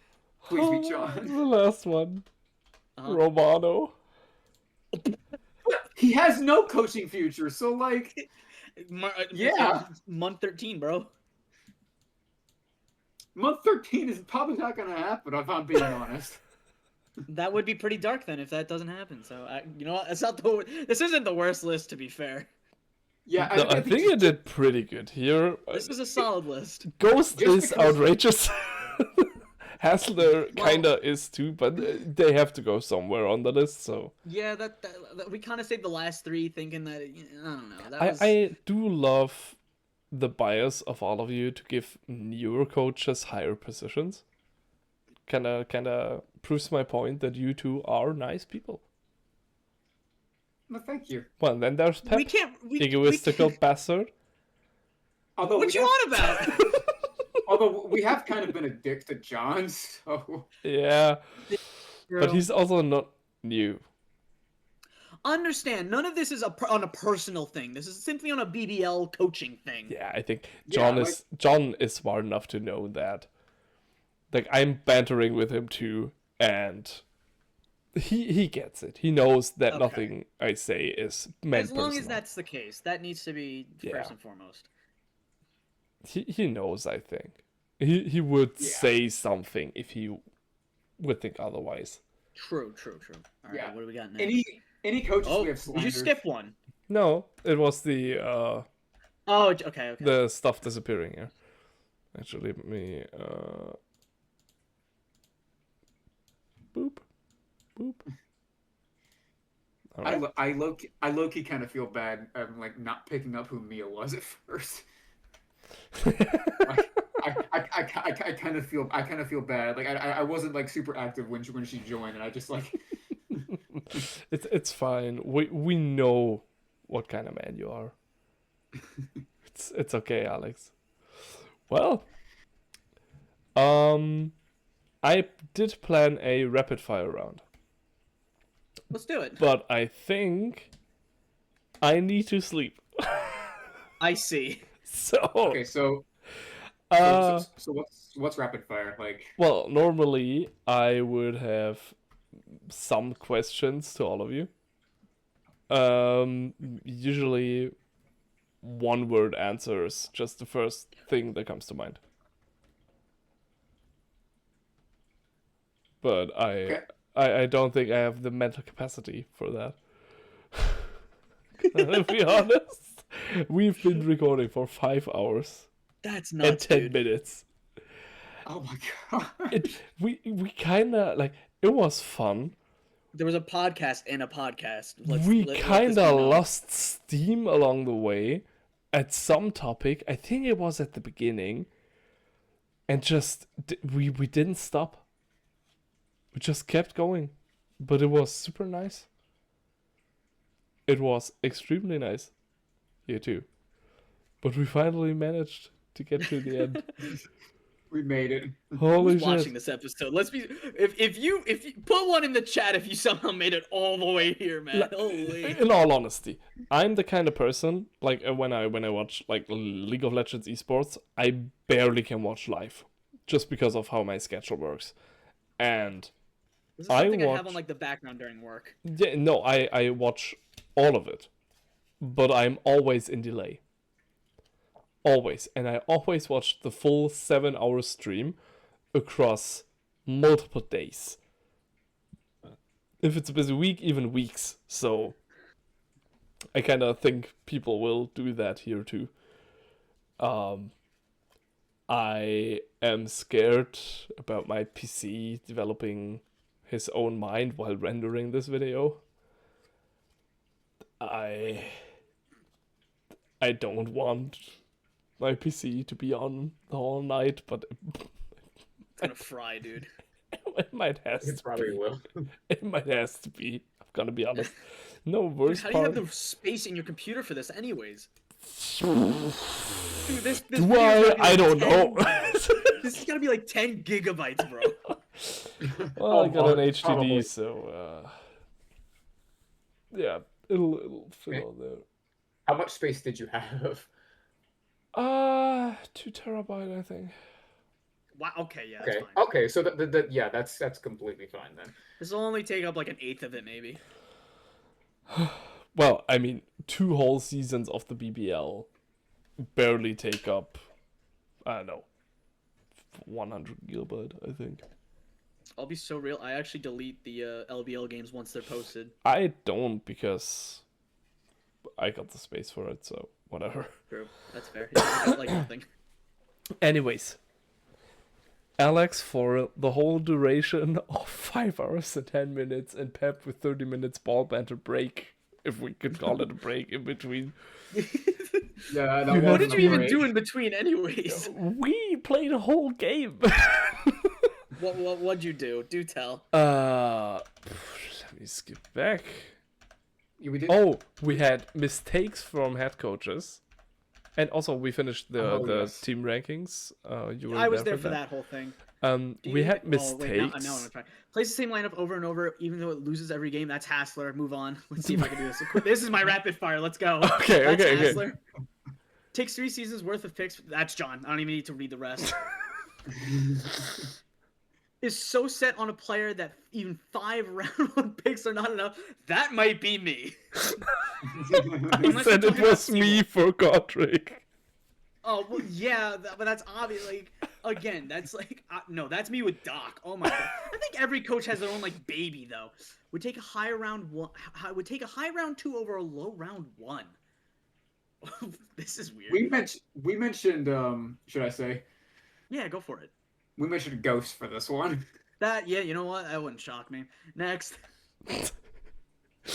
Please be The John. last one. Romano. He has no coaching future, so like, yeah. Month 13, bro. Month 13 is probably not gonna happen if I'm being honest. That would be pretty dark then if that doesn't happen. So you know what? This isn't the worst list to be fair. Yeah, No, I think you did pretty good here. This is a solid list. Ghost Just is because- outrageous. Hassler kinda is too, but they have to go somewhere on the list. So Yeah, that we kind of saved the last 3 thinking that I don't know. That was... I do love the bias of all of you to give newer coaches higher positions. Kinda proves my point that you two are nice people. No, thank you. Well, then there's Pepp, we can't. egoistical bastard. Although What you on about? Although we have kind of been a dick to John, so Yeah, but he's also not new. Understand, none of this is on a personal thing. This is simply on a BBL coaching thing. Yeah, I think Yeah, John is smart enough to know that. Like, I'm bantering with him too, and he gets it. He knows that Okay. nothing I say is meant As long as personal. that's the case, that needs to be first and foremost. He knows, I think. He would Yeah. say something if he would think otherwise. True. All right, Yeah. what do we got next? any coaches Oh, we have did slandered. you skip one? No, it was the Oh, okay. the stuff disappearing here. Actually, let me boop. All right. I low key kind of feel bad. Like not picking up who Mia was at first. I kind of feel bad. Like I wasn't like super active when she joined, and I just like. It's fine. We know what kind of man you are. It's okay, Alex. Well, I did plan a rapid fire round, Let's do it. but I think I need to sleep. I see. So Okay, so uh, what's rapid fire like? well, normally I would have some questions to all of you. Usually 1-word answers, just the first thing that comes to mind. but Okay. I don't think I have the mental capacity for that. To be honest, we've been recording for 5 hours That's and nuts, 10 dude. minutes. Oh my god. We kind of like it was fun. There was a podcast in a podcast. We let this kind be of known. lost steam along the way at some topic. I think it was at the beginning, and just we didn't stop. We just kept going, but it was super nice. It was extremely nice here too, but we finally managed to get to the end. We made it. Holy Who's watching shit! this episode? Let's be if you put one in the chat if you somehow made it all the way here, man. Holy. In all honesty, I'm the kind of person like when I watch like League of Legends esports, I barely can watch live, just because of how my schedule works, and This is I something I have watch- on like the background during work. yeah, no, I watch all of it, but I'm always in delay. Always, and I always watch the full 7-hour stream across multiple days. If it's a busy week, even weeks. So I kind of think people will do that here too. I am scared about my PC developing his own mind while rendering this video. I don't want my PC to be on the whole night, but It's gonna fry, dude. it might has It to probably be. will. It might has to be. I'm gonna be honest. No Dude, worst how do you have part. the space in your computer for this, anyways? Dude, this Do video's I? gotta be I like don't 10 know. This is gotta be like 10 gigabytes, bro. Well, I got an Oh, HDD, probably. so yeah, it'll fit Okay. on there. How much space did you have? 2 terabyte, I think. Wow. Okay, yeah, that's Okay. fine. Okay. So yeah, that's completely fine then. This will only take up like an eighth of it, maybe. Well, I mean, 2 whole seasons of the BBL barely take up, I don't know, 100 gigabyte, I think. I'll be so real. I actually delete the LBL games once they're posted. I don't because I got the space for it, so whatever. True. That's fair. Yeah, I got, like nothing. Anyways, Alex for the whole duration of 5 hours and 10 minutes, and Pepp with 30 minutes ball banter break, if we could call it a break in between. Yeah. What What did you even do in between, anyways? We played a whole game. What'd you do? Do tell. Let me skip back. Yeah, we did. Oh, we had mistakes from head coaches. And also we finished the Oh, yes. team rankings. You were I was there for that whole thing. We had Oh, mistakes. wait, now I'm gonna try. Plays the same lineup over and over, even though it loses every game. That's Hassler. Move on. Let's see if I can do this. This is my rapid fire. Let's go. Okay, That's okay. Hassler. Takes 3 seasons worth of picks. That's John. I don't even need to read the rest. Is so set on a player that even 5 round 1 picks are not enough. That might be me. He Unless said we're it talking was about me for Godric. Oh, well, yeah, but that's obvious. Like, again, that's like, no, that's me with Doc. Oh my god. I think every coach has their own like baby though. Would take a high round 1. Would take a high round 2 over a low round 1. This is weird. We mentioned should I say Yeah, go for it. we mentioned Ghost for this one. That yeah, you know what? That wouldn't shock me. Next.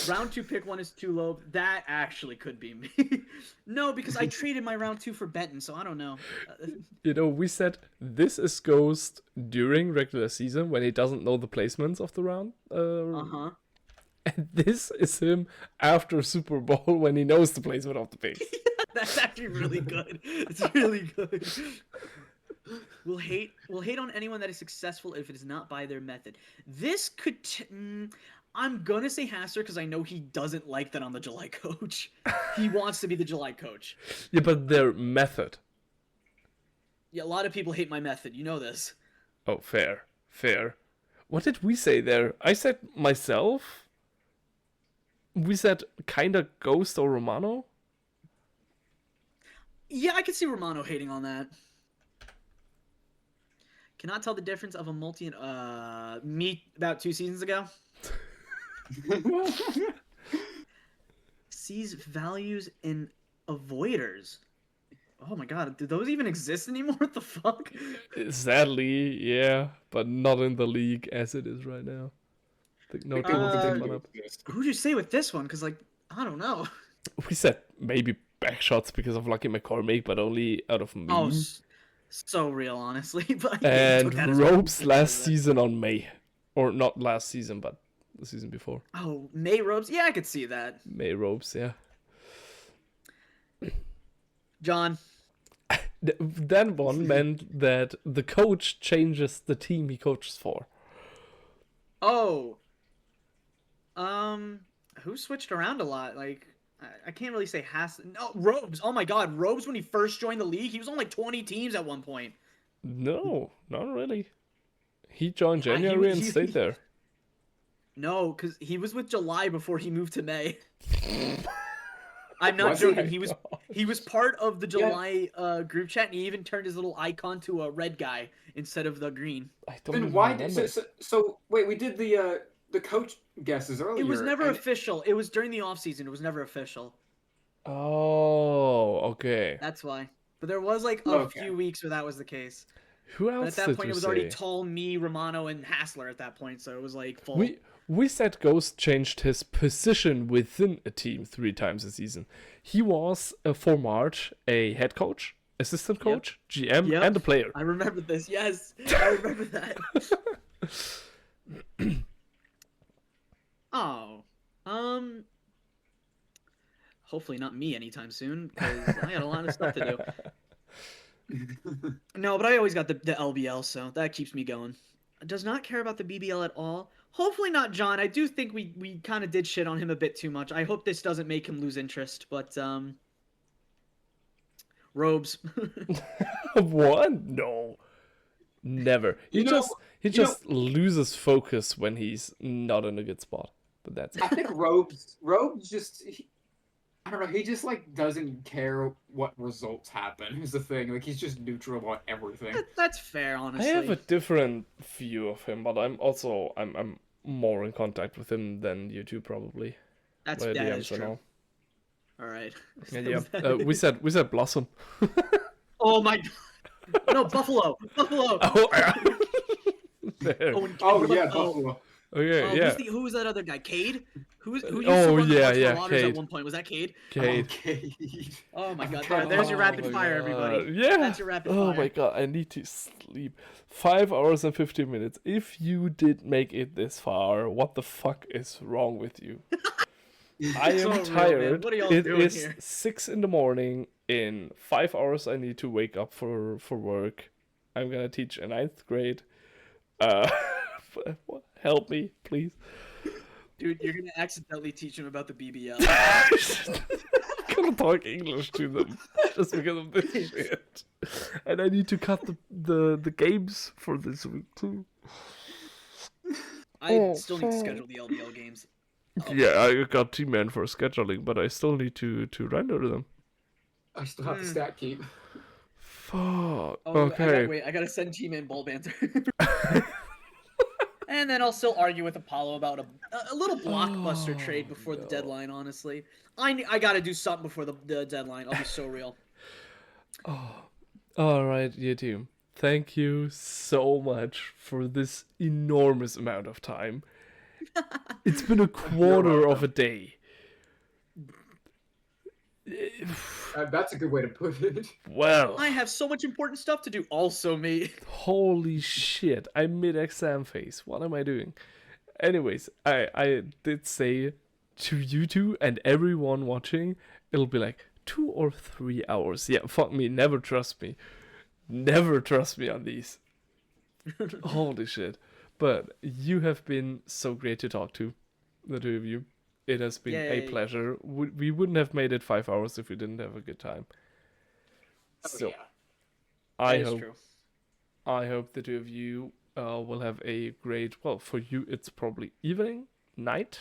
Round 2 pick 1 is too low. That actually could be me. No, because I traded my round 2 for Benton, so I don't know. You know, we said this is Ghost during regular season when he doesn't know the placements of the round. Uh-huh. And this is him after Super Bowl when he knows the placement of the picks. That's actually really good. It's really good. We'll hate on anyone that is successful if it is not by their method. This could I'm gonna say Hassler because I know he doesn't like that I'm the July coach. He wants to be the July coach. Yeah, but their method. Yeah, a lot of people hate my method. You know this. Oh, fair. What did we say there? I said myself. We said kinda Ghost or Romano. Yeah, I can see Romano hating on that. Cannot tell the difference of a multi and me about 2 seasons ago. Sees values in avoiders. Oh my god, do those even exist anymore? What the fuck? Sadly, yeah, but not in the league as it is right now. I think no I think it will team picked continue one to up. exist. Who'd you say with this one? Because, like, I don't know. We said maybe back shots because of Lucky McCormick, but only out of meme. Oh, so real, honestly. But I And took that as ropes well. last season on May. Or not last season, but the season before. Oh, May ropes? Yeah, I could see that. May ropes, yeah. John. That one meant that the coach changes the team he coaches for. Oh. Who switched around a lot? Like, I can't really say No, Robes. Oh my god, Robes, when he first joined the league, he was on like 20 teams at one point. No, not really. He joined Yeah, January and stayed there. No, because he was with July before he moved to May. I'm not Was he? joking. He was part of the July group chat, and he even turned his little icon to a red guy instead of the green. I don't Then even why remember. did so wait? We did the coach guesses earlier. It was never and- official. It was during the off season. It was never official. Oh, okay. That's why. But there was like a Okay. few weeks where that was the case. Who But else at that did point, you it was say? already Tall, me, Romano, and Hassler at that point, so it was like full. We said Ghost changed his position within a team 3 times a season. He was, for March, a head coach, assistant coach, GM, Yep. and a player. I remember this. Yes, I remember that. Oh, hopefully not me anytime soon because I got a lot of stuff to do. No, but I always got the LBL, so that keeps me going. Does not care about the BBL at all. Hopefully not John. I do think we kind of did shit on him a bit too much. I hope this doesn't make him lose interest, but Robes. What? No. Never. He You know- just loses focus when he's not in a good spot. But that's it. I think Robes just I don't know. He just like doesn't care what results happen. Is the thing. Like he's just neutral on everything. That's fair, I honestly. have a different view of him, but I'm more in contact with him than you two probably. That's Via that DMs is and true. all. All right. Yeah, yeah. We said Blossom. Oh my god. No, Buffalo. Buffalo. Oh, there. Oh, and- Oh what yeah, about- Buffalo. Okay, yeah. Who was that other guy? Cade? Who used Oh, to run the yeah, Bucks yeah, Marauders Cade. at one point? Was that Cade? Cade. Okay. Oh my god. Okay. There's your Oh rapid my fire, God. everybody. Yeah. That's your rapid Oh fire. my god, I need to sleep. 5 hours and 15 minutes. If you did make it this far, what the fuck is wrong with you? I So am real, man. tired. What are y'all It doing is here? 6 in the morning. In 5 hours, I need to wake up for work. I'm gonna teach a 9th grade. Help me, please. Dude, you're gonna accidentally teach him about the BBL. I'm gonna talk English to them just because of this shit. And I need to cut the games for this week too. I still need to schedule the LBL games. Yeah, I got T-Man for scheduling, but I still need to render them. I still have the stat keep. Fuck. Oh, Okay. I gotta send Team in Ball Banter. And then I'll still argue with Apollo about a little blockbuster trade before the deadline, honestly. I gotta do something before the deadline. I'll be so real. All right, you team. Thank you so much for this enormous amount of time. It's been a quarter of a day. That's a good way to put it. Well, I have so much important stuff to do. Also, me. holy shit, I'm mid-exam phase. What am I doing? Anyways, I did say to you two and everyone watching, it'll be like 2 or 3 hours. Yeah, fuck me, never trust me. Never trust me on these. Holy shit. But you have been so great to talk to, the two of you. It has been a Yay. pleasure. We wouldn't have made it 5 hours if we didn't have a good time. So, yeah. I That is hope true. I hope the two of you will have a great. Well, for you, it's probably evening, night,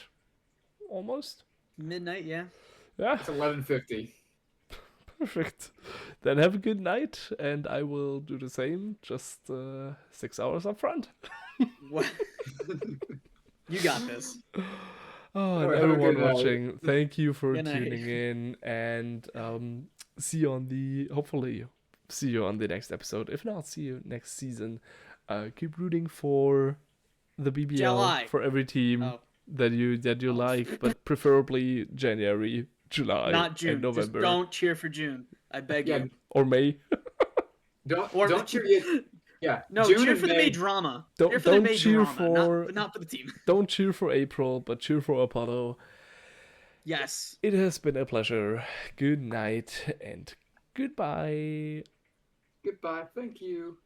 almost. Midnight, yeah. Yeah, It's 11:50. Perfect. Then have a good night, and I will do the same. Just 6 hours up front. What? You got this. Oh, and Alright, have a everyone good night. watching, thank you for Good night. tuning in, and see you on the hopefully see you on the next episode. If not, see you next season. Keep rooting for the BBL July. for every team Oh, that you Oh. like, but preferably January, July, not June. and November, Just don't cheer for June. I beg Yeah, you. or May. Or don't cheer yet. Yeah, No, June cheer and for the May. May drama. Don't- cheer for the don't May cheer drama, for- but not for the team. Don't cheer for April, but cheer for Apollo. Yes. It has been a pleasure. Good night and goodbye. Goodbye. Thank you.